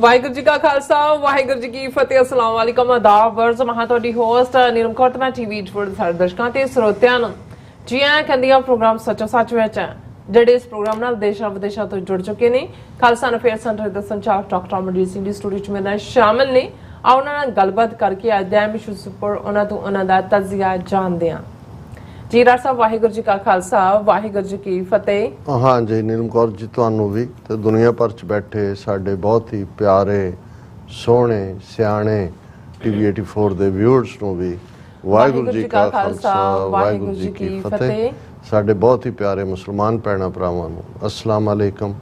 ਵਾਹਿਗੁਰੂ ਜੀ ਕਾ ਖਾਲਸਾ ਵਾਹਿਗੁਰੂ ਜੀ ਕੀ ਫਤਿਹ। अस्सलाम वालेकुम आदाब वर्ज मैं ਤੁਹਾਡੀ ਹੋਸਟ ਨੀਰਮ ਕੌਰ ਤੇ ਮੈਂ ਟੀਵੀ ਫੋਰ ਸਾਡੇ ਦਰਸ਼ਕਾਂ ਤੇ ਸਰੋਤਿਆਂ ਨੂੰ ਜੀ ਆਇਆਂ ਕਹਿੰਦੀ ਆ ਪ੍ਰੋਗਰਾਮ ਸੱਚੋ ਸੱਚ ਵਿੱਚ ਜਿਹੜੇ ਇਸ ਪ੍ਰੋਗਰਾਮ ਨਾਲ ਦੇਸ਼ਾਂ ਵਿਦੇਸ਼ਾਂ ਤੋਂ ਜੁੜ ਚੁੱਕੇ ਨੇ। ਖਾਲਸਾ ਅਫੇਅਰ ਸੈਂਟਰ ਦੇ ਸੰਚਾਲਕ ਡਾਕਟਰ ਅਮਰਜੀਤ ਸਿੰਘ ਦੀ ਸਟੂਡੀਓ 'ਚ ਮੇਰੇ ਨਾਲ ਸ਼ਾਮਿਲ ਨੇ। ਆਓ ਉਹਨਾਂ ਨਾਲ ਗੱਲਬਾਤ ਕਰਕੇ ਅੱਜ ਦੇ ਇਸ਼ੂਜ਼ ਉੱਪਰ ਉਹਨਾਂ ਤੋਂ ਉਹਨਾਂ ਦਾ ਤਜਜ਼ੀਆ ਜਾਣਦੇ ਹਾਂ। जी राज साहब वाहिगुरू जी का खालसा वाहिगुरू जी की फतेह। हाँ जी नीलम कौर जी तुहानू भी ते दुनिया भर च बैठे साडे बहुत ही प्यारे सोहणे सियाणे टीवी 84 दे व्यूअर्स नू भी वाहिगुरू जी का खालसा वाहिगुरू जी की फतेह। साडे बहुत ही प्यारे मुसलमान भैणां भरावां नू अस्सलाम वालेकुम।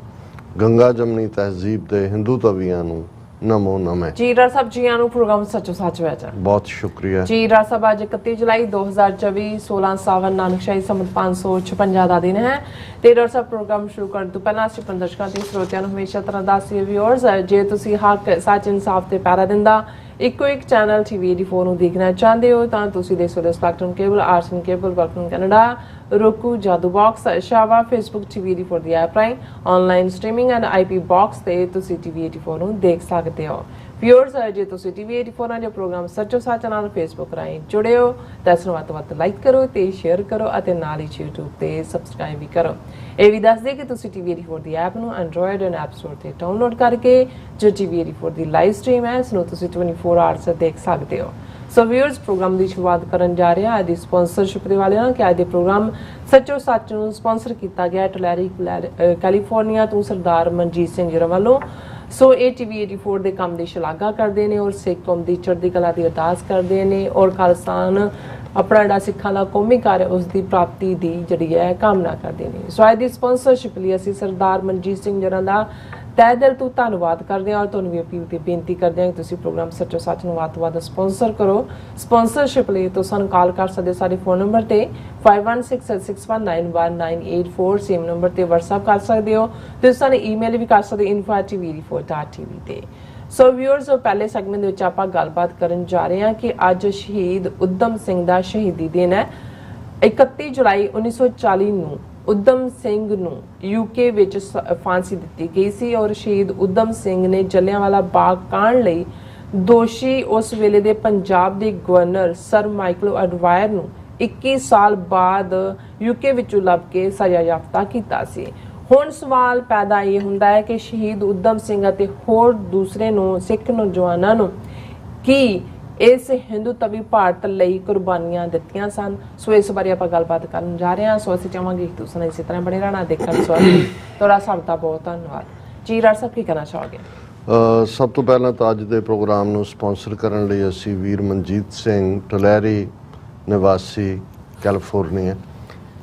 गंगा जमनी तहजीब दे हिंदू तवीआं नू नमो नमः। जी राज साहब जी आनू प्रोग्राम सचो सच विच बहुत शुक्रिया। जी राज साहब आज 31 जुलाई 2024 16 सावन नानकशाही संमत 556 ਦਾ ਦਿਨ ਹੈ ਤੇ ਰਾਜ ਸਾਹਿਬ ਪ੍ਰੋਗਰਾਮ ਸ਼ੁਰੂ ਕਰਨ ਤੋਂ ਪਹਿਲਾਂ ਅਸੀਂ ਦਰਸ਼ਕਾਂ ਤੇ ਸਰੋਤਿਆਂ ਨੂੰ ਹਮੇਸ਼ਾ ਤਰ੍ਹਾਂ ਦੱਸਦੇ ਵਿਊਅਰਸ ਜੇ ਤੁਸੀਂ ਹੱਕ ਸੱਚ ਇਨਸਾਫ ਤੇ ਪੈਰਾ ਦਿੰਦਾ ਇੱਕੋ ਇੱਕ ਚੈਨਲ ਟੀਵੀ 84 ਨੂੰ ਦੇਖਣਾ ਚਾਹੁੰਦੇ ਹੋ ਤਾਂ ਤੁਸੀਂ ਦੇਖ ਸਕਦੇ ਹੋ ਸਪੈਕਟਰਮ ਕੇਬਲ ਆਰਸਨ ਕੇਬਲ ਵਰਕਨ ਕੈਨੇਡਾ roku ਜਾਦੂ ਬਾਕਸ ਸ਼ਾਵਾ ਫੇਸਬੁੱਕ ਟੀਵੀ 84 ਦੀ ਐਪ ਰਾਹੀਂ online streaming and IP box ਤੇ ਤੁਸੀਂ ਟੀਵੀ 84 ਨੂੰ ਦੇਖ ਸਕਦੇ ਹੋ। ਵਿਊਅਰਸ ਜੇ ਤੁਸੀਂ ਟੀਵੀ 84 ਨਾਲ ਜੋ ਪ੍ਰੋਗਰਾਮ ਸੱਚੋ ਸੱਚ ਨਾਲ ਫੇਸਬੁੱਕ ਰਾਹੀਂ ਜੁੜੇ ਹੋ ਤਾਂ ਇਸ ਨੂੰ ਵੱਧ ਤੋਂ ਵੱਧ ਲਾਈਕ ਕਰੋ ਤੇ ਸ਼ੇਅਰ ਕਰੋ ਅਤੇ ਨਾਲ ਹੀ YouTube ਤੇ ਸਬਸਕ੍ਰਾਈਬ ਵੀ ਕਰੋ। ਇਹ ਵੀ ਦੱਸ ਦੇ ਕਿ ਤੁਸੀਂ ਟੀਵੀ 84 ਦੀ ਐਪ ਨੂੰ ਐਂਡਰੋਇਡ ਐਂਡ ਐਪ ਸਟੋਰ ਤੇ ਡਾਊਨਲੋਡ ਕਰਕੇ ਜੋ ਟੀਵੀ 84 ਦੀ ਲਾਈਵ ਸਟ੍ਰੀਮ ਹੈ ਇਸ ਨੂੰ ਤੁਸੀਂ 24 ਆਵਰਸ ਦੇਖ ਸਕਦੇ ਹੋ। ਸੋ ਵਿਊਅਰਸ ਪ੍ਰੋਗਰਾਮ ਦੀ ਸ਼ੁਰੂਆਤ ਕਰਨ ਜਾ ਰਹੇ ਹਾਂ ਅੱਜ ਦੀ ਸਪਾਂਸਰਸ਼ਿਪ ਦੇ ਵਾਲਿਆਂ ਕਿ ਅੱਜ ਦੇ ਪ੍ਰੋਗਰਾਮ ਸੱਚੋ ਸੱਚ ਨੂੰ ਸਪਾਂਸਰ ਕੀਤਾ ਗਿਆ ਟਲੈਰੀ ਕੈਲੀਫੋਰਨੀਆ ਤੋਂ ਸਰਦਾਰ ਮਨਜੀਤ ਸਿੰਘ ਜੀ ਵੱਲੋਂ। ਸੋ ਇਹ ਟੀਵੀ 84 ਦੇ ਕੰਮ ਦੀ ਸ਼ਲਾਘਾ ਕਰਦੇ ਨੇ ਔਰ ਸਿੱਖ ਕੌਮ ਦੀ ਚੜ੍ਹਦੀ ਕਲਾ ਦੀ ਅਰਦਾਸ ਕਰਦੇ ਨੇ ਔਰ ਖਾਲਸਾਨ ਆਪਣਾ ਜਿਹੜਾ ਸਿੱਖਾਂ ਦਾ ਕੌਮੀ ਕਾਰਜ ਉਸ ਦੀ ਪ੍ਰਾਪਤੀ ਦੀ ਜਿਹੜੀ ਹੈ ਕਾਮਨਾ ਕਰਦੇ ਨੇ। ਸੋ ਅੱਜ ਦੀ ਸਪਾਂਸਰਸ਼ਿਪ ਲਈ ਅਸੀਂ ਸਰਦਾਰ ਮਨਜੀਤ ਸਿੰਘ ਜੀ ਦਾ ਤਹਿ ਦਿਲ ਤੋਂ ਧੰਨਵਾਦ ਕਰਦੇ ਹਾਂ ਔਰ ਤੁਹਾਨੂੰ ਵੀ ਅਪੀਲ ਤੇ ਬੇਨਤੀ ਕਰਦੇ ਹਾਂ ਕਿ ਤੁਸੀਂ ਪ੍ਰੋਗਰਾਮ ਸੱਚੋ ਸੱਚ ਨੂੰ ਵੱਧ ਤੋਂ ਵੱਧ ਸਪਾਂਸਰ ਕਰੋ। ਸਪਾਂਸਰਸ਼ਿਪ ਲਈ ਤੁਸੀਂ ਸਾਨੂੰ ਕਾਲ ਕਰ ਸਕਦੇ ਹੋ ਸਾਡੇ ਫੋਨ ਨੰਬਰ ਤੇ 5166191984 ਸੇਮ ਨੰਬਰ ਤੇ WhatsApp ਕਰ ਸਕਦੇ ਹੋ ਤੇ ਸਾਨੂੰ ਈਮੇਲ ਵੀ ਕਰ ਸਕਦੇ info@tv84.tv ਤੇ। ਸੋ ਵਿਊਅਰਸ ਪਹਿਲੇ ਸੈਗਮੈਂਟ ਦੇ ਵਿੱਚ ਆਪਾਂ ਗੱਲਬਾਤ ਕਰਨ ਜਾ ਰਹੇ ਹਾਂ ਕਿ ਅੱਜ ਸ਼ਹੀਦ ਉਦਮ ਸਿੰਘ ਦਾ ਸ਼ਹੀਦੀ ਦਿਨ ਹੈ। 31 ਜੁਲਾਈ 1940 ਨੂੰ ਉਦਮ ਸਿੰਘ ਨੂੰ ਯੂਕੇ ਵਿੱਚ ਫਾਂਸੀ ਦਿੱਤੀ ਗਈ ਸੀ ਔਰ ਸ਼ਹੀਦ ਉਦਮ ਸਿੰਘ ਨੇ ਜਲਿਆਂਵਾਲਾ ਬਾਗ ਕਾਂਡ ਲਈ ਦੋਸ਼ੀ ਉਸ ਵੇਲੇ ਦੇ ਪੰਜਾਬ ਦੇ ਗਵਰਨਰ ਸਰ ਮਾਈਕਲ ਐਡਵਾਇਰ ਨੂੰ 21 ਸਾਲ ਬਾਅਦ ਯੂਕੇ ਵਿੱਚੋਂ ਲੱਭ ਕੇ ਸਜ਼ਾ ਯਾਫਤਾ ਕੀਤਾ ਸੀ। ਹੁਣ ਸਵਾਲ ਪੈਦਾ ਇਹ ਹੁੰਦਾ ਹੈ ਕਿ ਸ਼ਹੀਦ ਉਦਮ ਸਿੰਘ ਅਤੇ ਹੋਰ ਦੂਸਰੇ ਨੂੰ ਸਿੱਖ ਨੌਜਵਾਨਾਂ ਨੂੰ ਕੀ ਇਸ ਹਿੰਦੂ ਤਵੀ ਭਾਰਤ ਲਈ ਕੁਰਬਾਨੀਆਂ ਦਿੱਤੀਆਂ ਸਨ। ਸੋ ਇਸ ਬਾਰੇ ਆਪਾਂ ਗੱਲਬਾਤ ਕਰਨ ਜਾ ਰਹੇ ਹਾਂ। ਸੋ ਅਸੀਂ ਚਾਹਾਂਗੇ ਕਿ ਤੁਸੀਂ ਇਸੇ ਤਰ੍ਹਾਂ ਬਣੇ ਰਹਿਣਾ ਦੇਖਣ ਸਵਾਲ ਤੁਹਾਡਾ ਸਭ ਦਾ ਬਹੁਤ ਧੰਨਵਾਦ। ਜੀ ਰਾਜ ਸਾਹਿਬ ਕੀ ਕਹਿਣਾ ਚਾਹੋਗੇ? ਸਭ ਤੋਂ ਪਹਿਲਾਂ ਤਾਂ ਅੱਜ ਦੇ ਪ੍ਰੋਗਰਾਮ ਨੂੰ ਸਪਾਂਸਰ ਕਰਨ ਲਈ ਅਸੀਂ ਵੀਰ ਮਨਜੀਤ ਸਿੰਘ ਟਲੈਰੀ ਨਿਵਾਸੀ ਕੈਲੀਫੋਰਨੀਆ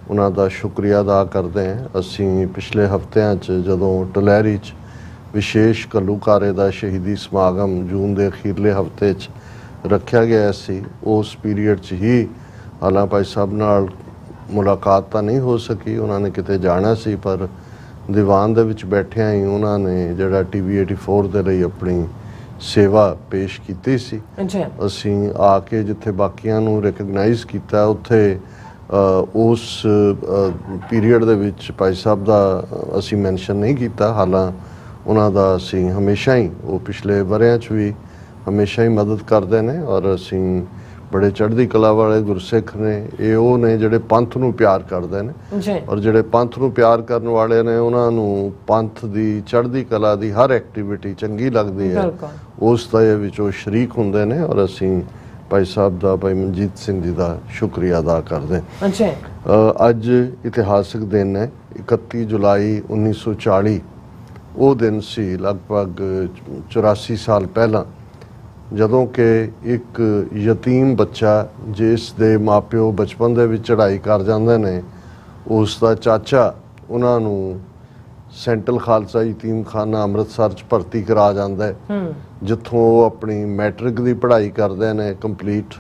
ਉਹਨਾਂ ਦਾ ਸ਼ੁਕਰੀਆ ਅਦਾ ਕਰਦੇ ਹਾਂ। ਅਸੀਂ ਪਿਛਲੇ ਹਫ਼ਤਿਆਂ 'ਚ ਜਦੋਂ ਟਲੈਰੀ 'ਚ ਵਿਸ਼ੇਸ਼ ਘੱਲੂਘਾਰੇ ਦਾ ਸ਼ਹੀਦੀ ਸਮਾਗਮ ਜੂਨ ਦੇ ਅਖੀਰਲੇ ਹਫ਼ਤੇ 'ਚ ਰੱਖਿਆ ਗਿਆ ਸੀ ਉਸ ਪੀਰੀਅਡ 'ਚ ਹੀ ਹਾਲਾਂ ਭਾਈ ਸਾਹਿਬ ਨਾਲ ਮੁਲਾਕਾਤ ਤਾਂ ਨਹੀਂ ਹੋ ਸਕੀ, ਉਹਨਾਂ ਨੇ ਕਿਤੇ ਜਾਣਾ ਸੀ ਪਰ ਦੀਵਾਨ ਦੇ ਵਿੱਚ ਬੈਠਿਆਂ ਹੀ ਉਹਨਾਂ ਨੇ ਜਿਹੜਾ ਟੀਵੀ 84 ਦੇ ਲਈ ਆਪਣੀ ਸੇਵਾ ਪੇਸ਼ ਕੀਤੀ ਸੀ। ਅਸੀਂ ਆ ਕੇ ਜਿੱਥੇ ਬਾਕੀਆਂ ਨੂੰ ਰਿਕਗਨਾਈਜ਼ ਕੀਤਾ ਉੱਥੇ ਉਸ ਪੀਰੀਅਡ ਦੇ ਵਿੱਚ ਭਾਈ ਸਾਹਿਬ ਦਾ ਅਸੀਂ ਮੈਂਸ਼ਨ ਨਹੀਂ ਕੀਤਾ। ਹਾਲਾਂ ਉਹਨਾਂ ਦਾ ਅਸੀਂ ਹਮੇਸ਼ਾ ਹੀ ਉਹ ਪਿਛਲੇ ਵਰ੍ਹਿਆਂ 'ਚ ਵੀ ਹਮੇਸ਼ਾ ਹੀ ਮਦਦ ਕਰਦੇ ਨੇ ਔਰ ਅਸੀਂ ਬੜੇ ਚੜ੍ਹਦੀ ਕਲਾ ਵਾਲੇ ਗੁਰਸਿੱਖ ਨੇ। ਇਹ ਉਹ ਨੇ ਜਿਹੜੇ ਪੰਥ ਨੂੰ ਪਿਆਰ ਕਰਦੇ ਨੇ ਔਰ ਜਿਹੜੇ ਪੰਥ ਨੂੰ ਪਿਆਰ ਕਰਨ ਵਾਲੇ ਨੇ ਉਹਨਾਂ ਨੂੰ ਪੰਥ ਦੀ ਚੜ੍ਹਦੀ ਕਲਾ ਦੀ ਹਰ ਐਕਟੀਵਿਟੀ ਚੰਗੀ ਲੱਗਦੀ ਹੈ, ਉਸ ਦਾ ਵਿੱਚ ਉਹ ਸ਼ਰੀਕ ਹੁੰਦੇ ਨੇ ਔਰ ਅਸੀਂ ਭਾਈ ਸਾਹਿਬ ਦਾ ਭਾਈ ਮਨਜੀਤ ਸਿੰਘ ਜੀ ਦਾ ਸ਼ੁਕਰੀਆ ਅਦਾ ਕਰਦੇ ਹਾਂ। ਅੱਜ ਇਤਿਹਾਸਕ ਦਿਨ ਹੈ 31 ਜੁਲਾਈ 1940 ਉਹ ਦਿਨ ਸੀ ਲਗਭਗ 84 ਸਾਲ ਪਹਿਲਾਂ ਜਦੋਂ ਕਿ ਇੱਕ ਯਤੀਮ ਬੱਚਾ ਜਿਸ ਦੇ ਮਾਪਿਓ ਬਚਪਨ ਦੇ ਵਿੱਚ ਚੜ੍ਹਾਈ ਕਰ ਜਾਂਦੇ ਨੇ ਉਸ ਦਾ ਚਾਚਾ ਉਹਨਾਂ ਨੂੰ ਸੈਂਟਰਲ ਖਾਲਸਾ ਯਤੀਮਖਾਨਾ ਅੰਮ੍ਰਿਤਸਰ 'ਚ ਭਰਤੀ ਕਰਾ ਜਾਂਦਾ ਹੈ ਜਿੱਥੋਂ ਉਹ ਆਪਣੀ ਮੈਟ੍ਰਿਕ ਦੀ ਪੜ੍ਹਾਈ ਕਰਦੇ ਨੇ ਕੰਪਲੀਟ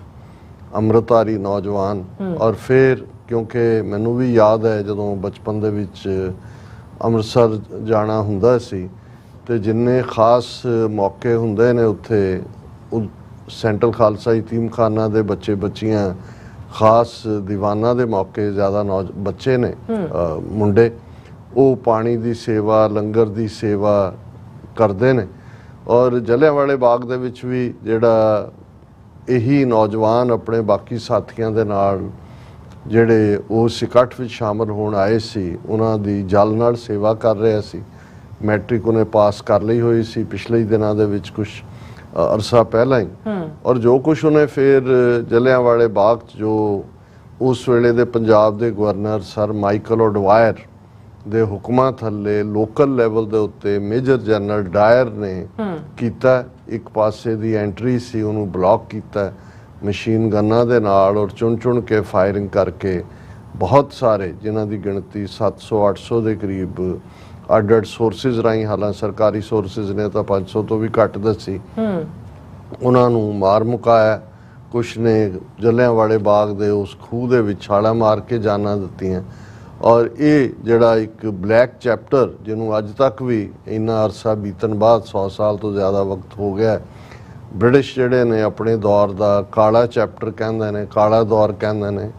ਅੰਮ੍ਰਿਤਧਾਰੀ ਨੌਜਵਾਨ। ਔਰ ਫਿਰ ਕਿਉਂਕਿ ਮੈਨੂੰ ਵੀ ਯਾਦ ਹੈ ਜਦੋਂ ਬਚਪਨ ਦੇ ਵਿੱਚ ਅੰਮ੍ਰਿਤਸਰ ਜਾਣਾ ਹੁੰਦਾ ਸੀ ਤੇ ਜਿੰਨੇ ਖਾਸ ਮੌਕੇ ਹੁੰਦੇ ਨੇ ਉੱਥੇ ਸੈਂਟਰਲ ਖਾਲਸਾ ਯਤੀਮਖਾਨਾ ਦੇ ਬੱਚੇ ਬੱਚੀਆਂ ਖਾਸ ਦੀਵਾਨਾਂ ਦੇ ਮੌਕੇ ਜ਼ਿਆਦਾ ਬੱਚੇ ਨੇ ਮੁੰਡੇ ਉਹ ਪਾਣੀ ਦੀ ਸੇਵਾ ਲੰਗਰ ਦੀ ਸੇਵਾ ਕਰਦੇ ਨੇ ਔਰ ਜਲਿਆਂਵਾਲੇ ਬਾਗ ਦੇ ਵਿੱਚ ਵੀ ਜਿਹੜਾ ਇਹੀ ਨੌਜਵਾਨ ਆਪਣੇ ਬਾਕੀ ਸਾਥੀਆਂ ਦੇ ਨਾਲ ਜਿਹੜੇ ਉਸ ਇਕੱਠ ਵਿੱਚ ਸ਼ਾਮਲ ਹੋਣ ਆਏ ਸੀ, ਉਹਨਾਂ ਦੀ ਜਲ ਨਾਲ ਸੇਵਾ ਕਰ ਰਿਹਾ ਸੀ। ਮੈਟ੍ਰਿਕ ਉਹਨੇ ਪਾਸ ਕਰ ਲਈ ਹੋਈ ਸੀ ਪਿਛਲੇ ਹੀ ਦਿਨਾਂ ਦੇ ਵਿੱਚ, ਕੁਝ ਅਰਸਾ ਪਹਿਲਾਂ ਹੀ। ਔਰ ਜੋ ਕੁਝ ਉਹਨੇ ਫਿਰ ਜਲਿਆਂਵਾਲੇ ਬਾਗ 'ਚ ਜੋ ਉਸ ਵੇਲੇ ਦੇ ਪੰਜਾਬ ਦੇ ਗਵਰਨਰ ਸਰ ਮਾਈਕਲ ਓਡਵਾਇਰ ਦੇ ਹੁਕਮਾਂ ਥੱਲੇ ਲੋਕਲ ਲੈਵਲ ਦੇ ਉੱਤੇ ਮੇਜਰ ਜਨਰਲ ਡਾਇਰ ਨੇ ਕੀਤਾ, ਇੱਕ ਪਾਸੇ ਦੀ ਐਂਟਰੀ ਸੀ ਉਹਨੂੰ ਬਲੌਕ ਕੀਤਾ ਮਸ਼ੀਨ ਗਨਾਂ ਦੇ ਨਾਲ, ਔਰ ਚੁਣ ਕੇ ਫਾਇਰਿੰਗ ਕਰਕੇ ਬਹੁਤ ਸਾਰੇ, ਜਿਨ੍ਹਾਂ ਦੀ ਗਿਣਤੀ 700-800 ਦੇ ਕਰੀਬ ਅੱਡ-ਅੱਡ ਸੋਰਸਿਸ ਰਾਹੀਂ, ਹਾਲਾਂ ਸਰਕਾਰੀ ਸੋਰਸਿਸ ਨੇ ਤਾਂ 500 ਤੋਂ ਵੀ ਘੱਟ ਦੱਸੀ, ਉਹਨਾਂ ਨੂੰ ਮਾਰ ਮੁਕਾਇਆ। ਕੁਛ ਨੇ ਜਲਿਆਂਵਾਲੇ ਬਾਗ ਦੇ ਉਸ ਖੂਹ ਦੇ ਵਿੱਚ ਛਾਲਾਂ ਮਾਰ ਕੇ ਜਾਨਾਂ ਦਿੱਤੀਆਂ। ਔਰ ਇਹ ਜਿਹੜਾ ਇੱਕ ਬਲੈਕ ਚੈਪਟਰ, ਜਿਹਨੂੰ ਅੱਜ ਤੱਕ ਵੀ ਇੰਨਾ ਅਰਸਾ ਬੀਤਣ ਬਾਅਦ 100 ਸਾਲ ਤੋਂ ਜ਼ਿਆਦਾ ਵਕਤ ਹੋ ਗਿਆ, ਬ੍ਰਿਟਿਸ਼ ਜਿਹੜੇ ਨੇ ਆਪਣੇ ਦੌਰ ਦਾ ਕਾਲਾ ਚੈਪਟਰ ਕਹਿੰਦੇ ਨੇ, ਕਾਲਾ ਦੌਰ ਕਹਿੰਦੇ ਨੇ,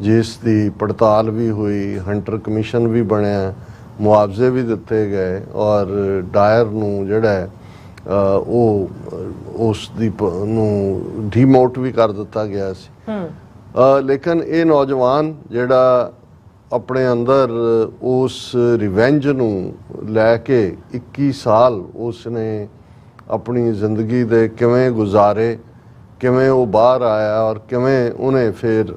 ਜਿਸ ਦੀ ਪੜਤਾਲ ਵੀ ਹੋਈ, ਹੰਟਰ ਕਮਿਸ਼ਨ ਵੀ ਬਣਿਆ, ਮੁਆਵਜ਼ੇ ਵੀ ਦਿੱਤੇ ਗਏ, ਔਰ ਡਾਇਰ ਨੂੰ ਜਿਹੜਾ ਉਹ ਉਸ ਦੀ ਨੂੰ ਡੀਮੋਟ ਵੀ ਕਰ ਦਿੱਤਾ ਗਿਆ ਸੀ। ਲੇਕਿਨ ਇਹ ਨੌਜਵਾਨ ਜਿਹੜਾ ਆਪਣੇ ਅੰਦਰ ਉਸ ਰਿਵੈਂਜ ਨੂੰ ਲੈ ਕੇ 21 ਸਾਲ ਉਸਨੇ ਆਪਣੀ ਜ਼ਿੰਦਗੀ ਦੇ ਕਿਵੇਂ ਗੁਜ਼ਾਰੇ, ਕਿਵੇਂ ਉਹ ਬਾਹਰ ਆਇਆ, ਔਰ ਕਿਵੇਂ ਉਹਨੇ ਫਿਰ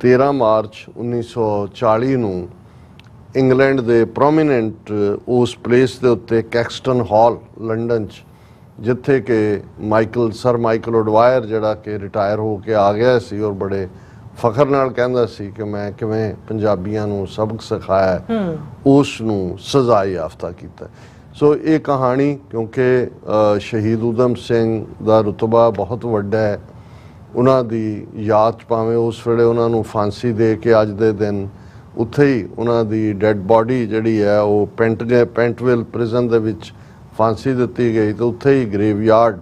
13 ਮਾਰਚ 1940 ਨੂੰ ਇੰਗਲੈਂਡ ਦੇ ਪ੍ਰੋਮੀਨੈਂਟ ਉਸ ਪਲੇਸ ਦੇ ਉੱਤੇ ਕੈਕਸਟਨ ਹਾਲ ਲੰਡਨ 'ਚ, ਜਿੱਥੇ ਕਿ ਸਰ ਮਾਈਕਲ ਓਡਵਾਇਰ ਜਿਹੜਾ ਕਿ ਰਿਟਾਇਰ ਹੋ ਕੇ ਆ ਗਿਆ ਸੀ, ਔਰ ਬੜੇ ਫਖਰ ਨਾਲ ਕਹਿੰਦਾ ਸੀ ਕਿ ਮੈਂ ਕਿਵੇਂ ਪੰਜਾਬੀਆਂ ਨੂੰ ਸਬਕ ਸਿਖਾਇਆ, ਉਸ ਨੂੰ ਸਜ਼ਾ ਯਾਫਤਾ ਕੀਤਾ। ਸੋ ਇਹ ਕਹਾਣੀ, ਕਿਉਂਕਿ ਸ਼ਹੀਦ ਊਧਮ ਸਿੰਘ ਦਾ ਰੁਤਬਾ ਬਹੁਤ ਵੱਡਾ ਹੈ, ਉਹਨਾਂ ਦੀ ਯਾਦ 'ਚ ਭਾਵੇਂ ਉਸ ਵੇਲੇ ਉਹਨਾਂ ਨੂੰ ਫਾਂਸੀ ਦੇ ਕੇ ਅੱਜ ਦੇ ਦਿਨ ਉੱਥੇ ਹੀ ਉਹਨਾਂ ਦੀ ਡੈੱਡ ਬਾਡੀ ਜਿਹੜੀ ਹੈ ਉਹ ਪੈਂਟਵਿਲ ਪ੍ਰਿਜ਼ਨ ਦੇ ਵਿੱਚ ਫਾਂਸੀ ਦਿੱਤੀ ਗਈ, ਤੇ ਉੱਥੇ ਹੀ ਗ੍ਰੇਵਯਾਰਡ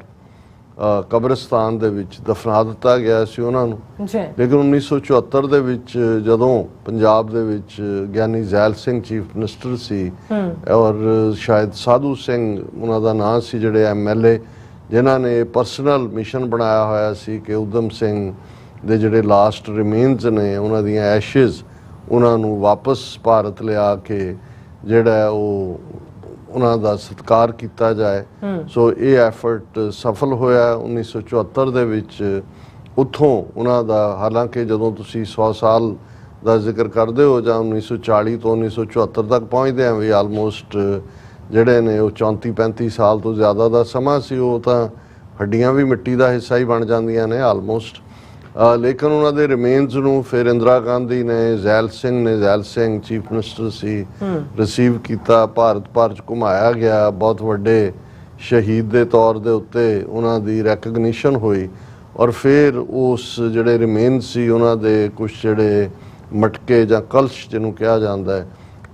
ਕਬਰਸਤਾਨ ਦੇ ਵਿੱਚ ਦਫਨਾ ਦਿੱਤਾ ਗਿਆ ਸੀ ਉਹਨਾਂ ਨੂੰ। ਲੇਕਿਨ 1974 ਦੇ ਵਿੱਚ ਜਦੋਂ ਪੰਜਾਬ ਦੇ ਵਿੱਚ ਗਿਆਨੀ ਜ਼ੈਲ ਸਿੰਘ ਚੀਫ ਮਿਨਿਸਟਰ ਸੀ, ਔਰ ਸ਼ਾਇਦ ਸਾਧੂ ਸਿੰਘ ਉਹਨਾਂ ਦਾ ਨਾਂ ਸੀ, ਜਿਹੜੇ MLA ਜਿਨ੍ਹਾਂ ਨੇ ਪਰਸਨਲ ਮਿਸ਼ਨ ਬਣਾਇਆ ਹੋਇਆ ਸੀ ਕਿ ਊਧਮ ਸਿੰਘ ਦੇ ਜਿਹੜੇ ਲਾਸਟ ਰਿਮੇਨਸ ਨੇ, ਉਹਨਾਂ ਦੀਆਂ ਐਸ਼ਿਜ਼, ਉਹਨਾਂ ਨੂੰ ਵਾਪਸ ਭਾਰਤ ਲਿਆ ਕੇ ਜਿਹੜਾ ਉਹ ਉਹਨਾਂ ਦਾ ਸਤਿਕਾਰ ਕੀਤਾ ਜਾਏ। ਸੋ ਇਹ ਐਫਰਟ ਸਫਲ ਹੋਇਆ 1974 ਦੇ ਵਿੱਚ। ਉੱਥੋਂ ਉਹਨਾਂ ਦਾ, ਹਾਲਾਂਕਿ ਜਦੋਂ ਤੁਸੀਂ 100 ਸਾਲ ਦਾ ਜ਼ਿਕਰ ਕਰਦੇ ਹੋ ਜਾਂ 1940 ਤੋਂ 1974 ਤੱਕ ਪਹੁੰਚਦੇ ਆ ਵੀ ਆਲਮੋਸਟ ਜਿਹੜੇ ਨੇ ਉਹ 34-35 ਸਾਲ ਤੋਂ ਜ਼ਿਆਦਾ ਦਾ ਸਮਾਂ ਸੀ, ਉਹ ਤਾਂ ਹੱਡੀਆਂ ਵੀ ਮਿੱਟੀ ਦਾ ਹਿੱਸਾ ਹੀ ਬਣ ਜਾਂਦੀਆਂ ਨੇ ਆਲਮੋਸਟ। ਲੇਕਿਨ ਉਹਨਾਂ ਦੇ ਰਿਮੇਨਸ ਨੂੰ ਫਿਰ ਇੰਦਰਾ ਗਾਂਧੀ ਨੇ, ਜ਼ੈਲ ਸਿੰਘ ਚੀਫ ਮਿਨਿਸਟਰ ਸੀ, ਰਿਸੀਵ ਕੀਤਾ, ਭਾਰਤ ਭਰ 'ਚ ਘੁਮਾਇਆ ਗਿਆ, ਬਹੁਤ ਵੱਡੇ ਸ਼ਹੀਦ ਦੇ ਤੌਰ ਦੇ ਉੱਤੇ ਉਹਨਾਂ ਦੀ ਰੈਕਗਨੀਸ਼ਨ ਹੋਈ। ਔਰ ਫਿਰ ਉਸ ਜਿਹੜੇ ਰਿਮੇਨਸ ਸੀ ਉਹਨਾਂ ਦੇ ਕੁਝ ਜਿਹੜੇ ਮਟਕੇ ਜਾਂ ਕਲਸ਼ ਜਿਹਨੂੰ ਕਿਹਾ ਜਾਂਦਾ ਹੈ,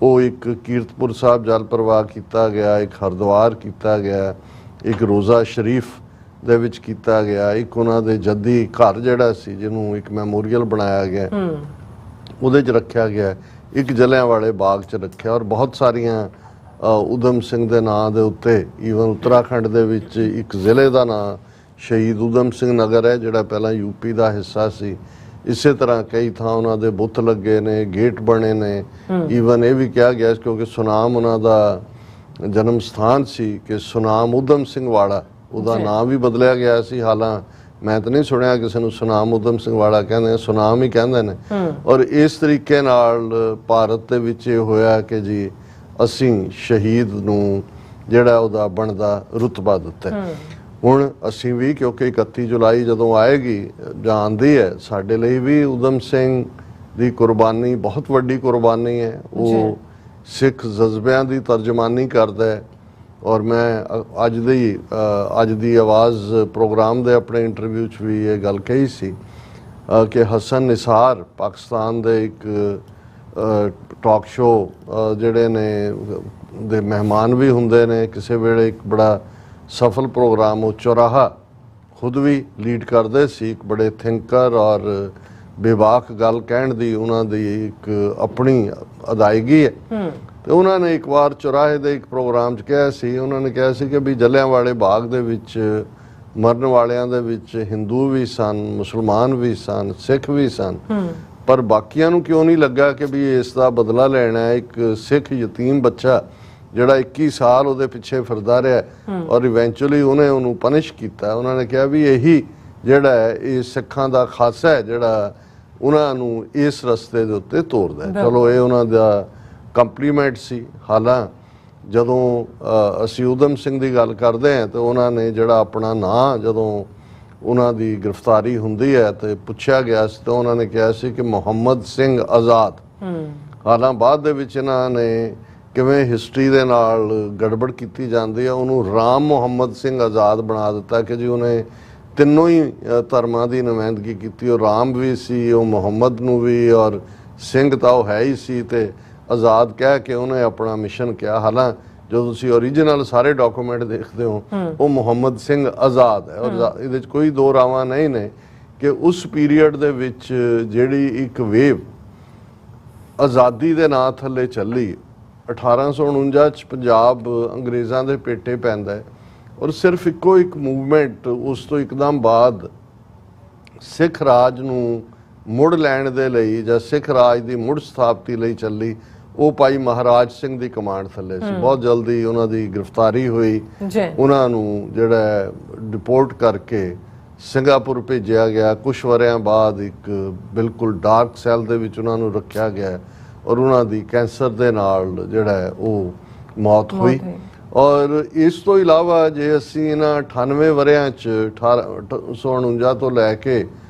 ਉਹ ਇੱਕ ਕੀਰਤਪੁਰ ਸਾਹਿਬ ਜਲ ਪ੍ਰਵਾਹ ਕੀਤਾ ਗਿਆ, ਇੱਕ ਹਰਿਦੁਆਰ ਕੀਤਾ ਗਿਆ, ਇੱਕ ਰੋਜ਼ਾ ਸ਼ਰੀਫ ਦੇ ਵਿੱਚ ਕੀਤਾ ਗਿਆ, ਇੱਕ ਉਹਨਾਂ ਦੇ ਜੱਦੀ ਘਰ ਜਿਹੜਾ ਸੀ ਜਿਹਨੂੰ ਇੱਕ ਮੈਮੋਰੀਅਲ ਬਣਾਇਆ ਗਿਆ ਉਹਦੇ 'ਚ ਰੱਖਿਆ ਗਿਆ, ਇੱਕ ਜਲਿਆਂਵਾਲੇ ਬਾਗ 'ਚ ਰੱਖਿਆ। ਔਰ ਬਹੁਤ ਸਾਰੀਆਂ ਊਧਮ ਸਿੰਘ ਦੇ ਨਾਂ ਦੇ ਉੱਤੇ, ਈਵਨ ਉੱਤਰਾਖੰਡ ਦੇ ਵਿੱਚ ਇੱਕ ਜ਼ਿਲ੍ਹੇ ਦਾ ਨਾਂ ਸ਼ਹੀਦ ਊਧਮ ਸਿੰਘ ਨਗਰ ਹੈ, ਜਿਹੜਾ ਪਹਿਲਾਂ UP ਦਾ ਹਿੱਸਾ ਸੀ। ਇਸੇ ਤਰ੍ਹਾਂ ਕਈ ਥਾਂ ਉਹਨਾਂ ਦੇ ਬੁੱਤ ਲੱਗੇ ਨੇ, ਗੇਟ ਬਣੇ ਨੇ। ਈਵਨ ਇਹ ਵੀ ਕਿਹਾ ਗਿਆ ਕਿਉਂਕਿ ਸੁਨਾਮ ਉਹਨਾਂ ਦਾ ਜਨਮ ਸਥਾਨ ਸੀ ਕਿ ਸੁਨਾਮ ਊਧਮ ਸਿੰਘ ਵਾਲਾ, ਉਹਦਾ ਨਾਮ ਵੀ ਬਦਲਿਆ ਗਿਆ ਸੀ। ਹਾਲਾਂ ਮੈਂ ਤਾਂ ਨਹੀਂ ਸੁਣਿਆ ਕਿਸੇ ਨੂੰ ਸੁਨਾਮ ਊਧਮ ਸਿੰਘ ਵਾਲਾ ਕਹਿੰਦੇ, ਸੁਨਾਮ ਹੀ ਕਹਿੰਦੇ ਨੇ। ਔਰ ਇਸ ਤਰੀਕੇ ਨਾਲ ਭਾਰਤ ਦੇ ਵਿੱਚ ਇਹ ਹੋਇਆ ਕਿ ਜੀ ਅਸੀਂ ਸ਼ਹੀਦ ਨੂੰ ਜਿਹੜਾ ਉਹਦਾ ਬਣਦਾ ਰੁਤਬਾ ਦਿੱਤਾ। ਹੁਣ ਅਸੀਂ ਵੀ, ਕਿਉਂਕਿ 31 ਜੁਲਾਈ ਜਦੋਂ ਆਏਗੀ ਜਾਂ ਆਉਂਦੀ ਹੈ, ਸਾਡੇ ਲਈ ਵੀ ਊਧਮ ਸਿੰਘ ਦੀ ਕੁਰਬਾਨੀ ਬਹੁਤ ਵੱਡੀ ਕੁਰਬਾਨੀ ਹੈ। ਉਹ ਸਿੱਖ ਜਜ਼ਬਿਆਂ ਦੀ ਤਰਜਮਾਨੀ ਕਰਦਾ ਹੈ। ਔਰ ਮੈਂ ਅੱਜ ਦੀ ਆਵਾਜ਼ ਪ੍ਰੋਗਰਾਮ ਦੇ ਆਪਣੇ ਇੰਟਰਵਿਊ 'ਚ ਵੀ ਇਹ ਗੱਲ ਕਹੀ ਸੀ ਕਿ ਹਸਨ ਨਿਸਾਰ ਪਾਕਿਸਤਾਨ ਦੇ ਇੱਕ ਟਾਕ ਸ਼ੋਅ ਜਿਹੜੇ ਨੇ ਦੇ ਮਹਿਮਾਨ ਵੀ ਹੁੰਦੇ ਨੇ, ਕਿਸੇ ਵੇਲੇ ਇੱਕ ਬੜਾ ਸਫਲ ਪ੍ਰੋਗਰਾਮ ਉਹ ਚੌਰਾਹਾ ਖੁਦ ਵੀ ਲੀਡ ਕਰਦੇ ਸੀ। ਇੱਕ ਬੜੇ ਥਿੰਕਰ ਔਰ ਬੇਬਾਕ ਗੱਲ ਕਹਿਣ ਦੀ ਉਹਨਾਂ ਦੀ ਇੱਕ ਆਪਣੀ ਅਦਾਇਗੀ ਹੈ। ਤੇ ਉਹਨਾਂ ਨੇ ਇੱਕ ਵਾਰ ਚੁਰਾਹੇ ਦੇ ਇੱਕ ਪ੍ਰੋਗਰਾਮ 'ਚ ਕਿਹਾ ਸੀ, ਉਹਨਾਂ ਨੇ ਕਿਹਾ ਸੀ ਕਿ ਵੀ ਜਲਿਆਂਵਾਲੇ ਬਾਗ ਦੇ ਵਿੱਚ ਮਰਨ ਵਾਲਿਆਂ ਦੇ ਵਿੱਚ ਹਿੰਦੂ ਵੀ ਸਨ, ਮੁਸਲਮਾਨ ਵੀ ਸਨ, ਸਿੱਖ ਵੀ ਸਨ, ਪਰ ਬਾਕੀਆਂ ਨੂੰ ਕਿਉਂ ਨਹੀਂ ਲੱਗਾ ਕਿ ਵੀ ਇਸ ਦਾ ਬਦਲਾ ਲੈਣਾ ਹੈ। ਇੱਕ ਸਿੱਖ ਯਤੀਮ ਬੱਚਾ ਜਿਹੜਾ 21 ਸਾਲ ਉਹਦੇ ਪਿੱਛੇ ਫਿਰਦਾ ਰਿਹਾ ਔਰ ਇਵੈਂਚੁਅਲੀ ਉਹਨੂੰ ਪਨਿਸ਼ ਕੀਤਾ। ਉਹਨਾਂ ਨੇ ਕਿਹਾ ਵੀ ਇਹੀ ਜਿਹੜਾ ਹੈ ਇਹ ਸਿੱਖਾਂ ਦਾ ਖਾਸਾ ਹੈ ਜਿਹੜਾ ਉਹਨਾਂ ਨੂੰ ਇਸ ਰਸਤੇ ਦੇ ਉੱਤੇ ਤੋਰਦਾ। ਚਲੋ ਇਹ ਉਹਨਾਂ ਦਾ ਕੰਪਲੀਮੈਂਟ ਸੀ। ਹਾਲਾਂ ਜਦੋਂ ਅਸੀਂ ਊਧਮ ਸਿੰਘ ਦੀ ਗੱਲ ਕਰਦੇ ਹਾਂ ਤਾਂ ਉਹਨਾਂ ਨੇ ਜਿਹੜਾ ਆਪਣਾ ਨਾਂ ਜਦੋਂ ਉਹਨਾਂ ਦੀ ਗ੍ਰਿਫਤਾਰੀ ਹੁੰਦੀ ਹੈ ਤੇ ਪੁੱਛਿਆ ਗਿਆ ਸੀ ਤਾਂ ਉਹਨਾਂ ਨੇ ਕਿਹਾ ਸੀ ਕਿ ਮੁਹੰਮਦ ਸਿੰਘ ਆਜ਼ਾਦ। ਹਾਲਾਂ ਬਾਅਦ ਦੇ ਵਿੱਚ ਇਹਨਾਂ ਨੇ ਕਿਵੇਂ ਹਿਸਟਰੀ ਦੇ ਨਾਲ ਗੜਬੜ ਕੀਤੀ ਜਾਂਦੀ ਹੈ, ਉਹਨੂੰ ਰਾਮ ਮੁਹੰਮਦ ਸਿੰਘ ਆਜ਼ਾਦ ਬਣਾ ਦਿੱਤਾ ਕਿ ਜੀ ਉਹਨੇ ਤਿੰਨੋਂ ਹੀ ਧਰਮਾਂ ਦੀ ਨੁਮਾਇੰਦਗੀ ਕੀਤੀ। ਉਹ ਰਾਮ ਵੀ ਸੀ, ਉਹ ਮੁਹੰਮਦ ਨੂੰ ਵੀ, ਔਰ ਸਿੰਘ ਤਾਂ ਉਹ ਹੈ ਹੀ ਸੀ, ਤੇ ਆਜ਼ਾਦ ਕਹਿ ਕੇ ਉਹਨੇ ਆਪਣਾ ਮਿਸ਼ਨ ਕਿਹਾ। ਹਾਲਾਂ ਜਦੋਂ ਤੁਸੀਂ ਓਰੀਜਨਲ ਸਾਰੇ ਡਾਕੂਮੈਂਟ ਦੇਖਦੇ ਹੋ ਉਹ ਮੁਹੰਮਦ ਸਿੰਘ ਆਜ਼ਾਦ ਹੈ। ਔਰ ਇਹਦੇ 'ਚ ਕੋਈ ਦੋ ਰਾਵਾਂ ਨਹੀਂ ਨੇ ਕਿ ਉਸ ਪੀਰੀਅਡ ਦੇ ਵਿੱਚ ਜਿਹੜੀ ਇੱਕ ਵੇਵ ਆਜ਼ਾਦੀ ਦੇ ਨਾਂ ਥੱਲੇ ਚੱਲੀ, 1849 'ਚ ਪੰਜਾਬ ਅੰਗਰੇਜ਼ਾਂ ਦੇ ਪੇਟੇ ਪੈਂਦਾ ਹੈ ਔਰ ਸਿਰਫ ਇੱਕੋ ਇੱਕ ਮੂਵਮੈਂਟ ਉਸ ਤੋਂ ਇੱਕਦਮ ਬਾਅਦ ਸਿੱਖ ਰਾਜ ਨੂੰ ਮੁੜ ਲੈਣ ਦੇ ਲਈ ਜਾਂ ਸਿੱਖ ਰਾਜ ਦੀ ਮੁੜ ਸਥਾਪਤੀ ਲਈ ਚੱਲੀ। ਉਹ ਭਾਈ ਮਹਾਰਾਜ ਸਿੰਘ ਦੀ ਕਮਾਂਡ ਥੱਲੇ ਸੀ। ਬਹੁਤ ਜਲਦੀ ਉਹਨਾਂ ਦੀ ਗ੍ਰਿਫਤਾਰੀ ਹੋਈ, ਉਹਨਾਂ ਨੂੰ ਜਿਹੜਾ ਡਿਪੋਰਟ ਕਰਕੇ ਸਿੰਗਾਪੁਰ ਭੇਜਿਆ ਗਿਆ। ਕੁਝ ਵਰਿਆਂ ਬਾਅਦ ਇੱਕ ਬਿਲਕੁਲ ਡਾਰਕ ਸੈੱਲ ਦੇ ਵਿੱਚ ਉਹਨਾਂ ਨੂੰ ਰੱਖਿਆ ਗਿਆ ਔਰ ਉਹਨਾਂ ਦੀ ਕੈਂਸਰ ਦੇ ਨਾਲ ਜਿਹੜਾ ਉਹ ਮੌਤ ਹੋਈ। ਔਰ ਇਸ ਤੋਂ ਇਲਾਵਾ ਜੇ ਅਸੀਂ ਇਹਨਾਂ 98 ਵਰਿਆਂ 'ਚ 1849 ਤੋਂ ਲੈ ਕੇ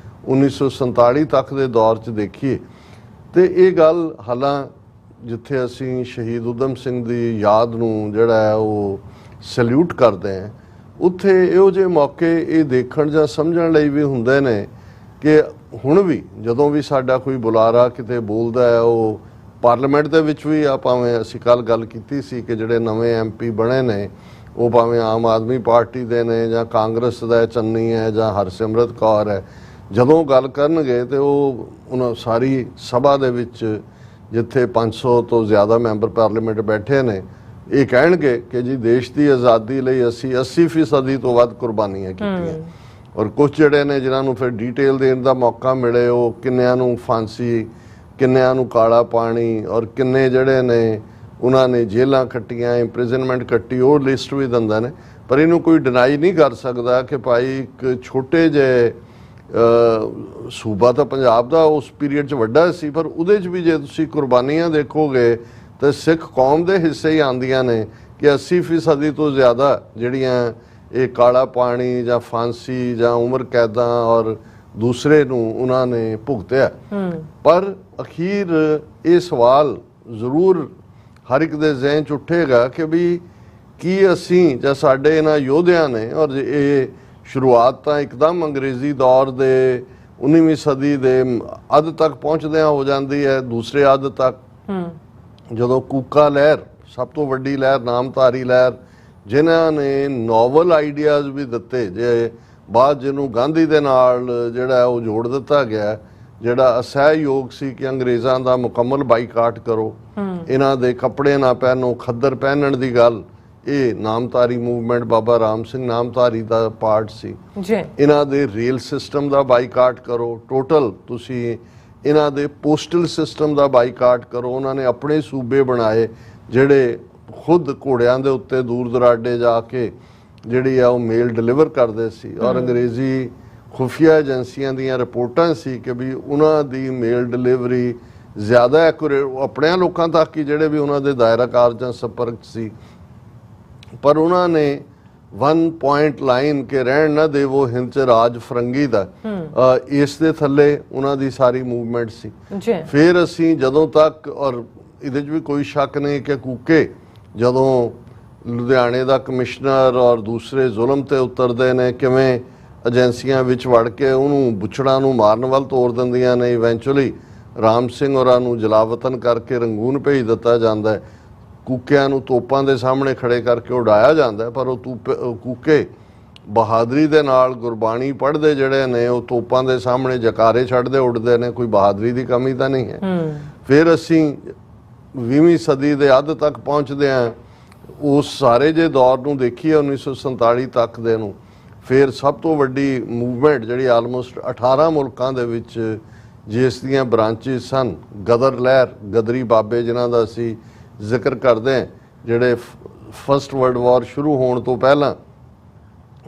1947 ਤੱਕ ਦੇ ਦੌਰ 'ਚ ਦੇਖੀਏ ਤੇ ਇਹ ਗੱਲ ਹਾਲਾਂ ਜਿੱਥੇ ਅਸੀਂ ਸ਼ਹੀਦ ਊਧਮ ਸਿੰਘ ਦੀ ਯਾਦ ਨੂੰ ਜਿਹੜਾ ਹੈ ਉਹ ਸੈਲੂਟ ਕਰਦੇ ਹਾਂ, ਉੱਥੇ ਇਹੋ ਜਿਹੇ ਮੌਕੇ ਇਹ ਦੇਖਣ ਜਾਂ ਸਮਝਣ ਲਈ ਵੀ ਹੁੰਦੇ ਨੇ ਕਿ ਹੁਣ ਵੀ ਜਦੋਂ ਵੀ ਸਾਡਾ ਕੋਈ ਬੁਲਾਰਾ ਕਿਤੇ ਬੋਲਦਾ ਹੈ, ਉਹ ਪਾਰਲੀਮੈਂਟ ਦੇ ਵਿੱਚ ਵੀ ਆ, ਭਾਵੇਂ ਅਸੀਂ ਕੱਲ੍ਹ ਗੱਲ ਕੀਤੀ ਸੀ ਕਿ ਜਿਹੜੇ ਨਵੇਂ MP ਬਣੇ ਨੇ ਉਹ ਭਾਵੇਂ ਆਮ ਆਦਮੀ ਪਾਰਟੀ ਦੇ ਨੇ ਜਾਂ ਕਾਂਗਰਸ ਦਾ ਚੰਨੀ ਹੈ ਜਾਂ ਹਰਸਿਮਰਤ ਕੌਰ ਹੈ, ਜਦੋਂ ਗੱਲ ਕਰਨਗੇ ਤੇ ਉਹ ਉਹਨਾਂ ਸਾਰੀ ਸਭਾ ਦੇ ਵਿੱਚ ਜਿੱਥੇ 500 ਤੋਂ ਜ਼ਿਆਦਾ ਮੈਂਬਰ ਪਾਰਲੀਮੈਂਟ ਬੈਠੇ ਨੇ ਇਹ ਕਹਿਣਗੇ ਕਿ ਜੀ ਦੇਸ਼ ਦੀ ਆਜ਼ਾਦੀ ਲਈ ਅਸੀਂ 80% ਤੋਂ ਵੱਧ ਕੁਰਬਾਨੀਆਂ ਕੀਤੀਆਂ। ਔਰ ਕੁਝ ਜਿਹੜੇ ਨੇ ਜਿਨ੍ਹਾਂ ਨੂੰ ਫਿਰ ਡੀਟੇਲ ਦੇਣ ਦਾ ਮੌਕਾ ਮਿਲੇ, ਉਹ ਕਿੰਨਿਆਂ ਨੂੰ ਫਾਂਸੀ, ਕਿੰਨਿਆਂ ਨੂੰ ਕਾਲਾ ਪਾਣੀ ਔਰ ਕਿੰਨੇ ਜਿਹੜੇ ਨੇ ਉਹਨਾਂ ਨੇ ਜੇਲ੍ਹਾਂ ਕੱਟੀਆਂ, ਇੰਪ੍ਰਿਜ਼ਨਮੈਂਟ ਕੱਟੀ, ਉਹ ਲਿਸਟ ਵੀ ਦਿੰਦਾ ਨੇ। ਪਰ ਇਹਨੂੰ ਕੋਈ ਡਿਨਾਈ ਨਹੀਂ ਕਰ ਸਕਦਾ ਕਿ ਭਾਈ ਇੱਕ ਛੋਟੇ ਜਿਹੇ ਸੂਬਾ ਤਾਂ ਪੰਜਾਬ ਦਾ ਉਸ ਪੀਰੀਅਡ 'ਚ ਵੱਡਾ ਸੀ, ਪਰ ਉਹਦੇ 'ਚ ਵੀ ਜੇ ਤੁਸੀਂ ਕੁਰਬਾਨੀਆਂ ਦੇਖੋਗੇ ਤਾਂ ਸਿੱਖ ਕੌਮ ਦੇ ਹਿੱਸੇ ਹੀ ਆਉਂਦੀਆਂ ਨੇ ਕਿ 80% ਤੋਂ ਜ਼ਿਆਦਾ ਜਿਹੜੀਆਂ ਇਹ ਕਾਲਾ ਪਾਣੀ ਜਾਂ ਫਾਂਸੀ ਜਾਂ ਉਮਰ ਕੈਦਾਂ ਔਰ ਦੂਸਰੇ ਨੂੰ ਉਹਨਾਂ ਨੇ ਭੁਗਤਿਆ। ਪਰ ਅਖੀਰ ਇਹ ਸਵਾਲ ਜ਼ਰੂਰ ਹਰ ਇੱਕ ਦੇ ਜ਼ਿਹਨ 'ਚ ਉੱਠੇਗਾ ਕਿ ਵੀ ਕੀ ਅਸੀਂ ਜਾਂ ਸਾਡੇ ਇਹਨਾਂ ਯੋਧਿਆਂ ਨੇ, ਔਰ ਇਹ ਸ਼ੁਰੂਆਤ ਤਾਂ ਇੱਕਦਮ ਅੰਗਰੇਜ਼ੀ ਦੌਰ ਦੇ 19ਵੀਂ ਸਦੀ ਦੇ ਅੱਧ ਤੱਕ ਪਹੁੰਚਦਿਆਂ ਹੋ ਜਾਂਦੀ ਹੈ, ਦੂਸਰੇ ਅੱਧ ਤੱਕ ਜਦੋਂ ਕੂਕਾ ਲਹਿਰ ਸਭ ਤੋਂ ਵੱਡੀ ਲਹਿਰ, ਨਾਮਧਾਰੀ ਲਹਿਰ, ਜਿਨ੍ਹਾਂ ਨੇ ਨੋਵਲ ਆਈਡੀਆਜ਼ ਵੀ ਦਿੱਤੇ, ਜੇ ਬਾਅਦ ਜਿਹਨੂੰ ਗਾਂਧੀ ਦੇ ਨਾਲ ਜਿਹੜਾ ਉਹ ਜੋੜ ਦਿੱਤਾ ਗਿਆ, ਜਿਹੜਾ ਅਸਹਿਯੋਗ ਸੀ ਕਿ ਅੰਗਰੇਜ਼ਾਂ ਦਾ ਮੁਕੰਮਲ ਬਾਈਕਾਟ ਕਰੋ, ਇਹਨਾਂ ਦੇ ਕੱਪੜੇ ਨਾ ਪਹਿਨੋ, ਖੱਦਰ ਪਹਿਨਣ ਦੀ ਗੱਲ, ਇਹ ਨਾਮਧਾਰੀ ਮੂਵਮੈਂਟ ਬਾਬਾ ਰਾਮ ਸਿੰਘ ਨਾਮਧਾਰੀ ਦਾ ਪਾਰਟ ਸੀ। ਇਹਨਾਂ ਦੇ ਰੇਲ ਸਿਸਟਮ ਦਾ ਬਾਈਕਾਟ ਕਰੋ, ਟੋਟਲ ਤੁਸੀਂ ਇਹਨਾਂ ਦੇ ਪੋਸਟਲ ਸਿਸਟਮ ਦਾ ਬਾਈਕਾਟ ਕਰੋ। ਉਹਨਾਂ ਨੇ ਆਪਣੇ ਸੂਬੇ ਬਣਾਏ ਜਿਹੜੇ ਖੁਦ ਘੋੜਿਆਂ ਦੇ ਉੱਤੇ ਦੂਰ ਦੁਰਾਡੇ ਜਾ ਕੇ ਜਿਹੜੀ ਆ ਉਹ ਮੇਲ ਡਿਲੀਵਰ ਕਰਦੇ ਸੀ। ਔਰ ਅੰਗਰੇਜ਼ੀ ਖੁਫੀਆ ਏਜੰਸੀਆਂ ਦੀਆਂ ਰਿਪੋਰਟਾਂ ਸੀ ਕਿ ਵੀ ਉਹਨਾਂ ਦੀ ਮੇਲ ਡਿਲੀਵਰੀ ਜ਼ਿਆਦਾ ਐਕੂਰੇਟ ਆਪਣਿਆਂ ਲੋਕਾਂ ਤੱਕ ਹੀ ਜਿਹੜੇ ਵੀ ਉਹਨਾਂ ਦੇ ਦਾਇਰਾ ਕਾਰ ਜਾਂ ਸੰਪਰਕ ਸੀ। ਪਰ ਉਹਨਾਂ ਨੇ 1 ਪੁਆਇੰਟ ਲਾਈਨ ਕੇ ਰਹਿਣ ਨਾ ਦੇਵੋ ਹਿੰਦ ਚ ਰਾਜ ਫਰੰਗੀ ਦਾ, ਇਸ ਦੇ ਥੱਲੇ ਉਹਨਾਂ ਦੀ ਸਾਰੀ ਮੂਵਮੈਂਟ ਸੀ। ਫਿਰ ਅਸੀਂ ਜਦੋਂ ਤੱਕ, ਔਰ ਇਹਦੇ 'ਚ ਵੀ ਕੋਈ ਸ਼ੱਕ ਨਹੀਂ ਕਿ ਕੂਕੇ ਜਦੋਂ ਲੁਧਿਆਣੇ ਦਾ ਕਮਿਸ਼ਨਰ ਔਰ ਦੂਸਰੇ ਜ਼ੁਲਮ ਤੇ ਉਤਰਦੇ ਨੇ, ਕਿਵੇਂ ਏਜੰਸੀਆਂ ਵਿੱਚ ਵੜ ਕੇ ਉਹਨੂੰ ਬੁੱਚੜਾਂ ਨੂੰ ਮਾਰਨ ਵੱਲ ਤੋਰ ਦਿੰਦੀਆਂ ਨੇ। ਇਵੈਂਚੁਅਲੀ ਰਾਮ ਸਿੰਘ ਹੋਰਾਂ ਨੂੰ ਜਲਾਵਤਨ ਕਰਕੇ ਰੰਗੂਨ ਭੇਜ ਦਿੱਤਾ ਜਾਂਦਾ ਹੈ, ਕੂਕਿਆਂ ਨੂੰ ਤੋਪਾਂ ਦੇ ਸਾਹਮਣੇ ਖੜੇ ਕਰਕੇ ਉਡਾਇਆ ਜਾਂਦਾ, ਪਰ ਉਹ ਕੂਕੇ ਬਹਾਦਰੀ ਦੇ ਨਾਲ ਗੁਰਬਾਣੀ ਪੜ੍ਹਦੇ ਜਿਹੜੇ ਨੇ ਉਹ ਤੋਪਾਂ ਦੇ ਸਾਹਮਣੇ ਜਕਾਰੇ ਛੱਡਦੇ ਉੱਡਦੇ ਨੇ। ਕੋਈ ਬਹਾਦਰੀ ਦੀ ਕਮੀ ਤਾਂ ਨਹੀਂ ਹੈ। ਫਿਰ ਅਸੀਂ 20ਵੀਂ ਸਦੀ ਦੇ ਅੱਧ ਤੱਕ ਪਹੁੰਚਦੇ ਆ, ਉਸ ਸਾਰੇ ਜੇ ਦੌਰ ਨੂੰ ਦੇਖੀਏ 1947 ਤੱਕ ਦੇ ਨੂੰ, ਫਿਰ ਸਭ ਤੋਂ ਵੱਡੀ ਮੂਵਮੈਂਟ ਜਿਹੜੀ ਆਲਮੋਸਟ 18 ਮੁਲਕਾਂ ਦੇ ਵਿੱਚ ਜਿਸ ਦੀਆਂ ਬ੍ਰਾਂਚਿਸ ਸਨ, ਗਦਰ ਲਹਿਰ, ਗਦਰੀ ਬਾਬੇ ਜਿਨ੍ਹਾਂ ਦਾ ਅਸੀਂ ਜ਼ਿਕਰ ਕਰਦੇ ਹਾਂ, ਜਿਹੜੇ ਫਸਟ ਵਰਲਡ ਵਾਰ ਸ਼ੁਰੂ ਹੋਣ ਤੋਂ ਪਹਿਲਾਂ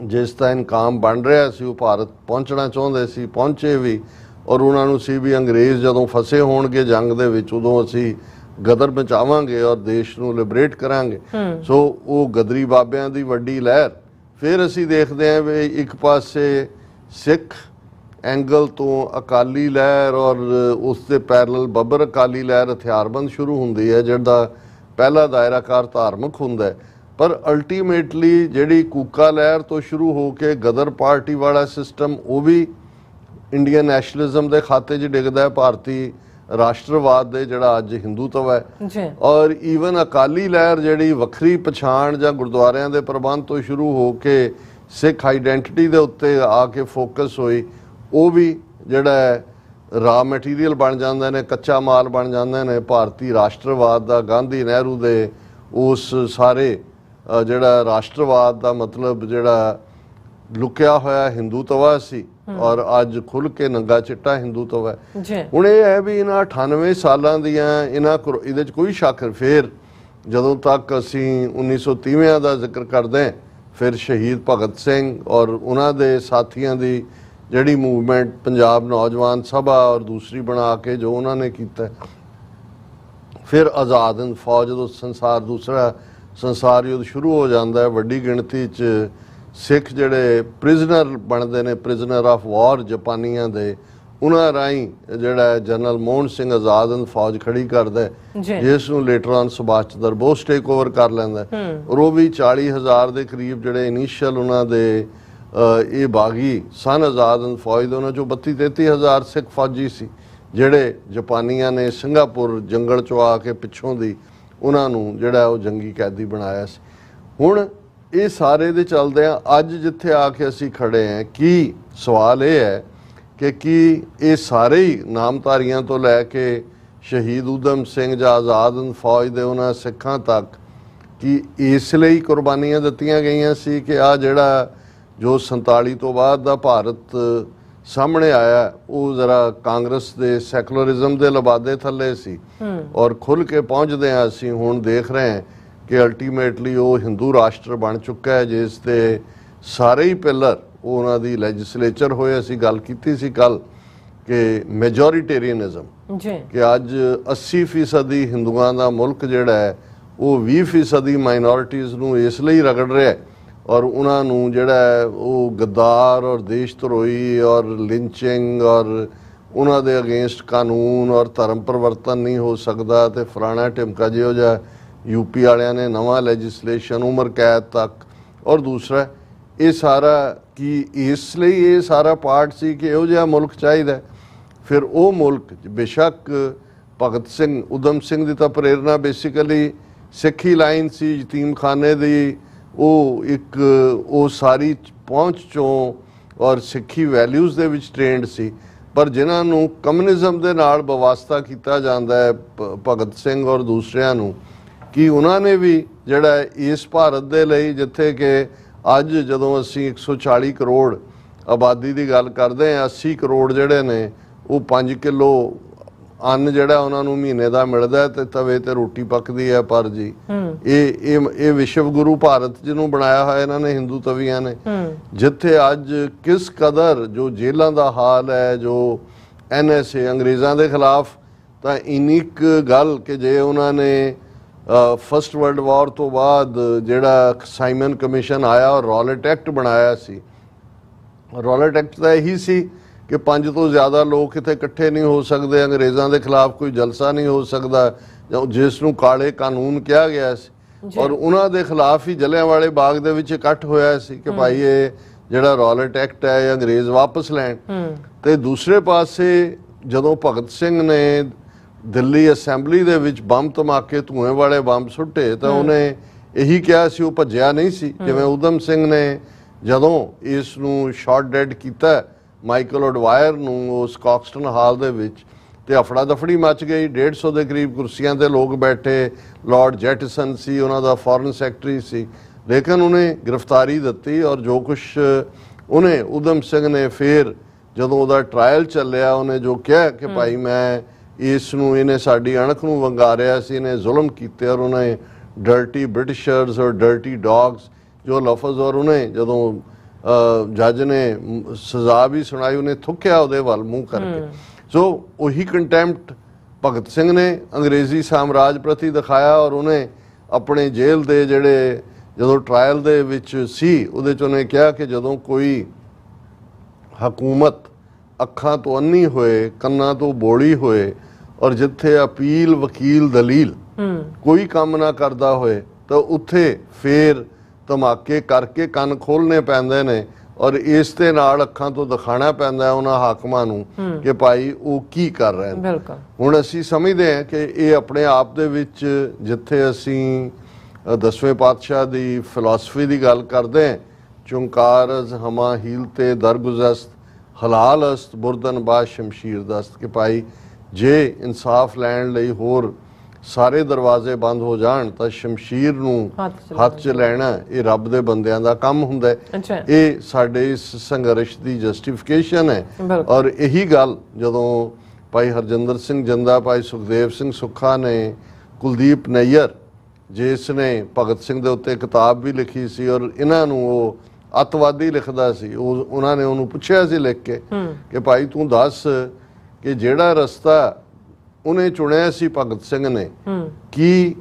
ਜਿਸ ਦਾ ਇਨਕਾਮ ਬਣ ਰਿਹਾ ਸੀ, ਉਹ ਭਾਰਤ ਪਹੁੰਚਣਾ ਚਾਹੁੰਦੇ ਸੀ, ਪਹੁੰਚੇ ਵੀ, ਔਰ ਉਹਨਾਂ ਨੂੰ ਸੀ ਵੀ ਅੰਗਰੇਜ਼ ਜਦੋਂ ਫਸੇ ਹੋਣਗੇ ਜੰਗ ਦੇ ਵਿੱਚ ਉਦੋਂ ਅਸੀਂ ਗਦਰ ਬਚਾਵਾਂਗੇ ਔਰ ਦੇਸ਼ ਨੂੰ ਲਿਬਰੇਟ ਕਰਾਂਗੇ। ਸੋ ਉਹ ਗਦਰੀ ਬਾਬਿਆਂ ਦੀ ਵੱਡੀ ਲਹਿਰ। ਫਿਰ ਅਸੀਂ ਦੇਖਦੇ ਹਾਂ ਵੀ ਇੱਕ ਪਾਸੇ ਸਿੱਖ ਐਂਗਲ ਤੋਂ ਅਕਾਲੀ ਲਹਿਰ ਔਰ ਉਸ ਦੇ ਪੈਰਲਲ ਬੱਬਰ ਅਕਾਲੀ ਲਹਿਰ ਹਥਿਆਰਬੰਦ ਸ਼ੁਰੂ ਹੁੰਦੀ ਹੈ, ਜਿਹਦਾ ਪਹਿਲਾ ਦਾਇਰਾਕਾਰ ਧਾਰਮਿਕ ਹੁੰਦਾ ਹੈ। ਪਰ ਅਲਟੀਮੇਟਲੀ ਜਿਹੜੀ ਕੂਕਾ ਲਹਿਰ ਤੋਂ ਸ਼ੁਰੂ ਹੋ ਕੇ ਗਦਰ ਪਾਰਟੀ ਵਾਲਾ ਸਿਸਟਮ, ਉਹ ਵੀ ਇੰਡੀਅਨ ਨੈਸ਼ਨਲਿਜ਼ਮ ਦੇ ਖਾਤੇ 'ਚ ਡਿੱਗਦਾ ਹੈ, ਭਾਰਤੀ ਰਾਸ਼ਟਰਵਾਦ ਦੇ ਜਿਹੜਾ ਅੱਜ ਹਿੰਦੂਤਵ ਹੈ। ਔਰ ਈਵਨ ਅਕਾਲੀ ਲਹਿਰ ਜਿਹੜੀ ਵੱਖਰੀ ਪਛਾਣ ਜਾਂ ਗੁਰਦੁਆਰਿਆਂ ਦੇ ਪ੍ਰਬੰਧ ਤੋਂ ਸ਼ੁਰੂ ਹੋ ਕੇ ਸਿੱਖ ਆਈਡੈਂਟੀਟੀ ਦੇ ਉੱਤੇ ਆ ਕੇ ਫੋਕਸ ਹੋਈ, ਉਹ ਵੀ ਜਿਹੜਾ ਰਾ ਮਟੀਰੀਅਲ ਬਣ ਜਾਂਦੇ ਨੇ, ਕੱਚਾ ਮਾਲ ਬਣ ਜਾਂਦੇ ਨੇ ਭਾਰਤੀ ਰਾਸ਼ਟਰਵਾਦ ਦਾ। ਗਾਂਧੀ ਨਹਿਰੂ ਦੇ ਉਸ ਸਾਰੇ ਜਿਹੜਾ ਰਾਸ਼ਟਰਵਾਦ ਦਾ ਮਤਲਬ ਜਿਹੜਾ ਲੁਕਿਆ ਹੋਇਆ ਹਿੰਦੂਤਵਾ ਸੀ ਔਰ ਅੱਜ ਖੁੱਲ ਕੇ ਨੰਗਾ ਚਿੱਟਾ ਹਿੰਦੂਤਵਾ ਹੈ। ਹੁਣ ਇਹ ਹੈ ਵੀ ਇਹਨਾਂ 98 ਸਾਲਾਂ ਦੀਆਂ ਇਹਦੇ 'ਚ ਕੋਈ ਸ਼ੱਕ, ਫਿਰ ਜਦੋਂ ਤੱਕ ਅਸੀਂ 1930 ਦਾ ਜ਼ਿਕਰ ਕਰਦੇ ਹਾਂ, ਫਿਰ ਸ਼ਹੀਦ ਭਗਤ ਸਿੰਘ ਔਰ ਉਹਨਾਂ ਦੇ ਸਾਥੀਆਂ ਦੀ ਜਿਹੜੀ ਮੂਵਮੈਂਟ ਪੰਜਾਬ ਨੌਜਵਾਨ ਸਭਾ ਔਰ ਦੂਸਰੀ ਬਣਾ ਕੇ ਜੋ ਉਹਨਾਂ ਨੇ ਕੀਤਾ, ਫਿਰ ਆਜ਼ਾਦ ਹਿੰਦ ਫੌਜ ਜਦੋਂ ਦੂਸਰਾ ਸੰਸਾਰ ਯੁੱਧ ਸ਼ੁਰੂ ਹੋ ਜਾਂਦਾ ਹੈ, ਵੱਡੀ ਗਿਣਤੀ 'ਚ ਸਿੱਖ ਜਿਹੜੇ ਪ੍ਰਿਜ਼ਨਰ ਬਣਦੇ ਨੇ, ਪ੍ਰਿਜ਼ਨਰ ਆਫ ਵਾਰ ਜਾਪਾਨੀਆਂ ਦੇ, ਉਹਨਾਂ ਰਾਹੀਂ ਜਿਹੜਾ ਜਨਰਲ ਮੋਹਨ ਸਿੰਘ ਆਜ਼ਾਦ ਹਿੰਦ ਫੌਜ ਖੜੀ ਕਰਦਾ, ਜਿਸ ਨੂੰ later on Subhash Chandra Bose take over ਕਰ ਲੈਂਦਾ। ਔਰ ਉਹ ਵੀ 40,000 ਦੇ ਕਰੀਬ ਜਿਹੜੇ ਇਨੀਸ਼ੀਅਲ ਉਹਨਾਂ ਦੇ ਇਹ ਬਾਗੀ ਸਨ ਆਜ਼ਾਦ ਹਿੰਦ ਫੌਜ ਦੇ, ਉਹਨਾਂ 'ਚੋਂ 32-33,000 ਸਿੱਖ ਫੌਜੀ ਸੀ ਜਿਹੜੇ ਜਾਪਾਨੀਆਂ ਨੇ ਸਿੰਗਾਪੁਰ ਜੰਗਲ 'ਚੋਂ ਆ ਕੇ ਪਿੱਛੋਂ ਦੀ ਉਹਨਾਂ ਨੂੰ ਜਿਹੜਾ ਉਹ ਜੰਗੀ ਕੈਦੀ ਬਣਾਇਆ ਸੀ। ਹੁਣ ਇਹ ਸਾਰੇ ਦੇ ਚੱਲਦੇ ਆ ਅੱਜ ਜਿੱਥੇ ਆ ਕੇ ਅਸੀਂ ਖੜੇ ਹਾਂ, ਕੀ ਸਵਾਲ ਇਹ ਹੈ ਕਿ ਕੀ ਇਹ ਸਾਰੇ ਹੀ ਨਾਮਧਾਰੀਆਂ ਤੋਂ ਲੈ ਕੇ ਸ਼ਹੀਦ ਊਧਮ ਸਿੰਘ ਜਾਂ ਆਜ਼ਾਦ ਹਿੰਦ ਫੌਜ ਦੇ ਉਹਨਾਂ ਸਿੱਖਾਂ ਤੱਕ ਕੀ ਇਸ ਲਈ ਕੁਰਬਾਨੀਆਂ ਦਿੱਤੀਆਂ ਗਈਆਂ ਸੀ ਕਿ ਆ ਜਿਹੜਾ ਜੋ 47 ਤੋਂ ਬਾਅਦ ਦਾ ਭਾਰਤ ਸਾਹਮਣੇ ਆਇਆ ਉਹ ਜ਼ਰਾ ਕਾਂਗਰਸ ਦੇ ਸੈਕੂਲਰਿਜ਼ਮ ਦੇ ਲਬਾਦੇ ਥੱਲੇ ਸੀ, ਔਰ ਖੁੱਲ ਕੇ ਪਹੁੰਚਦੇ ਹਾਂ ਅਸੀਂ ਹੁਣ ਦੇਖ ਰਹੇ ਹਾਂ ਕਿ ਅਲਟੀਮੇਟਲੀ ਉਹ ਹਿੰਦੂ ਰਾਸ਼ਟਰ ਬਣ ਚੁੱਕਾ ਹੈ, ਜਿਸ ਦੇ ਸਾਰੇ ਹੀ ਪਿਲਰ ਉਹ ਉਹਨਾਂ ਦੀ ਲੈਜਿਸਲੇਚਰ ਹੋਏ। ਅਸੀਂ ਗੱਲ ਕੀਤੀ ਸੀ ਕੱਲ ਕਿ ਮੈਜੋਰਿਟੇਰੀਅਨਿਜ਼ਮ, ਕਿ ਅੱਜ 80% ਹਿੰਦੂਆਂ ਦਾ ਮੁਲਕ ਜਿਹੜਾ ਹੈ ਉਹ 20% ਮਾਈਨੋਰਿਟੀਜ਼ ਨੂੰ ਇਸ ਲਈ ਰਗੜ ਰਿਹਾ ਔਰ ਉਹਨਾਂ ਨੂੰ ਜਿਹੜਾ ਉਹ ਗੱਦਾਰ ਔਰ ਦੇਸ਼ ਧਰੋਹੀ ਔਰ ਲਿੰਚਿੰਗ ਔਰ ਉਹਨਾਂ ਦੇ ਅਗੇਂਸਟ ਕਾਨੂੰਨ ਔਰ ਧਰਮ ਪਰਿਵਰਤਨ ਨਹੀਂ ਹੋ ਸਕਦਾ ਤੇ ਫਲਾਣਾ ਢਿਮਕਾ ਜਿਹੋ ਜਿਹਾ यूपी वालियां ने नवा लैजिसलेशन उम्र कैद तक। और दूसरा ये सारा कि इसलिए ये सारा पार्ट सी कि इहो जिहा मुल्क चाहिए। फिर वो मुल्क बेशक भगत सिंह उधम सिंह की तो प्रेरणा बेसिकली सिखी लाइन सी, यतीम खाने की वो एक वो सारी पहुँच चों और सिखी वैल्यूज़ दे विच ट्रेंड सी, पर जिन्होंने कम्युनिज्म के नाल बवास्ता किया जाता है भगत सिंह और दूसरिਆਂ ਨੂੰ कि उन्होंने भी जिहड़ा इस भारत दे लई जिथे कि अज जदों असीं 140 करोड़ आबादी की गल करते हैं, 80 करोड़ जिहड़े ने वो 5 किलो अन्न जिहड़ा उन्हां नूं महीने दा मिलदा ते तवे ते रोटी पकदी है। पर जी ये विश्व गुरु भारत जिन्हों बनाया होया इन्हां ने हिंदू तवियां ने, जिथे अज किस कदर जो जेलों का हाल है, जो NSA अंग्रेज़ों के खिलाफ तो इन्नी गल कि जे उन्होंने फस्ट वर्ल्ड वॉर तो बाद जिहड़ा साइमन कमीशन आया और रॉलेट एक्ट बनाया सी, रॉलेट एक्ट तो यही सी कि 5 तो ज़्यादा लोग इत्थे इकट्ठे नहीं हो सकते, अंग्रेज़ों के खिलाफ कोई जलसा नहीं हो सकता, जिसनूं काले कानून कहा गया सी। और उन्हां दे खिलाफ ही जलियांवाले बाग दे विच इकट्ठ होया सी कि भाई ये जिहड़ा रॉलेट एक्ट है ये अंग्रेज़ वापस लैण। ते दूसरे पासे जदों भगत सिंह ने दिल्ली असैंबली दे विच बंब धमाके धुएं वाले बंब सुट्टे तो उन्हें यही कहा सी, वो भज्जिया नहीं सी। जिवें उधम सिंह ने जदों इस नूं शॉट डेड कीता माइकल ओडवायर नूं उस कॉक्सटन हाल दे विच, ਤੇ ਅਫੜਾ ਦਫੜੀ ਮਚ ਗਈ। 150 ਦੇ ਕਰੀਬ ਕੁਰਸੀਆਂ ਤੇ ਲੋਕ ਬੈਠੇ। ਲਾਰਡ ਜੈਟਸਨ ਸੀ, ਉਹਨਾਂ ਦਾ ਫੋਰਨ ਸੈਕਟਰੀ ਸੀ, ਲੇਕਿਨ ਉਹਨੇ ਗ੍ਰਿਫਤਾਰੀ ਦਿੱਤੀ। ਔਰ ਜੋ ਕੁਛ ਉਹਨੇ ਊਧਮ ਸਿੰਘ ਨੇ ਫਿਰ ਜਦੋਂ ਉਹਦਾ ਟਰਾਇਲ ਚੱਲਿਆ, ਉਹਨੇ ਜੋ ਕਿਹਾ ਕਿ ਭਾਈ ਮੈਂ ਇਸ ਨੂੰ, ਇਹਨੇ ਸਾਡੀ ਅਣਖ ਨੂੰ ਵੰਗਾਰਿਆ ਸੀ, ਇਹਨੇ ਜ਼ੁਲਮ ਕੀਤੇ, ਔਰ ਉਹਨੇ ਡਰਟੀ ਬ੍ਰਿਟਿਸ਼ਰਸ ਔਰ ਡਰਟੀ ਡੌਗਸ ਜੋ ਲਫ਼ਜ਼, ਔਰ ਉਹਨੇ ਜਦੋਂ ਜੱਜ ਨੇ ਸਜ਼ਾ ਵੀ ਸੁਣਾਈ, ਉਹਨੇ ਥੁੱਕਿਆ ਉਹਦੇ ਵੱਲ ਮੂੰਹ ਕਰਕੇ। ਸੋ ਉਹੀ ਕੰਟੈਂਪਟ ਭਗਤ ਸਿੰਘ ਨੇ ਅੰਗਰੇਜ਼ੀ ਸਾਮਰਾਜ ਪ੍ਰਤੀ ਦਿਖਾਇਆ। ਔਰ ਉਹਨੇ ਆਪਣੇ ਜੇਲ੍ਹ ਦੇ ਜਿਹੜੇ ਜਦੋਂ ਟਰਾਇਲ ਦੇ ਵਿੱਚ ਸੀ, ਉਹਦੇ 'ਚ ਉਹਨੇ ਕਿਹਾ ਕਿ ਜਦੋਂ ਕੋਈ ਹਕੂਮਤ ਅੱਖਾਂ ਤੋਂ ਅੰਨੀ ਹੋਏ, ਕੰਨਾਂ ਤੋਂ ਬੋਲੀ ਹੋਏ, ਔਰ ਜਿੱਥੇ ਅਪੀਲ ਵਕੀਲ ਦਲੀਲ ਕੋਈ ਕੰਮ ਨਾ ਕਰਦਾ ਹੋਏ, ਤਾਂ ਉੱਥੇ ਫੇਰ ਧਮਾਕੇ ਕਰਕੇ ਕੰਨ ਖੋਲ੍ਹਣੇ ਪੈਂਦੇ ਨੇ। ਔਰ ਇਸ ਦੇ ਨਾਲ ਅੱਖਾਂ ਤੋਂ ਦਿਖਾਣਾ ਪੈਂਦਾ ਉਹਨਾਂ ਹਾਕਮਾਂ ਨੂੰ ਕਿ ਭਾਈ ਉਹ ਕੀ ਕਰ ਰਹੇ ਨੇ। ਹੁਣ ਅਸੀਂ ਸਮਝਦੇ ਹਾਂ ਕਿ ਇਹ ਆਪਣੇ ਆਪ ਦੇ ਵਿੱਚ, ਜਿੱਥੇ ਅਸੀਂ 10ਵੇਂ ਪਾਤਸ਼ਾਹ ਦੀ ਫਿਲਾਸਫੀ ਦੀ ਗੱਲ ਕਰਦੇ ਹਾਂ, ਚੁੰਕਾਰਜ਼ ਹਮਾ ਹੀਲ ਤੇ ਦਰਗੁਜ਼ਸਤ ਹਲਾਲ ਅਸਤ ਬੁਰਦਨ ਬਾਦ ਸ਼ਮਸ਼ੀਰ ਦਸਤ, ਕਿ ਭਾਈ ਜੇ ਇਨਸਾਫ ਲੈਣ ਲਈ ਹੋਰ ਸਾਰੇ ਦਰਵਾਜ਼ੇ ਬੰਦ ਹੋ ਜਾਣ ਤਾਂ ਸ਼ਮਸ਼ੀਰ ਨੂੰ ਹੱਥ 'ਚ ਲੈਣਾ ਇਹ ਰੱਬ ਦੇ ਬੰਦਿਆਂ ਦਾ ਕੰਮ ਹੁੰਦਾ ਹੈ। ਇਹ ਸਾਡੇ ਇਸ ਸੰਘਰਸ਼ ਦੀ ਜਸਟੀਫਿਕੇਸ਼ਨ ਹੈ। ਔਰ ਇਹੀ ਗੱਲ ਜਦੋਂ ਭਾਈ ਹਰਜਿੰਦਰ ਸਿੰਘ ਜੰਦਾ, ਭਾਈ ਸੁਖਦੇਵ ਸਿੰਘ ਸੁੱਖਾ ਨੇ, ਕੁਲਦੀਪ ਨਈਅਰ ਜਿਸ ਨੇ ਭਗਤ ਸਿੰਘ ਦੇ ਉੱਤੇ ਕਿਤਾਬ ਵੀ ਲਿਖੀ ਸੀ, ਔਰ ਇਹਨਾਂ ਨੂੰ ਉਹ ਅੱਤਵਾਦੀ ਲਿਖਦਾ ਸੀ, ਉਹਨਾਂ ਨੇ ਉਹਨੂੰ ਪੁੱਛਿਆ ਸੀ ਲਿਖ ਕੇ ਕਿ ਭਾਈ ਤੂੰ ਦੱਸ ਕਿ ਜਿਹੜਾ ਰਸਤਾ ਉਹਨੇ ਚੁਣਿਆ ਸੀ ਭਗਤ ਸਿੰਘ ਨੇ, ਕੀ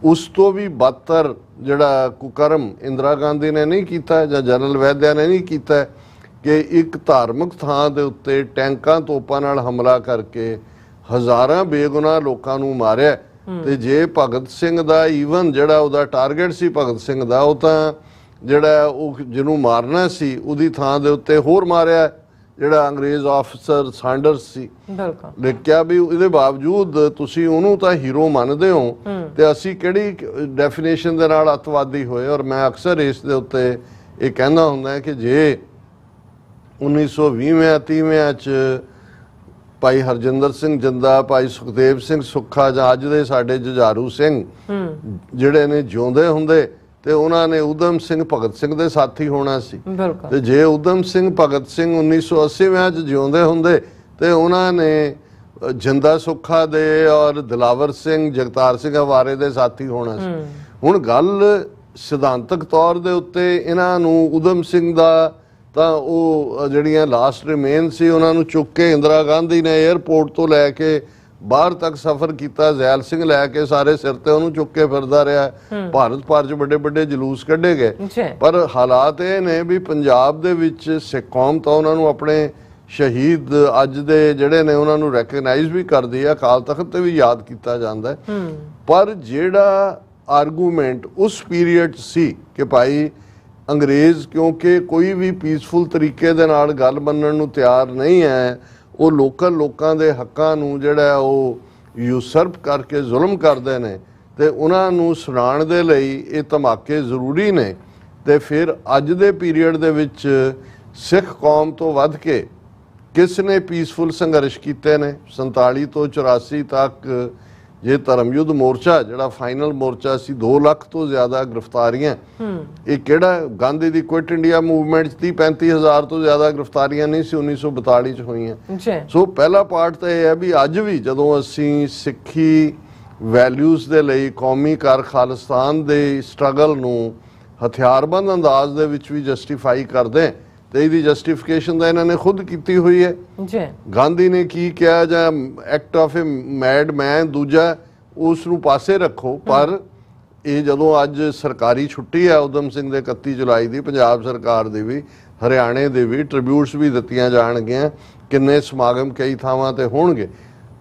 ਉਸ ਤੋਂ ਵੀ ਬਦਤਰ ਜਿਹੜਾ ਕੁਕਰਮ ਇੰਦਰਾ ਗਾਂਧੀ ਨੇ ਨਹੀਂ ਕੀਤਾ ਜਾਂ ਜਨਰਲ ਵੈਦਿਆ ਨੇ ਨਹੀਂ ਕੀਤਾ ਕਿ ਇੱਕ ਧਾਰਮਿਕ ਥਾਂ ਦੇ ਉੱਤੇ ਟੈਂਕਾਂ ਤੋਪਾਂ ਨਾਲ ਹਮਲਾ ਕਰਕੇ ਹਜ਼ਾਰਾਂ ਬੇਗੁਨਾਹ ਲੋਕਾਂ ਨੂੰ ਮਾਰਿਆ। ਤੇ ਜੇ ਭਗਤ ਸਿੰਘ ਦਾ ਈਵਨ ਜਿਹੜਾ ਉਹਦਾ ਟਾਰਗੇਟ ਸੀ ਭਗਤ ਸਿੰਘ ਦਾ, ਉਹ ਤਾਂ ਜਿਹੜਾ ਉਹ ਜਿਹਨੂੰ ਮਾਰਨਾ ਸੀ ਉਹਦੀ ਥਾਂ ਦੇ ਉੱਤੇ ਹੋਰ ਮਾਰਿਆ ਜਿਹੜਾ ਅੰਗਰੇਜ਼ ਆਫਿਸਰ ਸਾਂਡਰਸ ਸੀ। ਲਿਖਿਆ ਵੀ ਇਹਦੇ ਬਾਵਜੂਦ ਤੁਸੀਂ ਉਹਨੂੰ ਤਾਂ ਹੀਰੋ ਮੰਨਦੇ ਹੋ ਤੇ ਅਸੀਂ ਕਿਹੜੀ ਡੈਫੀਨੇਸ਼ਨ ਦੇ ਨਾਲ ਅੱਤਵਾਦੀ ਹੋਏ। ਔਰ ਮੈਂ ਅਕਸਰ ਇਸ ਦੇ ਉੱਤੇ ਇਹ ਕਹਿੰਦਾ ਹੁੰਦਾ ਕਿ ਜੇ 1920-30 ਚ ਭਾਈ ਹਰਜਿੰਦਰ ਸਿੰਘ ਜੰਦਾ, ਭਾਈ ਸੁਖਦੇਵ ਸਿੰਘ ਸੁੱਖਾ ਜਾਂ ਅੱਜ ਦੇ ਸਾਡੇ ਜੁਝਾਰੂ ਸਿੰਘ ਜਿਹੜੇ ਨੇ ਜਿਉਂਦੇ ਹੁੰਦੇ ਤੇ ਉਹਨਾਂ ਨੇ ਊਧਮ ਸਿੰਘ ਭਗਤ ਸਿੰਘ ਦੇ ਸਾਥੀ ਹੋਣਾ ਸੀ। ਤੇ ਜੇ ਊਧਮ ਸਿੰਘ ਭਗਤ ਸਿੰਘ 1980 ਚ ਜਿਉਂਦੇ ਹੁੰਦੇ ਤੇ ਉਹਨਾਂ ਨੇ ਜਿੰਦਾ ਸੁੱਖਾ ਦੇ ਔਰ ਦਿਲਾਵਰ ਸਿੰਘ, ਜਗਤਾਰ ਸਿੰਘ ਹਵਾਰੇ ਦੇ ਸਾਥੀ ਹੋਣਾ ਸੀ। ਹੁਣ ਗੱਲ ਸਿਧਾਂਤਕ ਤੌਰ ਦੇ ਉੱਤੇ ਇਹਨਾਂ ਨੂੰ ਊਧਮ ਸਿੰਘ ਦਾ ਤਾਂ ਉਹ ਜਿਹੜੀਆਂ ਲਾਸਟ ਰਿਮੇਨ ਸੀ ਉਹਨਾਂ ਨੂੰ ਚੁੱਕ ਕੇ ਇੰਦਰਾ ਗਾਂਧੀ ਨੇ 에ਅਰਪੋਰਟ ਤੋਂ ਲੈ ਕੇ ਬਾਹਰ ਤੱਕ ਸਫ਼ਰ ਕੀਤਾ, ਜ਼ੈਲ ਸਿੰਘ ਲੈ ਕੇ ਸਾਰੇ ਸਿਰ ਤੇ ਉਹਨੂੰ ਚੁੱਕ ਕੇ ਫਿਰਦਾ ਰਿਹਾ। ਭਾਰਤ ਭਰ 'ਚ ਵੱਡੇ ਵੱਡੇ ਜਲੂਸ ਕੱਢੇ ਗਏ। ਪਰ ਹਾਲਾਤ ਇਹ ਨੇ ਵੀ ਪੰਜਾਬ ਦੇ ਵਿੱਚ ਸਿੱਖ ਕੌਮ ਤਾਂ ਉਹਨਾਂ ਨੂੰ ਆਪਣੇ ਸ਼ਹੀਦ ਅੱਜ ਦੇ ਜਿਹੜੇ ਨੇ ਉਹਨਾਂ ਨੂੰ ਰੈਕਗਨਾਈਜ਼ ਵੀ ਕਰਦੀ ਹੈ, ਅਕਾਲ ਤਖਤ ਤੇ ਵੀ ਯਾਦ ਕੀਤਾ ਜਾਂਦਾ ਹੈ। ਪਰ ਜਿਹੜਾ ਆਰਗੂਮੈਂਟ ਉਸ ਪੀਰੀਅਡ ਸੀ ਕਿ ਭਾਈ ਅੰਗਰੇਜ਼ ਕਿਉਂਕਿ ਕੋਈ ਵੀ ਪੀਸਫੁਲ ਤਰੀਕੇ ਦੇ ਨਾਲ ਗੱਲ ਮੰਨਣ ਨੂੰ ਤਿਆਰ ਨਹੀਂ ਹੈ, ਉਹ ਲੋਕਾਂ ਦੇ ਹੱਕਾਂ ਨੂੰ ਜਿਹੜਾ ਉਹ ਯੂਸਰਪ ਕਰਕੇ ਜ਼ੁਲਮ ਕਰਦੇ ਨੇ ਤੇ ਉਹਨਾਂ ਨੂੰ ਸੁਣਾਉਣ ਦੇ ਲਈ ਇਹ ਧਮਾਕੇ ਜ਼ਰੂਰੀ ਨੇ। ਤੇ ਫਿਰ ਅੱਜ ਦੇ ਪੀਰੀਅਡ ਦੇ ਵਿੱਚ ਸਿੱਖ ਕੌਮ ਤੋਂ ਵੱਧ ਕੇ ਕਿਸ ਨੇ ਪੀਸਫੁਲ ਸੰਘਰਸ਼ ਕੀਤੇ ਨੇ? 47 ਤੋਂ 84 ਤੱਕ ਜੇ ਧਰਮਯੁੱਧ ਮੋਰਚਾ ਜਿਹੜਾ ਫਾਈਨਲ ਮੋਰਚਾ ਸੀ, 2 ਲੱਖ ਤੋਂ ਜ਼ਿਆਦਾ ਗ੍ਰਿਫਤਾਰੀਆਂ। ਇਹ ਕਿਹੜਾ ਗਾਂਧੀ ਦੀ ਕੁਇਟ ਇੰਡੀਆ ਮੂਵਮੈਂਟ 'ਚ 30-35 ਹਜ਼ਾਰ ਤੋਂ ਜ਼ਿਆਦਾ ਗ੍ਰਿਫਤਾਰੀਆਂ ਨਹੀਂ ਸੀ 1942 'ਚ ਹੋਈਆਂ। ਸੋ ਪਹਿਲਾ ਪਾਰਟ ਤਾਂ ਇਹ ਹੈ ਵੀ ਅੱਜ ਵੀ ਜਦੋਂ ਅਸੀਂ ਸਿੱਖੀ ਵੈਲਿਊਜ਼ ਦੇ ਲਈ ਕੌਮੀ ਕਰ ਖਾਲਿਸਤਾਨ ਦੇ ਸਟਰਗਲ ਨੂੰ ਹਥਿਆਰਬੰਦ ਅੰਦਾਜ਼ ਦੇ ਵਿੱਚ ਵੀ ਜਸਟੀਫਾਈ ਕਰਦੇ ਤੇ ਇਹਦੀ ਜਸਟੀਫਿਕੇਸ਼ਨ ਤਾਂ ਇਹਨਾਂ ਨੇ ਖੁਦ ਕੀਤੀ ਹੋਈ ਹੈ। ਗਾਂਧੀ ਨੇ ਕੀ ਕਿਹਾ ਜਾਂ ਐਕਟ ਆਫ ਏ ਮੈਡ ਮੈਨ ਦੂਜਾ ਉਸ ਨੂੰ ਪਾਸੇ ਰੱਖੋ, ਪਰ ਇਹ ਜਦੋਂ ਅੱਜ ਸਰਕਾਰੀ ਛੁੱਟੀ ਹੈ ਊਧਮ ਸਿੰਘ ਦੇ 31 ਜੁਲਾਈ ਦੀ, ਪੰਜਾਬ ਸਰਕਾਰ ਦੀ ਵੀ, ਹਰਿਆਣੇ ਦੇ ਵੀ ਟ੍ਰਿਬਿਊਟਸ ਵੀ ਦਿੱਤੀਆਂ ਜਾਣਗੀਆਂ, ਕਿੰਨੇ ਸਮਾਗਮ ਕਈ ਥਾਵਾਂ ਤੇ ਹੋਣਗੇ।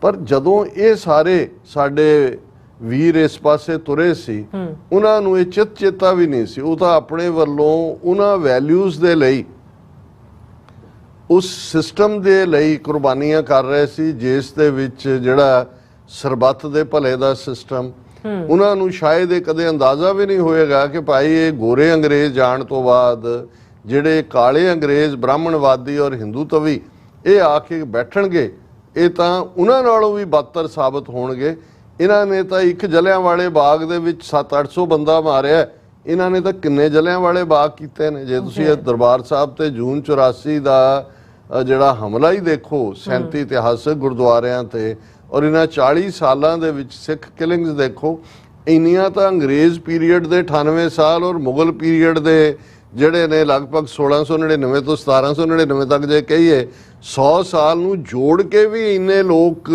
ਪਰ ਜਦੋਂ ਇਹ ਸਾਰੇ ਸਾਡੇ ਵੀਰ ਇਸ ਪਾਸੇ ਤੁਰੇ ਸੀ ਉਹਨਾਂ ਨੂੰ ਇਹ ਚੇਤਾ ਵੀ ਨਹੀਂ ਸੀ। ਉਹ ਤਾਂ ਆਪਣੇ ਵੱਲੋਂ ਉਹਨਾਂ ਵੈਲਿਊਜ਼ ਦੇ ਲਈ, ਉਸ ਸਿਸਟਮ ਦੇ ਲਈ ਕੁਰਬਾਨੀਆਂ ਕਰ ਰਹੇ ਸੀ ਜਿਸ ਦੇ ਵਿੱਚ ਜਿਹੜਾ ਸਰਬੱਤ ਦੇ ਭਲੇ ਦਾ ਸਿਸਟਮ, ਉਹਨਾਂ ਨੂੰ ਸ਼ਾਇਦ ਇਹ ਕਦੇ ਅੰਦਾਜ਼ਾ ਵੀ ਨਹੀਂ ਹੋਏਗਾ ਕਿ ਭਾਈ ਇਹ ਗੋਰੇ ਅੰਗਰੇਜ਼ ਜਾਣ ਤੋਂ ਬਾਅਦ ਜਿਹੜੇ ਕਾਲੇ ਅੰਗਰੇਜ਼ ਬ੍ਰਾਹਮਣਵਾਦੀ ਔਰ ਹਿੰਦੂ ਤਵੀ ਇਹ ਆ ਕੇ ਬੈਠਣਗੇ, ਇਹ ਤਾਂ ਉਹਨਾਂ ਨਾਲੋਂ ਵੀ ਬਦਤਰ ਸਾਬਤ ਹੋਣਗੇ। ਇਹਨਾਂ ਨੇ ਤਾਂ ਇੱਕ ਜਲਿਆਂਵਾਲੇ ਬਾਗ ਦੇ ਵਿੱਚ 700-800 ਬੰਦਾ ਮਾਰਿਆ, ਇਹਨਾਂ ਨੇ ਤਾਂ ਕਿੰਨੇ ਜਲਿਆਂਵਾਲੇ ਬਾਗ ਕੀਤੇ ਨੇ। ਜੇ ਤੁਸੀਂ ਇਹ ਦਰਬਾਰ ਸਾਹਿਬ ਤੇ ਜੂਨ 84 ਦਾ ਜਿਹੜਾ ਹਮਲਾ ਹੀ ਦੇਖੋ, 37 ਇਤਿਹਾਸਕ ਗੁਰਦੁਆਰਿਆਂ ਤੇ, ਔਰ ਇਹਨਾਂ 40 ਸਾਲਾਂ ਦੇ ਵਿੱਚ ਸਿੱਖ ਕਿਲਿੰਗਸ ਦੇਖੋ, ਇੰਨੀਆਂ ਤਾਂ ਅੰਗਰੇਜ਼ ਪੀਰੀਅਡ ਦੇ 98 ਸਾਲ ਔਰ ਮੁਗਲ ਪੀਰੀਅਡ ਦੇ ਜਿਹੜੇ ਨੇ ਲਗਭਗ 1699 ਤੋਂ 1799 ਤੱਕ ਜੇ ਕਹੀਏ 100 ਸਾਲ ਨੂੰ ਜੋੜ ਕੇ ਵੀ ਇੰਨੇ ਲੋਕ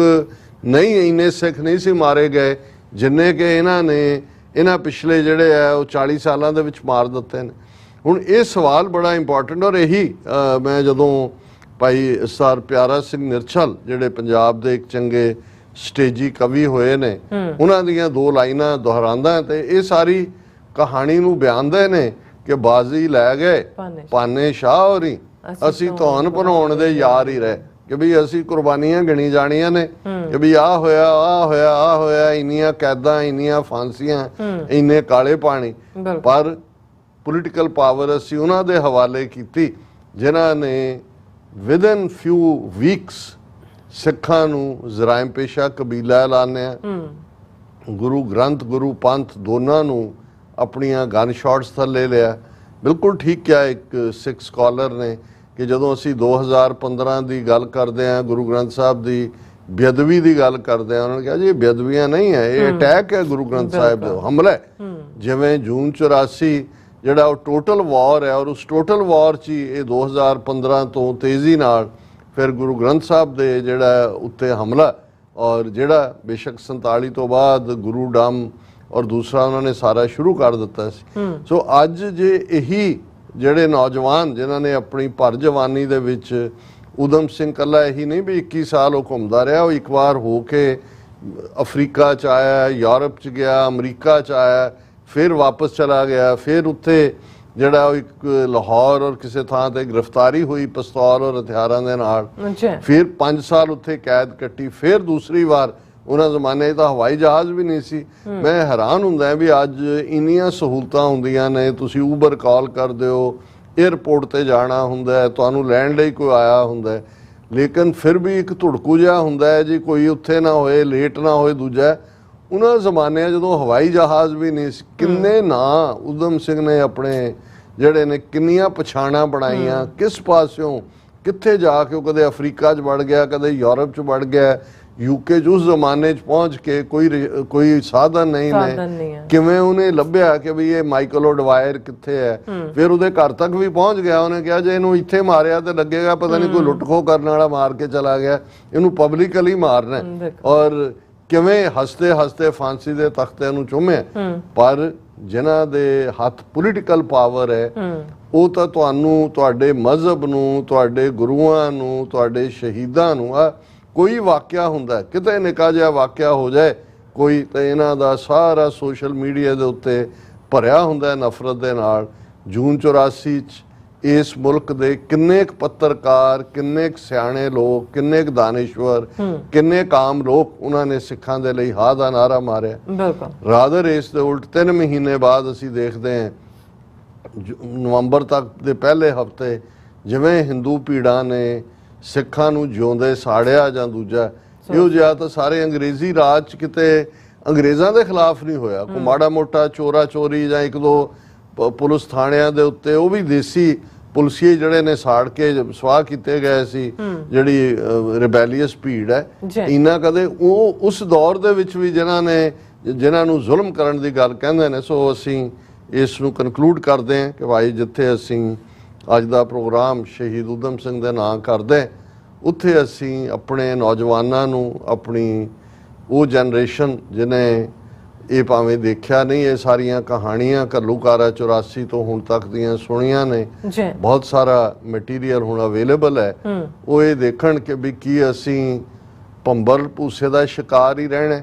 ਨਹੀਂ, ਇੰਨੇ ਸਿੱਖ ਨਹੀਂ ਸੀ ਮਾਰੇ ਗਏ ਜਿੰਨੇ ਕਿ ਇਹਨਾਂ ਪਿਛਲੇ ਜਿਹੜੇ ਆ ਉਹ 40 ਸਾਲਾਂ ਦੇ ਵਿੱਚ ਮਾਰ ਦਿੱਤੇ ਨੇ। ਹੁਣ ਇਹ ਸਵਾਲ ਬੜਾ ਇੰਪੋਰਟੈਂਟ, ਔਰ ਇਹੀ ਮੈਂ ਜਦੋਂ ਭਾਈ ਸਰ ਪਿਆਰਾ ਸਿੰਘ ਨਿਰਛਲ ਜਿਹੜੇ ਪੰਜਾਬ ਦੇ ਇੱਕ ਚੰਗੇ ਸਟੇਜੀ ਕਵੀ ਹੋਏ ਨੇ, ਉਹਨਾਂ ਦੀਆਂ 2 ਲਾਈਨਾਂ ਦੁਹਰਾਉਂਦਾ ਤੇ ਇਹ ਸਾਰੀ ਕਹਾਣੀ ਨੂੰ ਬਿਆਨਦੇ ਨੇ ਕਿ ਬਾਜ਼ੀ ਲੈ ਗਏ ਪਾਨੇ ਸ਼ਾਹ ਹੋਰੀ, ਅਸੀਂ ਧੌਣ ਬਣਾਉਣ ਦੇ ਯਾਰ ਹੀ ਰਹੇ। ਕਿ ਵੀ ਅਸੀਂ ਕੁਰਬਾਨੀਆਂ ਗਿਣੀ ਜਾਣੀਆਂ ਨੇ ਕਿ ਵੀ ਆਹ ਹੋਇਆ, ਆਹ ਹੋਇਆ, ਆਹ ਹੋਇਆ, ਇੰਨੀਆਂ ਕੈਦਾਂ, ਇੰਨੀਆਂ ਫਾਂਸੀਆਂ, ਇੰਨੇ ਕਾਲੇ ਪਾਣੀ, ਪਰ ਪੋਲੀਟੀਕਲ ਪਾਵਰ ਅਸੀਂ ਉਹਨਾਂ ਦੇ ਹਵਾਲੇ ਕੀਤੀ ਜਿਨ੍ਹਾਂ ਨੇ ਵਿਦਨ ਫਿਊ ਵੀਕਸ ਸਿੱਖਾਂ ਨੂੰ ਜਰਾਇਮ ਪੇਸ਼ਾ ਕਬੀਲਾ ਐਲਾਨਿਆ, ਗੁਰੂ ਗ੍ਰੰਥ ਗੁਰੂ ਪੰਥ ਦੋਨਾਂ ਨੂੰ ਆਪਣੀਆਂ ਗਨ ਸ਼ਾਟਸ ਥੱਲੇ ਲਿਆ। ਬਿਲਕੁਲ ਠੀਕ ਕਿਹਾ ਇੱਕ ਸਿੱਖ ਸਕਾਲਰ ਨੇ ਕਿ ਜਦੋਂ ਅਸੀਂ 2015 ਦੀ ਗੱਲ ਕਰਦੇ ਹਾਂ, ਗੁਰੂ ਗ੍ਰੰਥ ਸਾਹਿਬ ਦੀ ਬੇਅਦਬੀ ਦੀ ਗੱਲ ਕਰਦੇ ਹਾਂ, ਉਹਨਾਂ ਨੇ ਕਿਹਾ ਜੀ ਇਹ ਬੇਅਦਬੀਆਂ ਨਹੀਂ ਹੈ, ਇਹ ਅਟੈਕ ਹੈ ਗੁਰੂ ਗ੍ਰੰਥ ਸਾਹਿਬ ਦਾ, ਹਮਲਾ ਹੈ। ਜਿਵੇਂ ਜੂਨ 84 ਜਿਹੜਾ ਉਹ ਟੋਟਲ ਵਾਰ ਹੈ, ਔਰ ਉਸ ਟੋਟਲ ਵਾਰ 'ਚ ਹੀ ਇਹ 2015 ਤੋਂ ਤੇਜ਼ੀ ਨਾਲ ਫਿਰ ਗੁਰੂ ਗ੍ਰੰਥ ਸਾਹਿਬ ਦੇ ਜਿਹੜਾ ਉੱਤੇ ਹਮਲਾ, ਔਰ ਜਿਹੜਾ ਬੇਸ਼ੱਕ 47 ਤੋਂ ਬਾਅਦ ਗੁਰੂ ਡਮ ਔਰ ਦੂਸਰਾ ਉਹਨਾਂ ਨੇ ਸਾਰਾ ਸ਼ੁਰੂ ਕਰ ਦਿੱਤਾ ਸੀ। ਸੋ ਅੱਜ ਜੇ ਇਹੀ ਜਿਹੜੇ ਨੌਜਵਾਨ ਜਿਨ੍ਹਾਂ ਨੇ ਆਪਣੀ ਭਰ ਜਵਾਨੀ ਦੇ ਵਿੱਚ, ਊਧਮ ਸਿੰਘ ਕੱਲਾ ਇਹੀ ਨਹੀਂ ਵੀ 21 ਸਾਲ ਉਹ ਘੁੰਮਦਾ ਰਿਹਾ, ਉਹ ਇੱਕ ਵਾਰ ਹੋ ਕੇ ਅਫਰੀਕਾ 'ਚ ਆਇਆ, ਯੂਰਪ 'ਚ ਗਿਆ, ਅਮਰੀਕਾ 'ਚ ਆਇਆ, ਫਿਰ ਵਾਪਸ ਚਲਾ ਗਿਆ, ਫਿਰ ਉੱਥੇ ਜਿਹੜਾ ਉਹ ਇੱਕ ਲਾਹੌਰ ਔਰ ਕਿਸੇ ਥਾਂ ਤੇ ਗ੍ਰਿਫਤਾਰੀ ਹੋਈ ਪਿਸਤੌਲ ਔਰ ਹਥਿਆਰਾਂ ਦੇ ਨਾਲ, ਫਿਰ 5 ਸਾਲ ਉੱਥੇ ਕੈਦ ਕੱਟੀ, ਫਿਰ ਦੂਸਰੀ ਵਾਰ ਉਹਨਾਂ ਜ਼ਮਾਨੇ ਤਾਂ ਹਵਾਈ ਜਹਾਜ਼ ਵੀ ਨਹੀਂ ਸੀ। ਮੈਂ ਹੈਰਾਨ ਹੁੰਦਾ ਵੀ ਅੱਜ ਇੰਨੀਆਂ ਸਹੂਲਤਾਂ ਹੁੰਦੀਆਂ ਨੇ, ਤੁਸੀਂ ਊਬਰ ਕਾਲ ਕਰਦੇ ਹੋ, ਏਅਰਪੋਰਟ ਤੇ ਜਾਣਾ ਹੁੰਦਾ, ਤੁਹਾਨੂੰ ਲੈਣ ਲਈ ਕੋਈ ਆਇਆ ਹੁੰਦਾ, ਲੇਕਿਨ ਫਿਰ ਵੀ ਇੱਕ ਧੁੜਕੂ ਜਿਹਾ ਹੁੰਦਾ ਹੈ ਜੀ ਕੋਈ ਉੱਥੇ ਨਾ ਹੋਏ, ਲੇਟ ਨਾ ਹੋਏ। ਦੂਜਾ ਉਹਨਾਂ ਜ਼ਮਾਨਿਆਂ ਜਦੋਂ ਹਵਾਈ ਜਹਾਜ਼ ਵੀ ਨਹੀਂ ਸੀ, ਕਿੰਨੇ ਨਾਂ ਊਧਮ ਸਿੰਘ ਨੇ ਆਪਣੇ ਜਿਹੜੇ ਨੇ ਕਿੰਨੀਆਂ ਪਛਾਣਾਂ ਬਣਾਈਆਂ, ਕਿਸ ਪਾਸਿਓਂ ਕਿੱਥੇ ਜਾ ਕੇ ਉਹ ਕਦੇ ਅਫਰੀਕਾ 'ਚ ਵੜ ਗਿਆ, ਕਦੇ ਯੂਰਪ 'ਚ ਵੜ ਗਿਆ, ਯੂਕੇ 'ਚ ਉਸ ਜ਼ਮਾਨੇ 'ਚ ਪਹੁੰਚ ਕੇ ਕੋਈ ਸਾਧਨ ਨਹੀਂ ਨੇ, ਕਿਵੇਂ ਉਹਨੇ ਲੱਭਿਆ ਕਿ ਵੀ ਇਹ ਮਾਈਕਲ ਓਡਵਾਇਰ ਕਿੱਥੇ ਹੈ, ਫਿਰ ਉਹਦੇ ਘਰ ਤੱਕ ਵੀ ਪਹੁੰਚ ਗਿਆ। ਉਹਨੇ ਕਿਹਾ ਜੇ ਇਹਨੂੰ ਇੱਥੇ ਮਾਰਿਆ ਤੇ ਲੱਗੇਗਾ ਪਤਾ ਨਹੀਂ ਕੋਈ ਲੁੱਟ ਖੋਹ ਕਰਨ ਵਾਲਾ ਮਾਰ ਕੇ ਚਲਾ ਗਿਆ, ਇਹਨੂੰ ਪਬਲਿਕਲੀ ਮਾਰਨਾ, ਔਰ ਕਿਵੇਂ ਹੱਸਦੇ ਹੱਸਦੇ ਫਾਂਸੀ ਦੇ ਤਖਤੇ ਨੂੰ ਚੁੰਮਿਆ। ਪਰ ਜਿਨ੍ਹਾਂ ਦੇ ਹੱਥ ਪੋਲੀਟੀਕਲ ਪਾਵਰ ਹੈ, ਉਹ ਤਾਂ ਤੁਹਾਨੂੰ, ਤੁਹਾਡੇ ਮਜ਼ਹਬ ਨੂੰ, ਤੁਹਾਡੇ ਗੁਰੂਆਂ ਨੂੰ, ਤੁਹਾਡੇ ਸ਼ਹੀਦਾਂ ਨੂੰ, ਕੋਈ ਵਾਕਿਆ ਹੁੰਦਾ ਕਿਤੇ ਨਿੱਕਾ ਜਿਹਾ ਵਾਕਿਆ ਹੋ ਜਾਏ ਕੋਈ, ਤਾਂ ਇਹਨਾਂ ਦਾ ਸਾਰਾ ਸੋਸ਼ਲ ਮੀਡੀਆ ਦੇ ਉੱਤੇ ਭਰਿਆ ਹੁੰਦਾ ਨਫ਼ਰਤ ਦੇ ਨਾਲ। ਜੂਨ 84 'ਚ ਇਸ ਮੁਲਕ ਦੇ ਕਿੰਨੇ ਕੁ ਪੱਤਰਕਾਰ, ਕਿੰਨੇ ਕੁ ਸਿਆਣੇ ਲੋਕ, ਕਿੰਨੇ ਕੁ ਦਾਨਿਸ਼ਵਰ, ਕਿੰਨੇ ਕਾਮ ਲੋਕ ਉਹਨਾਂ ਨੇ ਸਿੱਖਾਂ ਦੇ ਲਈ ਹਾਂ ਦਾ ਨਾਰਾ ਮਾਰਿਆ। ਰਾਦਰ ਇਸ ਦੇ ਉਲਟ 3 ਮਹੀਨੇ ਬਾਅਦ ਅਸੀਂ ਦੇਖਦੇ ਹਾਂ ਨਵੰਬਰ ਤੱਕ ਦੇ ਪਹਿਲੇ ਹਫ਼ਤੇ ਜਿਵੇਂ ਹਿੰਦੂ ਭੀੜਾਂ ਨੇ ਸਿੱਖਾਂ ਨੂੰ ਜਿਉਂਦੇ ਸਾੜਿਆ ਜਾਂ ਦੂਜਾ ਇਹੋ ਜਿਹਾ ਤਾਂ ਸਾਰੇ ਅੰਗਰੇਜ਼ੀ ਰਾਜ 'ਚ ਕਿਤੇ ਅੰਗਰੇਜ਼ਾਂ ਦੇ ਖਿਲਾਫ ਨਹੀਂ ਹੋਇਆ। ਕੋਈ ਮਾੜਾ ਮੋਟਾ ਚੋਰਾ ਚੋਰੀ ਜਾਂ 1-2 ਪੁਲਿਸ ਥਾਣਿਆਂ ਦੇ ਉੱਤੇ ਉਹ ਵੀ ਦੇਸੀ ਪੁਲਸੀਏ ਜਿਹੜੇ ਨੇ ਸਾੜ ਕੇ ਸਵਾਹ ਕੀਤੇ ਗਏ ਸੀ, ਜਿਹੜੀ ਰਿਬੈਲੀਅਸ ਭੀੜ ਹੈ, ਇੰਨਾ ਕਦੇ ਉਹ ਉਸ ਦੌਰ ਦੇ ਵਿੱਚ ਵੀ ਜਿਨ੍ਹਾਂ ਨੂੰ ਜ਼ੁਲਮ ਕਰਨ ਦੀ ਗੱਲ ਕਹਿੰਦੇ ਨੇ। ਸੋ ਅਸੀਂ ਇਸ ਨੂੰ ਕਨਕਲੂਡ ਕਰਦੇ ਹਾਂ ਕਿ ਭਾਈ ਜਿੱਥੇ ਅਸੀਂ ਅੱਜ ਦਾ ਪ੍ਰੋਗਰਾਮ ਸ਼ਹੀਦ ਊਧਮ ਸਿੰਘ ਦੇ ਨਾਂ ਕਰਦੇ, ਉੱਥੇ ਅਸੀਂ ਆਪਣੇ ਨੌਜਵਾਨਾਂ ਨੂੰ, ਆਪਣੀ ਉਹ ਜਨਰੇਸ਼ਨ ਜਿਹਨੇ ਇਹ ਭਾਵੇਂ ਦੇਖਿਆ ਨਹੀਂ ਇਹ ਸਾਰੀਆਂ ਕਹਾਣੀਆਂ ਘੱਲੂਘਾਰਾ 84 ਤੋਂ ਹੁਣ ਤੱਕ ਦੀਆਂ ਸੁਣੀਆਂ ਨੇ, ਬਹੁਤ ਸਾਰਾ ਮਟੀਰੀਅਲ ਹੁਣ ਅਵੇਲੇਬਲ ਹੈ, ਉਹ ਇਹ ਦੇਖਣ ਕਿ ਵੀ ਕੀ ਅਸੀਂ ਭੰਬਲ ਭੂਸੇ ਦਾ ਸ਼ਿਕਾਰ ਹੀ ਰਹਿਣਾ,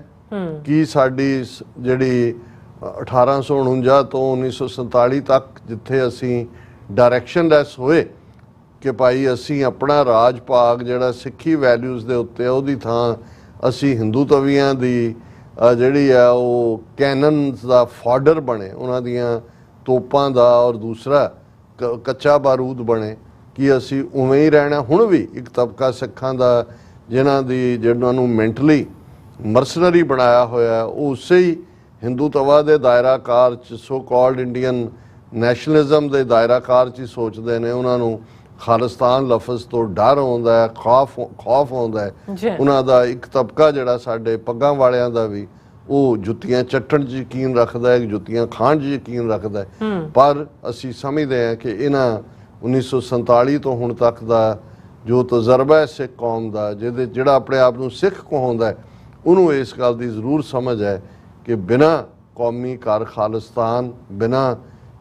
ਕੀ ਸਾਡੀ ਜਿਹੜੀ 1849 ਤੋਂ 1947 ਤੱਕ ਜਿੱਥੇ ਅਸੀਂ ਡਾਇਰੈਕਸ਼ਨਲੈਸ ਹੋਏ ਕਿ ਭਾਈ ਅਸੀਂ ਆਪਣਾ ਰਾਜ ਭਾਗ ਜਿਹੜਾ ਸਿੱਖੀ ਵੈਲਿਊਜ਼ ਦੇ ਉੱਤੇ ਉਹਦੀ ਥਾਂ ਅਸੀਂ ਹਿੰਦੂ ਤਵੀਆਂ ਦੀ ਜਿਹੜੀ ਆ ਉਹ ਕੈਨਨਸ ਦਾ ਫਾਡਰ ਬਣੇ, ਉਹਨਾਂ ਦੀਆਂ ਤੋਪਾਂ ਦਾ, ਔਰ ਦੂਸਰਾ ਕੱਚਾ ਬਾਰੂਦ ਬਣੇ, ਕਿ ਅਸੀਂ ਉਵੇਂ ਹੀ ਰਹਿਣਾ। ਹੁਣ ਵੀ ਇੱਕ ਤਬਕਾ ਸਿੱਖਾਂ ਦਾ ਜਿਹਨਾਂ ਨੂੰ ਮੈਂਟਲੀ ਮਰਸਨਰੀ ਬਣਾਇਆ ਹੋਇਆ, ਉਹ ਉਸੇ ਹੀ ਹਿੰਦੂਤਵਾ ਦੇ ਦਾਇਰਾਕਾਰ 'ਚ ਸੋ ਕਾਲਡ ਇੰਡੀਅਨ ਨੈਸ਼ਨਲਿਜ਼ਮ ਦੇ ਦਾਇਰਾਕਾਰ 'ਚ ਹੀ ਸੋਚਦੇ ਨੇ। ਉਹਨਾਂ ਨੂੰ ਖਾਲਿਸਤਾਨ ਲਫ਼ਜ਼ ਤੋਂ ਡਰ ਆਉਂਦਾ ਹੈ, ਖੌਫ ਆਉਂਦਾ ਹੈ। ਉਹਨਾਂ ਦਾ ਇੱਕ ਤਬਕਾ ਜਿਹੜਾ ਸਾਡੇ ਪੱਗਾਂ ਵਾਲਿਆਂ ਦਾ ਵੀ, ਉਹ ਜੁੱਤੀਆਂ ਚੱਟਣ 'ਚ ਯਕੀਨ ਰੱਖਦਾ ਹੈ, ਜੁੱਤੀਆਂ ਖਾਣ 'ਚ ਯਕੀਨ ਰੱਖਦਾ ਹੈ। ਪਰ ਅਸੀਂ ਸਮਝਦੇ ਹਾਂ ਕਿ ਇਹਨਾਂ 1947 ਤੋਂ ਹੁਣ ਤੱਕ ਦਾ ਜੋ ਤਜਰਬਾ ਹੈ ਸਿੱਖ ਕੌਮ ਦਾ, ਜਿਹੜਾ ਆਪਣੇ ਆਪ ਨੂੰ ਸਿੱਖ ਕਹਾਉਂਦਾ ਹੈ, ਉਹਨੂੰ ਇਸ ਗੱਲ ਦੀ ਜ਼ਰੂਰ ਸਮਝ ਹੈ ਕਿ ਬਿਨਾਂ ਕੌਮੀ ਘਰ ਖਾਲਿਸਤਾਨ, ਬਿਨਾਂ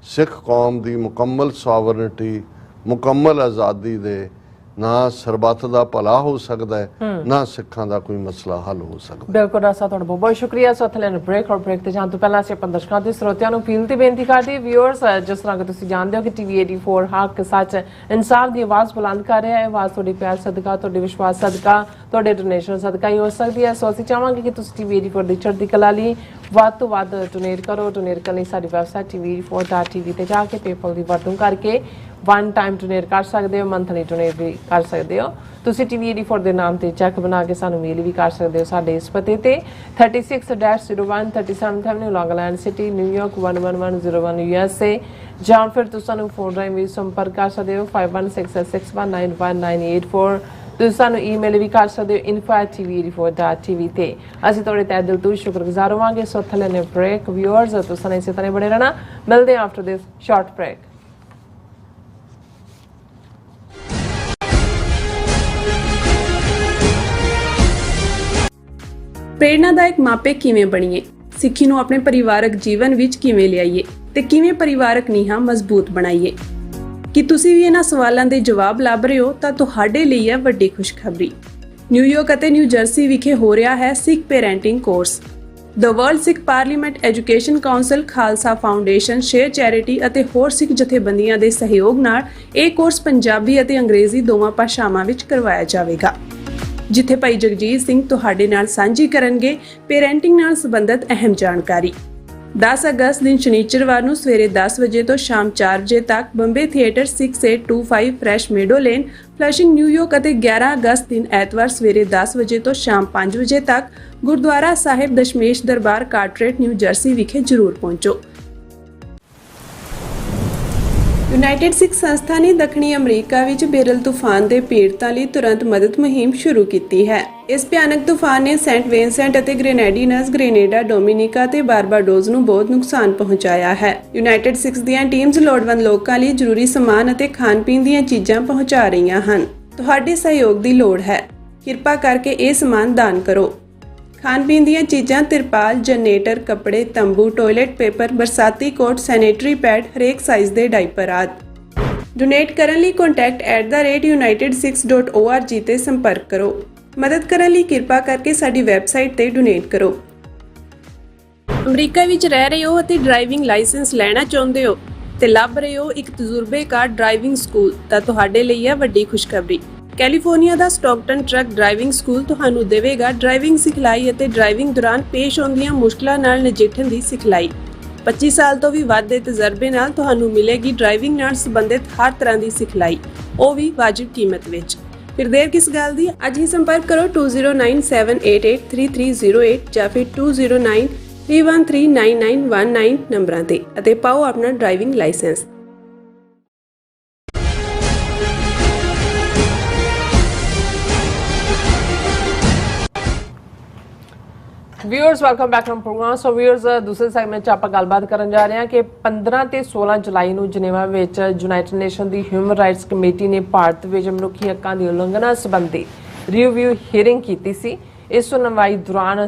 ਸਿੱਖ ਕੌਮ ਦੀ ਮੁਕੰਮਲ ਸੋਵਰਨਿਟੀ, ਮੁਕੰਮਲ ਆਜ਼ਾਦੀ ਦੇ ਨਾ ਸਰਬੱਤ ਦਾ ਭਲਾ ਹੋ ਸਕਦਾ ਹੈ, ਨਾ ਸਿੱਖਾਂ ਦਾ ਕੋਈ ਮਸਲਾ ਹੱਲ ਹੋ ਸਕਦਾ। ਬਿਲਕੁਲ ਡਾਕਟਰ ਸਾਹਿਬ, ਤੁਹਾਡਾ ਬਹੁਤ ਬਹੁਤ ਸ਼ੁਕਰੀਆ। ਸੋ ਇੱਥੇ ਲੈਣ ਬ੍ਰੇਕ, ਔਰ ਬ੍ਰੇਕ ਤੇ ਜਾਣ ਤੋਂ ਪਹਿਲਾਂ ਅਸੀਂ ਆਪਣੇ ਦਰਸ਼ਕਾਂ ਤੇ ਸਰੋਤਿਆਂ ਨੂੰ ਅਪੀਲ ਤੇ ਬੇਨਤੀ ਕਰਦੇ ਹਾਂ, ਵਿਊਅਰਸ, ਜਿਸ ਤਰ੍ਹਾਂ ਕਿ ਤੁਸੀਂ ਜਾਣਦੇ ਹੋ ਕਿ TV 84 ਹੱਕ, ਸੱਚ, ਇਨਸਾਫ ਦੀ ਆਵਾਜ਼ ਬੁਲੰਦ ਕਰ ਰਿਹਾ ਹੈ। ਆਵਾਜ਼ ਤੁਹਾਡੇ ਪਿਆਰ ਸਦਕਾ, ਤੁਹਾਡੇ ਵਿਸ਼ਵਾਸ ਸਦਕਾ, ਤੁਹਾਡੇ ਡੋਨੇਸ਼ਨ ਸਦਕਾ ਹੀ ਹੋ ਸਕਦੀ ਹੈ। ਸੋ ਅਸੀਂ ਚਾਹਾਂਗੇ ਕਿ ਤੁਸੀਂ TV 84 ਦੀ ਚੜ੍ਹਦੀ ਕਲਾ ਲਈ ਵੱਧ ਤੋਂ ਵੱਧ ਡੋਨੇਟ ਕਰੋ। ਡੋਨੇਟ ਕਰਨ ਲਈ ਸਾਡੀ ਵੈਬਸਾਈਟ tv84.tv ਤੇ ਜਾ ਕੇ ਪੇਪਲ ਦੀ ਵਰਤੋਂ ਕਰਕੇ ਵਨ ਟਾਈਮ ਡੋਨੇਟ ਕਰ ਸਕਦੇ ਹੋ, ਮੰਥਲੀ ਡੋਨੇਟ ਵੀ ਕਰ ਸਕਦੇ ਹੋ। ਤੁਸੀਂ TV 84 ਦੇ ਨਾਮ ਤੇ ਚੈੱਕ ਬਣਾ ਕੇ ਸਾਨੂੰ ਮੇਲ ਵੀ ਕਰ ਸਕਦੇ ਹੋ ਸਾਡੇ ਇਸ ਪਤੇ ਤੇ 36-01 37th Avenue, Long Island City, New York 11101 USA, ਜਾਂ ਫਿਰ ਤੁਸੀਂ ਸਾਨੂੰ ਫੋਨ ਰਾਹੀਂ ਵੀ ਸੰਪਰਕ ਕਰ ਸਕਦੇ ਹੋ 5166191984। ਤੁਸੀਂ ਸਾਨੂੰ ਈਮੇਲ ਵੀ ਕਰ ਸਕਦੇ ਹੋ info@tv84.tv ਤੇ। ਅਸੀਂ ਤੁਹਾਡੇ ਤਹਿ ਦਿਲ ਤੋਂ ਸ਼ੁਕਰਗੁਜ਼ਾਰ ਹੋਵਾਂਗੇ। ਸੋ ਥੱਲੇ ਨੇ ਬ੍ਰੇਕ, ਵਿਊਅਰਸ, ਤੁਸੀਂ ਇਸੇ ਤਰ੍ਹਾਂ ਬਣੇ ਰਹਿਣਾ। ਮਿਲਦੇ ਹਾਂ ਆਫਟਰ ਦਿਸ ਸ਼ਾਰਟ ਬ੍ਰੇਕ। ਪ੍ਰੇਰਨਾਦਾਇਕ ਮਾਪੇ ਕਿਵੇਂ ਬਣੀਏ, ਸਿੱਖੀ ਨੂੰ ਆਪਣੇ ਪਰਿਵਾਰਕ ਜੀਵਨ ਵਿੱਚ ਕਿਵੇਂ ਲਿਆਈਏ ਤੇ ਕਿਵੇਂ ਪਰਿਵਾਰਕ ਨੀਹਾਂ ਮਜ਼ਬੂਤ ਬਣਾਈਏ। ਕੀ ਤੁਸੀਂ ਵੀ ਇਹਨਾਂ ਸਵਾਲਾਂ ਦੇ ਜਵਾਬ ਲੱਭ ਰਹੇ ਹੋ ਤਾਂ ਤੁਹਾਡੇ ਲਈ ਹੈ ਵੱਡੀ ਖੁਸ਼ਖਬਰੀ। ਨਿਊਯਾਰਕ ਅਤੇ ਨਿਊ ਜਰਸੀ ਵਿਖੇ ਹੋ ਰਿਹਾ ਹੈ Sikh parenting course. The World Sikh Parliament Education Council, Khalsa Foundation, Share Charity ਅਤੇ ਹੋਰ ਸਿੱਖ ਜਥੇਬੰਦੀਆਂ ਦੇ ਸਹਿਯੋਗ ਨਾਲ ਇਹ ਕੋਰਸ ਪੰਜਾਬੀ ਅਤੇ ਅੰਗਰੇਜ਼ੀ ਦੋਵਾਂ ਭਾਸ਼ਾਵਾਂ ਵਿੱਚ ਕਰਵਾਇਆ ਜਾਵੇਗਾ, ਜਿੱਥੇ ਭਾਈ ਜਗਜੀਤ ਸਿੰਘ ਤੁਹਾਡੇ ਨਾਲ ਸਾਂਝੀ ਕਰਨਗੇ ਪੇਰੈਂਟਿੰਗ ਨਾਲ ਸੰਬੰਧਿਤ ਅਹਿਮ ਜਾਣਕਾਰੀ। 10 ਅਗਸਤ ਦਿਨ ਸ਼ਨੀਚਰਵਾਰ ਨੂੰ ਸਵੇਰੇ 10 ਵਜੇ ਤੋਂ ਸ਼ਾਮ 4 ਵਜੇ ਤੱਕ Bombay theatre 6825 Fresh Meadow Lane, Flushing, New York ਅਤੇ 11 ਅਗਸਤ ਦਿਨ ਐਤਵਾਰ ਸਵੇਰੇ 10 ਵਜੇ ਤੋਂ ਸ਼ਾਮ 5 ਵਜੇ ਤੱਕ ਗੁਰਦੁਆਰਾ ਸਾਹਿਬ ਦਸ਼ਮੇਸ਼ ਦਰਬਾਰ, ਕਾਰਟਰੇਟ, ਨਿਊ ਜਰਸੀ ਵਿਖੇ ਜ਼ਰੂਰ ਪਹੁੰਚੋ। ਯੂਨਾਈਟਿਡ ਸਿੱਖ ਸੰਸਥਾ ਨੇ ਦੱਖਣੀ ਅਮਰੀਕਾ ਵਿੱਚ ਬੇਰਲ ਤੂਫਾਨ ਦੇ ਪੀੜਤਾਂ ਲਈ ਤੁਰੰਤ ਮਦਦ ਮੁਹਿੰਮ ਸ਼ੁਰੂ ਕੀਤੀ ਹੈ। ਇਸ ਭਿਆਨਕ ਤੂਫਾਨ ਨੇ ਸੈਂਟ ਵਿੰਸੈਂਟ ਅਤੇ ਗ੍ਰੇਨੇਡੀਨਸ, ਗ੍ਰੇਨੇਡਾ, ਡੋਮਿਨਿਕਾ ਅਤੇ ਬਾਰਬਾਡੋਸ ਨੂੰ ਬਹੁਤ ਨੁਕਸਾਨ ਪਹੁੰਚਾਇਆ ਹੈ। ਯੂਨਾਈਟਿਡ ਸਿੱਖਸ ਦੀਆਂ ਟੀਮਸ ਲੋੜਵੰਦ ਲੋਕਾਂ ਲਈ ਜ਼ਰੂਰੀ ਸਮਾਨ ਅਤੇ ਖਾਣ-ਪੀਣ ਦੀਆਂ ਚੀਜ਼ਾਂ ਪਹੁੰਚਾ ਰਹੀਆਂ ਹਨ। ਤੁਹਾਡੇ ਸਹਿਯੋਗ ਦੀ ਲੋੜ ਹੈ। ਕਿਰਪਾ ਕਰਕੇ ਇਹ ਸਮਾਨ ਦਾਨ ਕਰੋ। ਖਾਣ-ਪੀਣ ਦੀਆਂ ਚੀਜ਼ਾਂ, ਤਿਰਪਾਲ, ਜਨਰੇਟਰ, ਕੱਪੜੇ, ਤੰਬੂ, ਟਾਇਲਟ ਪੇਪਰ, ਬਰਸਾਤੀ ਕੋਟ, ਸੈਨੇਟਰੀ ਪੈਡ, ਹਰੇਕ ਸਾਈਜ਼ ਦੇ ਡਾਈਪਰ ਆਦਿ। ਡੋਨੇਟ ਕਰਨ ਲਈ contact@unitedsikhs.org ਤੇ ਸੰਪਰਕ ਕਰੋ। ਮਦਦ ਕਰਨ ਲਈ ਕਿਰਪਾ ਕਰਕੇ ਸਾਡੀ ਵੈਬਸਾਈਟ ਤੇ ਡੋਨੇਟ ਕਰੋ। ਅਮਰੀਕਾ ਵਿੱਚ ਰਹਿ ਰਹੇ ਹੋ ਅਤੇ ਡਰਾਈਵਿੰਗ ਲਾਇਸੈਂਸ ਲੈਣਾ ਚਾਹੁੰਦੇ ਹੋ ਤੇ ਲੱਭ ਰਹੇ ਹੋ ਇੱਕ ਤਜਰਬੇਕਾਰ ਡਰਾਈਵਿੰਗ ਸਕੂਲ, ਤਾਂ ਤੁਹਾਡੇ ਲਈ ਹੈ ਵੱਡੀ ਖੁਸ਼ਖਬਰੀ। ਕੈਲੀਫੋਰਨੀਆ ਦਾ ਸਟਾਕਟਨ ਟਰੱਕ ਡਰਾਈਵਿੰਗ ਸਕੂਲ ਤੁਹਾਨੂੰ ਦੇਵੇਗਾ ਡਰਾਈਵਿੰਗ ਸਿਖਲਾਈ ਅਤੇ ਡਰਾਈਵਿੰਗ ਦੌਰਾਨ ਪੇਸ਼ ਆਉਂਦੀਆਂ ਮੁਸ਼ਕਲਾਂ ਨਾਲ ਨਜਿੱਠਣ ਦੀ ਸਿਖਲਾਈ। 25 ਸਾਲ ਤੋਂ ਵੀ ਵੱਧ ਦੇ ਤਜਰਬੇ ਨਾਲ ਤੁਹਾਨੂੰ ਮਿਲੇਗੀ ਡਰਾਈਵਿੰਗ ਨਾਲ ਸੰਬੰਧਿਤ ਹਰ ਤਰ੍ਹਾਂ ਦੀ ਸਿਖਲਾਈ, ਉਹ ਵੀ ਵਾਜਿਬ ਕੀਮਤ ਵਿੱਚ। ਫਿਰ ਦੇਰ ਕਿਸ ਗੱਲ ਦੀ, ਅੱਜ ਹੀ ਸੰਪਰਕ ਕਰੋ 209788330308 ਜਾਂ ਫਿਰ 2093139919 ਨੰਬਰਾਂ ਤੇ ਅਤੇ ਪਾਓ ਆਪਣਾ driving licence. Viewers, welcome back to programme. So viewers, ਦੂਸਰੇ ਸੈਗਮੈਂਟ 'ਚ ਆਪਾਂ ਗੱਲਬਾਤ ਕਰਨ ਜਾ ਰਹੇ ਹਾਂ ਕਿ 15 ਤੇ 16 ਜੁਲਾਈ ਨੂੰ ਜਨੇਵਾ ਵਿੱਚ ਯੂਨਾਈਟਿਡ ਨੇਸ਼ਨ ਦੀ ਹਿਊਮਨ ਰਾਈਟਸ ਕਮੇਟੀ ਨੇ ਭਾਰਤ ਵਿੱਚ ਮਨੁੱਖੀ ਹੱਕਾਂ ਦੀ ਉਲੰਘਣਾ ਸੰਬੰਧੀ ਰਿਵਿਊ ਹੀਅਰਿੰਗ ਕੀਤੀ ਸੀ। ਇਸ ਸੁਣਵਾਈ ਦੌਰਾਨ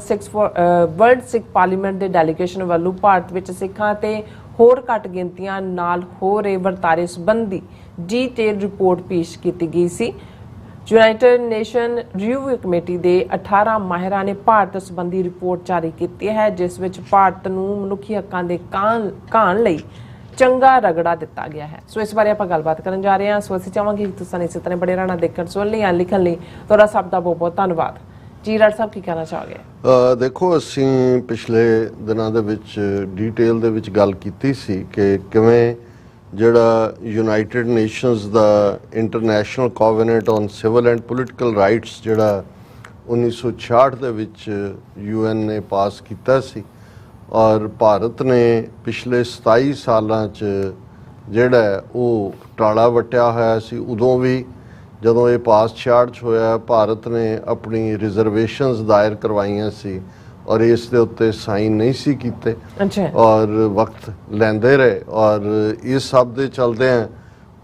ਵਰਲਡ ਸਿੱਖ ਪਾਰਲੀਮੈਂਟ ਦੇ ਡੈਲੀਗੇਸ਼ਨ ਵੱਲੋਂ ਭਾਰਤ ਵਿੱਚ ਸਿੱਖਾਂ ਤੇ ਹੋਰ ਘੱਟ ਗਿਣਤੀਆਂ ਨਾਲ ਹੋ ਰਹੇ ਵਰਤਾਰੇ ਸੰਬੰਧੀ ਡੀਟੇਲ ਰਿਪੋਰਟ ਪੇਸ਼ ਕੀਤੀ ਗਈ ਸੀ। ਯੂਨਾਈਟਿਡ ਨੇਸ਼ਨ ਰਿਵਿਊ ਕਮੇਟੀ ਦੇ 18 ਮਾਹਿਰਾਂ ਨੇ ਭਾਰਤ ਸੰਬੰਧੀ ਰਿਪੋਰਟ ਜਾਰੀ ਕੀਤੀ ਹੈ, ਜਿਸ ਵਿੱਚ ਭਾਰਤ ਨੂੰ ਮਨੁੱਖੀ ਹੱਕਾਂ ਦੇ ਕਾਣ ਲਈ ਚੰਗਾ ਰਗੜਾ ਦਿੱਤਾ ਗਿਆ ਹੈ। ਸੋ ਇਸ ਬਾਰੇ ਆਪਾਂ ਗੱਲਬਾਤ ਕਰਨ ਜਾ ਰਹੇ ਹਾਂ। ਸੋ ਅਸੀਂ ਚਾਹਾਂਗੇ ਕਿ ਤੁਸੀਂ ਇਸੇ ਤਰ੍ਹਾਂ ਬੜੇ ਰਹਿਣਾ, ਦੇਖਣ, ਸੁਣਨ ਲਈ ਜਾਂ ਲਿਖਣ ਲਈ। ਤੁਹਾਡਾ ਸਭ ਦਾ ਬਹੁਤ ਬਹੁਤ ਧੰਨਵਾਦ ਜੀ। ਰਾਜ ਸਾਹਿਬ, ਕੀ ਕਹਿਣਾ ਚਾਹੋਗੇ? ਦੇਖੋ, ਅਸੀਂ ਪਿਛਲੇ ਦਿਨਾਂ ਦੇ ਵਿੱਚ ਡੀਟੇਲ ਦੇ ਵਿੱਚ ਗੱਲ ਕੀਤੀ ਸੀ ਕਿ ਕਿਵੇਂ ਜਿਹੜਾ ਯੂਨਾਈਟਿਡ ਨੇਸ਼ਨਸ ਦਾ International Covenant on Civil and Political Rights ਜਿਹੜਾ 1966 ਦੇ ਵਿੱਚ UN ਨੇ ਪਾਸ ਕੀਤਾ ਸੀ ਔਰ ਭਾਰਤ ਨੇ ਪਿਛਲੇ 27 ਸਾਲਾਂ 'ਚ ਜਿਹੜਾ ਉਹ ਟਾਲਾ ਵੱਟਿਆ ਹੋਇਆ ਸੀ। ਉਦੋਂ ਵੀ ਜਦੋਂ ਇਹ ਪਾਸ 66 'ਚ ਹੋਇਆ, ਭਾਰਤ ਨੇ ਆਪਣੀ ਰਿਜ਼ਰਵੇਸ਼ਨਸ ਦਾਇਰ ਕਰਵਾਈਆਂ ਸੀ ਔਰ ਇਸ ਦੇ ਉੱਤੇ ਸਾਈਨ ਨਹੀਂ ਸੀ ਕੀਤੇ ਔਰ ਵਕਤ ਲੈਂਦੇ ਰਹੇ। ਔਰ ਇਸ ਸਭ ਦੇ ਚਲਦਿਆਂ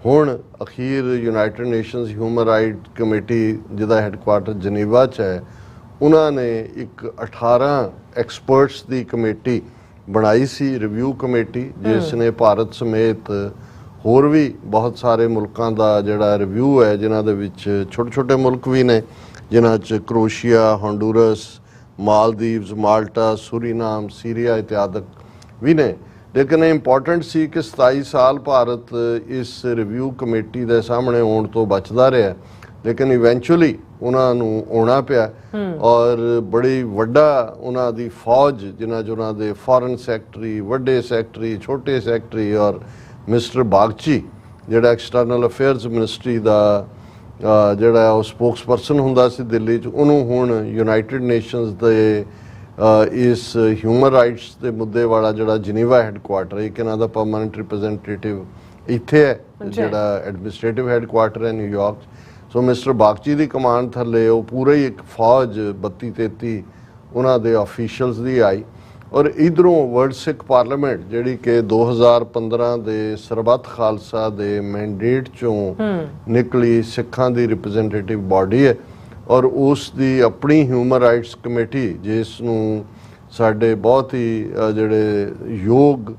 ਹੁਣ ਅਖੀਰ United nations human right committee ਜਿਹਦਾ ਹੈੱਡਕੁਆਰਟਰ ਜਨੀਵਾ 'ਚ ਹੈ, ਉਹਨਾਂ ਨੇ ਇੱਕ 18 ਐਕਸਪਰਟਸ ਦੀ ਕਮੇਟੀ ਬਣਾਈ ਸੀ, ਰਿਵਿਊ ਕਮੇਟੀ, ਜਿਸ ਨੇ ਭਾਰਤ ਸਮੇਤ ਹੋਰ ਵੀ ਬਹੁਤ ਸਾਰੇ ਮੁਲਕਾਂ ਦਾ ਜਿਹੜਾ ਰਿਵਿਊ ਹੈ, ਜਿਨ੍ਹਾਂ ਦੇ ਵਿੱਚ ਛੋਟੇ ਛੋਟੇ ਮੁਲਕ ਵੀ ਨੇ, ਜਿਨ੍ਹਾਂ 'ਚ ਕਰੋਸ਼ੀਆ, ਹੌਂਡੂਰਸ, ਮਾਲਦੀਵਸ, ਮਾਲਟਾ, ਸੁਰੀਨਾਮ, ਸੀਰੀਆ ਇਤਿਆਦਿਕ ਵੀ ਨੇ। ਲੇਕਿਨ ਇੰਪੋਰਟੈਂਟ ਸੀ ਕਿ 27 ਸਾਲ ਭਾਰਤ ਇਸ ਰਿਵਿਊ ਕਮੇਟੀ ਦੇ ਸਾਹਮਣੇ ਆਉਣ ਤੋਂ ਬਚਦਾ ਰਿਹਾ, ਲੇਕਿਨ ਇਵੈਂਚੁਅਲੀ ਉਹਨਾਂ ਨੂੰ ਆਉਣਾ ਪਿਆ ਔਰ ਬੜੀ ਵੱਡਾ ਉਹਨਾਂ ਦੀ ਫੌਜ, ਜਿਨ੍ਹਾਂ 'ਚ ਉਹਨਾਂ ਦੇ ਫੋਰਨ ਸੈਕਟਰੀ, ਵੱਡੇ ਸੈਕਟਰੀ, ਛੋਟੇ ਸੈਕਟਰੀ ਔਰ ਮਿਸਟਰ ਬਾਗਚੀ ਜਿਹੜਾ ਐਕਸਟਰਨਲ ਅਫੇਅਰਸ ਮਿਨਿਸਟਰੀ ਦਾ ਜਿਹੜਾ ਉਹ ਸਪੋਕਸਪਰਸਨ ਹੁੰਦਾ ਸੀ ਦਿੱਲੀ 'ਚ, ਉਹਨੂੰ ਹੁਣ ਯੂਨਾਈਟਿਡ ਨੇਸ਼ਨਸ ਦੇ ਇਸ ਹਿਊਮਨ ਰਾਈਟਸ ਦੇ ਮੁੱਦੇ ਵਾਲਾ ਜਿਹੜਾ ਜਨੀਵਾ ਹੈੱਡਕੁਆਰਟਰ, ਇੱਕ ਇਹਨਾਂ ਦਾ ਪਰਮਾਨੈਂਟ ਰਿਪਰੈਜ਼ੈਂਟੇਟਿਵ ਇੱਥੇ ਹੈ, ਜਿਹੜਾ ਐਡਮਿਨਿਸਟ੍ਰੇਟਿਵ ਹੈੱਡਕੁਆਰਟਰ ਹੈ ਨਿਊਯਾਰਕ 'ਚ। ਸੋ ਮਿਸਟਰ ਬਾਗਚੀ ਦੀ ਕਮਾਂਡ ਥੱਲੇ ਉਹ ਪੂਰੇ ਇੱਕ ਫੌਜ 32-33 ਉਹਨਾਂ ਦੇ ਆਫੀਸ਼ੀਅਲਸ ਦੀ ਆਈ ਔਰ ਇਧਰੋਂ ਵਰਲਡ ਸਿੱਖ ਪਾਰਲੀਮੈਂਟ, ਜਿਹੜੀ ਕਿ 2015 ਦੇ ਸਰਬੱਤ ਖਾਲਸਾ ਦੇ ਮੈਂਡੇਟ 'ਚੋਂ ਨਿਕਲੀ ਸਿੱਖਾਂ ਦੀ ਰਿਪਰੈਜ਼ੈਂਟੇਟਿਵ ਬਾਡੀ ਹੈ ਔਰ ਉਸ ਦੀ ਆਪਣੀ ਹਿਊਮਨ ਰਾਈਟਸ ਕਮੇਟੀ, ਜਿਸ ਨੂੰ ਸਾਡੇ ਬਹੁਤ ਹੀ ਜਿਹੜੇ ਯੋਗ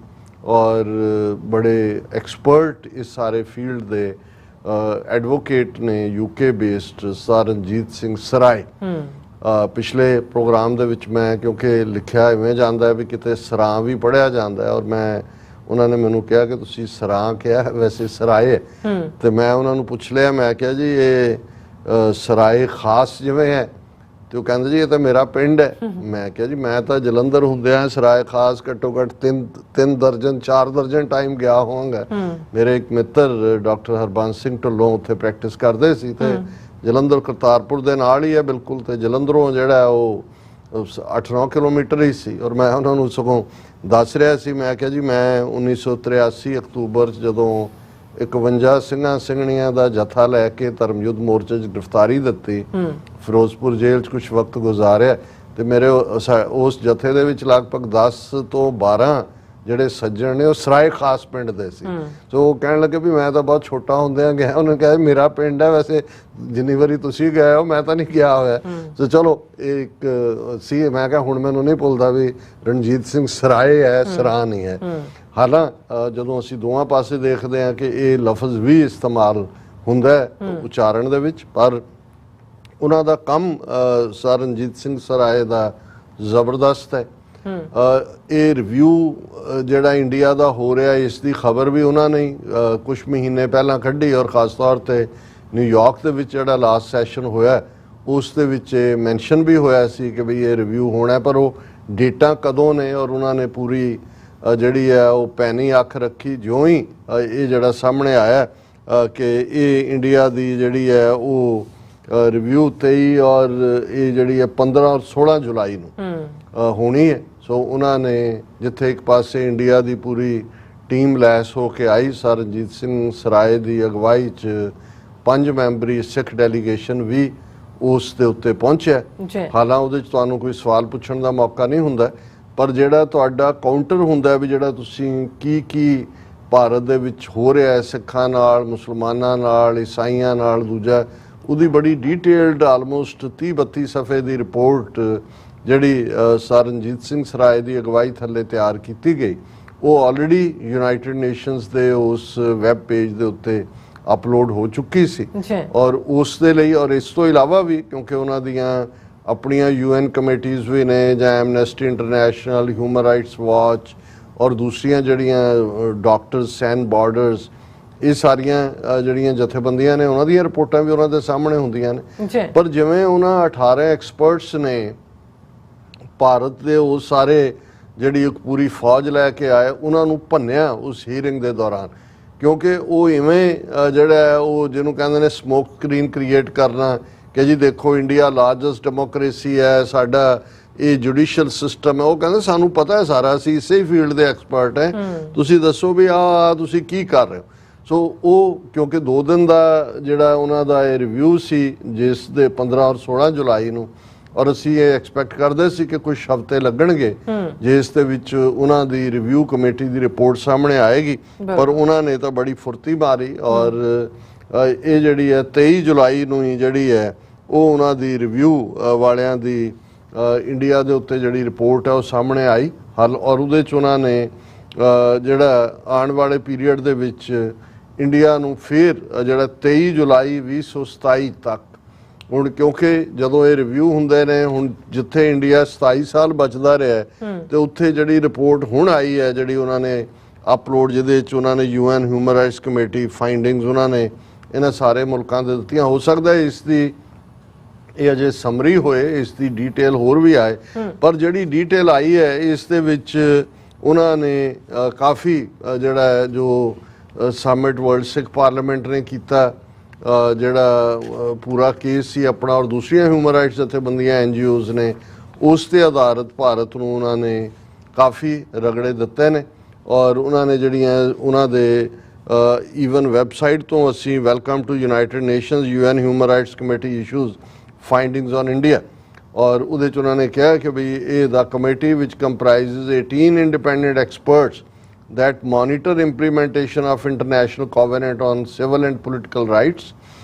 ਔਰ ਬੜੇ ਐਕਸਪਰਟ ਇਸ ਸਾਰੇ ਫੀਲਡ ਦੇ ਐਡਵੋਕੇਟ ਨੇ, UK based sir Ranjit Singh Sarai, ਪਿਛਲੇ ਪ੍ਰੋਗਰਾਮ ਦੇ ਵਿੱਚ ਮੈਂ ਕਿਉਂਕਿ ਲਿਖਿਆ ਇਵੇਂ ਜਾਂਦਾ ਵੀ ਕਿਤੇ ਸਰਾਂ ਵੀ ਪੜ੍ਹਿਆ ਜਾਂਦਾ ਔਰ ਮੈਂ ਉਹਨਾਂ ਨੇ ਮੈਨੂੰ ਕਿਹਾ ਕਿ ਤੁਸੀਂ ਸਰਾਂ ਕਿਹਾ, ਵੈਸੇ ਸਰਾਏ, ਤੇ ਮੈਂ ਉਹਨਾਂ ਨੂੰ ਪੁੱਛ ਲਿਆ, ਮੈਂ ਕਿਹਾ ਜੀ ਇਹ ਸਰਾਏ ਖਾਸ ਜਿਵੇਂ ਹੈ, ਤੇ ਉਹ ਕਹਿੰਦੇ ਜੀ ਇਹ ਤਾਂ ਮੇਰਾ ਪਿੰਡ ਹੈ। ਮੈਂ ਕਿਹਾ ਜੀ ਮੈਂ ਤਾਂ ਜਲੰਧਰ ਹੁੰਦਿਆਂ ਸਰਾਏ ਖਾਸ ਘੱਟੋ ਘੱਟ 3 ਦਰਜਨ 4 ਦਰਜਨ ਟਾਈਮ ਗਿਆ ਹੋਵਾਂਗਾ। ਮੇਰੇ ਇੱਕ ਮਿੱਤਰ ਡਾਕਟਰ ਹਰਬੰਸ ਸਿੰਘ ਢਿੱਲੋਂ ਉੱਥੇ ਪ੍ਰੈਕਟਿਸ ਕਰਦੇ ਸੀ ਤੇ ਜਲੰਧਰ ਕਰਤਾਰਪੁਰ ਦੇ ਨਾਲ ਹੀ ਹੈ ਬਿਲਕੁਲ, ਤੇ ਜਲੰਧਰੋਂ ਜਿਹੜਾ ਉਹ 8-9 ਕਿਲੋਮੀਟਰ ਹੀ ਸੀ ਔਰ ਮੈਂ ਉਹਨਾਂ ਨੂੰ ਸਗੋਂ ਦੱਸ ਰਿਹਾ ਸੀ, ਮੈਂ ਕਿਹਾ ਜੀ ਮੈਂ 1983 ਅਕਤੂਬਰ 'ਚ ਜਦੋਂ 51 ਸਿੰਘਾਂ ਸਿੰਘਣੀਆਂ ਦਾ ਜਥਾ ਲੈ ਕੇ ਧਰਮਯੁੱਧ ਮੋਰਚੇ 'ਚ ਗ੍ਰਿਫਤਾਰੀ ਦਿੱਤੀ, ਫਿਰੋਜ਼ਪੁਰ ਜੇਲ੍ਹ 'ਚ ਕੁਛ ਵਕਤ ਗੁਜ਼ਾਰਿਆ, ਤੇ ਮੇਰੇ ਉਸ ਜਥੇ ਦੇ ਵਿੱਚ ਲਗਭਗ 10 ਤੋਂ 12 ਜਿਹੜੇ ਸੱਜਣ ਨੇ ਉਹ ਸਰਾਏ ਖਾਸ ਪਿੰਡ ਦੇ ਸੀ। ਸੋ ਉਹ ਕਹਿਣ ਲੱਗੇ ਵੀ ਮੈਂ ਤਾਂ ਬਹੁਤ ਛੋਟਾ ਹੁੰਦਿਆਂ ਗਿਆ, ਉਹਨੇ ਕਿਹਾ ਮੇਰਾ ਪਿੰਡ ਹੈ, ਵੈਸੇ ਜਿੰਨੀ ਵਾਰੀ ਤੁਸੀਂ ਗਏ ਹੋ ਮੈਂ ਤਾਂ ਨਹੀਂ ਗਿਆ ਹੋਇਆ। ਸੋ ਚਲੋ ਇਹ ਇੱਕ ਸੀ, ਮੈਂ ਕਿਹਾ ਹੁਣ ਮੈਨੂੰ ਨਹੀਂ ਭੁੱਲਦਾ ਵੀ ਰਣਜੀਤ ਸਿੰਘ ਸਰਾਏ ਹੈ, ਸਰਾਂ ਨਹੀਂ ਹੈ। ਹਾਲਾਂ ਜਦੋਂ ਅਸੀਂ ਦੋਵਾਂ ਪਾਸੇ ਦੇਖਦੇ ਹਾਂ ਕਿ ਇਹ ਲਫ਼ਜ਼ ਵੀ ਇਸਤੇਮਾਲ ਹੁੰਦਾ ਹੈ ਉਚਾਰਨ ਦੇ ਵਿੱਚ, ਪਰ ਉਹਨਾਂ ਦਾ ਕੰਮ ਸਰ ਰਣਜੀਤ ਸਿੰਘ ਸਰਾਏ ਦਾ ਜ਼ਬਰਦਸਤ ਹੈ। ਇਹ ਰਿਵਿਊ ਜਿਹੜਾ ਇੰਡੀਆ ਦਾ ਹੋ ਰਿਹਾ, ਇਸ ਦੀ ਖਬਰ ਵੀ ਉਹਨਾਂ ਨੇ ਕੁਝ ਮਹੀਨੇ ਪਹਿਲਾਂ ਕੱਢੀ ਔਰ ਖਾਸ ਤੌਰ ਤੇ ਨਿਊਯਾਰਕ ਦੇ ਵਿੱਚ ਜਿਹੜਾ ਲਾਸਟ ਸੈਸ਼ਨ ਹੋਇਆ ਉਸ ਦੇ ਵਿੱਚ ਮੈਂਸ਼ਨ ਵੀ ਹੋਇਆ ਸੀ ਕਿ ਵੀ ਇਹ ਰਿਵਿਊ ਹੋਣਾ, ਪਰ ਉਹ ਡੇਟਾ ਕਦੋਂ ਨੇ ਔਰ ਉਹਨਾਂ ਨੇ ਪੂਰੀ ਜਿਹੜੀ ਹੈ ਉਹ ਪੈਨੀ ਅੱਖ ਰੱਖੀ। ਜਿਉਂ ਹੀ ਇਹ ਜਿਹੜਾ ਸਾਹਮਣੇ ਆਇਆ ਕਿ ਇਹ ਇੰਡੀਆ ਦੀ ਜਿਹੜੀ ਹੈ ਉਹ ਰਿਵਿਊ 23 ਔਰ ਇਹ ਜਿਹੜੀ ਹੈ 15 ਔਰ 16 ਜੁਲਾਈ ਨੂੰ ਹੋਣੀ ਹੈ। ਸੋ ਉਹਨਾਂ ਨੇ ਜਿੱਥੇ ਇੱਕ ਪਾਸੇ ਇੰਡੀਆ ਦੀ ਪੂਰੀ ਟੀਮ ਲੈਸ ਹੋ ਕੇ ਆਈ, ਸਰ ਰਣਜੀਤ ਸਿੰਘ ਸਰਾਏ ਦੀ ਅਗਵਾਈ 'ਚ 5 ਮੈਂਬਰੀ ਸਿੱਖ ਡੈਲੀਗੇਸ਼ਨ ਵੀ ਉਸ ਦੇ ਉੱਤੇ ਪਹੁੰਚਿਆ। ਹਾਲਾਂ ਉਹਦੇ 'ਚ ਤੁਹਾਨੂੰ ਕੋਈ ਸਵਾਲ ਪੁੱਛਣ ਦਾ ਮੌਕਾ ਨਹੀਂ ਹੁੰਦਾ, ਪਰ ਜਿਹੜਾ ਤੁਹਾਡਾ ਕਾਊਂਟਰ ਹੁੰਦਾ ਵੀ ਜਿਹੜਾ ਤੁਸੀਂ ਕੀ ਭਾਰਤ ਦੇ ਵਿੱਚ ਹੋ ਰਿਹਾ ਹੈ ਸਿੱਖਾਂ ਨਾਲ, ਮੁਸਲਮਾਨਾਂ ਨਾਲ, ਈਸਾਈਆਂ ਨਾਲ, ਦੂਜਾ ਉਹਦੀ ਬੜੀ ਡੀਟੇਲਡ ਆਲਮੋਸਟ 30-32 ਸਫ਼ੇ ਦੀ ਰਿਪੋਰਟ ਜਿਹੜੀ ਸਰ ਰਣਜੀਤ ਸਿੰਘ ਸਰਾਏ ਦੀ ਅਗਵਾਈ ਥੱਲੇ ਤਿਆਰ ਕੀਤੀ ਗਈ, ਉਹ ਆਲਰੇਡੀ ਯੂਨਾਈਟਿਡ ਨੇਸ਼ਨਸ ਦੇ ਉਸ ਵੈਬ ਪੇਜ ਦੇ ਉੱਤੇ ਅਪਲੋਡ ਹੋ ਚੁੱਕੀ ਸੀ। ਔਰ ਉਸ ਦੇ ਲਈ ਔਰ ਇਸ ਤੋਂ ਇਲਾਵਾ ਵੀ ਕਿਉਂਕਿ ਉਹਨਾਂ ਦੀਆਂ ਆਪਣੀਆਂ UN ਕਮੇਟੀਜ਼ ਵੀ ਨੇ, ਜਾਂ Amnesty international, human rights watch ਔਰ ਦੂਸਰੀਆਂ ਜਿਹੜੀਆਂ ਡਾਕਟਰਸ ਸੈਨ ਬਾਰਡਰਸ, ਇਹ ਸਾਰੀਆਂ ਜਿਹੜੀਆਂ ਜਥੇਬੰਦੀਆਂ ਨੇ ਉਹਨਾਂ ਦੀਆਂ ਰਿਪੋਰਟਾਂ ਵੀ ਉਹਨਾਂ ਦੇ ਸਾਹਮਣੇ ਹੁੰਦੀਆਂ ਨੇ। ਪਰ ਜਿਵੇਂ ਉਹਨਾਂ 18 ਐਕਸਪਰਟਸ ਨੇ ਭਾਰਤ ਦੇ ਉਹ ਸਾਰੇ ਜਿਹੜੀ ਇੱਕ ਪੂਰੀ ਫੌਜ ਲੈ ਕੇ ਆਏ, ਉਹਨਾਂ ਨੂੰ ਭੰਨਿਆ ਉਸ ਹੀਅਰਿੰਗ ਦੇ ਦੌਰਾਨ, ਕਿਉਂਕਿ ਉਹ ਇਵੇਂ ਜਿਹੜਾ ਉਹ ਜਿਹਨੂੰ ਕਹਿੰਦੇ ਨੇ ਸਮੋਕ ਸਕਰੀਨ ਕ੍ਰੀਏਟ ਕਰਨਾ ਕਿ ਜੀ ਦੇਖੋ ਇੰਡੀਆ ਲਾਰਜੈਸਟ ਡੈਮੋਕ੍ਰੇਸੀ ਹੈ, ਸਾਡਾ ਇਹ ਜੁਡੀਸ਼ੀਅਲ ਸਿਸਟਮ ਹੈ। ਉਹ ਕਹਿੰਦੇ ਸਾਨੂੰ ਪਤਾ ਹੈ ਸਾਰਾ, ਅਸੀਂ ਇਸੇ ਫੀਲਡ ਦੇ ਐਕਸਪਰਟ ਹੈ, ਤੁਸੀਂ ਦੱਸੋ ਵੀ ਆ ਤੁਸੀਂ ਕੀ ਕਰ ਰਹੇ ਹੋ। ਸੋ ਉਹ ਕਿਉਂਕਿ 2 ਦਿਨ ਦਾ ਜਿਹੜਾ ਉਹਨਾਂ ਦਾ ਇਹ ਰਿਵਿਊ ਸੀ ਜਿਸ ਦੇ 15 ਔਰ 16 ਜੁਲਾਈ ਨੂੰ, ਔਰ ਅਸੀਂ ਇਹ ਐਕਸਪੈਕਟ ਕਰਦੇ ਸੀ ਕਿ ਕੁਝ ਹਫ਼ਤੇ ਲੱਗਣਗੇ ਜਿਸ ਦੇ ਵਿੱਚ ਉਹਨਾਂ ਦੀ ਰਿਵਿਊ ਕਮੇਟੀ ਦੀ ਰਿਪੋਰਟ ਸਾਹਮਣੇ ਆਏਗੀ, ਪਰ ਉਹਨਾਂ ਨੇ ਤਾਂ ਬੜੀ ਫੁਰਤੀ ਮਾਰੀ ਔਰ ਇਹ ਜਿਹੜੀ ਹੈ 23 ਜੁਲਾਈ ਨੂੰ ਹੀ ਜਿਹੜੀ ਹੈ ਉਹ ਉਹਨਾਂ ਦੀ ਰਿਵਿਊ ਵਾਲਿਆਂ ਦੀ ਇੰਡੀਆ ਦੇ ਉੱਤੇ ਜਿਹੜੀ ਰਿਪੋਰਟ ਹੈ ਉਹ ਸਾਹਮਣੇ ਆਈ ਔਰ ਉਹਦੇ 'ਚ ਉਹਨਾਂ ਨੇ ਜਿਹੜਾ ਆਉਣ ਵਾਲੇ ਪੀਰੀਅਡ ਦੇ ਵਿੱਚ ਇੰਡੀਆ ਨੂੰ ਫਿਰ ਜਿਹੜਾ 23 ਜੁਲਾਈ 2027 ਤੱਕ, ਹੁਣ ਕਿਉਂਕਿ ਜਦੋਂ ਇਹ ਰਿਵਿਊ ਹੁੰਦੇ ਨੇ, ਹੁਣ ਜਿੱਥੇ ਇੰਡੀਆ 27 ਸਾਲ ਬਚਦਾ ਰਿਹਾ ਤੇ ਉੱਥੇ ਜਿਹੜੀ ਰਿਪੋਰਟ ਹੁਣ ਆਈ ਹੈ ਜਿਹੜੀ ਉਹਨਾਂ ਨੇ ਅਪਲੋਡ, ਜਿਹਦੇ ਵਿੱਚ ਉਹਨਾਂ ਨੇ UN Human Rights committee findings ਉਹਨਾਂ ਨੇ ਇਹਨਾਂ ਸਾਰੇ ਮੁਲਕਾਂ ਦੇ ਦਿੱਤੀਆਂ। ਹੋ ਸਕਦਾ ਹੈ ਇਸ ਦੀ ਇਹ ਅਜੇ ਸਮਰੀ ਹੋਏ, ਇਸ ਦੀ ਡਿਟੇਲ ਹੋਰ ਵੀ ਆਏ, ਪਰ ਜਿਹੜੀ ਡਿਟੇਲ ਆਈ ਹੈ ਇਸ ਦੇ ਵਿੱਚ ਉਹਨਾਂ ਨੇ ਕਾਫੀ ਜਿਹੜਾ ਹੈ ਜੋ ਸਮਿਟ ਵਰਲਡ ਸਿੱਖ ਪਾਰਲੀਮੈਂਟ ਨੇ ਕੀਤਾ, ਜਿਹੜਾ ਪੂਰਾ ਕੇਸ ਸੀ ਆਪਣਾ, ਔਰ ਦੂਸਰੀਆਂ ਹਿਊਮਨ ਰਾਈਟਸ ਜਥੇਬੰਦੀਆਂ NGOs ਨੇ ਉਸ ਤੇ ਆਧਾਰਿਤ ਭਾਰਤ ਨੂੰ ਉਹਨਾਂ ਨੇ ਕਾਫੀ ਰਗੜੇ ਦਿੱਤੇ ਨੇ। ਔਰ ਉਹਨਾਂ ਨੇ ਜਿਹੜੀਆਂ ਉਹਨਾਂ ਦੇ ਈਵਨ ਵੈਬਸਾਈਟ ਤੋਂ ਅਸੀਂ welcome to United Nations UN Human Rights Committee issues findings on India, ਔਰ ਉਹਦੇ 'ਚ ਉਹਨਾਂ ਨੇ ਕਿਹਾ ਕਿ ਵੀ ਇਹ ਦਾ ਕਮੇਟੀ ਵਿਚ comprises 18 independent experts that monitor implementation of International Covenant on Civil and Political Rights,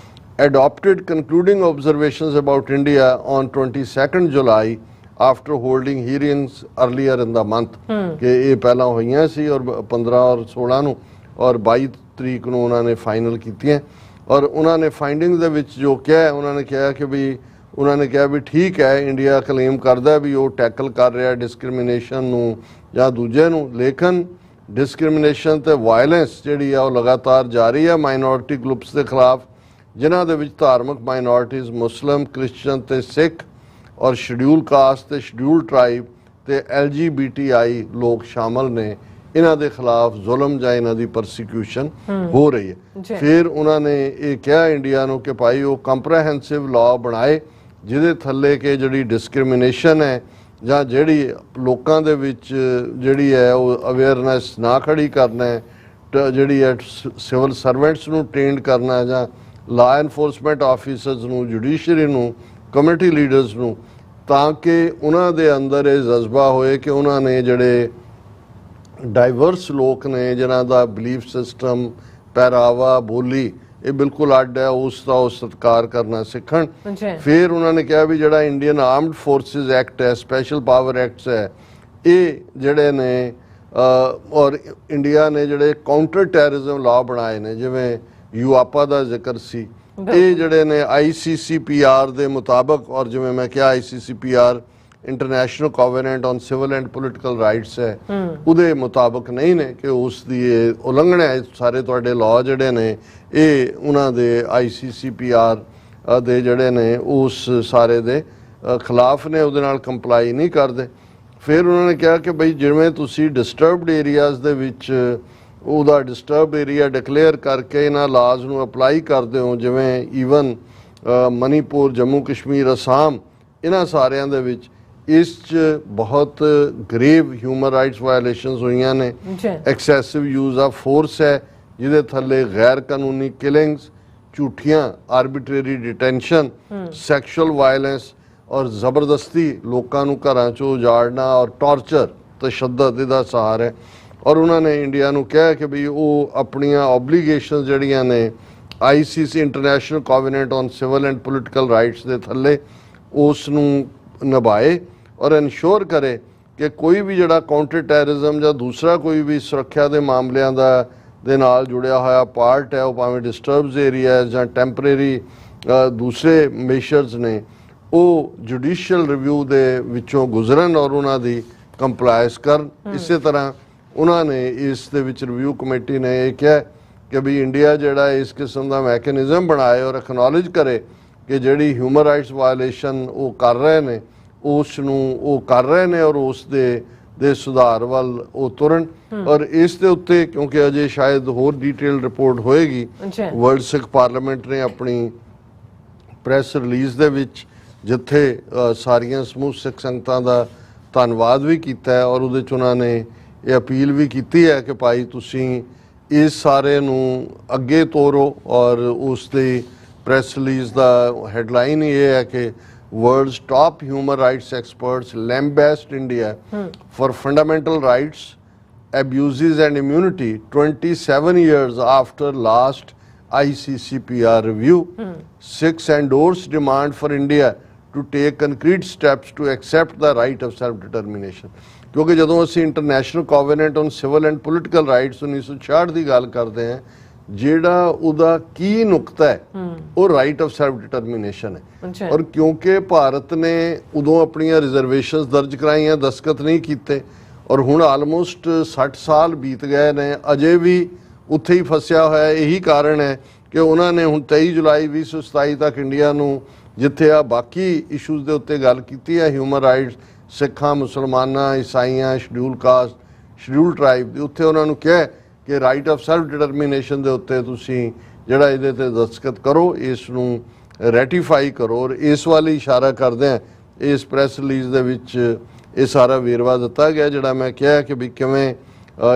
adopted concluding observations about India on 22nd July after holding hearings earlier in the month। कि ये पहला होइयां सी और 15 और 16 ਨੂੰ और 22 ਤਰੀਕ ਨੂੰ ਉਹਨਾਂ ਨੇ ਫਾਈਨਲ ਕੀਤੀਆਂ, ਔਰ ਉਹਨਾਂ ਨੇ ਫਾਈਂਡਿੰਗਸ ਦੇ ਵਿੱਚ ਜੋ ਕਿਹਾ ਉਹਨਾਂ ਨੇ ਕਿਹਾ ਕਿ ਵੀ ਉਹਨਾਂ ਨੇ ਕਿਹਾ ਵੀ ਠੀਕ ਹੈ ਇੰਡੀਆ ਕਲੇਮ ਕਰਦਾ ਵੀ ਉਹ ਟੈਕਲ ਕਰ ਰਿਹਾ ਡਿਸਕ੍ਰਿਮੀਨੇਸ਼ਨ ਨੂੰ ਜਾਂ ਦੂਜੇ ਨੂੰ, ਲੇਕਿਨ ਡਿਸਕ੍ਰਿਮੀਨੇਸ਼ਨ ਤੇ ਵਾਇਲੈਂਸ ਜਿਹੜੀ ਆ ਉਹ ਲਗਾਤਾਰ ਜਾਰੀ ਹੈ ਮਾਈਨੋਰਿਟੀ ਗਰੁੱਪਸ ਦੇ ਖਿਲਾਫ, ਜਿਨ੍ਹਾਂ ਦੇ ਵਿੱਚ ਧਾਰਮਿਕ ਮਾਈਨੋਰਿਟੀਜ਼ ਮੁਸਲਿਮ, ਕ੍ਰਿਸਚਨ ਤੇ ਸਿੱਖ, ਔਰ ਸ਼ਡਿਊਲ ਕਾਸਟ ਤੇ ਸ਼ਡਿਊਲ ਟਰਾਈਬ ਤੇ LGBTI ਲੋਕ ਸ਼ਾਮਲ ਨੇ। ਇਹਨਾਂ ਦੇ ਖਿਲਾਫ ਜ਼ੁਲਮ ਜਾਂ ਇਹਨਾਂ ਦੀ ਪਰਸੀਕਿਊਸ਼ਨ ਹੋ ਰਹੀ ਹੈ। ਫਿਰ ਉਹਨਾਂ ਨੇ ਇਹ ਕਿਹਾ ਇੰਡੀਆ ਨੂੰ ਕਿ ਭਾਈ ਉਹ ਕੰਪਰੈਹੈਂਸਿਵ ਲਾਅ ਬਣਾਏ ਜਿਹਦੇ ਥੱਲੇ ਕਿ ਜਿਹੜੀ ਡਿਸਕ੍ਰਿਮੀਨੇਸ਼ਨ ਹੈ ਜਾਂ ਜਿਹੜੀ ਲੋਕਾਂ ਦੇ ਵਿੱਚ ਜਿਹੜੀ ਹੈ ਉਹ ਅਵੇਅਰਨੈਸ ਨਾ ਖੜੀ ਕਰਨਾ ਹੈ, ਜਿਹੜੀ ਹੈ ਸਿਵਲ ਸਰਵੈਂਟਸ ਨੂੰ ਟ੍ਰੇਨਡ ਕਰਨਾ ਜਾਂ ਲਾ ਐਨਫੋਰਸਮੈਂਟ ਆਫੀਸਰਸ ਨੂੰ, ਜੁਡੀਸ਼ਰੀ ਨੂੰ, ਕਮਿਊਨਿਟੀ ਲੀਡਰਸ ਨੂੰ, ਤਾਂ ਕਿ ਉਹਨਾਂ ਦੇ ਅੰਦਰ ਇਹ ਜਜ਼ਬਾ ਹੋਏ ਕਿ ਉਹਨਾਂ ਨੇ ਜਿਹੜੇ ਡਾਈਵਰਸ ਲੋਕ ਨੇ ਜਿਨ੍ਹਾਂ ਦਾ ਬਿਲੀਫ ਸਿਸਟਮ, ਪਹਿਰਾਵਾ, ਬੋਲੀ ਇਹ ਬਿਲਕੁਲ ਅੱਡ ਹੈ, ਉਸ ਦਾ ਉਹ ਸਤਿਕਾਰ ਕਰਨਾ ਸਿੱਖਣ। ਫਿਰ ਉਹਨਾਂ ਨੇ ਕਿਹਾ ਵੀ ਜਿਹੜਾ ਇੰਡੀਅਨ ਆਰਮਡ ਫੋਰਸਿਸ ਐਕਟ ਹੈ, ਸਪੈਸ਼ਲ ਪਾਵਰ ਐਕਟਸ ਹੈ, ਇਹ ਜਿਹੜੇ ਨੇ ਔਰ ਇੰਡੀਆ ਨੇ ਜਿਹੜੇ ਕਾਊਂਟਰ ਟੈਰਰਿਜ਼ਮ ਲਾਅ ਬਣਾਏ ਨੇ ਜਿਵੇਂ UAPA ਦਾ ਜ਼ਿਕਰ ਸੀ, ਇਹ ਜਿਹੜੇ ਨੇ ICCPR ਦੇ ਮੁਤਾਬਕ, ਔਰ ਜਿਵੇਂ ਮੈਂ ਕਿਹਾ ICCPR International Covenant on Civil and Political Rights ਹੈ, ਉਹਦੇ ਮੁਤਾਬਕ ਨਹੀਂ ਨੇ ਕਿ ਉਸ ਦੀ ਇਹ ਉਲੰਘਣਾ ਹੈ। ਸਾਰੇ ਤੁਹਾਡੇ ਲਾਅ ਜਿਹੜੇ ਨੇ ਇਹ ਉਹਨਾਂ ਦੇ ICCPR ਦੇ ਜਿਹੜੇ ਨੇ ਉਸ ਸਾਰੇ ਦੇ ਖਿਲਾਫ ਨੇ, ਉਹਦੇ ਨਾਲ ਕੰਪਲਾਈ ਨਹੀਂ ਕਰਦੇ। ਫਿਰ ਉਹਨਾਂ ਨੇ ਕਿਹਾ ਕਿ ਬਈ ਜਿਵੇਂ ਤੁਸੀਂ ਡਿਸਟਰਬਡ ਏਰੀਆਜ਼ ਦੇ ਵਿੱਚ ਉਹਦਾ ਡਿਸਟਰਬ ਏਰੀਆ ਡਿਕਲੇਅਰ ਕਰਕੇ ਇਹਨਾਂ ਲਾਜ਼ ਨੂੰ ਅਪਲਾਈ ਕਰਦੇ ਹੋ, ਜਿਵੇਂ ਈਵਨ ਮਨੀਪੁਰ, ਜੰਮੂ ਕਸ਼ਮੀਰ, ਅਸਾਮ, ਇਹਨਾਂ ਸਾਰਿਆਂ ਦੇ ਵਿੱਚ ਇਸ 'ਚ ਬਹੁਤ ਗ੍ਰੇਵ ਹਿਊਮਨ ਰਾਈਟਸ ਵਾਇਲੇਸ਼ਨਸ ਹੋਈਆਂ ਨੇ। ਐਕਸੈਸਿਵ ਯੂਜ਼ ਆਫ ਫੋਰਸ ਹੈ ਜਿਹਦੇ ਥੱਲੇ ਗੈਰ ਕਾਨੂੰਨੀ ਕਿਲਿੰਗਸ, ਝੂਠੀਆਂ ਆਰਬਿਟਰੇਰੀ ਡਿਟੈਂਸ਼ਨ, ਸੈਕਸ਼ੂਅਲ ਵਾਇਲੈਂਸ ਔਰ ਜ਼ਬਰਦਸਤੀ ਲੋਕਾਂ ਨੂੰ ਘਰਾਂ 'ਚੋਂ ਉਜਾੜਨਾ ਔਰ ਟਾਰਚਰ, ਤਸ਼ੱਦਦ ਇਹਦਾ ਸਹਾਰਾ ਹੈ। ਔਰ ਉਹਨਾਂ ਨੇ ਇੰਡੀਆ ਨੂੰ ਕਿਹਾ ਕਿ ਵੀ ਉਹ ਆਪਣੀਆਂ ਓਬਲੀਗੇਸ਼ਨਸ ਜਿਹੜੀਆਂ ਨੇ ICC International Covenant on Civil and Political Rights ਦੇ ਥੱਲੇ ਉਸ ਨੂੰ ਨਿਭਾਏ ਔਰ ਇਨਸ਼ੋਰ ਕਰੇ ਕਿ ਕੋਈ ਵੀ ਜਿਹੜਾ ਕਾਊਂਟਰ ਟੈਰਰਿਜ਼ਮ ਜਾਂ ਦੂਸਰਾ ਕੋਈ ਵੀ ਸੁਰੱਖਿਆ ਦੇ ਮਾਮਲਿਆਂ ਦੇ ਨਾਲ ਜੁੜਿਆ ਹੋਇਆ ਪਾਰਟ ਹੈ, ਉਹ ਭਾਵੇਂ ਡਿਸਟਰਬਸ ਏਰੀਆ ਜਾਂ ਟੈਂਪਰੇਰੀ ਦੂਸਰੇ ਮੇਸ਼ਰਸ ਨੇ, ਉਹ ਜੁਡੀਸ਼ੀਅਲ ਰਿਵਿਊ ਦੇ ਵਿੱਚੋਂ ਗੁਜ਼ਰਨ ਔਰ ਉਹਨਾਂ ਦੀ ਕੰਪਲਾਇੰਸ ਕਰਨ। ਇਸੇ ਤਰ੍ਹਾਂ ਉਹਨਾਂ ਨੇ ਇਸ ਦੇ ਵਿੱਚ ਰਿਵਿਊ ਕਮੇਟੀ ਨੇ ਇਹ ਕਿਹਾ ਕਿ ਵੀ ਇੰਡੀਆ ਜਿਹੜਾ ਇਸ ਕਿਸਮ ਦਾ ਮੈਕੈਨਿਜ਼ਮ ਬਣਾਏ ਔਰ ਐਕਨੋਲੇਜ ਕਰੇ ਕਿ ਜਿਹੜੀ ਹਿਊਮਨ ਰਾਈਟਸ ਵਾਇਲੇਸ਼ਨ ਉਹ ਕਰ ਰਹੇ ਨੇ ਉਸ ਨੂੰ ਉਹ ਕਰ ਰਹੇ ਨੇ ਔਰ ਉਸ ਦੇ ਸੁਧਾਰ ਵੱਲ ਉਹ ਤੁਰਨ। ਔਰ ਇਸ ਦੇ ਉੱਤੇ ਕਿਉਂਕਿ ਅਜੇ ਸ਼ਾਇਦ ਹੋਰ ਡਿਟੇਲ ਰਿਪੋਰਟ ਹੋਏਗੀ, ਵਰਲਡ ਸਿੱਖ ਪਾਰਲੀਮੈਂਟ ਨੇ ਆਪਣੀ ਪ੍ਰੈਸ ਰਿਲੀਜ਼ ਦੇ ਵਿੱਚ, ਜਿੱਥੇ ਸਾਰੀਆਂ ਸਮੂਹ ਸਿੱਖ ਸੰਗਤਾਂ ਦਾ ਧੰਨਵਾਦ ਵੀ ਕੀਤਾ ਹੈ ਔਰ ਉਹਦੇ 'ਚ ਉਹਨਾਂ ਨੇ ਇਹ ਅਪੀਲ ਵੀ ਕੀਤੀ ਹੈ ਕਿ ਭਾਈ ਤੁਸੀਂ ਇਸ ਸਾਰੇ ਨੂੰ ਅੱਗੇ ਤੋਰੋ। ਔਰ ਉਸ ਦੀ ਪ੍ਰੈਸ ਰਿਲੀਜ਼ ਦਾ ਹੈਡਲਾਈਨ ਹੀ ਇਹ ਹੈ ਕਿ world's top human rights experts lambast India for fundamental rights abuses and immunity 27 years after last ICCPR review. Six endorsed demand for India to take concrete steps to accept the right of self-determination. ਕਿਉਂਕਿ ਜਦੋਂ ਅਸੀਂ International Covenant on Civil and Political Rights 1966 ਦੀ ਗੱਲ ਕਰਦੇ ਹਾਂ, ਜਿਹੜਾ ਉਹਦਾ ਕੀ ਨੁਕਤਾ ਹੈ ਉਹ ਰਾਈਟ ਆਫ ਸੈਲਫ ਡਿਟਰਮੀਨੇਸ਼ਨ ਹੈ। ਔਰ ਕਿਉਂਕਿ ਭਾਰਤ ਨੇ ਉਦੋਂ ਆਪਣੀਆਂ ਰਿਜ਼ਰਵੇਸ਼ਨਸ ਦਰਜ ਕਰਾਈਆਂ, ਦਸਤਖਤ ਨਹੀਂ ਕੀਤੇ, ਔਰ ਹੁਣ ਆਲਮੋਸਟ 60 ਸਾਲ ਬੀਤ ਗਏ ਨੇ, ਅਜੇ ਵੀ ਉੱਥੇ ਹੀ ਫਸਿਆ ਹੋਇਆ। ਇਹੀ ਕਾਰਨ ਹੈ ਕਿ ਉਹਨਾਂ ਨੇ ਹੁਣ 23 ਜੁਲਾਈ 2027 ਤੱਕ ਇੰਡੀਆ ਨੂੰ, ਜਿੱਥੇ ਆ ਬਾਕੀ ਇਸ਼ੂਜ਼ ਦੇ ਉੱਤੇ ਗੱਲ ਕੀਤੀ ਹੈ, ਹਿਊਮਨ ਰਾਈਟਸ ਸਿੱਖਾਂ, ਮੁਸਲਮਾਨਾਂ, ਈਸਾਈਆਂ, ਸ਼ਡਿਊਲ ਕਾਸਟ, ਸ਼ਡਿਊਲ ਟਰਾਈਬ ਦੀ, ਉੱਥੇ ਉਹਨਾਂ ਨੂੰ ਕਿਹਾ ਕਿ ਰਾਈਟ ਆਫ ਸੈਲਫ ਡਿਟਰਮੀਨੇਸ਼ਨ ਦੇ ਉੱਤੇ ਤੁਸੀਂ ਜਿਹੜਾ ਇਹਦੇ ਤੇ ਦਸਤਖਤ ਕਰੋ, ਇਸ ਨੂੰ ਰੈਟੀਫਾਈ ਕਰੋ। ਔਰ ਇਸ ਵੱਲ ਇਸ਼ਾਰਾ ਕਰਦੇ ਹਾਂ ਇਸ ਪ੍ਰੈਸ ਰਿਲੀਜ਼ ਦੇ ਵਿੱਚ ਇਹ ਸਾਰਾ ਵੇਰਵਾ ਦਿੱਤਾ ਗਿਆ, ਜਿਹੜਾ ਮੈਂ ਕਿਹਾ ਕਿ ਵੀ ਕਿਵੇਂ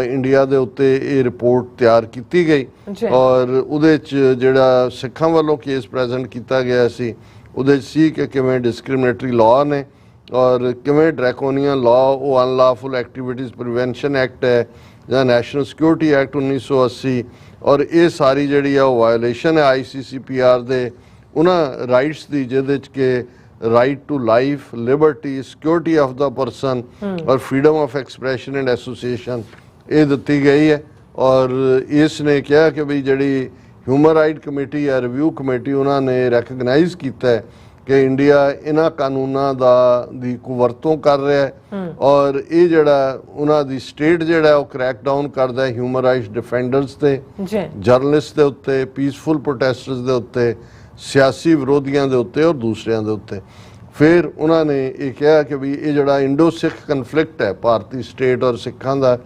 ਇੰਡੀਆ ਦੇ ਉੱਤੇ ਇਹ ਰਿਪੋਰਟ ਤਿਆਰ ਕੀਤੀ ਗਈ ਔਰ ਉਹਦੇ 'ਚ ਜਿਹੜਾ ਸਿੱਖਾਂ ਵੱਲੋਂ ਕੇਸ ਪ੍ਰੈਜ਼ੈਂਟ ਕੀਤਾ ਗਿਆ ਸੀ ਉਹਦੇ 'ਚ ਸੀ ਕਿ ਕਿਵੇਂ ਡਿਸਕ੍ਰਿਮੀਨੇਟਰੀ ਲਾਅ ਨੇ ਔਰ ਕਿਵੇਂ ਡਰੈਕੋਨੀਅਨ ਲਾਅ, ਉਹ ਅਨਲਾਫੁਲ ਐਕਟੀਵਿਟੀਜ਼ ਪ੍ਰੀਵੈਂਸ਼ਨ ਐਕਟ ਹੈ ਜਾਂ ਨੈਸ਼ਨਲ ਸਿਕਿਉਰਿਟੀ ਐਕਟ 1980, ਔਰ ਇਹ ਸਾਰੀ ਜਿਹੜੀ ਆ ਉਹ ਵਾਇਓਲੇਸ਼ਨ ਹੈ ICCPR ਦੇ ਉਹਨਾਂ ਰਾਈਟਸ ਦੀ, ਜਿਹਦੇ 'ਚ ਕਿ right to life, liberty, security of the person और freedom of expression and association ਇਹ ਦਿੱਤੀ ਗਈ ਹੈ। ਔਰ ਇਸ ਨੇ ਕਿਹਾ ਕਿ ਵੀ ਜਿਹੜੀ ਹਿਊਮਨ ਰਾਈਟ ਕਮੇਟੀ ਹੈ, ਰਿਵਿਊ ਕਮੇਟੀ, ਉਹਨਾਂ ਨੇ ਰੈਕਗਨਾਈਜ਼ ਕੀਤਾ ਹੈ ਕਿ ਇੰਡੀਆ ਇਹਨਾਂ ਕਾਨੂੰਨਾਂ ਦੀ ਕੁਵਰਤੋਂ ਕਰ ਰਿਹਾ ਹੈ ਔਰ ਇਹ ਜਿਹੜਾ ਉਹਨਾਂ ਦੀ ਸਟੇਟ ਜਿਹੜਾ ਉਹ ਕ੍ਰੈਕ ਡਾਊਨ ਕਰਦਾ ਹੈ ਹਿਊਮਨ ਰਾਈਟਸ ਡਿਫੈਂਡਰਸ ਤੇ, ਜਰਨਲਿਸਟ ਦੇ ਉੱਤੇ, ਪੀਸਫੁਲ ਪ੍ਰੋਟੈਸਟਰਸ ਦੇ ਉੱਤੇ, ਸਿਆਸੀ ਵਿਰੋਧੀਆਂ ਦੇ ਉੱਤੇ ਔਰ ਦੂਸਰਿਆਂ ਦੇ ਉੱਤੇ। ਫਿਰ ਉਹਨਾਂ ਨੇ ਇਹ ਕਿਹਾ ਕਿ ਵੀ ਇਹ ਜਿਹੜਾ ਇੰਡੋ ਸਿੱਖ ਕਨਫਲਿਕਟ ਹੈ ਭਾਰਤੀ ਸਟੇਟ ਔਰ ਸਿੱਖਾਂ ਦਾ,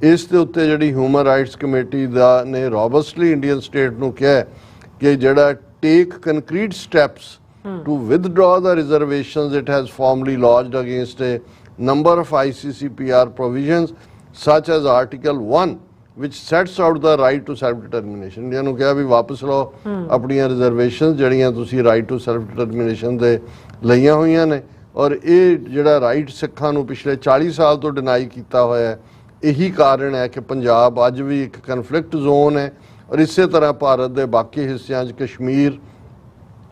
ਇਸ ਦੇ ਉੱਤੇ ਜਿਹੜੀ ਹਿਊਮਨ ਰਾਈਟਸ ਕਮੇਟੀ ਦਾ ਨੇ ਰੋਬਸਟਲੀ ਇੰਡੀਅਨ ਸਟੇਟ ਨੂੰ ਕਿਹਾ ਕਿ ਜਿਹੜਾ take concrete steps to withdraw the reservations it has formally lodged against a number of ICCPR provisions such as Article 1 which sets out the right to self determination। India ਨੂੰ ਕਿਹਾ ਵੀ ਵਾਪਸ ਲਓ ਆਪਣੀਆਂ reservations ਜਿਹੜੀਆਂ ਤੁਸੀਂ ਰਾਈਟ ਟੂ ਸੈਲਫ ਡਿਟਰਮੀਨੇਸ਼ਨ ਦੇ ਲਈਆਂ ਹੋਈਆਂ ਨੇ। ਔਰ ਇਹ ਜਿਹੜਾ ਰਾਈਟ ਸਿੱਖਾਂ ਨੂੰ ਪਿਛਲੇ 40 ਸਾਲ ਤੋਂ ਡਿਨਾਈ ਕੀਤਾ ਹੋਇਆ ਹੈ, ਇਹੀ ਕਾਰਨ ਹੈ ਕਿ ਪੰਜਾਬ ਅੱਜ ਵੀ ਇੱਕ ਕਨਫਲਿਕਟ ਜ਼ੋਨ ਹੈ। ਔਰ ਇਸੇ ਤਰ੍ਹਾਂ ਭਾਰਤ ਦੇ ਬਾਕੀ ਹਿੱਸਿਆਂ 'ਚ ਕਸ਼ਮੀਰ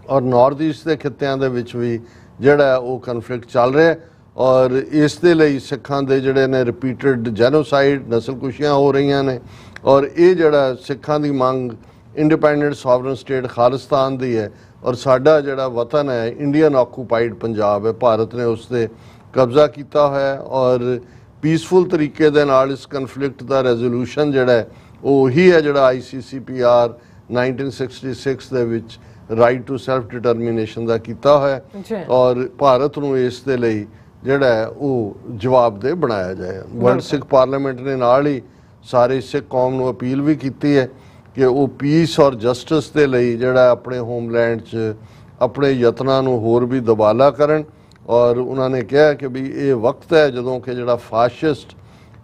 ਔਰ ਨਾਰਥ ਈਸਟ ਦੇ ਖਿੱਤਿਆਂ ਦੇ ਵਿੱਚ ਵੀ ਜਿਹੜਾ ਉਹ ਕਨਫਲਿਕਟ ਚੱਲ ਰਿਹਾ। ਔਰ ਇਸ ਦੇ ਲਈ ਸਿੱਖਾਂ ਦੇ ਜਿਹੜੇ ਨੇ ਰਿਪੀਟਡ ਜੈਨੋਸਾਈਡ, ਨਸਲਕੁਸ਼ੀਆਂ ਹੋ ਰਹੀਆਂ ਨੇ। ਔਰ ਇਹ ਜਿਹੜਾ ਸਿੱਖਾਂ ਦੀ ਮੰਗ ਇੰਡੀਪੈਂਡੈਂਟ ਸੋਵਰਨ ਸਟੇਟ ਖਾਲਿਸਤਾਨ ਦੀ ਹੈ ਔਰ ਸਾਡਾ ਜਿਹੜਾ ਵਤਨ ਹੈ ਇੰਡੀਅਨ ਆਕੂਪਾਈਡ ਪੰਜਾਬ ਹੈ, ਭਾਰਤ ਨੇ ਉਸ 'ਤੇ ਕਬਜ਼ਾ ਕੀਤਾ ਹੋਇਆ ਔਰ ਪੀਸਫੁਲ ਤਰੀਕੇ ਦੇ ਨਾਲ ਇਸ ਕਨਫਲਿਕਟ ਦਾ ਰੈਜ਼ੋਲੂਸ਼ਨ ਜਿਹੜਾ ਹੈ ਉਹ ਉਹੀ ਹੈ ਜਿਹੜਾ ICCPR 1966 ਦੇ ਵਿੱਚ ਰਾਈਟ ਟੂ ਸੈਲਫ ਡਿਟਰਮੀਨੇਸ਼ਨ ਦਾ ਕੀਤਾ ਹੋਇਆ ਔਰ ਭਾਰਤ ਨੂੰ ਇਸ ਦੇ ਲਈ ਜਿਹੜਾ ਹੈ ਉਹ ਜਵਾਬਦੇਹ ਬਣਾਇਆ ਜਾਏ। ਵਰਲਡ ਸਿੱਖ ਪਾਰਲੀਮੈਂਟ ਨੇ ਨਾਲ ਹੀ ਸਾਰੇ ਸਿੱਖ ਕੌਮ ਨੂੰ ਅਪੀਲ ਵੀ ਕੀਤੀ ਹੈ ਕਿ ਉਹ ਪੀਸ ਔਰ ਜਸਟਿਸ ਦੇ ਲਈ ਜਿਹੜਾ ਆਪਣੇ ਹੋਮਲੈਂਡ 'ਚ ਆਪਣੇ ਯਤਨਾਂ ਨੂੰ ਹੋਰ ਵੀ ਦੁਬਾਲਾ ਕਰਨ। ਔਰ ਉਹਨਾਂ ਨੇ ਕਿਹਾ ਕਿ ਵੀ ਇਹ ਵਕਤ ਹੈ ਜਦੋਂ ਕਿ ਜਿਹੜਾ ਫਾਸ਼ਿਸਟ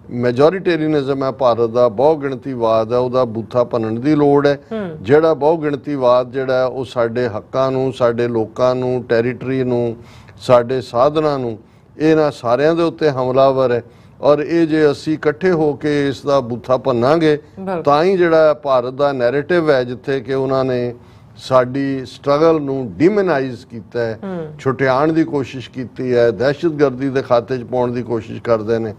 ਮੈਜੋਰੀਟੇਰੀਅਨਿਜ਼ਮ ਹੈ ਭਾਰਤ ਦਾ, ਬਹੁ ਗਿਣਤੀਵਾਦ ਹੈ, ਉਹਦਾ ਬੂਥਾ ਭੰਨਣ ਦੀ ਲੋੜ ਹੈ। ਜਿਹੜਾ ਬਹੁ ਗਿਣਤੀਵਾਦ ਜਿਹੜਾ ਉਹ ਸਾਡੇ ਹੱਕਾਂ ਨੂੰ, ਸਾਡੇ ਲੋਕਾਂ ਨੂੰ, ਟੈਰੀਟਰੀ ਨੂੰ, ਸਾਡੇ ਸਾਧਨਾਂ ਨੂੰ, ਇਹਨਾਂ ਸਾਰਿਆਂ ਦੇ ਉੱਤੇ ਹਮਲਾਵਰ ਹੈ। ਔਰ ਇਹ ਜੇ ਅਸੀਂ ਇਕੱਠੇ ਹੋ ਕੇ ਇਸ ਦਾ ਬੂਥਾ ਭੰਨਾਂਗੇ ਤਾਂ ਹੀ ਜਿਹੜਾ ਭਾਰਤ ਦਾ ਨੈਰੇਟਿਵ ਹੈ, ਜਿੱਥੇ ਕਿ ਉਹਨਾਂ ਨੇ ਸਾਡੀ ਸਟਰਗਲ ਨੂੰ ਡਿਮੋਨਾਈਜ਼ ਕੀਤਾ ਹੈ, ਛੁਟਿਆਉਣ ਦੀ ਕੋਸ਼ਿਸ਼ ਕੀਤੀ ਹੈ, ਦਹਿਸ਼ਤਗਰਦੀ ਦੇ ਖਾਤੇ 'ਚ ਪਾਉਣ ਦੀ ਕੋਸ਼ਿਸ਼ ਕਰਦੇ ਨੇ।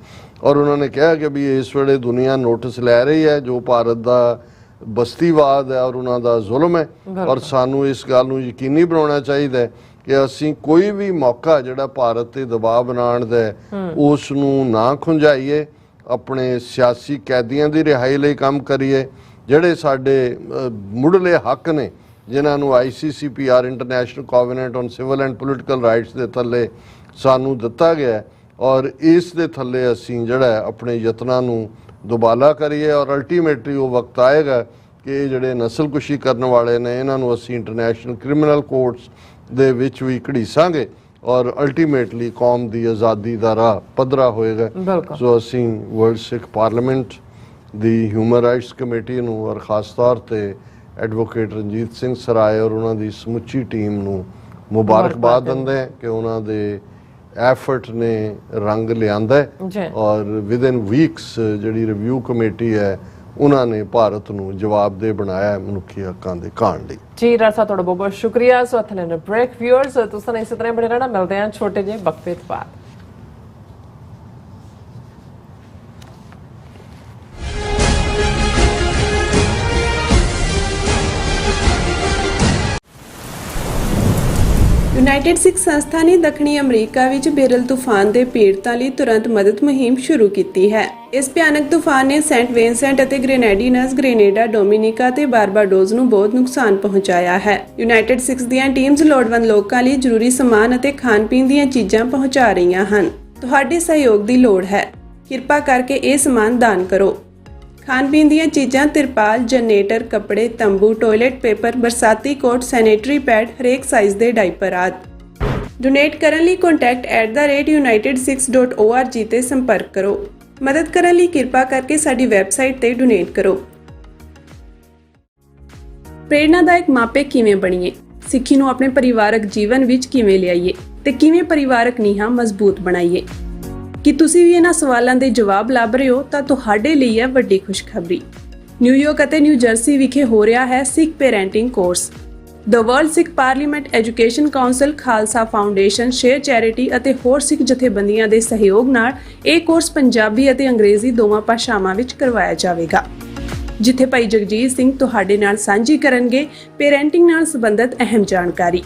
ਔਰ ਉਹਨਾਂ ਨੇ ਕਿਹਾ ਕਿ ਵੀ ਇਸ ਵੇਲੇ ਦੁਨੀਆ ਨੋਟਿਸ ਲੈ ਰਹੀ ਹੈ ਜੋ ਭਾਰਤ ਦਾ ਬਸਤੀਵਾਦ ਹੈ ਔਰ ਉਹਨਾਂ ਦਾ ਜ਼ੁਲਮ ਹੈ। ਔਰ ਸਾਨੂੰ ਇਸ ਗੱਲ ਨੂੰ ਯਕੀਨੀ ਬਣਾਉਣਾ ਚਾਹੀਦਾ ਹੈ ਕਿ ਅਸੀਂ ਕੋਈ ਵੀ ਮੌਕਾ ਜਿਹੜਾ ਭਾਰਤ 'ਤੇ ਦਬਾਅ ਬਣਾਉਣ ਦਾ ਉਸ ਨੂੰ ਨਾ ਖੁੰਝਾਈਏ, ਆਪਣੇ ਸਿਆਸੀ ਕੈਦੀਆਂ ਦੀ ਰਿਹਾਈ ਲਈ ਕੰਮ ਕਰੀਏ। ਜਿਹੜੇ ਸਾਡੇ ਮੁੱਢਲੇ ਹੱਕ ਨੇ ਜਿਨ੍ਹਾਂ ਨੂੰ ICCPR International Covenant on Civil and Political Rights ਦੇ ਥੱਲੇ ਸਾਨੂੰ ਦਿੱਤਾ ਗਿਆ ਔਰ ਇਸ ਦੇ ਥੱਲੇ ਅਸੀਂ ਜਿਹੜਾ ਆਪਣੇ ਯਤਨਾਂ ਨੂੰ ਦੁਬਾਲਾ ਕਰੀਏ। ਔਰ ਅਲਟੀਮੇਟਲੀ ਉਹ ਵਕਤ ਆਏਗਾ ਕਿ ਇਹ ਜਿਹੜੇ ਨਸਲਕੁਸ਼ੀ ਕਰਨ ਵਾਲੇ ਨੇ ਇਹਨਾਂ ਨੂੰ ਅਸੀਂ ਇੰਟਰਨੈਸ਼ਨਲ ਕ੍ਰਿਮੀਨਲ ਕੋਰਟਸ ਦੇ ਵਿੱਚ ਵੀ ਘੜੀਸਾਂਗੇ ਔਰ ਅਲਟੀਮੇਟਲੀ ਕੌਮ ਦੀ ਆਜ਼ਾਦੀ ਦਾ ਰਾਹ ਪੱਧਰਾ ਹੋਏਗਾ। ਸੋ ਅਸੀਂ ਵਰਲਡ ਸਿੱਖ ਪਾਰਲੀਮੈਂਟ ਦੀ ਹਿਊਮਨ ਰਾਈਟਸ ਕਮੇਟੀ ਨੂੰ ਔਰ ਖਾਸ ਤੌਰ ਤੇ ਐਡਵੋਕੇਟ ਰਣਜੀਤ ਸਿੰਘ ਸਰਾਏ ਔਰ ਉਹਨਾਂ ਦੀ ਸਮੁੱਚੀ ਟੀਮ ਨੂੰ ਮੁਬਾਰਕਬਾਦ ਦਿੰਦੇ ਹਾਂ ਕਿ ਉਹਨਾਂ ਦੇ ਐਫਰਟ ਨੇ ਰੰਗ ਲਿਆਂਦਾ ਔਰ ਵਿਦਿਨ ਵੀਕਸ ਜਿਹੜੀ ਰਿਵਿਊ ਕਮੇਟੀ ਹੈ ਉਹਨਾਂ ਨੇ ਭਾਰਤ ਨੂੰ ਜਵਾਬਦੇਹ ਬਣਾਇਆ ਮਨੁੱਖੀ ਹੱਕਾਂ ਦੇ ਕਾਰਨ ਲਈ। ਜੀ ਰਾਸਾ ਤੁਹਾਡਾ ਬਹੁਤ ਬਹੁਤ ਸ਼ੁਕਰੀਆ। ਸੋ ਅਥਲੇ ਨੇ ਬ੍ਰੇਕ ਵਿਊਅਰਸ ਤੁਸੀਂ ਇਸੇ ਤਰ੍ਹਾਂ ਬਣੇ ਰਹਿਣਾ, ਮਿਲਦੇ ਹਾਂ ਛੋਟੇ ਜਿਹੇ ਵਕਫੇ ਤੋਂ ਬਾਅਦ। ਯੂਨਾਈਟਿਡ ਸਿੱਖ ਸੰਸਥਾ ਨੇ ਦੱਖਣੀ ਅਮਰੀਕਾ ਵਿੱਚ ਬੇਰਲ ਤੂਫਾਨ ਦੇ ਪੀੜਤਾਂ ਲਈ ਤੁਰੰਤ ਮਦਦ ਮੁਹਿੰਮ ਸ਼ੁਰੂ ਕੀਤੀ ਹੈ। ਇਸ ਭਿਆਨਕ ਤੂਫਾਨ ਨੇ ਸੈਂਟ ਵਿੰਸੈਂਟ ਅਤੇ ਗ੍ਰੇਨੇਡੀਨਸ, ਗ੍ਰੇਨੇਡਾ, ਡੋਮਿਨਿਕਾ ਤੇ ਬਾਰਬਾਡੋਸ ਨੂੰ ਬਹੁਤ ਨੁਕਸਾਨ ਪਹੁੰਚਾਇਆ ਹੈ। ਯੂਨਾਈਟਿਡ ਸਿੱਖ ਦੀਆਂ ਟੀਮਜ਼ ਲੋੜਵੰਦ ਲੋਕਾਂ ਲਈ ਜ਼ਰੂਰੀ ਸਮਾਨ ਅਤੇ ਖਾਣ-ਪੀਣ ਦੀਆਂ ਚੀਜ਼ਾਂ ਪਹੁੰਚਾ ਰਹੀਆਂ ਹਨ। ਤੁਹਾਡੇ ਸਹਿਯੋਗ ਦੀ ਲੋੜ ਹੈ। ਕਿਰਪਾ ਕਰਕੇ ਇਹ ਸਮਾਨ ਦਾਨ ਕਰੋ। ਖਾਣ-ਪੀਣ ਦੀਆਂ ਚੀਜ਼ਾਂ, ਤਿਰਪਾਲ, ਜਨਰੇਟਰ, ਕੱਪੜੇ, ਤੰਬੂ, ਟਾਇਲਟ ਪੇਪਰ, ਬਰਸਾਤੀ ਕੋਟ, ਸੈਨੇਟਰੀ ਪੈਡ, ਹਰੇਕ ਸਾਈਜ਼ ਦੇ ਡਾਈਪਰ ਆਦਿ। ਡੋਨੇਟ ਕਰਨ ਲਈ contact@unitedsikhs.org ਤੇ ਸੰਪਰਕ ਕਰੋ। ਮਦਦ ਕਰਨ ਲਈ ਕਿਰਪਾ ਕਰਕੇ ਸਾਡੀ ਵੈਬਸਾਈਟ ਤੇ ਡੋਨੇਟ ਕਰੋ। ਪ੍ਰੇਰਨਾਦਾਇਕ ਮਾਪੇ ਕਿਵੇਂ ਬਣੀਏ? ਸਿੱਖੀ ਨੂੰ ਆਪਣੇ ਪਰਿਵਾਰਕ ਜੀਵਨ ਵਿੱਚ ਕਿਵੇਂ ਲਿਆਈਏ ਤੇ ਕਿਵੇਂ ਪਰਿਵਾਰਕ ਨੀਹਾਂ ਮਜ਼ਬੂਤ ਬਣਾਈਏ? ਕਿ ਤੁਸੀਂ ਵੀ ਇਹਨਾਂ ਸਵਾਲਾਂ ਦੇ ਜਵਾਬ ਲੱਭ ਰਹੇ ਹੋ ਤਾਂ ਤੁਹਾਡੇ ਲਈ ਹੈ ਵੱਡੀ ਖੁਸ਼ਖਬਰੀ। ਨਿਊਯਾਰਕ ਅਤੇ ਨਿਊ ਜਰਸੀ ਵਿਖੇ ਹੋ ਰਿਹਾ ਹੈ Sikh parenting course. The World Sikh Parliament Education Council, Khalsa Foundation, Share Charity ਅਤੇ ਹੋਰ ਸਿੱਖ ਜਥੇਬੰਦੀਆਂ ਦੇ ਸਹਿਯੋਗ ਨਾਲ ਇਹ ਕੋਰਸ ਪੰਜਾਬੀ ਅਤੇ ਅੰਗਰੇਜ਼ੀ ਦੋਵਾਂ ਭਾਸ਼ਾਵਾਂ ਵਿੱਚ ਕਰਵਾਇਆ ਜਾਵੇਗਾ, ਜਿੱਥੇ ਭਾਈ ਜਗਜੀਤ ਸਿੰਘ ਤੁਹਾਡੇ ਨਾਲ ਸਾਂਝੀ ਕਰਨਗੇ ਪੇਰੈਂਟਿੰਗ ਨਾਲ ਸੰਬੰਧਿਤ ਅਹਿਮ ਜਾਣਕਾਰੀ।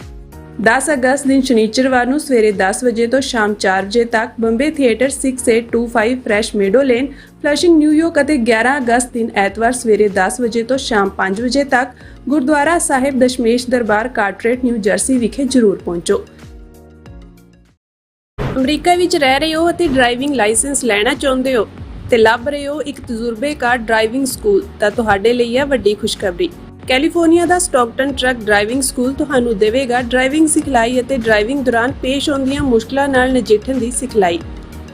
10 ਅਗਸਤ ਦਿਨ ਸ਼ਨੀਚਰਵਾਰ ਨੂੰ ਸਵੇਰੇ 10 ਵਜੇ ਤੋਂ ਸ਼ਾਮ 4 ਵਜੇ ਤੱਕ Bombay theatre 6825 Fresh Meadow Lane, Flushing, New York ਅਤੇ 11 ਅਗਸਤ ਦਿਨ ਐਤਵਾਰ ਸਵੇਰੇ 10 ਵਜੇ ਤੋਂ ਸ਼ਾਮ 5 ਵਜੇ ਤੱਕ ਗੁਰਦੁਆਰਾ ਸਾਹਿਬ ਦਸ਼ਮੇਸ਼ ਦਰਬਾਰ, ਕਾਰਟਰੇਟ, ਨਿਊ ਜਰਸੀ ਵਿਖੇ ਜ਼ਰੂਰ ਪਹੁੰਚੋ। ਅਮਰੀਕਾ ਵਿੱਚ ਰਹਿ ਰਹੇ ਹੋ ਅਤੇ ਡਰਾਈਵਿੰਗ ਲਾਇਸੈਂਸ ਲੈਣਾ ਚਾਹੁੰਦੇ ਹੋ ਤੇ ਲੱਭ ਰਹੇ ਹੋ ਇੱਕ ਤਜਰਬੇਕਾਰ ਡਰਾਈਵਿੰਗ ਸਕੂਲ ਤਾਂ ਤੁਹਾਡੇ ਲਈ ਹੈ ਵੱਡੀ ਖੁਸ਼ਖਬਰੀ। ਕੈਲੀਫੋਰਨੀਆ ਦਾ ਸਟਾਕਟਨ ਟਰੱਕ ਡਰਾਈਵਿੰਗ ਸਕੂਲ ਤੁਹਾਨੂੰ ਦੇਵੇਗਾ ਡਰਾਈਵਿੰਗ ਸਿਖਲਾਈ ਅਤੇ ਡਰਾਈਵਿੰਗ ਦੌਰਾਨ ਪੇਸ਼ ਆਉਂਦੀਆਂ ਮੁਸ਼ਕਲਾਂ ਨਾਲ ਨਜਿੱਠਣ ਦੀ ਸਿਖਲਾਈ।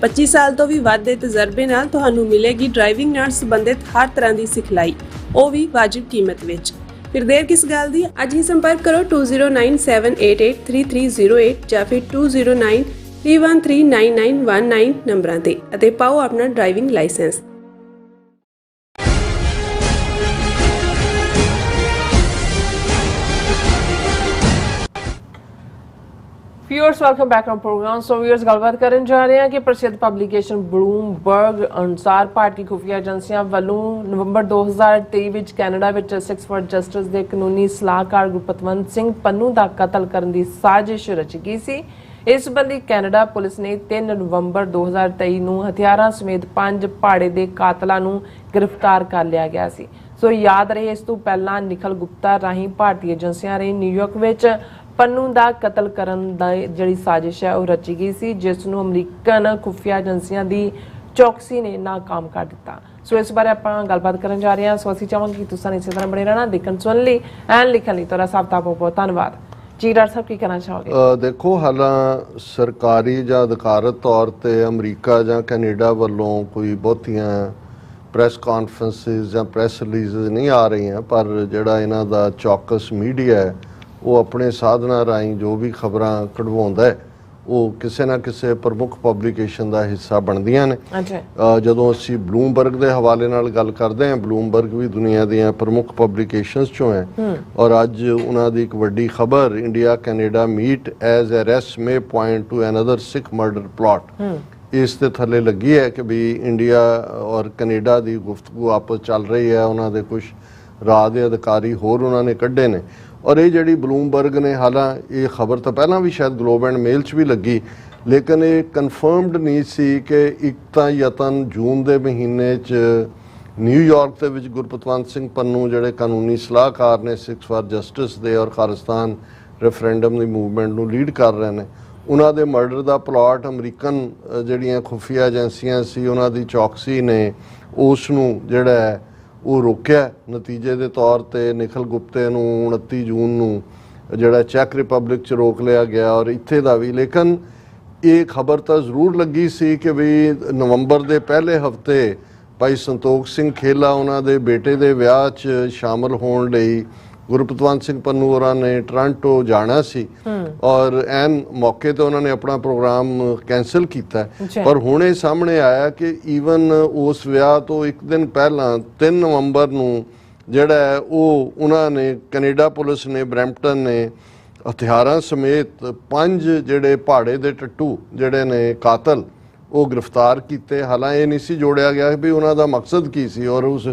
25 ਸਾਲ ਤੋਂ ਵੀ ਵੱਧ ਦੇ ਤਜਰਬੇ ਨਾਲ ਤੁਹਾਨੂੰ ਮਿਲੇਗੀ ਡਰਾਈਵਿੰਗ ਨਾਲ ਸੰਬੰਧਿਤ ਹਰ ਤਰ੍ਹਾਂ ਦੀ ਸਿਖਲਾਈ, ਉਹ ਵੀ ਵਾਜਿਬ ਕੀਮਤ ਵਿੱਚ। ਫਿਰ ਦੇਰ ਕਿਸ ਗੱਲ ਦੀ? ਅੱਜ ਹੀ ਸੰਪਰਕ ਕਰੋ 2097883308 ਜਾਂ ਫਿਰ 2093139919 ਨੰਬਰਾਂ ਤੇ ਅਤੇ ਪਾਓ ਆਪਣਾ driving licence. Viewers welcome back on programme. So viewers ਗੱਲਬਾਤ ਕਰਨ ਜਾ ਰਹੇ ਹਾਂ ਕਿ ਪ੍ਰਸਿੱਧ ਪਬਲੀਕੇਸ਼ਨ ਬਲੂਮਬਰਗ ਅਨੁਸਾਰ ਭਾਰਤੀ ਖੁਫੀਆ ਏਜੰਸੀਆਂ ਵੱਲੋਂ ਨਵੰਬਰ 2023 ਵਿੱਚ ਕੈਨੇਡਾ ਵਿੱਚ 6 ਫॉर ਜਸਟਿਸ ਦੇ ਕਾਨੂੰਨੀ ਸਲਾਹਕਾਰ ਗੁਰਪਤਵੰਤ ਸਿੰਘ ਪੰਨੂ ਦਾ ਕਤਲ ਕਰਨ ਦੀ ਸਾਜ਼ਿਸ਼ ਰਚੀ ਗਈ ਸੀ। ਇਸ ਸੰਬੰਧੀ ਕੈਨੇਡਾ ਪੁਲਿਸ ਨੇ 3 ਨਵੰਬਰ 2023 ਨੂੰ ਹਥਿਆਰਾਂ ਸਮੇਤ 5 ਭਾੜੇ ਦੇ ਕਾਤਲਾਂ ਨੂੰ ਗ੍ਰਿਫਤਾਰ ਕਰ ਲਿਆ ਗਿਆ ਸੀ। ਸੋ ਯਾਦ ਰਹੇ ਇਸ ਤੋਂ ਪਹਿਲਾਂ ਨਿਖਲ ਗੁਪਤਾ ਰਾਹੀਂ ਭਾਰਤੀ ਏਜੰਸੀਆਂ ਨੇ ਨਿਊਯਾਰਕ ਵਿੱਚ ਪੰਨੂ ਦਾ ਕਤਲ ਕਰਨ ਦਾ ਜਿਹੜੀ ਸਾਜ਼ਿਸ਼ ਹੈ ਉਹ ਰਚੀ ਗਈ ਸੀ, ਜਿਸ ਨੂੰ ਅਮਰੀਕਨ ਖੁਫੀਆ ਏਜੰਸੀਆਂ ਦੀ ਚੌਕਸੀ ਨੇ ਨਾਕਾਮ ਕਰ ਦਿੱਤਾ। ਸੋ ਇਸ ਬਾਰੇ ਆਪਾਂ ਗੱਲਬਾਤ ਕਰਨ ਜਾ ਰਹੇ ਹਾਂ। ਸੋ ਅਸੀਂ ਚਾਹਾਂਗੇ ਕਿ ਤੁਸੀਂ ਇਸੇ ਤਰ੍ਹਾਂ ਬਣੇ ਰਹਿਣਾ, ਦੇਖਣ ਸੁਣਨ ਲਈ ਐਂਡ ਲਿਖਣ ਲਈ ਤੁਹਾਡਾ ਸਭ ਦਾ ਬਹੁਤ ਬਹੁਤ ਧੰਨਵਾਦ। ਜੀ ਡਾਕਟਰ ਸਾਹਿਬ ਕੀ ਕਹਿਣਾ ਚਾਹੋਗੇ? ਦੇਖੋ, ਹਾਲਾਂ ਸਰਕਾਰੀ ਜਾਂ ਅਧਿਕਾਰਤ ਤੌਰ ਤੇ ਅਮਰੀਕਾ ਜਾਂ ਕੈਨੇਡਾ ਵੱਲੋਂ ਕੋਈ ਬਹੁਤੀਆਂ ਪ੍ਰੈਸ ਕਾਨਫਰੰਸਿਸ ਜਾਂ ਪ੍ਰੈਸ ਰਿਲੀਜ਼ਸ ਨਹੀਂ ਆ ਰਹੀਆਂ, ਪਰ ਜਿਹੜਾ ਇਹਨਾਂ ਦਾ ਚੌਕਸ ਮੀਡੀਆ ਹੈ ਉਹ ਆਪਣੇ ਸਾਧਨਾਂ ਰਾਹੀਂ ਜੋ ਵੀ ਖਬਰਾਂ ਕਢਵਾਉਂਦਾ ਹੈ ਉਹ ਕਿਸੇ ਨਾ ਕਿਸੇ ਪ੍ਰਮੁੱਖ ਪਬਲੀਕੇਸ਼ਨ ਦਾ ਹਿੱਸਾ ਬਣਦੀਆਂ ਨੇ। ਜਦੋਂ ਅਸੀਂ ਬਲੂਮਬਰਗ ਦੇ ਹਵਾਲੇ ਨਾਲ ਗੱਲ ਕਰਦੇ ਹਾਂ, ਬਲੂਮਬਰਗ ਵੀ ਦੁਨੀਆ ਦੀਆਂ ਪ੍ਰਮੁੱਖ ਪਬਲੀਕੇਸ਼ਨਸ ਚੋਂ ਹੈ ਔਰ ਅੱਜ ਉਹਨਾਂ ਦੀ ਇੱਕ ਵੱਡੀ ਖਬਰ, India Canada meet as arrest may point to another Sikh murder plot, ਇਸ ਦੇ ਥੱਲੇ ਲੱਗੀ ਹੈ ਕਿ ਵੀ ਇੰਡੀਆ ਔਰ ਕੈਨੇਡਾ ਦੀ ਗੁਫ਼ਤਗੂ ਆਪਸ ਚੱਲ ਰਹੀ ਹੈ। ਉਹਨਾਂ ਦੇ ਕੁਝ ਰਾਜ ਦੇ ਅਧਿਕਾਰੀ ਹੋਰ ਉਹਨਾਂ ਨੇ ਕੱਢੇ ਨੇ ਔਰ ਇਹ ਜਿਹੜੀ ਬਲੂਮਬਰਗ ਨੇ, ਹਾਲਾਂ ਇਹ ਖਬਰ ਤਾਂ ਪਹਿਲਾਂ ਵੀ ਸ਼ਾਇਦ ਗਲੋਬ ਐਂਡ ਮੇਲ 'ਚ ਵੀ ਲੱਗੀ, ਲੇਕਿਨ ਇਹ ਕਨਫਰਮਡ ਨਹੀਂ ਸੀ ਕਿ ਇੱਕ ਤਾਂ ਯਤਨ ਜੂਨ ਦੇ ਮਹੀਨੇ 'ਚ ਨਿਊਯਾਰਕ ਦੇ ਵਿੱਚ ਗੁਰਪਤਵੰਤ ਸਿੰਘ ਪੰਨੂ ਜਿਹੜੇ ਕਾਨੂੰਨੀ ਸਲਾਹਕਾਰ ਨੇ 6 ਫॉर ਜਸਟਿਸ ਦੇ ਔਰ ਖਾਲਿਸਤਾਨ ਰੈਫਰੈਂਡਮ ਦੀ ਮੂਵਮੈਂਟ ਨੂੰ ਲੀਡ ਕਰ ਰਹੇ ਨੇ, ਉਹਨਾਂ ਦੇ ਮਰਡਰ ਦਾ ਪਲਾਟ ਅਮਰੀਕਨ ਜਿਹੜੀਆਂ ਖੁਫੀਆ ਏਜੰਸੀਆਂ ਸੀ ਉਹਨਾਂ ਦੀ ਚੌਕਸੀ ਨੇ ਉਸ ਨੂੰ ਜਿਹੜਾ ਹੈ ਉਹ ਰੋਕਿਆ ਨਤੀਜੇ ਦੇ ਤੌਰ ਤੇ। ਨਿਖਲ ਗੁਪਤੇ ਨੂੰ 29 ਜੂਨ ਨੂੰ ਜਿਹੜਾ ਚੈਕ ਰਿਪਬਲਿਕ 'ਚ ਰੋਕ ਲਿਆ ਗਿਆ ਔਰ ਇੱਥੇ ਦਾ ਵੀ। ਲੇਕਿਨ ਇਹ ਖਬਰ ਤਾਂ ਜ਼ਰੂਰ ਲੱਗੀ ਸੀ ਕਿ ਵੀ ਨਵੰਬਰ ਦੇ ਪਹਿਲੇ ਹਫਤੇ ਭਾਈ ਸੰਤੋਖ ਸਿੰਘ ਖੇਲਾ ਉਹਨਾਂ ਦੇ ਬੇਟੇ ਦੇ ਵਿਆਹ 'ਚ ਸ਼ਾਮਲ ਹੋਣ ਲਈ ਗੁਰਪਤਵੰਤ ਸਿੰਘ ਪੰਨੂ ਹੋਰਾਂ ਨੇ ਟੋਰਾਂਟੋ ਜਾਣਾ ਸੀ ਔਰ ਐਨ ਮੌਕੇ ਤੇ ਉਹਨਾਂ ਨੇ ਆਪਣਾ ਪ੍ਰੋਗਰਾਮ ਕੈਂਸਲ ਕੀਤਾ। ਪਰ ਹੁਣ ਇਹ ਸਾਹਮਣੇ ਆਇਆ ਕਿ ਈਵਨ ਉਸ ਵਿਆਹ ਤੋਂ ਇੱਕ ਦਿਨ ਪਹਿਲਾਂ 3 ਨਵੰਬਰ ਨੂੰ ਜਿਹੜਾ ਹੈ ਉਹ ਉਹਨਾਂ ਨੇ ਕੈਨੇਡਾ ਪੁਲਿਸ ਨੇ ਬਰੈਂਪਟਨ ਨੇ ਹਥਿਆਰਾਂ ਸਮੇਤ 5 ਜਿਹੜੇ ਪਹਾੜੇ ਦੇ ਟੱਟੂ ਜਿਹੜੇ ਨੇ ਕਾਤਲ ਉਹ ਗ੍ਰਿਫਤਾਰ ਕੀਤੇ। ਹਾਲਾਂਕਿ ਇਹ ਨਹੀਂ ਸੀ ਜੋੜਿਆ ਗਿਆ ਵੀ ਉਹਨਾਂ ਦਾ ਮਕਸਦ ਕੀ ਸੀ ਔਰ ਉਸ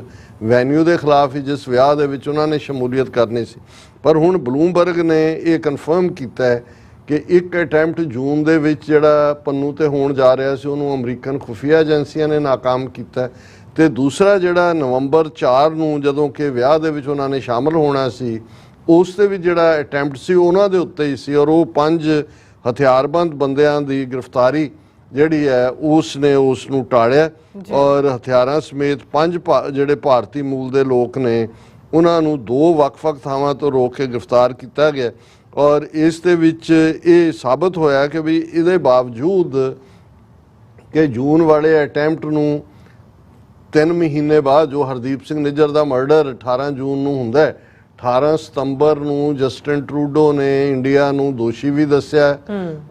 ਵੈਨਿਊ ਦੇ ਖਿਲਾਫ ਹੀ ਜਿਸ ਵਿਆਹ ਦੇ ਵਿੱਚ ਉਹਨਾਂ ਨੇ ਸ਼ਮੂਲੀਅਤ ਕਰਨੀ ਸੀ। ਪਰ ਹੁਣ ਬਲੂਮਬਰਗ ਨੇ ਇਹ ਕਨਫਰਮ ਕੀਤਾ ਹੈ ਕਿ ਇੱਕ ਅਟੈਂਪਟ ਜੂਨ ਦੇ ਵਿੱਚ ਜਿਹੜਾ ਪੰਨੂ ਤੇ ਹੋਣ ਜਾ ਰਿਹਾ ਸੀ ਉਹਨੂੰ ਅਮਰੀਕਨ ਖੁਫੀਆ ਏਜੰਸੀਆਂ ਨੇ ਨਾਕਾਮ ਕੀਤਾ ਤੇ ਦੂਸਰਾ ਜਿਹੜਾ ਨਵੰਬਰ 4 ਨੂੰ ਜਦੋਂ ਕਿ ਵਿਆਹ ਦੇ ਵਿੱਚ ਉਹਨਾਂ ਨੇ ਸ਼ਾਮਲ ਹੋਣਾ ਸੀ ਉਸ ਤੇ ਵੀ ਜਿਹੜਾ ਅਟੈਂਪਟ ਸੀ ਉਹਨਾਂ ਦੇ ਉੱਤੇ ਹੀ ਸੀ ਔਰ ਉਹ 5 ਹਥਿਆਰਬੰਦ ਬੰਦਿਆਂ ਦੀ ਗ੍ਰਿਫਤਾਰੀ ਜਿਹੜੀ ਹੈ ਉਸ ਨੇ ਉਸ ਨੂੰ ਟਾਲਿਆ ਔਰ ਹਥਿਆਰਾਂ ਸਮੇਤ 5 ਜਿਹੜੇ ਭਾਰਤੀ ਮੂਲ ਦੇ ਲੋਕ ਨੇ ਉਹਨਾਂ ਨੂੰ 2 ਵੱਖ-ਵੱਖ ਥਾਵਾਂ ਤੋਂ ਰੋਕ ਕੇ ਗ੍ਰਿਫਤਾਰ ਕੀਤਾ ਗਿਆ ਔਰ ਇਸ ਦੇ ਵਿੱਚ ਇਹ ਸਾਬਤ ਹੋਇਆ ਕਿ ਵੀ ਇਹਦੇ ਬਾਵਜੂਦ ਕਿ ਜੂਨ ਵਾਲੇ ਅਟੈਂਪਟ ਨੂੰ 3 ਮਹੀਨੇ ਬਾਅਦ ਜੋ ਹਰਦੀਪ ਸਿੰਘ ਨਿੱਜਰ ਦਾ ਮਰਡਰ 18 ਜੂਨ ਨੂੰ ਹੁੰਦਾ ਹੈ, 18 ਸਤੰਬਰ ਨੂੰ ਜਸਟਿਨ ਟਰੂਡੋ ਨੇ ਇੰਡੀਆ ਨੂੰ ਦੋਸ਼ੀ ਵੀ ਦੱਸਿਆ,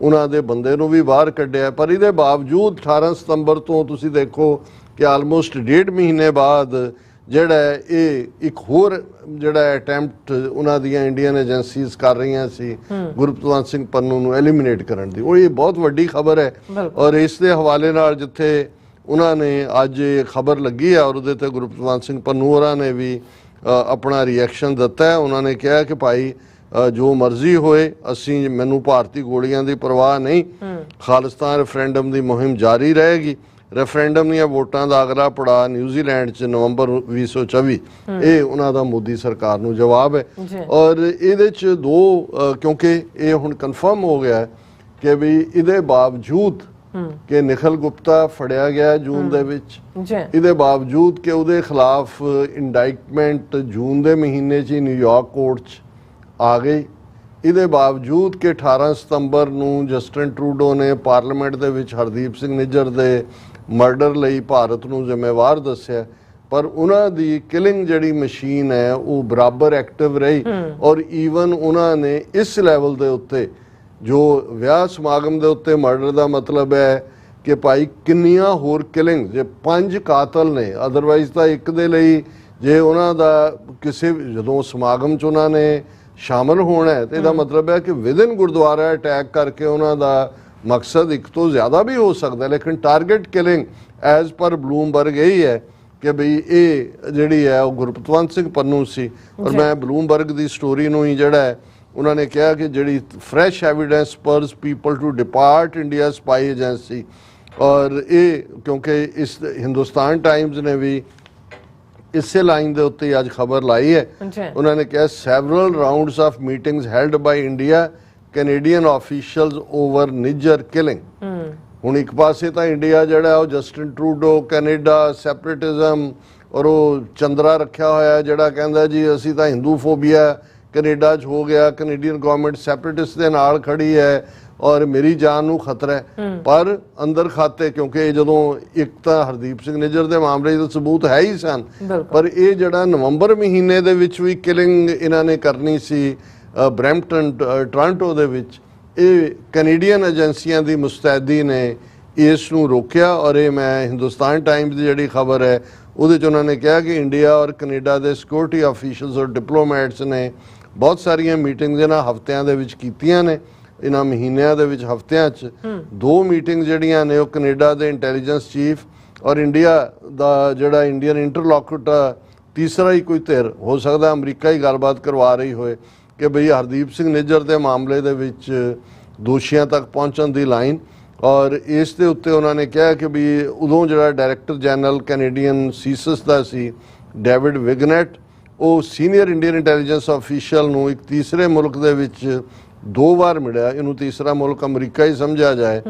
ਉਹਨਾਂ ਦੇ ਬੰਦੇ ਨੂੰ ਵੀ ਬਾਹਰ ਕੱਢਿਆ। ਪਰ ਇਹਦੇ ਬਾਵਜੂਦ 18 ਸਤੰਬਰ ਤੋਂ ਤੁਸੀਂ ਦੇਖੋ ਕਿ ਆਲਮੋਸਟ 1.5 ਮਹੀਨੇ ਬਾਅਦ ਜਿਹੜਾ ਇਹ ਇੱਕ ਹੋਰ ਜਿਹੜਾ ਅਟੈਂਪਟ ਉਹਨਾਂ ਦੀਆਂ ਇੰਡੀਅਨ ਏਜੰਸੀਜ਼ ਕਰ ਰਹੀਆਂ ਸੀ ਗੁਰਪਤਵੰਤ ਸਿੰਘ ਪੰਨੂ ਨੂੰ ਐਲੀਮੀਨੇਟ ਕਰਨ ਦੀ। ਉਹ ਇਹ ਬਹੁਤ ਵੱਡੀ ਖਬਰ ਹੈ ਔਰ ਇਸ ਦੇ ਹਵਾਲੇ ਨਾਲ ਜਿੱਥੇ ਉਹਨਾਂ ਨੇ ਅੱਜ ਇਹ ਖਬਰ ਲੱਗੀ ਹੈ ਔਰ ਉਹਦੇ ਤੇ ਗੁਰਪਤਵੰਤ ਸਿੰਘ ਪੰਨੂ ਹੋਰਾਂ ਨੇ ਵੀ ਆਪਣਾ ਰਿਐਕਸ਼ਨ ਦਿੱਤਾ ਹੈ। ਉਹਨਾਂ ਨੇ ਕਿਹਾ ਕਿ ਭਾਈ ਜੋ ਮਰਜ਼ੀ ਹੋਏ ਅਸੀਂ ਮੈਨੂੰ ਭਾਰਤੀ ਗੋਲੀਆਂ ਦੀ ਪਰਵਾਹ ਨਹੀਂ, ਖਾਲਿਸਤਾਨ ਰੈਫਰੈਂਡਮ ਦੀ ਮੁਹਿੰਮ ਜਾਰੀ ਰਹੇਗੀ। ਰੈਫਰੈਂਡਮ ਦੀਆਂ ਵੋਟਾਂ ਦਾ ਅਗਲਾ ਪੜਾਅ ਨਿਊਜ਼ੀਲੈਂਡ 'ਚ ਨਵੰਬਰ 2024 ਇਹ ਉਹਨਾਂ ਦਾ ਮੋਦੀ ਸਰਕਾਰ ਨੂੰ ਜਵਾਬ ਹੈ ਔਰ ਇਹਦੇ 'ਚ 2 ਕਿਉਂਕਿ ਇਹ ਹੁਣ ਕਨਫਰਮ ਹੋ ਗਿਆ ਕਿ ਵੀ ਇਹਦੇ ਬਾਵਜੂਦ ਕਿ ਨਿਖਲ ਗੁਪਤਾ ਫੜਿਆ ਗਿਆ ਜੂਨ ਦੇ ਵਿੱਚ, ਇਹਦੇ ਬਾਵਜੂਦ ਕਿ ਉਹਦੇ ਖਿਲਾਫ ਇੰਡਾਈਟਮੈਂਟ ਜੂਨ ਦੇ ਮਹੀਨੇ 'ਚ ਨਿਊਯਾਰਕ ਕੋਰਟ 'ਚ ਆ ਗਈ, ਇਹਦੇ ਬਾਵਜੂਦ ਕਿ 18 ਸਤੰਬਰ ਨੂੰ ਜਸਟਿਨ ਟਰੂਡੋ ਨੇ ਪਾਰਲੀਮੈਂਟ ਦੇ ਵਿੱਚ ਹਰਦੀਪ ਸਿੰਘ ਨਿੱਜਰ ਦੇ ਮਰਡਰ ਲਈ ਭਾਰਤ ਨੂੰ ਜ਼ਿੰਮੇਵਾਰ ਦੱਸਿਆ, ਪਰ ਉਹਨਾਂ ਦੀ ਕਿਲਿੰਗ ਜਿਹੜੀ ਮਸ਼ੀਨ ਹੈ ਉਹ ਬਰਾਬਰ ਐਕਟਿਵ ਰਹੀ ਔਰ ਈਵਨ ਉਹਨਾਂ ਨੇ ਇਸ ਲੈਵਲ ਦੇ ਉੱਤੇ ਜੋ ਵਿਆਹ ਸਮਾਗਮ ਦੇ ਉੱਤੇ ਮਰਡਰ ਦਾ ਮਤਲਬ ਹੈ ਕਿ ਭਾਈ ਕਿੰਨੀਆਂ ਹੋਰ ਕਿਲਿੰਗ ਜੇ 5 ਕਾਤਲ ਨੇ, ਅਦਰਵਾਈਜ਼ ਤਾਂ ਇੱਕ ਦੇ ਲਈ ਜੇ ਉਹਨਾਂ ਦਾ ਕਿਸੇ ਜਦੋਂ ਸਮਾਗਮ 'ਚ ਉਹਨਾਂ ਨੇ ਸ਼ਾਮਲ ਹੋਣਾ ਹੈ ਤੇ ਇਹਦਾ ਮਤਲਬ ਹੈ ਕਿ ਵਿਦਿਨ ਗੁਰਦੁਆਰਾ ਅਟੈਕ ਕਰਕੇ ਉਹਨਾਂ ਦਾ ਮਕਸਦ ਇੱਕ ਤੋਂ ਜ਼ਿਆਦਾ ਵੀ ਹੋ ਸਕਦਾ। ਲੇਕਿਨ target killing as per Bloomberg ਇਹੀ ਹੈ ਕਿ ਬਈ ਇਹ ਜਿਹੜੀ ਹੈ ਉਹ ਗੁਰਪਤਵੰਤ ਸਿੰਘ ਪੰਨੂ ਸੀ ਔਰ ਮੈਂ ਬਲੂਮਬਰਗ ਦੀ ਸਟੋਰੀ ਨੂੰ ਹੀ ਜਿਹੜਾ ਹੈ ਉਹਨਾਂ ਨੇ ਕਿਹਾ ਕਿ ਜਿਹੜੀ fresh evidence spurs people to depart India spy agency ਔਰ ਇਹ ਕਿਉਂਕਿ ਇਸ ਹਿੰਦੁਸਤਾਨ ਟਾਈਮਜ਼ ਨੇ ਵੀ ਇਸੇ ਲਾਈਨ ਦੇ ਉੱਤੇ ਅੱਜ ਖਬਰ ਲਾਈ ਹੈ। ਉਹਨਾਂ ਨੇ ਕਿਹਾ several rounds of meetings held by India Canadian officials over Nijjar killing. ਹੁਣ ਇੱਕ ਪਾਸੇ ਤਾਂ ਇੰਡੀਆ ਜਿਹੜਾ ਉਹ ਜਸਟਿਨ ਟਰੂਡੋ ਕੈਨੇਡਾ ਸੈਪਰੇਟਿਜ਼ਮ ਔਰ ਉਹ ਚੰਦਰਾ ਰੱਖਿਆ ਹੋਇਆ ਜਿਹੜਾ ਕਹਿੰਦਾ ਜੀ ਅਸੀਂ ਤਾਂ ਹਿੰਦੂ ਫੋਬੀਆ ਕੈਨੇਡਾ 'ਚ ਹੋ ਗਿਆ, ਕੈਨੇਡੀਅਨ ਗਵਰਨਮੈਂਟ ਸੈਪਰੇਟਿਸਟ ਦੇ ਨਾਲ ਖੜੀ ਹੈ ਔਰ ਮੇਰੀ ਜਾਨ ਨੂੰ ਖਤਰਾ ਹੈ। ਪਰ ਅੰਦਰ ਖਾਤੇ ਕਿਉਂਕਿ ਜਦੋਂ ਇੱਕ ਤਾਂ ਹਰਦੀਪ ਸਿੰਘ ਨਿੱਜਰ ਦੇ ਮਾਮਲੇ ਦੇ ਸਬੂਤ ਹੈ ਹੀ ਸਨ, ਪਰ ਇਹ ਜਿਹੜਾ ਨਵੰਬਰ ਮਹੀਨੇ ਦੇ ਵਿੱਚ ਵੀ ਕਿਲਿੰਗ ਇਹਨਾਂ ਨੇ ਕਰਨੀ ਸੀ ਬਰੈਂਪਟਨ ਟੋਰਾਂਟੋ ਦੇ ਵਿੱਚ, ਇਹ ਕੈਨੇਡੀਅਨ ਏਜੰਸੀਆਂ ਦੀ ਮੁਸਤੈਦੀ ਨੇ ਇਸ ਨੂੰ ਰੋਕਿਆ ਔਰ ਇਹ ਮੈਂ ਹਿੰਦੁਸਤਾਨ ਟਾਈਮਜ਼ ਦੀ ਜਿਹੜੀ ਖਬਰ ਹੈ ਉਹਦੇ 'ਚ ਉਹਨਾਂ ਨੇ ਕਿਹਾ ਕਿ ਇੰਡੀਆ ਔਰ ਕੈਨੇਡਾ ਦੇ ਸਿਕਿਉਰਿਟੀ ਆਫੀਸ਼ੀਅਲਸ ਔਰ ਡਿਪਲੋਮੈਟਸ ਨੇ ਬਹੁਤ ਸਾਰੀਆਂ ਮੀਟਿੰਗਸ ਇਹਨਾਂ ਹਫ਼ਤਿਆਂ ਦੇ ਵਿੱਚ ਕੀਤੀਆਂ ਨੇ, ਇਹਨਾਂ ਮਹੀਨਿਆਂ ਦੇ ਵਿੱਚ ਹਫ਼ਤਿਆਂ 'ਚ 2 ਮੀਟਿੰਗ ਜਿਹੜੀਆਂ ਨੇ ਉਹ ਕੈਨੇਡਾ ਦੇ ਇੰਟੈਲੀਜੈਂਸ ਚੀਫ ਔਰ ਇੰਡੀਆ ਦਾ ਜਿਹੜਾ ਇੰਡੀਅਨ ਇੰਟਰਲੋਕੂਟਰ ਤੀਸਰਾ ਹੀ ਕੋਈ ਧਿਰ ਹੋ ਸਕਦਾ ਅਮਰੀਕਾ ਹੀ ਗੱਲਬਾਤ ਕਰਵਾ ਰਹੀ ਹੋਏ ਕਿ ਬਈ ਹਰਦੀਪ ਸਿੰਘ ਨਿੱਜਰ ਦੇ ਮਾਮਲੇ ਦੇ ਵਿੱਚ ਦੋਸ਼ੀਆਂ ਤੱਕ ਪਹੁੰਚਣ ਦੀ ਲਾਈਨ ਔਰ ਇਸ ਦੇ ਉੱਤੇ ਉਹਨਾਂ ਨੇ ਕਿਹਾ ਕਿ ਵੀ ਉਦੋਂ ਜਿਹੜਾ ਡਾਇਰੈਕਟਰ ਜਨਰਲ ਕੈਨੇਡੀਅਨ ਸੀਸਸ ਦਾ ਸੀ ਡੇਵਿਡ ਵਿਗਨੈਟ, ਉਹ ਸੀਨੀਅਰ ਇੰਡੀਅਨ ਇੰਟੈਲੀਜੈਂਸ ਆਫੀਸ਼ੀਅਲ ਨੂੰ ਇੱਕ ਤੀਸਰੇ ਮੁਲਕ ਦੇ ਵਿੱਚ 2 ਵਾਰ ਮਿਲਿਆ। ਇਹਨੂੰ ਤੀਸਰਾ ਮੁਲਕ ਅਮਰੀਕਾ ਹੀ ਸਮਝਿਆ ਜਾਏ।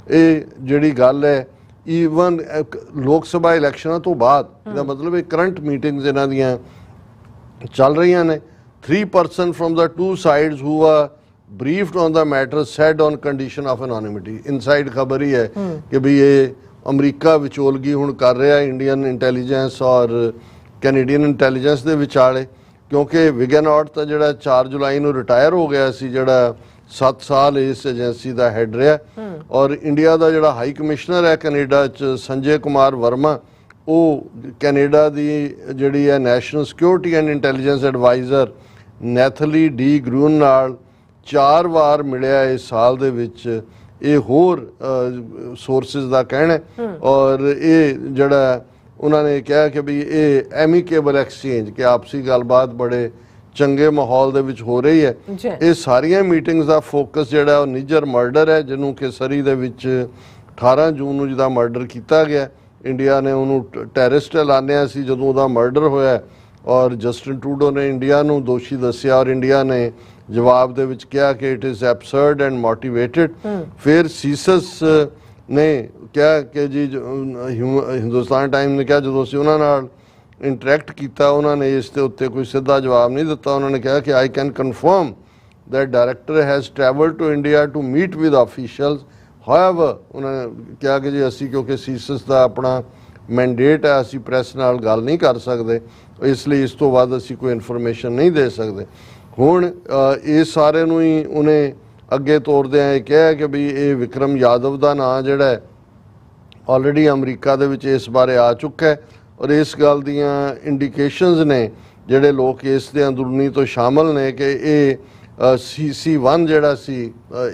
ਇਹ ਜਿਹੜੀ ਗੱਲ ਹੈ ਈਵਨ ਲੋਕ ਸਭਾ ਇਲੈਕਸ਼ਨਾਂ ਤੋਂ ਬਾਅਦ, ਇਹਦਾ ਮਤਲਬ ਇਹ ਕਰੰਟ ਮੀਟਿੰਗਸ ਇਹਨਾਂ ਦੀਆਂ ਚੱਲ ਰਹੀਆਂ ਨੇ। 3% from the two sides who were briefed on the matter said on condition of anonymity। Inside ਖਬਰ ਹੀ ਹੈ ਕਿ ਵੀ ਇਹ ਅਮਰੀਕਾ ਵਿਚੋਲਗੀ ਹੁਣ ਕਰ ਰਿਹਾ ਇੰਡੀਅਨ ਇੰਟੈਲੀਜੈਂਸ ਔਰ ਕੈਨੇਡੀਅਨ ਇੰਟੈਲੀਜੈਂਸ ਦੇ ਵਿਚਾਲੇ, ਕਿਉਂਕਿ ਵਿਗਨਆਟ ਤਾਂ ਜਿਹੜਾ 4 ਜੁਲਾਈ ਨੂੰ ਰਿਟਾਇਰ ਹੋ ਗਿਆ ਸੀ, ਜਿਹੜਾ 7 ਸਾਲ ਇਸ ਏਜੰਸੀ ਦਾ ਹੈਡ ਰਿਹਾ, ਔਰ ਇੰਡੀਆ ਦਾ ਜਿਹੜਾ ਹਾਈ ਕਮਿਸ਼ਨਰ ਹੈ ਕੈਨੇਡਾ 'ਚ ਸੰਜੇ ਕੁਮਾਰ ਵਰਮਾ, ਉਹ ਕੈਨੇਡਾ ਦੀ ਜਿਹੜੀ ਹੈ National Security and Intelligence Adviser Nathalie Drouin ਨਾਲ 4 ਵਾਰ ਮਿਲਿਆ ਇਸ ਸਾਲ ਦੇ ਵਿੱਚ। ਇਹ ਹੋਰ ਸੋਰਸਿਸ ਦਾ ਕਹਿਣਾ ਹੈ, ਔਰ ਇਹ ਜਿਹੜਾ ਉਹਨਾਂ ਨੇ ਕਿਹਾ ਕਿ ਵੀ ਇਹ ਐਮੀਕੇਬਲ ਐਕਸਚੇਂਜ, ਕਿ ਆਪਸੀ ਗੱਲਬਾਤ ਬੜੇ ਚੰਗੇ ਮਾਹੌਲ ਦੇ ਵਿੱਚ ਹੋ ਰਹੀ ਹੈ। ਇਹ ਸਾਰੀਆਂ ਮੀਟਿੰਗਸ ਦਾ ਫੋਕਸ ਜਿਹੜਾ ਉਹ ਨਿੱਜਰ ਮਰਡਰ ਹੈ, ਜਿਹਨੂੰ ਕਿ ਸਰੀ ਦੇ ਵਿੱਚ 18 ਜੂਨ ਨੂੰ ਜਿਹਦਾ ਮਰਡਰ ਕੀਤਾ ਗਿਆ। ਇੰਡੀਆ ਨੇ ਉਹਨੂੰ ਟੈਰਰਿਸਟ ਐਲਾਨਿਆ ਸੀ ਜਦੋਂ ਉਹਦਾ ਮਰਡਰ ਹੋਇਆ, ਔਰ ਜਸਟਿਨ ਟਰੂਡੋ ਨੇ ਇੰਡੀਆ ਨੂੰ ਦੋਸ਼ੀ ਦੱਸਿਆ, ਔਰ ਇੰਡੀਆ ਨੇ ਜਵਾਬ ਦੇ ਵਿੱਚ ਕਿਹਾ ਕਿ ਇਟ ਇਜ਼ ਐਬਸਰਡ ਐਂਡ ਮੋਟੀਵੇਟਡ। ਫਿਰ ਸੀਸਸ ਨੇ ਕਿਹਾ ਕਿ ਜੀ ਹਿੰਦੁਸਤਾਨ ਟਾਈਮ ਨੇ ਕਿਹਾ ਜਦੋਂ ਅਸੀਂ ਉਹਨਾਂ ਨਾਲ ਇੰਟਰੈਕਟ ਕੀਤਾ, ਉਹਨਾਂ ਨੇ ਇਸ ਦੇ ਉੱਤੇ ਕੋਈ ਸਿੱਧਾ ਜਵਾਬ ਨਹੀਂ ਦਿੱਤਾ। ਉਹਨਾਂ ਨੇ ਕਿਹਾ ਕਿ I can confirm that director has traveled to India to meet with officials। however ਉਹਨਾਂ ਨੇ ਕਿਹਾ ਕਿ ਜੀ ਅਸੀਂ ਕਿਉਂਕਿ ਸੀਸਸ ਦਾ ਆਪਣਾ ਮੈਂਡੇਟ ਹੈ, ਅਸੀਂ ਪ੍ਰੈਸ ਨਾਲ ਗੱਲ ਨਹੀਂ ਕਰ ਸਕਦੇ, ਇਸ ਲਈ ਇਸ ਤੋਂ ਬਾਅਦ ਅਸੀਂ ਕੋਈ ਇਨਫੋਰਮੇਸ਼ਨ ਨਹੀਂ ਦੇ ਸਕਦੇ। ਹੁਣ ਇਹ ਸਾਰੇ ਨੂੰ ਹੀ ਉਹਨੇ ਅੱਗੇ ਤੋਰਦਿਆਂ ਇਹ ਕਿਹਾ ਕਿ ਵੀ ਇਹ ਵਿਕਰਮ ਯਾਦਵ ਦਾ ਨਾਂ ਜਿਹੜਾ ਹੈ ਆਲਰੇਡੀ ਅਮਰੀਕਾ ਦੇ ਵਿੱਚ ਇਸ ਬਾਰੇ ਆ ਚੁੱਕਾ ਹੈ, ਔਰ ਇਸ ਗੱਲ ਦੀਆਂ ਇੰਡੀਕੇਸ਼ਨਸ ਨੇ ਜਿਹੜੇ ਲੋਕ ਇਸ ਦੇ ਅੰਦਰੂਨੀ ਤੋਂ ਸ਼ਾਮਲ ਨੇ ਕਿ ਇਹ CC1 ਜਿਹੜਾ ਸੀ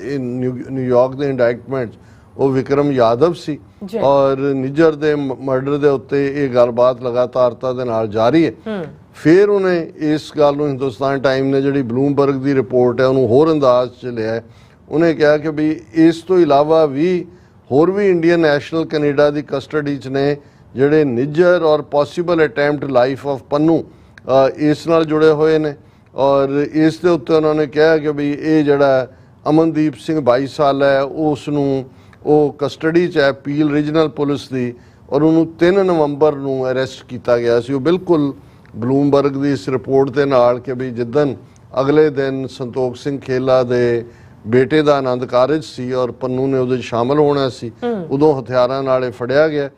ਇਹ ਨਿਊਯਾਰਕ ਦੇ ਇੰਡਾਇਟਮੈਂਟ ਉਹ ਵਿਕਰਮ ਯਾਦਵ ਸੀ, ਔਰ ਨਿੱਜਰ ਦੇ ਮਰਡਰ ਦੇ ਉੱਤੇ ਇਹ ਗੱਲਬਾਤ ਲਗਾਤਾਰਤਾ ਦੇ ਨਾਲ ਜਾਰੀ ਹੈ। ਫਿਰ ਉਹਨੇ ਇਸ ਗੱਲ ਨੂੰ ਹਿੰਦੁਸਤਾਨ ਟਾਈਮ ਨੇ ਜਿਹੜੀ ਬਲੂਮਬਰਗ ਦੀ ਰਿਪੋਰਟ ਹੈ ਉਹਨੂੰ ਹੋਰ ਅੰਦਾਜ਼ 'ਚ ਲਿਆ। ਉਹਨੇ ਕਿਹਾ ਕਿ ਵੀ ਇਸ ਤੋਂ ਇਲਾਵਾ ਵੀ ਹੋਰ ਵੀ ਇੰਡੀਅਨ ਨੈਸ਼ਨਲ ਕੈਨੇਡਾ ਦੀ ਕਸਟਡੀ 'ਚ ਨੇ ਜਿਹੜੇ ਨਿੱਜਰ ਔਰ possible attempt life of Pannu ਇਸ ਨਾਲ ਜੁੜੇ ਹੋਏ ਨੇ, ਔਰ ਇਸ ਦੇ ਉੱਤੇ ਉਹਨਾਂ ਨੇ ਕਿਹਾ ਕਿ ਵੀ ਇਹ ਜਿਹੜਾ ਅਮਨਦੀਪ ਸਿੰਘ 22 ਸਾਲ ਹੈ ਉਸ ਨੂੰ ਉਹ ਕਸਟਡੀ 'ਚ ਹੈ ਪੀਲ ਰੀਜਨਲ ਪੁਲਿਸ ਦੀ, ਔਰ ਉਹਨੂੰ 3 ਨਵੰਬਰ ਨੂੰ ਅਰੈਸਟ ਕੀਤਾ ਗਿਆ ਸੀ। ਉਹ ਬਿਲਕੁਲ ਬਲੂਮਬਰਗ ਦੀ ਇਸ ਰਿਪੋਰਟ ਦੇ ਨਾਲ ਕਿ ਵੀ ਜਿੱਦਣ ਅਗਲੇ ਦਿਨ ਸੰਤੋਖ ਸਿੰਘ ਖੇਲਾ ਦੇ ਬੇਟੇ ਦਾ ਆਨੰਦ ਕਾਰਜ ਸੀ ਔਰ ਪੰਨੂ ਨੇ ਉਹਦੇ ਸ਼ਾਮਲ ਹੋਣਾ ਸੀ, ਉਦੋਂ ਹਥਿਆਰਾਂ ਨਾਲ ਇਹ ਫੜਿਆ ਗਿਆ।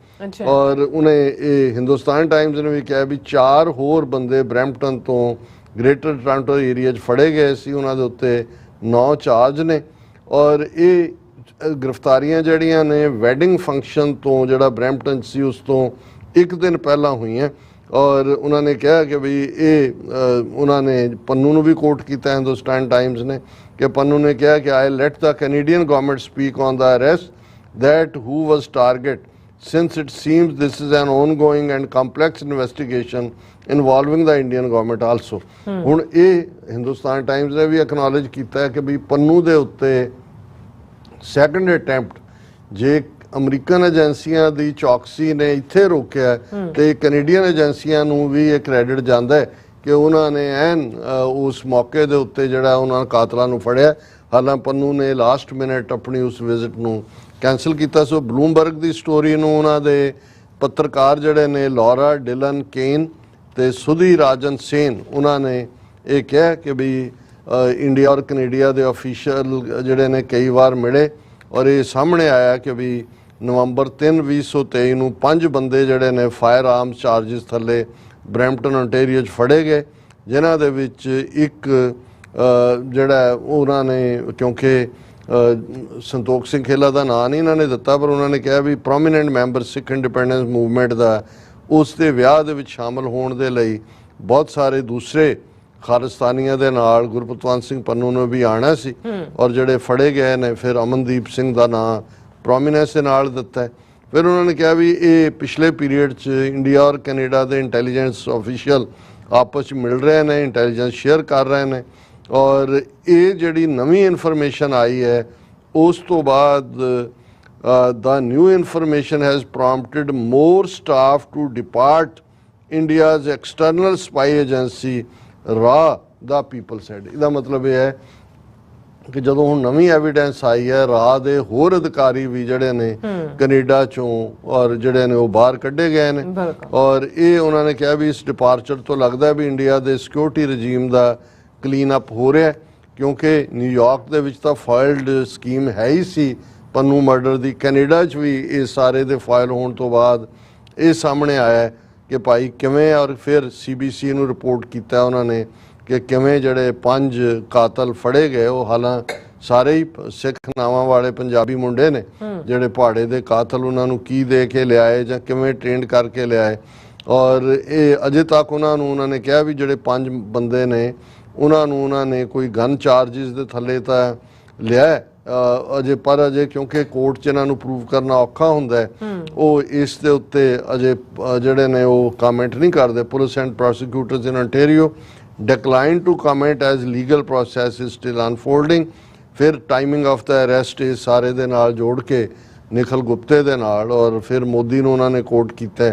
ਔਰ ਉਹਨੇ ਇਹ ਹਿੰਦੁਸਤਾਨ ਟਾਈਮਜ਼ ਨੇ ਵੀ ਕਿਹਾ ਵੀ 4 ਹੋਰ ਬੰਦੇ ਬਰੈਂਪਟਨ ਤੋਂ ਗ੍ਰੇਟਰ ਟੋਰਾਂਟੋ ਏਰੀਆ 'ਚ ਫੜੇ ਗਏ ਸੀ, ਉਹਨਾਂ ਦੇ ਉੱਤੇ 9 ਚਾਰਜ ਨੇ, ਔਰ ਇਹ ਗ੍ਰਿਫਤਾਰੀਆਂ ਜਿਹੜੀਆਂ ਨੇ ਵੈਡਿੰਗ ਫੰਕਸ਼ਨ ਤੋਂ ਜਿਹੜਾ ਬਰੈਂਪਟਨ ਸੀ ਉਸ ਤੋਂ 1 ਦਿਨ ਪਹਿਲਾਂ ਹੋਈਆਂ। ਔਰ ਉਹਨਾਂ ਨੇ ਕਿਹਾ ਕਿ ਵੀ ਇਹ ਉਹਨਾਂ ਨੇ ਪੰਨੂ ਨੂੰ ਵੀ ਕੋਟ ਕੀਤਾ ਹਿੰਦੁਸਤਾਨ ਟਾਈਮਜ਼ ਨੇ ਕਿ ਪੰਨੂ ਨੇ ਕਿਹਾ ਕਿ I let the Canadian government speak on the arrest that who was target since it seems this is an ongoing and complex investigation involving the Indian government also। ਹੁਣ ਇਹ ਹਿੰਦੁਸਤਾਨ ਟਾਈਮਜ਼ ਨੇ ਵੀ ਐਕਨੋਲੇਜ ਕੀਤਾ ਹੈ ਕਿ ਵੀ ਪੰਨੂ ਦੇ ਉੱਤੇ ਸੈਕੰਡ ਅਟੈਂਪਟ ਜੇ American ਏਜੰਸੀਆਂ ਦੀ ਚੌਕਸੀ ਨੇ ਇੱਥੇ ਰੋਕਿਆ ਤੇ ਕੈਨੇਡੀਅਨ ਏਜੰਸੀਆਂ ਨੂੰ ਵੀ ਇਹ ਕ੍ਰੈਡਿਟ ਜਾਂਦਾ ਹੈ ਕਿ ਉਹਨਾਂ ਨੇ ਐਨ ਉਸ ਮੌਕੇ ਦੇ ਉੱਤੇ ਜਿਹੜਾ ਉਹਨਾਂ ਕਾਤਲਾਂ ਨੂੰ ਫੜਿਆ। ਹਾਲਾਂ ਪੰਨੂ ਨੇ ਲਾਸਟ ਮਿਨਟ ਆਪਣੀ ਉਸ ਵਿਜ਼ਿਟ ਨੂੰ ਕੈਂਸਲ ਕੀਤਾ। ਸੋ ਬਲੂਮਬਰਗ ਦੀ ਸਟੋਰੀ ਨੂੰ ਉਹਨਾਂ ਦੇ ਪੱਤਰਕਾਰ ਜਿਹੜੇ ਨੇ ਲੌਰਾ ਡਿਲਨ ਕੇਨ ਤੇ ਸੁਧੀ ਰਾਜਨ ਸੇਨ, ਉਹਨਾਂ ਨੇ ਇਹ ਕਿਹਾ ਕਿ ਵੀ ਇੰਡੀਆ ਔਰ ਕੈਨੇਡਾ ਦੇ ਅਫੀਸ਼ੀਅਲ ਜਿਹੜੇ ਨੇ ਕਈ ਵਾਰ ਮਿਲੇ, ਔਰ ਇਹ ਸਾਹਮਣੇ ਆਇਆ ਕਿ ਵੀ ਨਵੰਬਰ 3, 2023 ਨੂੰ 5 ਬੰਦੇ ਜਿਹੜੇ ਨੇ ਫਾਇਰ ਆਰਮਸ ਚਾਰਜਿਸ ਥੱਲੇ ਬਰੈਂਪਟਨ ontario 'ਚ ਫੜੇ ਗਏ, ਜਿਨ੍ਹਾਂ ਦੇ ਵਿੱਚ ਇੱਕ ਜਿਹੜਾ ਉਹਨਾਂ ਨੇ ਕਿਉਂਕਿ ਸੰਤੋਖ ਸਿੰਘ ਖੇਲਾ ਦਾ ਨਾਂ ਨਹੀਂ ਇਹਨਾਂ ਨੇ ਦਿੱਤਾ, ਪਰ ਉਹਨਾਂ ਨੇ ਕਿਹਾ ਵੀ ਪ੍ਰੋਮੀਨੈਂਟ ਮੈਂਬਰ ਸਿੱਖ ਇੰਡੀਪੈਂਡੈਂਸ ਮੂਵਮੈਂਟ ਦਾ ਉਸ ਦੇ ਵਿਆਹ ਦੇ ਵਿੱਚ ਸ਼ਾਮਲ ਹੋਣ ਦੇ ਲਈ ਬਹੁਤ ਸਾਰੇ ਦੂਸਰੇ ਖਾਲਿਸਤਾਨੀਆਂ ਦੇ ਨਾਲ ਗੁਰਪਤਵੰਤ ਸਿੰਘ ਪੰਨੂ ਨੂੰ ਵੀ ਆਉਣਾ ਸੀ, ਔਰ ਜਿਹੜੇ ਫੜੇ ਗਏ ਨੇ ਫਿਰ ਅਮਨਦੀਪ ਸਿੰਘ ਦਾ ਨਾਂ ਪ੍ਰੋਮੀਨੈਂਸ ਦੇ ਨਾਲ ਦਿੱਤਾ। ਫਿਰ ਉਹਨਾਂ ਨੇ ਕਿਹਾ ਵੀ ਇਹ ਪਿਛਲੇ ਪੀਰੀਅਡ 'ਚ ਇੰਡੀਆ ਔਰ ਕੈਨੇਡਾ ਦੇ ਇੰਟੈਲੀਜੈਂਸ ਆਫੀਸ਼ੀਅਲ ਆਪਸ 'ਚ ਮਿਲ ਰਹੇ ਨੇ, ਇੰਟੈਲੀਜੈਂਸ ਸ਼ੇਅਰ ਕਰ ਰਹੇ ਨੇ, ਔਰ ਇਹ ਜਿਹੜੀ ਨਵੀਂ ਇਨਫੋਰਮੇਸ਼ਨ ਆਈ ਹੈ ਉਸ ਤੋਂ ਬਾਅਦ the new information has prompted more staff to depart India's external spy agency RA, the people said। ਇਹਦਾ ਮਤਲਬ ਇਹ ਹੈ ਕਿ ਜਦੋਂ ਹੁਣ ਨਵੀਂ ਐਵੀਡੈਂਸ ਆਈ ਹੈ, ਰਾਹ ਦੇ ਹੋਰ ਅਧਿਕਾਰੀ ਵੀ ਜਿਹੜੇ ਨੇ ਕੈਨੇਡਾ ਚੋਂ ਔਰ ਜਿਹੜੇ ਨੇ ਉਹ ਬਾਹਰ ਕੱਢੇ ਗਏ ਨੇ। ਔਰ ਇਹ ਉਹਨਾਂ ਨੇ ਕਿਹਾ ਵੀ ਇਸ ਡਿਪਾਰਚਰ ਤੋਂ ਲੱਗਦਾ ਵੀ ਇੰਡੀਆ ਦੇ ਸਿਕਿਉਰਿਟੀ ਰਜੀਮ ਦਾ ਕਲੀਨ ਅਪ ਹੋ ਰਿਹਾ, ਕਿਉਂਕਿ ਨਿਊਯਾਰਕ ਦੇ ਵਿੱਚ ਤਾਂ ਫਾਈਲਡ ਸਕੀਮ ਹੈ ਹੀ ਸੀ ਪੰਨੂ ਮਰਡਰ ਦੀ। ਕੈਨੇਡਾ 'ਚ ਵੀ ਇਹ ਸਾਰੇ ਦੇ ਫਾਈਲ ਹੋਣ ਤੋਂ ਬਾਅਦ ਇਹ ਸਾਹਮਣੇ ਆਇਆ ਕਿ ਭਾਈ ਕਿਵੇਂ, ਔਰ ਫਿਰ CBC ਨੂੰ ਰਿਪੋਰਟ ਕੀਤਾ ਉਹਨਾਂ ਨੇ ਕਿ ਕਿਵੇਂ ਜਿਹੜੇ 5 ਕਾਤਲ ਫੜੇ ਗਏ, ਉਹ ਹਾਲਾਂ ਸਾਰੇ ਹੀ ਸਿੱਖ ਨਾਵਾਂ ਵਾਲੇ ਪੰਜਾਬੀ ਮੁੰਡੇ ਨੇ ਜਿਹੜੇ ਪਹਾੜੇ ਦੇ ਕਾਤਲ, ਉਹਨਾਂ ਨੂੰ ਕੀ ਦੇ ਕੇ ਲਿਆਏ ਜਾਂ ਕਿਵੇਂ ਟ੍ਰੇਨਡ ਕਰਕੇ ਲਿਆਏ। ਔਰ ਇਹ ਅਜੇ ਤੱਕ ਉਹਨਾਂ ਨੇ ਕਿਹਾ ਵੀ ਜਿਹੜੇ 5 ਬੰਦੇ ਨੇ ਉਹਨਾਂ ਨੇ ਕੋਈ ਗਨ ਚਾਰਜਿਸ ਦੇ ਥੱਲੇ ਤਾਂ ਲਿਆ ਅਜੇ ਕਿਉਂਕਿ ਕੋਰਟ 'ਚ ਇਹਨਾਂ ਨੂੰ ਪ੍ਰੂਵ ਕਰਨਾ ਔਖਾ ਹੁੰਦਾ ਹੈ, ਉਹ ਇਸ ਦੇ ਉੱਤੇ ਅਜੇ ਜਿਹੜੇ ਨੇ ਉਹ ਕਮੈਂਟ ਨਹੀਂ ਕਰਦੇ। Police and prosecutors in ontario decline to comment as legal process is still unfolding। ਫਿਰ ਟਾਈਮਿੰਗ ਆਫ ਦਾ ਅਰੈਸਟ ਇਹ ਸਾਰੇ ਦੇ ਨਾਲ ਜੋੜ ਕੇ ਨਿਖਲ ਗੁਪਤੇ ਦੇ ਨਾਲ, ਔਰ ਫਿਰ ਮੋਦੀ ਨੂੰ ਉਹਨਾਂ ਨੇ ਕੋਟ ਕੀਤਾ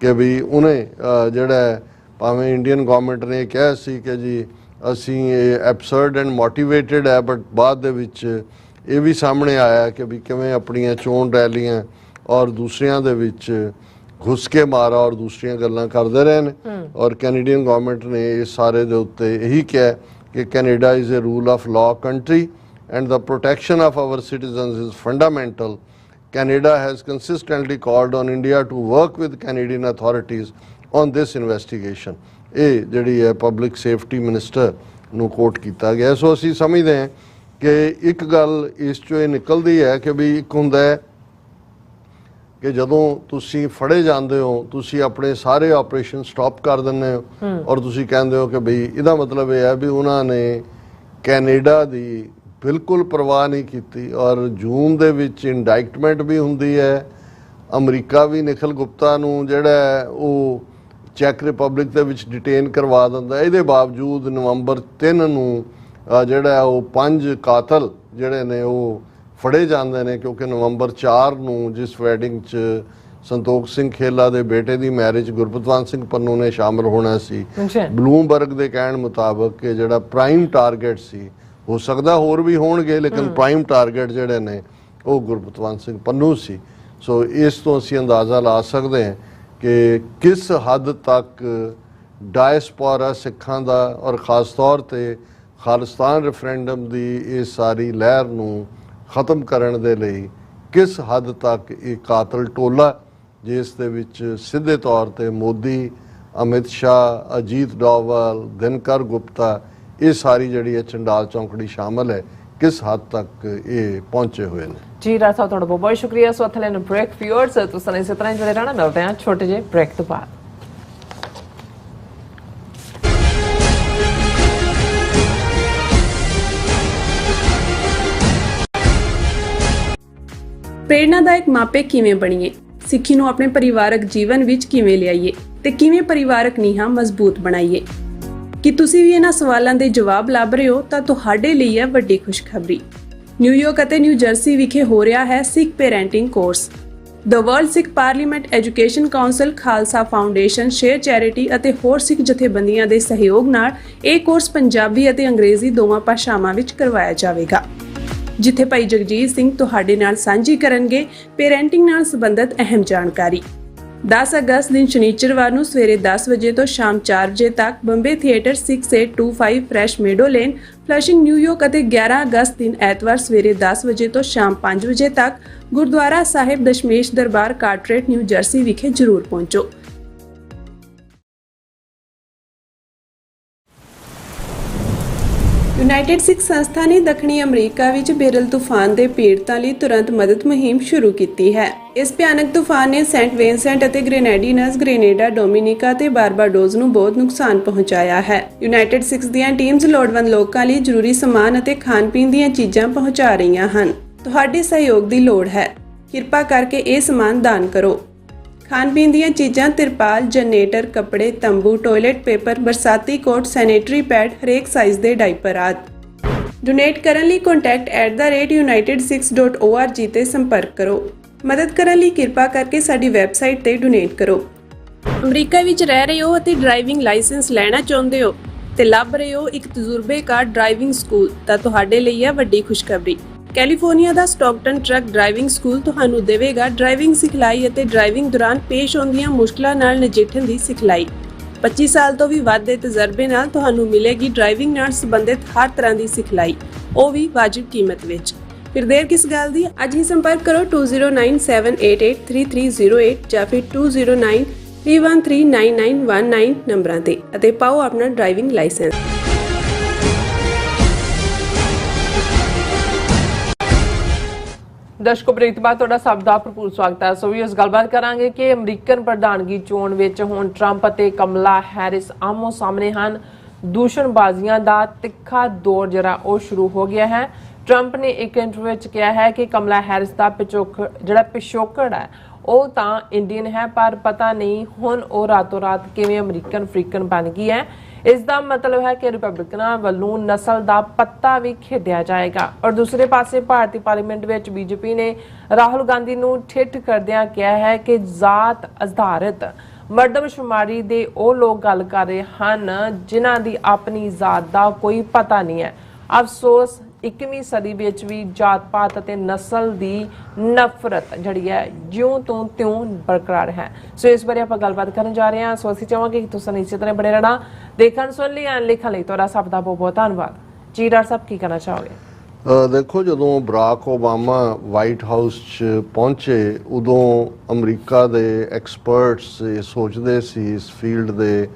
ਕਿ ਵੀ ਉਹਨੇ ਜਿਹੜਾ ਭਾਵੇਂ ਇੰਡੀਅਨ ਗਵਰਨਮੈਂਟ ਨੇ ਕਿਹਾ ਸੀ ਕਿ ਜੀ ਅਸੀਂ ਇਹ ਐਬਸਰਡ ਐਂਡ ਮੋਟੀਵੇਟਡ ਹੈ, ਬਟ ਬਾਅਦ ਦੇ ਵਿੱਚ ਇਹ ਵੀ ਸਾਹਮਣੇ ਆਇਆ ਕਿ ਵੀ ਕਿਵੇਂ ਆਪਣੀਆਂ ਚੋਣ ਰੈਲੀਆਂ ਔਰ ਦੂਸਰਿਆਂ ਦੇ ਵਿੱਚ घुस के मारा और दूसरिया गल्लां करते रहे ने। और कैनेडियन गवर्नमेंट ने इस सारे दे उत्ते यही कहा कि Canada is a rule of law country and the protection of our citizens is fundamental. Canada has consistently called on India to work with Canadian authorities on this investigation। ਇਹ ਜਿਹੜੀ ਹੈ ਪਬਲਿਕ ਸੇਫਟੀ ਮਿਨਿਸਟਰ ਨੂੰ ਕੋਟ ਕੀਤਾ ਗਿਆ। ਸੋ ਅਸੀਂ ਸਮਝਦੇ ਹਾਂ ਕਿ ਇੱਕ ਗੱਲ ਇਸ 'ਚੋਂ ਇਹ ਨਿਕਲਦੀ ਹੈ ਕਿ ਵੀ ਇੱਕ ਹੁੰਦਾ ਹੈ ਕਿ ਜਦੋਂ ਤੁਸੀਂ ਫੜੇ ਜਾਂਦੇ ਹੋ, ਤੁਸੀਂ ਆਪਣੇ ਸਾਰੇ ਆਪਰੇਸ਼ਨ ਸਟਾਪ ਕਰ ਦਿੰਦੇ ਹੋ ਔਰ ਤੁਸੀਂ ਕਹਿੰਦੇ ਹੋ ਕਿ ਬਈ ਇਹਦਾ ਮਤਲਬ ਇਹ ਹੈ ਵੀ ਉਹਨਾਂ ਨੇ ਕੈਨੇਡਾ ਦੀ ਬਿਲਕੁਲ ਪਰਵਾਹ ਨਹੀਂ ਕੀਤੀ। ਔਰ ਜੂਨ ਦੇ ਵਿੱਚ ਇੰਡਾਇਕਟਮੈਂਟ ਵੀ ਹੁੰਦੀ ਹੈ, ਅਮਰੀਕਾ ਵੀ ਨਿਖਲ ਗੁਪਤਾ ਨੂੰ ਜਿਹੜਾ ਉਹ ਚੈੱਕ ਰਿਪਬਲਿਕ ਦੇ ਵਿੱਚ ਡਿਟੇਨ ਕਰਵਾ ਦਿੰਦਾ। ਇਹਦੇ ਬਾਵਜੂਦ ਨਵੰਬਰ 3 ਨੂੰ ਜਿਹੜਾ ਉਹ 5 ਕਾਤਲ ਜਿਹੜੇ ਨੇ ਉਹ ਫੜੇ ਜਾਂਦੇ ਨੇ, ਕਿਉਂਕਿ ਨਵੰਬਰ 4 ਨੂੰ ਜਿਸ ਵੈਡਿੰਗ 'ਚ ਸੰਤੋਖ ਸਿੰਘ ਖੇਲਾ ਦੇ ਬੇਟੇ ਦੀ ਮੈਰਿਜ ਗੁਰਪਤਵੰਤ ਸਿੰਘ ਪੰਨੂ ਨੇ ਸ਼ਾਮਲ ਹੋਣਾ ਸੀ, ਬਲੂਮਬਰਗ ਦੇ ਕਹਿਣ ਮੁਤਾਬਕ ਕਿ ਜਿਹੜਾ ਪ੍ਰਾਈਮ ਟਾਰਗੇਟ ਸੀ, ਹੋ ਸਕਦਾ ਹੋਰ ਵੀ ਹੋਣਗੇ ਲੇਕਿਨ ਪ੍ਰਾਈਮ ਟਾਰਗੇਟ ਜਿਹੜੇ ਨੇ ਉਹ ਗੁਰਪਤਵੰਤ ਸਿੰਘ ਪੰਨੂ ਸੀ। ਸੋ ਇਸ ਤੋਂ ਅਸੀਂ ਅੰਦਾਜ਼ਾ ਲਾ ਸਕਦੇ ਹਾਂ ਕਿ ਕਿਸ ਹੱਦ ਤੱਕ ਡਾਇਸਪੋਰਾ ਸਿੱਖਾਂ ਦਾ ਔਰ ਖ਼ਾਸ ਤੌਰ 'ਤੇ ਖਾਲਿਸਤਾਨ ਰੈਫਰੈਂਡਮ ਦੀ ਇਹ ਸਾਰੀ ਲਹਿਰ ਨੂੰ ਖਤਮ ਕਰਨ ਦੇ ਲਈ ਕਿਸ ਹੱਦ ਤੱਕ ਇਹ ਕਾਤਲ ਟੋਲਾ, ਜਿਸ ਦੇ ਵਿੱਚ ਸਿੱਧੇ ਤੌਰ 'ਤੇ ਮੋਦੀ, ਅਮਿਤ ਸ਼ਾਹ, ਅਜੀਤ ਡੋਵਲ, ਦਿਨਕਰ ਗੁਪਤਾ, ਇਹ ਸਾਰੀ ਜਿਹੜੀ ਹੈ ਚੰਡਾਲ ਚੌਂਕੜੀ ਸ਼ਾਮਲ ਹੈ, ਕਿਸ ਹੱਦ ਤੱਕ ਇਹ ਪਹੁੰਚੇ ਹੋਏ ਨੇ। ਜੀ ਰਾਜ ਸਾਹਿਬ, ਤੁਹਾਡਾ ਬਹੁਤ ਸ਼ੁਕਰੀਆ। ਸੋ ਅਥਲੇ ਨੂੰ ਬ੍ਰੇਕ ਵਿਊਅਰਸ, ਤੁਸੀਂ ਇਸੇ ਤਰ੍ਹਾਂ ਜੁੜੇ ਰਹਿਣਾ। ਮਿਲਦੇ ਹਾਂ ਛੋਟੇ ਜਿਹੇ ਬ੍ਰੇਕ ਤੋਂ ਬਾਅਦ। ਪ੍ਰੇਰਨਾਦਾਇਕ ਮਾਪੇ ਕਿਵੇਂ ਬਣੀਏ, ਸਿੱਖੀ ਨੂੰ ਆਪਣੇ ਪਰਿਵਾਰਕ ਜੀਵਨ ਵਿੱਚ ਕਿਵੇਂ ਲਿਆਈਏ ਤੇ ਕਿਵੇਂ ਪਰਿਵਾਰਕ ਨੀਹਾਂ ਮਜ਼ਬੂਤ ਬਣਾਈਏ। ਕੀ ਤੁਸੀਂ ਵੀ ਇਹਨਾਂ ਸਵਾਲਾਂ ਦੇ ਜਵਾਬ ਲੱਭ ਰਹੇ ਹੋ ਤਾਂ ਤੁਹਾਡੇ ਲਈ ਹੈ ਵੱਡੀ ਖੁਸ਼ਖਬਰੀ। ਨਿਊਯਾਰਕ ਅਤੇ ਨਿਊ ਜਰਸੀ ਵਿਖੇ ਹੋ ਰਿਹਾ ਹੈ Sikh parenting course. The World Sikh Parliament Education Council, Khalsa Foundation, Share Charity ਅਤੇ ਹੋਰ ਸਿੱਖ ਜਥੇਬੰਦੀਆਂ ਦੇ ਸਹਿਯੋਗ ਨਾਲ ਇਹ ਕੋਰਸ ਪੰਜਾਬੀ ਅਤੇ ਅੰਗਰੇਜ਼ੀ ਦੋਵਾਂ ਭਾਸ਼ਾਵਾਂ ਵਿੱਚ ਕਰਵਾਇਆ ਜਾਵੇਗਾ, ਜਿੱਥੇ ਭਾਈ ਜਗਜੀਤ ਸਿੰਘ ਤੁਹਾਡੇ ਨਾਲ ਸਾਂਝੀ ਕਰਨਗੇ ਪੇਰੈਂਟਿੰਗ ਨਾਲ ਸੰਬੰਧਿਤ ਅਹਿਮ ਜਾਣਕਾਰੀ। 10 ਅਗਸਤ ਦਿਨ ਸ਼ਨੀਚਰਵਾਰ ਨੂੰ ਸਵੇਰੇ 10 ਵਜੇ ਤੋਂ ਸ਼ਾਮ 4 ਵਜੇ ਤੱਕ Bombay theatre 6825 Fresh Meadow Lane, Flushing, New York ਅਤੇ 11 ਅਗਸਤ ਦਿਨ ਐਤਵਾਰ ਸਵੇਰੇ 10 ਵਜੇ ਤੋਂ ਸ਼ਾਮ 5 ਵਜੇ ਤੱਕ ਗੁਰਦੁਆਰਾ ਸਾਹਿਬ ਦਸ਼ਮੇਸ਼ ਦਰਬਾਰ, ਕਾਰਟਰੇਟ, ਨਿਊ ਜਰਸੀ ਵਿਖੇ ਜ਼ਰੂਰ ਪਹੁੰਚੋ। ਯੂਨਾਈਟਿਡ ਸਿੱਖ ਸੰਸਥਾ ਨੇ ਦੱਖਣੀ ਅਮਰੀਕਾ ਵਿੱਚ ਬੇਰਲ ਤੂਫਾਨ ਦੇ ਪੀੜਤਾਂ ਲਈ ਤੁਰੰਤ ਮਦਦ ਮੁਹਿੰਮ ਸ਼ੁਰੂ ਕੀਤੀ ਹੈ। ਇਸ ਭਿਆਨਕ ਤੂਫਾਨ ਨੇ ਸੈਂਟ ਵਿੰਸੈਂਟ ਅਤੇ ਗ੍ਰੇਨੇਡੀਨਸ, ਗ੍ਰੇਨੇਡਾ, ਡੋਮਿਨਿਕਾ ਅਤੇ ਬਾਰਬਾਡੋਸ ਨੂੰ ਬਹੁਤ ਨੁਕਸਾਨ ਪਹੁੰਚਾਇਆ ਹੈ। ਯੂਨਾਈਟਿਡ ਸਿੱਖ ਦੀਆਂ ਟੀਮਜ਼ ਲੋੜਵੰਦ ਲੋਕਾਂ ਲਈ ਜ਼ਰੂਰੀ ਸਮਾਨ ਅਤੇ ਖਾਣ-ਪੀਣ ਦੀਆਂ ਚੀਜ਼ਾਂ ਪਹੁੰਚਾ ਰਹੀਆਂ ਹਨ। ਤੁਹਾਡੇ ਸਹਿਯੋਗ ਦੀ ਲੋੜ ਹੈ। ਕਿਰਪਾ ਕਰਕੇ ਇਹ ਸਮਾਨ ਦਾਨ ਕਰੋ। ਖਾਣ-ਪੀਣ ਦੀਆਂ ਚੀਜ਼ਾਂ, ਤਿਰਪਾਲ, ਜਨਰੇਟਰ, ਕੱਪੜੇ, ਤੰਬੂ, ਟਾਇਲਟ ਪੇਪਰ, ਬਰਸਾਤੀ ਕੋਟ, ਸੈਨੇਟਰੀ ਪੈਡ, ਹਰੇਕ ਸਾਈਜ਼ ਦੇ ਡਾਈਪਰ ਆਦਿ। ਡੋਨੇਟ ਕਰਨ ਲਈ contact@unitedsikhs.org ਤੇ ਸੰਪਰਕ ਕਰੋ। ਮਦਦ ਕਰਨ ਲਈ ਕਿਰਪਾ ਕਰਕੇ ਸਾਡੀ ਵੈਬਸਾਈਟ ਤੇ ਡੋਨੇਟ ਕਰੋ। ਅਮਰੀਕਾ ਵਿੱਚ ਰਹਿ ਰਹੇ ਹੋ ਅਤੇ ਡਰਾਈਵਿੰਗ ਲਾਇਸੈਂਸ ਲੈਣਾ ਚਾਹੁੰਦੇ ਹੋ ਤੇ ਲੱਭ ਰਹੇ ਹੋ ਇੱਕ ਤਜਰਬੇਕਾਰ ਡਰਾਈਵਿੰਗ ਸਕੂਲ ਤਾਂ ਤੁਹਾਡੇ ਲਈ ਹੈ ਵੱਡੀ ਖੁਸ਼ਖਬਰੀ। ਕੈਲੀਫੋਰਨੀਆ ਦਾ ਸਟਾਕਟਨ ਟਰੱਕ ਡਰਾਈਵਿੰਗ ਸਕੂਲ ਤੁਹਾਨੂੰ ਦੇਵੇਗਾ ਡਰਾਈਵਿੰਗ ਸਿਖਲਾਈ ਅਤੇ ਡਰਾਈਵਿੰਗ ਦੌਰਾਨ ਪੇਸ਼ ਆਉਂਦੀਆਂ ਮੁਸ਼ਕਲਾਂ ਨਾਲ ਨਜਿੱਠਣ ਦੀ ਸਿਖਲਾਈ। 25 ਸਾਲ ਤੋਂ ਵੀ ਵੱਧ ਦੇ ਤਜਰਬੇ ਨਾਲ ਤੁਹਾਨੂੰ ਮਿਲੇਗੀ ਡਰਾਈਵਿੰਗ ਨਾਲ ਸੰਬੰਧਿਤ ਹਰ ਤਰ੍ਹਾਂ ਦੀ ਸਿਖਲਾਈ, ਉਹ ਵੀ ਵਾਜਿਬ ਕੀਮਤ ਵਿੱਚ। ਫਿਰ ਦੇਰ ਕਿਸ ਗੱਲ ਦੀ, ਅੱਜ ਹੀ ਸੰਪਰਕ ਕਰੋ 2097883308 ਜਾਂ ਫਿਰ 2093139919 ਨੰਬਰਾਂ ਤੇ ਅਤੇ ਪਾਓ ਆਪਣਾ ਡਰਾਈਵਿੰਗ ਲਾਇਸੈਂਸ। ਦਰਸ਼ਕੋ ਬ੍ਰੇਕ ਤੋਂ ਬਾਅਦ ਤੁਹਾਡਾ ਸਭ ਦਾ ਭਰਪੂਰ ਸਵਾਗਤ ਹੈ। ਸੋ ਵੀ ਇਸ ਗੱਲਬਾਤ ਕਰਾਂਗੇ ਕਿ ਅਮਰੀਕਨ ਪ੍ਰਧਾਨਗੀ ਚੋਣ ਵਿੱਚ ਹੁਣ ਟਰੰਪ ਅਤੇ ਕਮਲਾ ਹੈਰਿਸ ਆਮੋ ਸਾਹਮਣੇ ਹਨ। ਦੂਸ਼ਣਬਾਜ਼ੀਆਂ ਦਾ ਤਿੱਖਾ ਦੌਰ ਜਿਹੜਾ ਉਹ ਸ਼ੁਰੂ ਹੋ ਗਿਆ ਹੈ। ਟਰੰਪ ਨੇ ਇੱਕ ਇੰਟਰਵਿਊ ਵਿੱਚ ਕਿਹਾ ਹੈ ਕਿ ਕਮਲਾ ਹੈਰਿਸ ਦਾ ਪਿਛੋਕੜ ਹੈ ਉਹ ਤਾਂ ਇੰਡੀਅਨ ਹੈ, ਪਰ ਪਤਾ ਨਹੀਂ ਹੁਣ ਉਹ ਰਾਤੋਂ ਰਾਤ ਕਿਵੇਂ ਅਮਰੀਕਨ ਫਰੀਕਨ ਬਣ ਗਈ ਹੈ। ਇਸ ਦਾ ਮਤਲਬ ਹੈ ਕਿ ਰਿਪਬਲਿਕਨਾਂ ਵੱਲੋਂ ਨਸਲ ਦਾ ਪੱਤਾ ਵੀ ਖੇਡਿਆ ਜਾਏਗਾ। ਔਰ ਦੂਸਰੇ ਪਾਸੇ ਭਾਰਤੀ ਪਾਰਲੀਮੈਂਟ ਵਿੱਚ ਬੀਜੇਪੀ ਨੇ ਰਾਹੁਲ ਗਾਂਧੀ ਨੂੰ ਠਿੱਠ ਕਰਦਿਆਂ ਕਿਹਾ ਹੈ ਕਿ ਜ਼ਾਤ ਆਧਾਰਿਤ ਮਰਦਮਸ਼ੁਮਾਰੀ ਦੇ ਉਹ ਲੋਕ ਗੱਲ ਕਰ ਰਹੇ ਹਨ ਜਿਨ੍ਹਾਂ ਦੀ ਆਪਣੀ ਜ਼ਾਤ ਦਾ ਕੋਈ ਪਤਾ ਨਹੀਂ ਹੈ। ਅਫਸੋਸ 21ਵੀਂ ਸਦੀ ਵਿੱਚ ਵੀ ਜਾਤ ਪਾਤ ਅਤੇ ਨਸਲ ਦੀ ਨਫ਼ਰਤ ਜਿਹੜੀ ਹੈ ਜਿਉਂ ਤੋਂ ਤਿਉਂ ਬਰਕਰਾਰ ਹੈ। ਸੋ ਇਸ ਬਾਰੇ ਆਪਾਂ ਗੱਲਬਾਤ ਕਰਨ ਜਾ ਰਹੇ ਹਾਂ। ਸੋ ਅਸੀਂ ਚਾਹਾਂਗੇ ਕਿ ਤੁਸੀਂ ਇਸੇ ਤਰ੍ਹਾਂ ਬਣੇ ਰਹਿਣਾ। ਦੇਖਣ ਸੁਣ ਲਈ ਲਿਖਣ ਲਈ ਤੁਹਾਡਾ ਸਭ ਦਾ ਬਹੁਤ ਬਹੁਤ ਧੰਨਵਾਦ ਜੀ। ਡਾਕਟਰ ਸਾਹਿਬ ਕੀ ਕਹਿਣਾ ਚਾਹੋਗੇ? ਦੇਖੋ, ਜਦੋਂ ਬਰਾਕ ਓਬਾਮਾ ਵਾਈਟ ਹਾਊਸ 'ਚ ਪਹੁੰਚੇ ਉਦੋਂ ਅਮਰੀਕਾ ਦੇ ਐਕਸਪਰਟਸ ਇਹ ਸੋਚਦੇ ਸੀ ਇਸ ਫੀਲਡ ਦੇ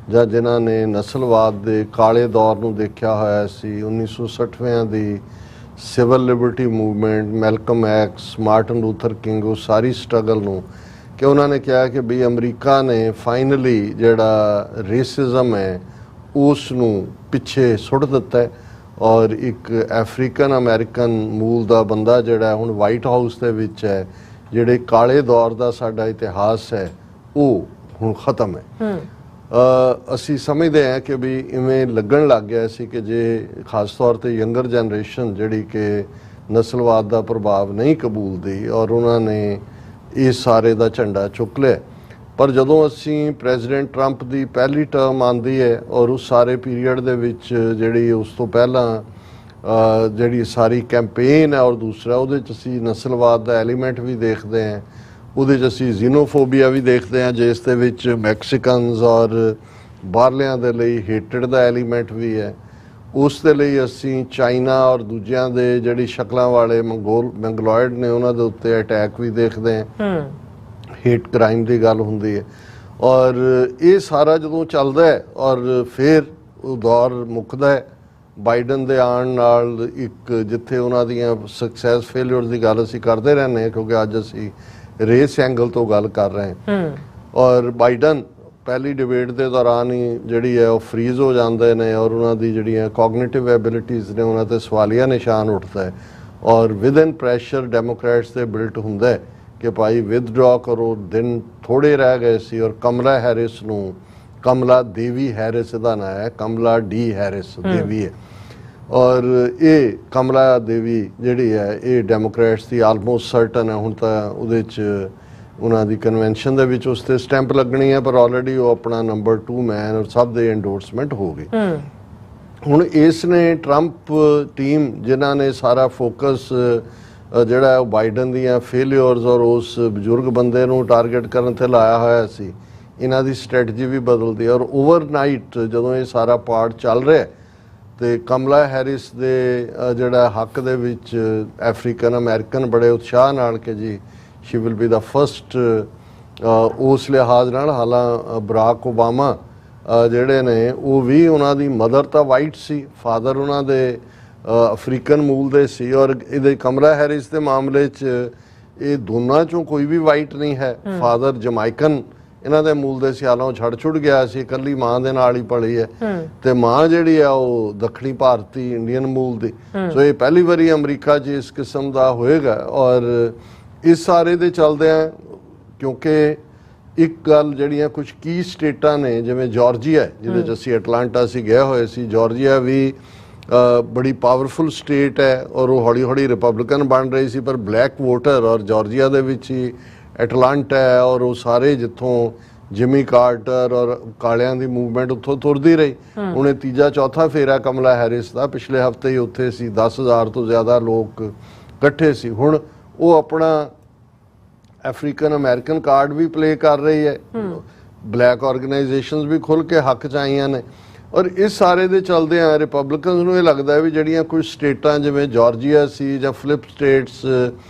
ਜਾਂ ਜਿਨ੍ਹਾਂ ਨੇ ਨਸਲਵਾਦ ਦੇ ਕਾਲੇ ਦੌਰ ਨੂੰ ਦੇਖਿਆ ਹੋਇਆ ਸੀ, 1960ਵਿਆਂ ਦੀ civil liberty movement, Malcolm X, Martin Luther King, ਉਹ ਸਾਰੀ ਸਟਰਗਲ ਨੂੰ, ਕਿ ਉਹਨਾਂ ਨੇ ਕਿਹਾ ਕਿ ਵੀ ਅਮਰੀਕਾ ਨੇ ਫਾਈਨਲੀ ਜਿਹੜਾ ਰੇਸਿਜ਼ਮ ਹੈ ਉਸ ਨੂੰ ਪਿੱਛੇ ਸੁੱਟ ਦਿੱਤਾ ਹੈ ਔਰ ਇੱਕ ਅਫਰੀਕਨ ਅਮਰੀਕਨ ਮੂਲ ਦਾ ਬੰਦਾ ਜਿਹੜਾ ਹੁਣ ਵਾਈਟ ਹਾਊਸ ਦੇ ਵਿੱਚ ਹੈ, ਜਿਹੜੇ ਕਾਲੇ ਦੌਰ ਦਾ ਸਾਡਾ ਇਤਿਹਾਸ ਹੈ ਉਹ ਹੁਣ ਖਤਮ ਹੈ। ਅਸੀਂ ਸਮਝਦੇ ਹਾਂ ਕਿ ਵੀ ਇਵੇਂ ਲੱਗਣ ਲੱਗ ਗਿਆ ਸੀ ਕਿ ਜੇ ਖਾਸ ਤੌਰ ਤੇ ਯੰਗਰ ਜਨਰੇਸ਼ਨ ਜਿਹੜੀ ਕਿ ਨਸਲਵਾਦ ਦਾ ਪ੍ਰਭਾਵ ਨਹੀਂ ਕਬੂਲਦੀ ਔਰ ਉਹਨਾਂ ਨੇ ਇਸ ਸਾਰੇ ਦਾ ਝੰਡਾ ਚੁੱਕ ਲਿਆ। ਪਰ ਜਦੋਂ ਅਸੀਂ ਪ੍ਰੈਜ਼ੀਡੈਂਟ ਟਰੰਪ ਦੀ ਪਹਿਲੀ ਟਰਮ ਆਉਂਦੀ ਹੈ ਔਰ ਉਸ ਸਾਰੇ ਪੀਰੀਅਡ ਦੇ ਵਿੱਚ ਜਿਹੜੀ ਉਸ ਤੋਂ ਪਹਿਲਾਂ ਜਿਹੜੀ ਸਾਰੀ ਕੈਂਪੇਨ ਹੈ ਔਰ ਦੂਸਰਾ ਉਹਦੇ 'ਚ ਅਸੀਂ ਨਸਲਵਾਦ ਦਾ ਐਲੀਮੈਂਟ ਵੀ ਦੇਖਦੇ ਹਾਂ, ਉਹਦੇ 'ਚ ਅਸੀਂ ਜ਼ੀਨੋਫੋਬੀਆ ਵੀ ਦੇਖਦੇ ਹਾਂ ਜਿਸ ਦੇ ਵਿੱਚ ਮੈਕਸੀਕਨਸ ਔਰ ਬਾਹਰਲਿਆਂ ਦੇ ਲਈ ਹੇਟਡ ਦਾ ਐਲੀਮੈਂਟ ਵੀ ਹੈ। ਉਸ ਦੇ ਲਈ ਅਸੀਂ ਚਾਈਨਾ ਔਰ ਦੂਜਿਆਂ ਦੇ ਜਿਹੜੀ ਸ਼ਕਲਾਂ ਵਾਲੇ ਮੰਗਲੋਇਡ ਨੇ ਉਹਨਾਂ ਦੇ ਉੱਤੇ ਅਟੈਕ ਵੀ ਦੇਖਦੇ ਹਾਂ। ਹੇਟ ਕ੍ਰਾਈਮ ਦੀ ਗੱਲ ਹੁੰਦੀ ਹੈ ਔਰ ਇਹ ਸਾਰਾ ਜਦੋਂ ਚੱਲਦਾ ਹੈ ਔਰ ਫਿਰ ਉਹ ਦੌਰ ਮੁੱਕਦਾ ਹੈ ਬਾਈਡਨ ਦੇ ਆਉਣ ਨਾਲ। ਇੱਕ ਜਿੱਥੇ ਉਹਨਾਂ ਦੀਆਂ ਸਕਸੈਸ ਫੇਲਿਅਰ ਦੀ ਗੱਲ ਅਸੀਂ ਕਰਦੇ ਰਹਿੰਦੇ ਹਾਂ ਕਿਉਂਕਿ ਅੱਜ ਅਸੀਂ ਰੇਸ ਐਂਗਲ ਤੋਂ ਗੱਲ ਕਰ ਰਹੇ ਹਾਂ ਔਰ ਬਾਈਡਨ ਪਹਿਲੀ ਡਿਬੇਟ ਦੇ ਦੌਰਾਨ ਹੀ ਜਿਹੜੀ ਹੈ ਉਹ ਫਰੀਜ਼ ਹੋ ਜਾਂਦੇ ਨੇ ਔਰ ਉਹਨਾਂ ਦੀ ਜਿਹੜੀਆਂ ਕੋਗਨੀਟਿਵ ਐਬਿਲਿਟੀਜ਼ ਨੇ ਉਹਨਾਂ ਤੇ ਸਵਾਲੀਆ ਨਿਸ਼ਾਨ ਉੱਠਦਾ ਹੈ ਔਰ ਵਿਦਨ ਪ੍ਰੈਸ਼ਰ ਡੈਮੋਕ੍ਰੈਟਸ ਤੇ ਬਿਲਟ ਹੁੰਦਾ ਹੈ ਕਿ ਭਾਈ ਵਿਦਡਰਾ ਕਰੋ, ਦਿਨ ਥੋੜੇ ਰਹਿ ਗਏ ਸੀ। ਔਰ ਕਮਲਾ ਹੈਰਿਸ ਨੂੰ, ਕਮਲਾ ਦੇਵੀ ਹੈਰਿਸ ਦਾ ਨਾਂ ਹੈ, ਕਮਲਾ ਡੀ ਹੈਰਿਸ ਦੇਵੀ ਹੈ ਔਰ ਇਹ ਕਮਲਾ ਦੇਵੀ ਜਿਹੜੀ ਹੈ ਇਹ ਡੈਮੋਕ੍ਰੈਟਸ ਦੀ ਆਲਮੋਸਟ ਸਰਟਨ ਹੈ। ਹੁਣ ਤਾਂ ਉਹਦੇ 'ਚ ਉਹਨਾਂ ਦੀ ਕਨਵੈਨਸ਼ਨ ਦੇ ਵਿੱਚ ਉਸ 'ਤੇ ਸਟੈਂਪ ਲੱਗਣੀ ਹੈ ਪਰ ਆਲਰੇਡੀ ਉਹ ਆਪਣਾ ਨੰਬਰ 2 ਮੈਨ ਔਰ ਸਭ ਦੇ ਐਂਡੋਰਸਮੈਂਟ ਹੋ ਗਈ। ਹੁਣ ਇਸ ਨੇ ਟਰੰਪ ਟੀਮ ਜਿਨ੍ਹਾਂ ਨੇ ਸਾਰਾ ਫੋਕਸ ਜਿਹੜਾ ਉਹ ਬਾਈਡਨ ਦੀਆਂ ਫੇਲਿਅਰਸ ਔਰ ਉਸ ਬਜ਼ੁਰਗ ਬੰਦੇ ਨੂੰ ਟਾਰਗੇਟ ਕਰਨ 'ਤੇ ਲਾਇਆ ਹੋਇਆ ਸੀ, ਇਹਨਾਂ ਦੀ ਸਟ੍ਰੈਟਜੀ ਵੀ ਬਦਲਦੀ ਔਰ ਓਵਰਨਾਈਟ ਜਦੋਂ ਇਹ ਸਾਰਾ ਪਾਰਟ ਚੱਲ ਰਿਹਾ ਤੇ ਕਮਲਾ ਹੈਰਿਸ ਦੇ ਜਿਹੜਾ ਹੱਕ ਦੇ ਵਿੱਚ ਅਫਰੀਕਨ ਅਮਰੀਕਨ ਬੜੇ ਉਤਸ਼ਾਹ ਨਾਲ ਕਿ ਜੀ she will be the first ਉਸ ਲਿਹਾਜ਼ ਨਾਲ। ਹਾਲਾਂ ਬਰਾਕ ਓਬਾਮਾ ਜਿਹੜੇ ਨੇ ਉਹ ਵੀ ਉਹਨਾਂ ਦੀ ਮਦਰ ਤਾਂ ਵਾਈਟ ਸੀ, ਫਾਦਰ ਉਹਨਾਂ ਦੇ ਅਫਰੀਕਨ ਮੂਲ ਦੇ ਸੀ ਔਰ ਇਹਦੇ ਕਮਲਾ ਹੈਰਿਸ ਦੇ ਮਾਮਲੇ 'ਚ ਇਹ ਦੋਨਾਂ 'ਚੋਂ ਕੋਈ ਵੀ ਵਾਈਟ ਨਹੀਂ ਹੈ। ਫਾਦਰ ਜਮਾਈਕਨ ਇਹਨਾਂ ਦੇ ਮੂਲ ਦੇ ਸਿਆਲਾਂ ਛੱਡ ਛੁੱਟ ਗਿਆ ਸੀ, ਇਕੱਲੀ ਮਾਂ ਦੇ ਨਾਲ ਹੀ ਪਲੀ ਹੈ ਤੇ ਮਾਂ ਜਿਹੜੀ ਆ ਉਹ ਦੱਖਣੀ ਭਾਰਤੀ ਇੰਡੀਅਨ ਮੂਲ ਦੀ। ਸੋ ਇਹ ਪਹਿਲੀ ਵਾਰੀ ਅਮਰੀਕਾ 'ਚ ਇਸ ਕਿਸਮ ਦਾ ਹੋਏਗਾ ਔਰ ਇਸ ਸਾਰੇ ਦੇ ਚੱਲਦਿਆਂ ਕਿਉਂਕਿ ਇੱਕ ਗੱਲ ਜਿਹੜੀਆਂ ਕੁਝ ਕੀ ਸਟੇਟਾਂ ਨੇ ਜਿਵੇਂ ਜਾਰਜੀਆ ਜਿਹਦੇ 'ਚ ਅਸੀਂ ਐਟਲਾਂਟਾ ਅਸੀਂ ਗਏ ਹੋਏ ਸੀ, ਜਾਰਜੀਆ ਵੀ ਬੜੀ ਪਾਵਰਫੁਲ ਸਟੇਟ ਹੈ ਔਰ ਉਹ ਹੌਲੀ ਹੌਲੀ ਰਿਪਬਲਿਕਨ ਬਣ ਰਹੀ ਸੀ ਪਰ ਬਲੈਕ ਵੋਟਰ ਔਰ ਜਾਰਜੀਆ ਦੇ ਵਿੱਚ ਹੀ ਐਟਲਾਂਟਾ ਹੈ ਔਰ ਉਹ ਸਾਰੇ ਜਿੱਥੋਂ ਜਿਮੀ ਕਾਰਟਰ ਔਰ ਕਾਲਿਆਂ ਦੀ ਮੂਵਮੈਂਟ ਉੱਥੋਂ ਤੁਰਦੀ ਰਹੀ। ਹੁਣ ਇਹ ਤੀਜਾ ਚੌਥਾ ਫੇਰਾ ਕਮਲਾ ਹੈਰਿਸ ਦਾ, ਪਿਛਲੇ ਹਫਤੇ ਹੀ ਉੱਥੇ ਸੀ, 10,000 ਤੋਂ ਜ਼ਿਆਦਾ ਲੋਕ ਇਕੱਠੇ ਸੀ। ਹੁਣ ਉਹ ਆਪਣਾ ਅਫਰੀਕਨ ਅਮਰੀਕਨ ਕਾਰਡ ਵੀ ਪਲੇ ਕਰ ਰਹੀ ਹੈ, ਬਲੈਕ ਆਰਗੇਨਾਈਜੇਸ਼ਨਸ ਵੀ ਖੁੱਲ ਕੇ ਹੱਕ 'ਚ ਆਈਆਂ ਨੇ। ਔਰ ਇਸ ਸਾਰੇ ਦੇ ਚਲਦੇ ਆ ਰਿਪਬਲਿਕਨਸ ਨੂੰ ਇਹ ਲੱਗਦਾ ਵੀ ਜਿਹੜੀਆਂ ਕੁਝ ਸਟੇਟਾਂ ਜਿਵੇਂ ਜਾਰਜੀਆ ਸੀ ਜਾਂ ਫਲਿਪ ਸਟੇਟਸ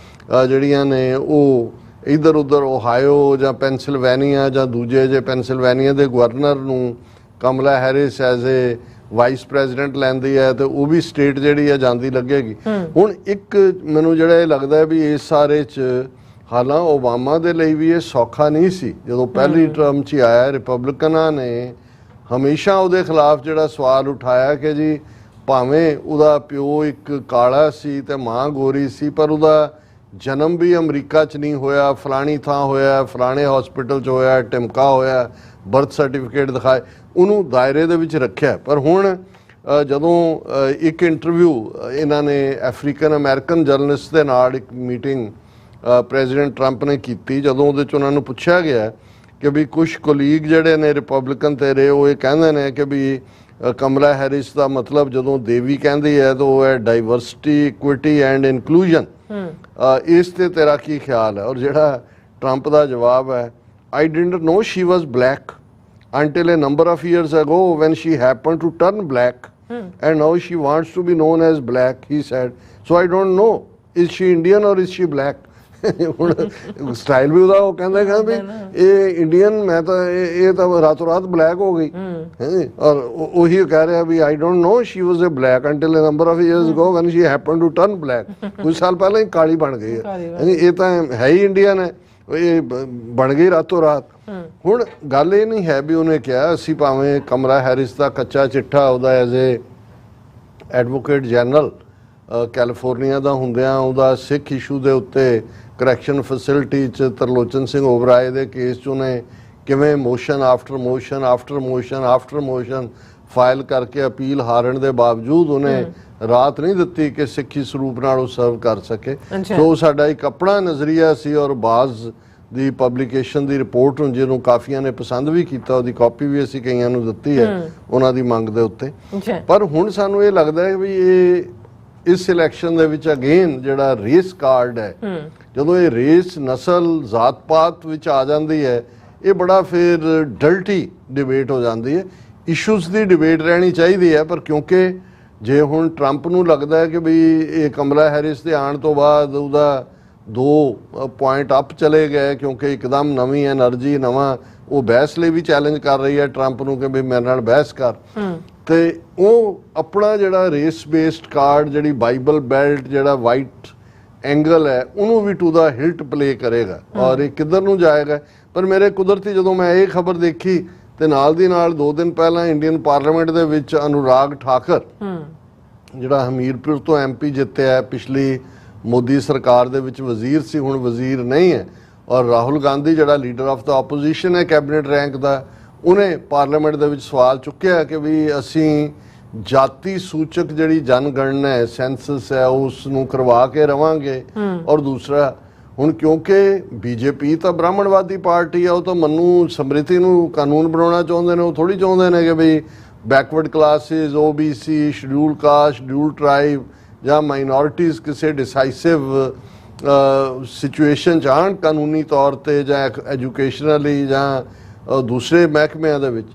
ਜਿਹੜੀਆਂ ਨੇ ਉਹ ਇੱਧਰ ਉੱਧਰ ਓਹਾਇਓ ਜਾਂ ਪੈਨਸਿਲਵੇਨੀਆ ਜਾਂ ਦੂਜੇ ਜੇ ਪੈਨਸਿਲਵੇਨੀਆ ਦੇ ਗਵਰਨਰ ਨੂੰ Kamala Harris as a vice president ਲੈਂਦੀ ਹੈ ਤੇ ਉਹ ਵੀ ਸਟੇਟ ਜਿਹੜੀ ਹੈ ਜਾਂਦੀ ਲੱਗੇਗੀ। ਹੁਣ ਇੱਕ ਮੈਨੂੰ ਜਿਹੜਾ ਇਹ ਲੱਗਦਾ ਵੀ ਇਸ ਸਾਰੇ 'ਚ ਹਾਲਾਂ ਓਬਾਮਾ ਦੇ ਲਈ ਵੀ ਇਹ ਸੌਖਾ ਨਹੀਂ ਸੀ। ਜਦੋਂ ਪਹਿਲੀ ਟਰਮ 'ਚ ਆਇਆ ਰਿਪਬਲਿਕਨਾਂ ਨੇ ਹਮੇਸ਼ਾ ਉਹਦੇ ਖਿਲਾਫ ਜਿਹੜਾ ਸਵਾਲ ਉਠਾਇਆ ਕਿ ਜੀ ਭਾਵੇਂ ਉਹਦਾ ਪਿਓ ਇੱਕ ਕਾਲਾ ਸੀ ਤੇ ਮਾਂ ਗੋਰੀ ਸੀ, ਪਰ ਉਹਦਾ ਜਨਮ ਵੀ ਅਮਰੀਕਾ 'ਚ ਨਹੀਂ ਹੋਇਆ, ਫਲਾਣੀ ਥਾਂ ਹੋਇਆ, ਫਲਾਣੇ ਹਸਪੀਟਲ 'ਚ ਹੋਇਆ, ਟਿਮਕਾ ਹੋਇਆ, ਬਰਥ ਸਰਟੀਫਿਕੇਟ ਦਿਖਾਏ, ਉਹਨੂੰ ਦਾਇਰੇ ਦੇ ਵਿੱਚ ਰੱਖਿਆ। ਪਰ ਹੁਣ ਜਦੋਂ ਇੱਕ ਇੰਟਰਵਿਊ ਇਹਨਾਂ ਨੇ ਅਫਰੀਕਨ ਅਮਰੀਕਨ ਜਰਨਲਿਸਟ ਦੇ ਨਾਲ ਇੱਕ ਮੀਟਿੰਗ ਪ੍ਰੈਜ਼ੀਡੈਂਟ ਟਰੰਪ ਨੇ ਕੀਤੀ, ਜਦੋਂ ਉਹਦੇ 'ਚ ਉਹਨਾਂ ਨੂੰ ਪੁੱਛਿਆ ਗਿਆ ਕਿ ਵੀ ਕੁਝ ਕੋਲੀਗ ਜਿਹੜੇ ਨੇ ਰਿਪਬਲਿਕਨ ਤੇਰੇ ਉਹ ਇਹ ਕਹਿੰਦੇ ਨੇ ਕਿ ਵੀ ਕਮਲਾ ਹੈਰਿਸ ਦਾ ਮਤਲਬ ਜਦੋਂ ਦੇਵੀ ਕਹਿੰਦੀ ਹੈ ਤਾਂ ਉਹ ਹੈ ਡਾਈਵਰਸਿਟੀ, ਇਕੁਇਟੀ ਐਂਡ ਇਨਕਲੂਜਨ, ਇਸ ਤੇ ਤੇਰਾ ਕੀ ਖਿਆਲ ਹੈ? ਔਰ ਜਿਹੜਾ ਟਰੰਪ ਦਾ ਜਵਾਬ ਹੈ, I didn't know she was black until a number of years ago when she happened to turn black and now she wants to be known as black, he said, so I don't know, is she Indian or is she black? ਹੁਣ style ਵੀ ਉਹਦਾ ਉਹ ਕਹਿੰਦਾ ਵੀ ਇਹ Indian, ਮੈਂ ਤਾਂ ਇਹ ਤਾਂ ਰਾਤੋਂ ਰਾਤ ਬਲੈਕ ਹੋ ਗਈ। ਔਰ ਉਹੀ ਕਹਿ ਰਿਹਾ ਵੀ I don't know she was a black until a number of years ago when she happen to turn black. ਕੁਝ ਸਾਲ ਪਹਿਲਾਂ ਹੀ ਕਾਲੀ ਬਣ ਗਈ ਹੈ, ਇਹ ਤਾਂ ਹੈ ਹੀ ਇੰਡੀਅਨ ਹੈ, ਇਹ ਬਣ ਗਈ ਰਾਤੋਂ ਰਾਤ। ਹੁਣ ਗੱਲ ਇਹ ਨਹੀਂ ਹੈ ਵੀ ਉਹਨੇ ਕਿਹਾ ਅਸੀਂ ਭਾਵੇਂ ਕਮਲਾ ਹੈਰਿਸ ਦਾ ਕੱਚਾ ਚਿੱਠਾ ਉਹਦਾ as a advocate general California ਦਾ ਹੁੰਦਿਆਂ ਉਹਦਾ ਸਿੱਖ ਇਸ਼ੂ ਦੇ ਉੱਤੇ ਕਰੈਕਸ਼ਨ ਫੈਸਿਲਿਟੀ 'ਚ ਤਰਲੋਚਨ ਸਿੰਘ ਓਬਰਾਏ ਦੇ ਕੇਸ 'ਚ ਉਹਨੇ ਕਿਵੇਂ motion after motion after motion after motion file ਕਰਕੇ ਅਪੀਲ ਹਾਰਨ ਦੇ ਬਾਵਜੂਦ ਉਹਨੇ ਰਾਤ ਨਹੀਂ ਦਿੱਤੀ ਕਿ ਸਿੱਖੀ ਸਰੂਪ ਨਾਲ ਉਹ ਸਰਵ ਕਰ ਸਕੇ। ਸੋ ਸਾਡਾ ਇੱਕ ਆਪਣਾ ਨਜ਼ਰੀਆ ਸੀ ਔਰ ਬਾਜ਼ ਦੀ ਪਬਲੀਕੇਸ਼ਨ ਦੀ ਰਿਪੋਰਟ ਨੂੰ ਜਿਹਨੂੰ ਕਾਫੀਆਂ ਨੇ ਪਸੰਦ ਵੀ ਕੀਤਾ, ਉਹਦੀ ਕਾਪੀ ਵੀ ਅਸੀਂ ਕਈਆਂ ਨੂੰ ਦਿੱਤੀ ਹੈ ਉਹਨਾਂ ਦੀ ਮੰਗ ਦੇ ਉੱਤੇ। ਪਰ ਹੁਣ ਸਾਨੂੰ ਇਹ ਲੱਗਦਾ ਹੈ ਵੀ ਇਹ ਇਸ ਇਲੈਕਸ਼ਨ ਦੇ ਵਿੱਚ ਅਗੇਨ ਜਿਹੜਾ ਰੇਸ ਕਾਰਡ ਹੈ, ਜਦੋਂ ਇਹ ਰੇਸ ਨਸਲ ਜ਼ਾਤ ਪਾਤ ਵਿੱਚ ਆ ਜਾਂਦੀ ਹੈ, ਇਹ ਬੜਾ ਫਿਰ ਡਲਟੀ ਡਿਬੇਟ ਹੋ ਜਾਂਦੀ ਹੈ। ਇਸ਼ੂਜ਼ ਦੀ ਡਿਬੇਟ ਰਹਿਣੀ ਚਾਹੀਦੀ ਹੈ, ਪਰ ਕਿਉਂਕਿ ਜੇ ਹੁਣ ਟਰੰਪ ਨੂੰ ਲੱਗਦਾ ਹੈ ਕਿ ਵੀ ਇਹ ਕਮਲਾ ਹੈਰਿਸ ਦੇ ਆਉਣ ਤੋਂ ਬਾਅਦ ਉਹਦਾ 2 ਪੁਆਇੰਟ ਅਪ ਚਲੇ ਗਏ, ਕਿਉਂਕਿ ਇੱਕਦਮ ਨਵੀਂ ਐਨਰਜੀ, ਨਵਾਂ ਉਹ ਬਹਿਸ ਲਈ ਵੀ ਚੈਲੰਜ ਕਰ ਰਹੀ ਹੈ ਟਰੰਪ ਨੂੰ ਕਿ ਵੀ ਮੇਰੇ ਨਾਲ ਬਹਿਸ ਕਰ, ਤੇ ਉਹ ਆਪਣਾ ਜਿਹੜਾ ਰੇਸ ਬੇਸਡ ਕਾਰਡ, ਜਿਹੜੀ ਬਾਈਬਲ ਬੈਲਟ, ਜਿਹੜਾ ਵਾਈਟ ਐਂਗਲ ਹੈ, ਉਹਨੂੰ ਵੀ ਟੂ ਦਾ ਹਿਲਟ ਪਲੇ ਕਰੇਗਾ ਔਰ ਇਹ ਕਿੱਧਰ ਨੂੰ ਜਾਏਗਾ। ਪਰ ਮੇਰੇ ਕੁਦਰਤੀ ਜਦੋਂ ਮੈਂ ਇਹ ਖਬਰ ਦੇਖੀ ਤੇ ਨਾਲ ਦੀ ਨਾਲ 2 ਦਿਨ ਪਹਿਲਾਂ ਇੰਡੀਅਨ ਪਾਰਲੀਮੈਂਟ ਦੇ ਵਿੱਚ ਅਨੁਰਾਗ ਠਾਕਰ ਜਿਹੜਾ ਹਮੀਰਪੁਰ ਤੋਂ MP ਜਿੱਤਿਆ, ਪਿਛਲੀ ਮੋਦੀ ਸਰਕਾਰ ਦੇ ਵਿੱਚ ਵਜ਼ੀਰ ਸੀ, ਹੁਣ ਵਜ਼ੀਰ ਨਹੀਂ ਹੈ, ਔਰ ਰਾਹੁਲ ਗਾਂਧੀ ਜਿਹੜਾ ਲੀਡਰ ਆਫ ਦਾ ਆਪੋਜੀਸ਼ਨ ਹੈ ਕੈਬਨਿਟ ਰੈਂਕ ਦਾ, ਉਹਨੇ ਪਾਰਲੀਮੈਂਟ ਦੇ ਵਿੱਚ ਸਵਾਲ ਚੁੱਕਿਆ ਕਿ ਵੀ ਅਸੀਂ ਜਾਤੀ ਸੂਚਕ ਜਿਹੜੀ ਜਨਗਣਨਾ ਹੈ, ਸੈਂਸਸ ਹੈ, ਉਸ ਨੂੰ ਕਰਵਾ ਕੇ ਰਵਾਂਗੇ। ਔਰ ਦੂਸਰਾ ਹੁਣ ਕਿਉਂਕਿ ਬੀਜੇਪੀ ਤਾਂ ਬ੍ਰਾਹਮਣਵਾਦੀ ਪਾਰਟੀ ਆ, ਉਹ ਤਾਂ ਮਨੂ ਸਮ੍ਰਿਤੀ ਨੂੰ ਕਾਨੂੰਨ ਬਣਾਉਣਾ ਚਾਹੁੰਦੇ ਨੇ, ਉਹ ਥੋੜੀ ਚਾਹੁੰਦੇ ਨੇ ਕਿ ਵੀ backward classes, OBC, schedule caste, schedule tribe ਜਾਂ ਮਾਈਨੋਰਿਟੀਜ਼ ਕਿਸੇ ਡਿਸਾਈਸਿਵ ਸਿਚੁਏਸ਼ਨ 'ਚ ਆਉਣ ਕਾਨੂੰਨੀ ਤੌਰ 'ਤੇ ਜਾਂ ਐਜੂਕੇਸ਼ਨਲੀ ਜਾਂ ਦੂਸਰੇ ਮਹਿਕਮਿਆਂ ਦੇ ਵਿੱਚ।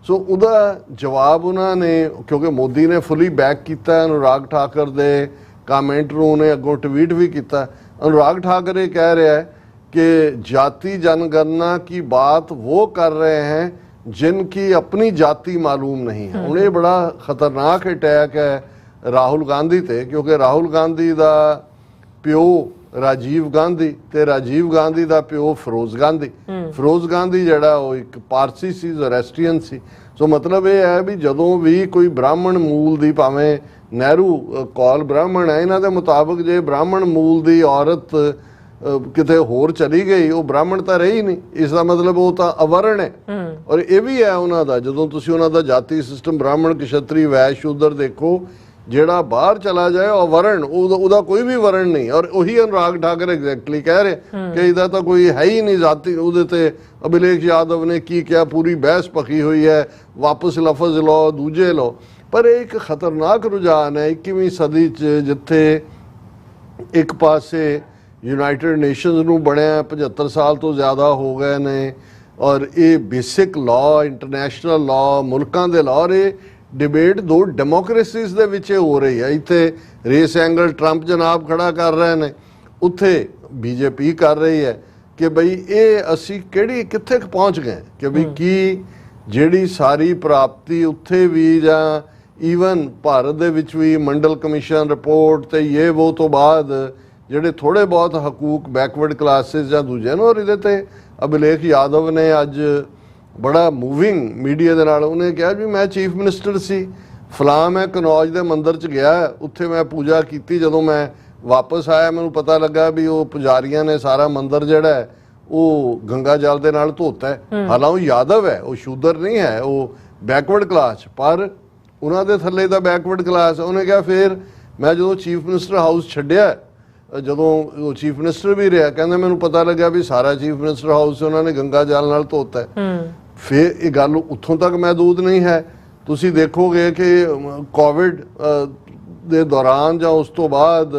ਸੋ ਉਹਦਾ ਜਵਾਬ ਉਹਨਾਂ ਨੇ, ਕਿਉਂਕਿ ਮੋਦੀ ਨੇ ਫੁੱਲੀ ਬੈਕ ਕੀਤਾ ਅਨੁਰਾਗ ਠਾਕਰ ਦੇ ਕਮੈਂਟ ਨੂੰ, ਉਹਨੇ ਅੱਗੋਂ ਟਵੀਟ ਵੀ ਕੀਤਾ। अनुराग ठाकरे कह रहा है कि जाति जनगणना की बात वो कर रहे हैं जिनकी अपनी जाति मालूम नहीं है। उन्हें बड़ा खतरनाक अटैक है राहुल गांधी ते, क्योंकि राहुल गांधी दा प्यो राजीव गांधी ते राजीव गांधी दा प्यो फिरोज गांधी। फिरोज गांधी जड़ा वो एक पारसी सी, ज़ोरेस्ट्रियन सी। सो मतलब ये है भी जदों भी कोई ब्राह्मण मूल दी, भावें नेहरू कौल ब्राह्मण है, इन्हों के मुताबिक जे ब्राह्मण मूल की औरत किते होर चली गई, वो ब्राह्मण तो रही नहीं, इसका मतलब वो तो अवर्ण है। और ये भी है उन्हों का, जो तुसीं उन्हों का जाति सिस्टम ब्राह्मण क्षत्रिय वैश्य शूद्र देखो, ਜਿਹੜਾ ਬਾਹਰ ਚਲਾ ਜਾਏ ਉਹ ਵਰਣ ਉਹਦਾ ਕੋਈ ਵੀ ਵਰਣ ਨਹੀਂ। ਔਰ ਉਹੀ ਅਨੁਰਾਗ ਠਾਕਰ ਐਗਜ਼ੈਕਟਲੀ ਕਹਿ ਰਹੇ ਕਿ ਇਹਦਾ ਤਾਂ ਕੋਈ ਹੈ ਹੀ ਨਹੀਂ ਜ਼ਾਤੀ। ਉਹਦੇ ਤੇ ਅਭਿਲੇਖ ਯਾਦਵ ਨੇ ਕੀ ਕਿਹਾ, ਪੂਰੀ ਬਹਿਸ ਪੱਕੀ ਹੋਈ ਹੈ, ਵਾਪਸ ਲਫ਼ਜ਼ ਲਓ, ਦੂਜੇ ਲਓ। ਪਰ ਇਹ ਇੱਕ ਖਤਰਨਾਕ ਰੁਝਾਨ ਹੈ 21ਵੀਂ ਸਦੀ 'ਚ, ਜਿੱਥੇ ਇੱਕ ਪਾਸੇ ਯੂਨਾਈਟਿਡ ਨੇਸ਼ਨਸ ਨੂੰ ਬਣਿਆ 75 ਸਾਲ ਤੋਂ ਜ਼ਿਆਦਾ ਹੋ ਗਏ ਨੇ, ਔਰ ਇਹ ਬੇਸਿਕ ਲਾਅ, ਇੰਟਰਨੈਸ਼ਨਲ ਲਾਅ, ਮੁਲਕਾਂ ਦੇ ਲਾਅ, ਇਹ ਡਿਬੇਟ ਦੋ ਡੈਮੋਕ੍ਰੇਸੀਜ਼ ਦੇ ਵਿੱਚ ਹੋ ਰਹੀ ਹੈ। ਇੱਥੇ ਰੇਸ ਐਂਗਲ ਟਰੰਪ ਜਨਾਬ ਖੜਾ ਕਰ ਰਹੇ ਨੇ, ਉੱਥੇ ਬੀਜੇਪੀ ਕਰ ਰਹੀ ਹੈ ਕਿ ਬਈ ਇਹ ਅਸੀਂ ਕਿੱਥੇ ਪਹੁੰਚ ਗਏ, ਕਿ ਬਈ ਕੀ ਜਿਹੜੀ ਸਾਰੀ ਪ੍ਰਾਪਤੀ ਉੱਥੇ ਵੀ ਜਾਂ ਈਵਨ ਭਾਰਤ ਦੇ ਵਿੱਚ ਵੀ ਮੰਡਲ ਕਮਿਸ਼ਨ ਰਿਪੋਰਟ ਤੇ ਇਹ ਉਹ ਤੋਂ ਬਾਅਦ ਜਿਹੜੇ ਥੋੜੇ ਬਹੁਤ ਹਕੂਕ ਬੈਕਵਰਡ ਕਲਾਸਿਸ ਜਾਂ ਦੂਜੇ ਨੂੰ, ਔਰ ਇਹਦੇ ਤੇ ਅਭਿਲੇਖ ਯਾਦਵ ਨੇ ਅੱਜ ਬੜਾ ਮੂਵਿੰਗ ਮੀਡੀਆ ਦੇ ਨਾਲ ਉਹਨੇ ਕਿਹਾ ਵੀ ਮੈਂ ਚੀਫ ਮਿਨਿਸਟਰ ਸੀ, ਫਲਾਂ ਮੈਂ ਕਨੌਜ ਦੇ ਮੰਦਿਰ 'ਚ ਗਿਆ, ਉੱਥੇ ਮੈਂ ਪੂਜਾ ਕੀਤੀ, ਜਦੋਂ ਮੈਂ ਵਾਪਸ ਆਇਆ ਮੈਨੂੰ ਪਤਾ ਲੱਗਾ ਵੀ ਉਹ ਪੁਜਾਰੀਆਂ ਨੇ ਸਾਰਾ ਮੰਦਿਰ ਜਿਹੜਾ ਹੈ ਉਹ ਗੰਗਾ ਜਲ ਦੇ ਨਾਲ ਧੋਤਾ ਹੈ। ਹਾਲਾਂਕਿ ਉਹ ਯਾਦਵ ਹੈ, ਉਹ ਸ਼ੂਦਰ ਨਹੀਂ ਹੈ, ਉਹ ਬੈਕਵਰਡ ਕਲਾਸ, ਪਰ ਉਹਨਾਂ ਦੇ ਥੱਲੇ ਦਾ ਬੈਕਵਰਡ ਕਲਾਸ। ਉਹਨੇ ਕਿਹਾ ਫਿਰ ਮੈਂ ਜਦੋਂ ਚੀਫ ਮਿਨਿਸਟਰ ਹਾਊਸ ਛੱਡਿਆ, ਜਦੋਂ ਉਹ ਚੀਫ ਮਿਨਿਸਟਰ ਵੀ ਰਿਹਾ, ਕਹਿੰਦਾ ਮੈਨੂੰ ਪਤਾ ਲੱਗਾ ਵੀ ਸਾਰਾ ਚੀਫ ਮਿਨਿਸਟਰ ਹਾਊਸ ਉਹਨਾਂ ਨੇ ਗੰਗਾ ਜਲ ਨਾਲ ਧੋਤਾ ਹੈ। ਫਿਰ ਇਹ ਗੱਲ ਉੱਥੋਂ ਤੱਕ ਮਹਿਦੂਦ ਨਹੀਂ ਹੈ। ਤੁਸੀਂ ਦੇਖੋਗੇ ਕਿ ਕੋਵਿਡ ਦੇ ਦੌਰਾਨ ਜਾਂ ਉਸ ਤੋਂ ਬਾਅਦ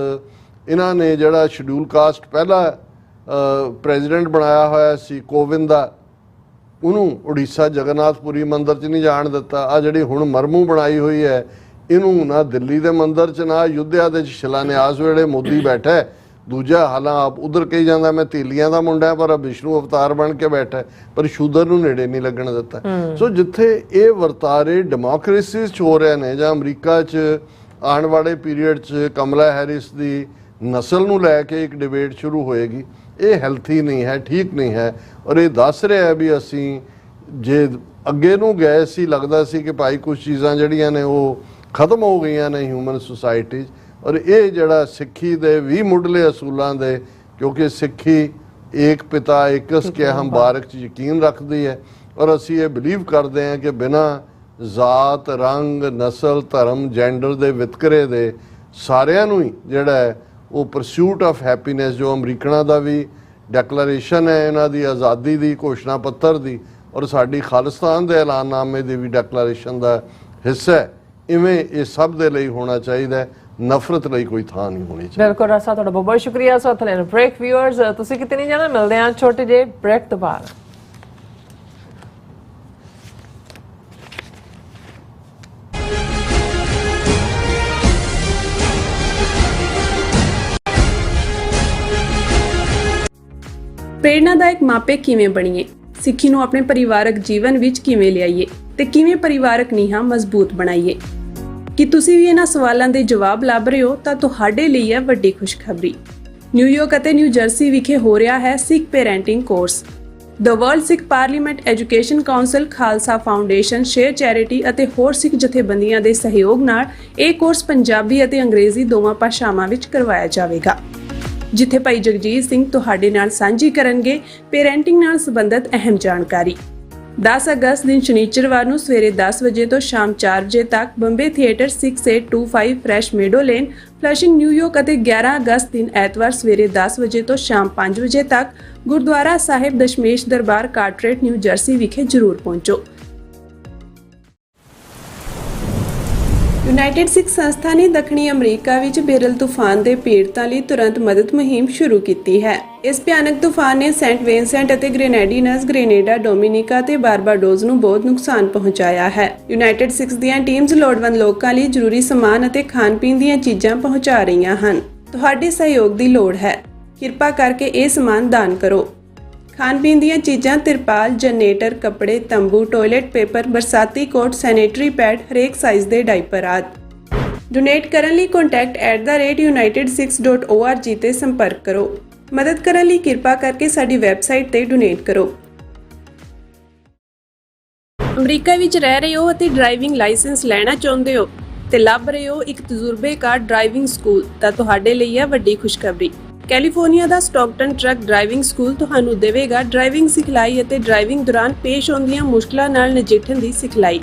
ਇਹਨਾਂ ਨੇ ਜਿਹੜਾ ਸ਼ਡਿਊਲ ਕਾਸਟ ਪਹਿਲਾ ਪ੍ਰੈਜ਼ੀਡੈਂਟ ਬਣਾਇਆ ਹੋਇਆ ਸੀ ਕੋਵਿੰਦ ਦਾ, ਉਹਨੂੰ ਉੜੀਸਾ ਜਗਨਨਾਥਪੁਰੀ ਮੰਦਿਰ 'ਚ ਨਹੀਂ ਜਾਣ ਦਿੱਤਾ। ਆ ਜਿਹੜੀ ਹੁਣ ਮਰਮੂ ਬਣਾਈ ਹੋਈ ਹੈ, ਇਹਨੂੰ ਨਾ ਦਿੱਲੀ ਦੇ ਮੰਦਿਰ 'ਚ ਨਾ ਅਯੁੱਧਿਆ ਦੇ ਸ਼ਿਲਾਨਿਆਸ ਵੇਲੇ ਮੋਦੀ ਬੈਠਾ, ਦੂਜਾ ਹਾਲਾਂ ਆਪ ਉਧਰ ਕਹੀ ਜਾਂਦਾ ਮੈਂ ਤੇਲੀਆਂ ਦਾ ਮੁੰਡਾ ਪਰ ਵਿਸ਼ਨੂੰ ਅਵਤਾਰ ਬਣ ਕੇ ਬੈਠਾ, ਪਰ ਸ਼ੂਦਰ ਨੂੰ ਨੇੜੇ ਨਹੀਂ ਲੱਗਣ ਦਿੱਤਾ। ਸੋ ਜਿੱਥੇ ਇਹ ਵਰਤਾਰੇ ਡੈਮੋਕ੍ਰੇਸੀਜ਼ 'ਚ ਹੋ ਰਹੇ ਨੇ, ਜਾਂ ਅਮਰੀਕਾ 'ਚ ਆਉਣ ਵਾਲੇ ਪੀਰੀਅਡ 'ਚ ਕਮਲਾ ਹੈਰਿਸ ਦੀ ਨਸਲ ਨੂੰ ਲੈ ਕੇ ਇੱਕ ਡਿਬੇਟ ਸ਼ੁਰੂ ਹੋਏਗੀ, ਇਹ ਹੈਲਥੀ ਨਹੀਂ ਹੈ, ਠੀਕ ਨਹੀਂ ਹੈ। ਔਰ ਇਹ ਦੱਸ ਰਿਹਾ ਵੀ ਅਸੀਂ ਜੇ ਅੱਗੇ ਨੂੰ ਗਏ ਸੀ, ਲੱਗਦਾ ਸੀ ਕਿ ਭਾਈ ਕੁਝ ਚੀਜ਼ਾਂ ਜਿਹੜੀਆਂ ਨੇ ਉਹ ਖਤਮ ਹੋ ਗਈਆਂ ਨੇ ਹਿਊਮਨ ਸੁਸਾਇਟੀ 'ਚ। ਔਰ ਇਹ ਜਿਹੜਾ ਸਿੱਖੀ ਦੇ ਵੀ ਮੁੱਢਲੇ ਅਸੂਲਾਂ ਦੇ, ਕਿਉਂਕਿ ਸਿੱਖੀ ਏਕ ਪਿਤਾ ਏਕਸ ਕੇ ਹਮ ਬਾਰਕ 'ਚ ਯਕੀਨ ਰੱਖਦੀ ਹੈ, ਔਰ ਅਸੀਂ ਇਹ ਬਿਲੀਵ ਕਰਦੇ ਹਾਂ ਕਿ ਬਿਨਾਂ ਜ਼ਾਤ, ਰੰਗ, ਨਸਲ, ਧਰਮ, ਜੈਂਡਰ ਦੇ ਵਿਤਕਰੇ ਦੇ ਸਾਰਿਆਂ ਨੂੰ ਹੀ ਜਿਹੜਾ ਹੈ ਉਹ ਪਰਸਿਊਟ ਆਫ ਹੈਪੀਨੈਸ, ਜੋ ਅਮਰੀਕਨਾਂ ਦਾ ਵੀ ਡੈਕਲੇਰੇਸ਼ਨ ਹੈ, ਇਹਨਾਂ ਦੀ ਆਜ਼ਾਦੀ ਦੀ ਘੋਸ਼ਣਾ ਪੱਤਰ ਦੀ, ਔਰ ਸਾਡੀ ਖਾਲਿਸਤਾਨ ਦੇ ਐਲਾਨਨਾਮੇ ਦੀ ਵੀ ਡੈਕਲੇਰੇਸ਼ਨ ਦਾ ਹਿੱਸਾ ਹੈ, ਇਵੇਂ ਇਹ ਸਭ ਦੇ ਲਈ ਹੋਣਾ ਚਾਹੀਦਾ ਹੈ। ਨਫ਼ਰਤ ਲਈ ਕੋਈ ਥਾਂ ਨਹੀਂ ਹੋਣੀ ਚਾਹੀਦੀ। ਬਿਲਕੁਲ ਰਸਾ, ਤੁਹਾਡਾ ਬਹੁਤ ਬਹੁਤ ਸ਼ੁਕਰੀਆ। ਸੋ ਥਲੇ ਬ੍ਰੇਕ ਵਿਊਅਰਸ, ਤੁਸੀਂ ਕਿਤੇ ਨਹੀਂ ਜਾਣਾ, ਮਿਲਦੇ ਹਾਂ ਛੋਟੇ ਜਿਹੇ ਬ੍ਰੇਕ ਤੋਂ ਬਾਅਦ। ਪ੍ਰੇਰਨਾਦਾਇਕ ਮਾਪੇ ਕਿਵੇਂ ਬਣੀਏ, ਸਿੱਖੀ ਨੂੰ ਆਪਣੇ ਪਰਿਵਾਰਕ ਜੀਵਨ ਵਿੱਚ ਕਿਵੇਂ ਲਿਆਈਏ ਤੇ ਕਿਵੇਂ ਪਰਿਵਾਰਕ ਨੀਹਾਂ ਮਜ਼ਬੂਤ ਬਣਾਈਏ। ਕੀ ਤੁਸੀਂ ਵੀ ਇਹਨਾਂ ਸਵਾਲਾਂ ਦੇ ਜਵਾਬ ਲੱਭ ਰਹੇ ਹੋ ਤਾਂ ਤੁਹਾਡੇ ਲਈ ਹੈ ਵੱਡੀ ਖੁਸ਼ਖਬਰੀ। ਨਿਊਯਾਰਕ ਅਤੇ ਨਿਊ ਜਰਸੀ ਵਿਖੇ ਹੋ ਰਿਹਾ ਹੈ Sikh parenting course. The World Sikh Parliament Education Council, Khalsa Foundation, Share Charity ਅਤੇ ਹੋਰ ਸਿੱਖ ਜਥੇਬੰਦੀਆਂ ਦੇ ਸਹਿਯੋਗ ਨਾਲ ਇਹ ਕੋਰਸ ਪੰਜਾਬੀ ਅਤੇ ਅੰਗਰੇਜ਼ੀ ਦੋਵਾਂ ਭਾਸ਼ਾਵਾਂ ਵਿੱਚ ਕਰਵਾਇਆ ਜਾਵੇਗਾ, ਜਿੱਥੇ ਭਾਈ ਜਗਜੀਤ ਸਿੰਘ ਤੁਹਾਡੇ ਨਾਲ ਸਾਂਝੀ ਕਰਨਗੇ ਪੈਰੈਂਟਿੰਗ ਨਾਲ ਸੰਬੰਧਿਤ ਅਹਿਮ ਜਾਣਕਾਰੀ। 10 ਅਗਸਤ ਦਿਨ ਸ਼ਨੀਚਰਵਾਰ ਨੂੰ ਸਵੇਰੇ 10 ਵਜੇ ਤੋਂ ਸ਼ਾਮ 4 ਵਜੇ ਤੱਕ Bombay theatre 6825 Fresh Meadow Lane, Flushing, New York ਅਤੇ 11 ਅਗਸਤ ਦਿਨ ਐਤਵਾਰ ਸਵੇਰੇ 10 ਵਜੇ ਤੋਂ ਸ਼ਾਮ 5 ਵਜੇ ਤੱਕ ਗੁਰਦੁਆਰਾ ਸਾਹਿਬ ਦਸ਼ਮੇਸ਼ ਦਰਬਾਰ, ਕਾਰਟਰੇਟ, ਨਿਊ ਜਰਸੀ ਵਿਖੇ ਜ਼ਰੂਰ ਪਹੁੰਚੋ। ਯੂਨਾਈਟਿਡ ਸਿੱਖ ਸੰਸਥਾ ਨੇ ਦੱਖਣੀ ਅਮਰੀਕਾ ਵਿੱਚ ਬੇਰਲ ਤੂਫਾਨ ਦੇ ਪੀੜਤਾਂ ਲਈ ਤੁਰੰਤ ਮਦਦ ਮੁਹਿੰਮ ਸ਼ੁਰੂ ਕੀਤੀ ਹੈ। ਇਸ ਭਿਆਨਕ ਤੂਫਾਨ ਨੇ ਸੈਂਟ ਵਿੰਸੈਂਟ ਅਤੇ ਗ੍ਰੇਨੇਡੀਨਸ, ਗ੍ਰੇਨੇਡਾ, ਡੋਮਿਨਿਕਾ ਅਤੇ ਬਾਰਬਾਡੋਸ ਨੂੰ ਬਹੁਤ ਨੁਕਸਾਨ ਪਹੁੰਚਾਇਆ ਹੈ। ਯੂਨਾਈਟਿਡ ਸਿੱਖ ਦੀਆਂ ਟੀਮਜ਼ ਲੋੜਵੰਦ ਲੋਕਾਂ ਲਈ ਜ਼ਰੂਰੀ ਸਮਾਨ ਅਤੇ ਖਾਣ-ਪੀਣ ਦੀਆਂ ਚੀਜ਼ਾਂ ਪਹੁੰਚਾ ਰਹੀਆਂ ਹਨ। ਤੁਹਾਡੇ ਸਹਿਯੋਗ ਦੀ ਲੋੜ ਹੈ। ਕਿਰਪਾ ਕਰਕੇ ਇਹ ਸਮਾਨ ਦਾਨ ਕਰੋ। ਖਾਣ-ਪੀਣ ਦੀਆਂ ਚੀਜ਼ਾਂ, ਤਿਰਪਾਲ, ਜਨਰੇਟਰ, ਕੱਪੜੇ, ਤੰਬੂ, ਟਾਇਲਟ ਪੇਪਰ, ਬਰਸਾਤੀ ਕੋਟ, ਸੈਨੇਟਰੀ ਪੈਡ, ਹਰੇਕ ਸਾਈਜ਼ ਦੇ ਡਾਈਪਰ ਆਦਿ। ਡੋਨੇਟ ਕਰਨ ਲਈ contact@unitedsikhs.org ਤੇ ਸੰਪਰਕ ਕਰੋ। ਮਦਦ ਕਰਨ ਲਈ ਕਿਰਪਾ ਕਰਕੇ ਸਾਡੀ ਵੈਬਸਾਈਟ ਤੇ ਡੋਨੇਟ ਕਰੋ। ਅਮਰੀਕਾ ਵਿੱਚ ਰਹਿ ਰਹੇ ਹੋ ਅਤੇ ਡਰਾਈਵਿੰਗ ਲਾਇਸੈਂਸ ਲੈਣਾ ਚਾਹੁੰਦੇ ਹੋ ਤੇ ਲੱਭ ਰਹੇ ਹੋ ਇੱਕ ਤਜਰਬੇਕਾਰ ਡਰਾਈਵਿੰਗ ਸਕੂਲ, ਤਾਂ ਤੁਹਾਡੇ ਲਈ ਹੈ ਵੱਡੀ ਖੁਸ਼ਖਬਰੀ। ਕੈਲੀਫੋਰਨੀਆ ਦਾ ਸਟਾਕਟਨ ਟਰੱਕ ਡਰਾਈਵਿੰਗ ਸਕੂਲ ਤੁਹਾਨੂੰ ਦੇਵੇਗਾ ਡਰਾਈਵਿੰਗ ਸਿਖਲਾਈ ਅਤੇ ਡਰਾਈਵਿੰਗ ਦੌਰਾਨ ਪੇਸ਼ ਆਉਂਦੀਆਂ ਮੁਸ਼ਕਲਾਂ ਨਾਲ ਨਜਿੱਠਣ ਦੀ ਸਿਖਲਾਈ।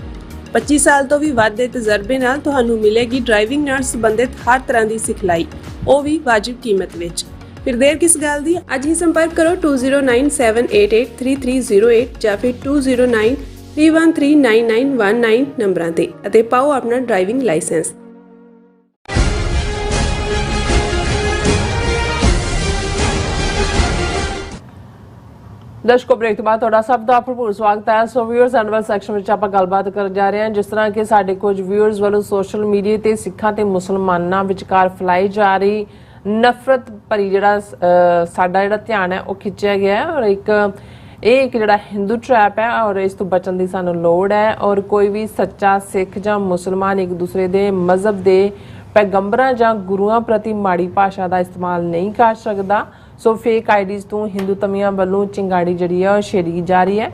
25 ਸਾਲ ਤੋਂ ਵੀ ਵੱਧ ਦੇ ਤਜਰਬੇ ਨਾਲ ਤੁਹਾਨੂੰ ਮਿਲੇਗੀ ਡਰਾਈਵਿੰਗ ਨਾਲ ਸੰਬੰਧਿਤ ਹਰ ਤਰ੍ਹਾਂ ਦੀ ਸਿਖਲਾਈ, ਉਹ ਵੀ ਵਾਜਿਬ ਕੀਮਤ ਵਿੱਚ। ਫਿਰ ਦੇਰ ਕਿਸ ਗੱਲ ਦੀ, ਅੱਜ ਹੀ ਸੰਪਰਕ ਕਰੋ 209788330308 ਜਾਂ ਫਿਰ 2093139919 ਨੰਬਰਾਂ ਤੇ ਅਤੇ ਪਾਓ ਆਪਣਾ ਡਰਾਈਵਿੰਗ ਲਾਇਸੈਂਸ। ਦਰਸ਼ਕੋ, ਬ੍ਰੇਕ ਤੋਂ ਬਾਅਦ ਤੁਹਾਡਾ ਸਭ ਦਾ ਭਰਪੂਰ ਸਵਾਗਤ ਹੈ। ਸੋ ਵਿਊਅਰਸ, ਐਨੂਅਲ ਸੈਕਸ਼ਨ ਵਿੱਚ ਆਪਾਂ ਗੱਲਬਾਤ ਕਰਨ ਜਾ ਰਹੇ ਹਾਂ। ਜਿਸ ਤਰ੍ਹਾਂ ਕਿ ਸਾਡੇ ਕੁਝ ਵਿਊਅਰਸ ਵੱਲੋਂ ਸੋਸ਼ਲ ਮੀਡੀਆ ਤੇ ਸਿੱਖਾਂ ਤੇ ਮੁਸਲਮਾਨਾਂ ਵਿਚਕਾਰ ਫੈਲਾਈ ਜਾ ਰਹੀ ਨਫ਼ਰਤ ਭਰੀ ਸਾਡਾ ਧਿਆਨ ਹੈ ਉਹ ਖਿੱਚਿਆ ਗਿਆ ਹੈ, ਔਰ ਇੱਕ ਜਿਹੜਾ ਹਿੰਦੂ ਟ੍ਰੈਪ ਹੈ ਔਰ ਇਸ ਤੋਂ ਬਚਣ ਦੀ ਸਾਨੂੰ ਲੋੜ ਹੈ। ਔਰ ਕੋਈ ਵੀ ਸੱਚਾ ਸਿੱਖ ਜਾਂ ਮੁਸਲਮਾਨ ਇੱਕ ਦੂਸਰੇ ਦੇ ਮਜ਼ਹਬ ਦੇ ਪੈਗੰਬਰਾਂ ਜਾਂ ਗੁਰੂਆਂ ਪ੍ਰਤੀ ਮਾੜੀ ਭਾਸ਼ਾ ਦਾ ਇਸਤੇਮਾਲ ਨਹੀਂ ਕਰ ਸਕਦਾ। ਸੋ ਫੇਕ ਆਈਡੀਜ਼ ਤੋਂ ਹਿੰਦੂ ਤਮੀਆਂ ਵੱਲੋਂ ਚਿੰਗਾੜੀ ਜਿਹੜੀ ਹੈ ਉਹ ਛੇੜੀ ਜਾ ਰਹੀ ਹੈ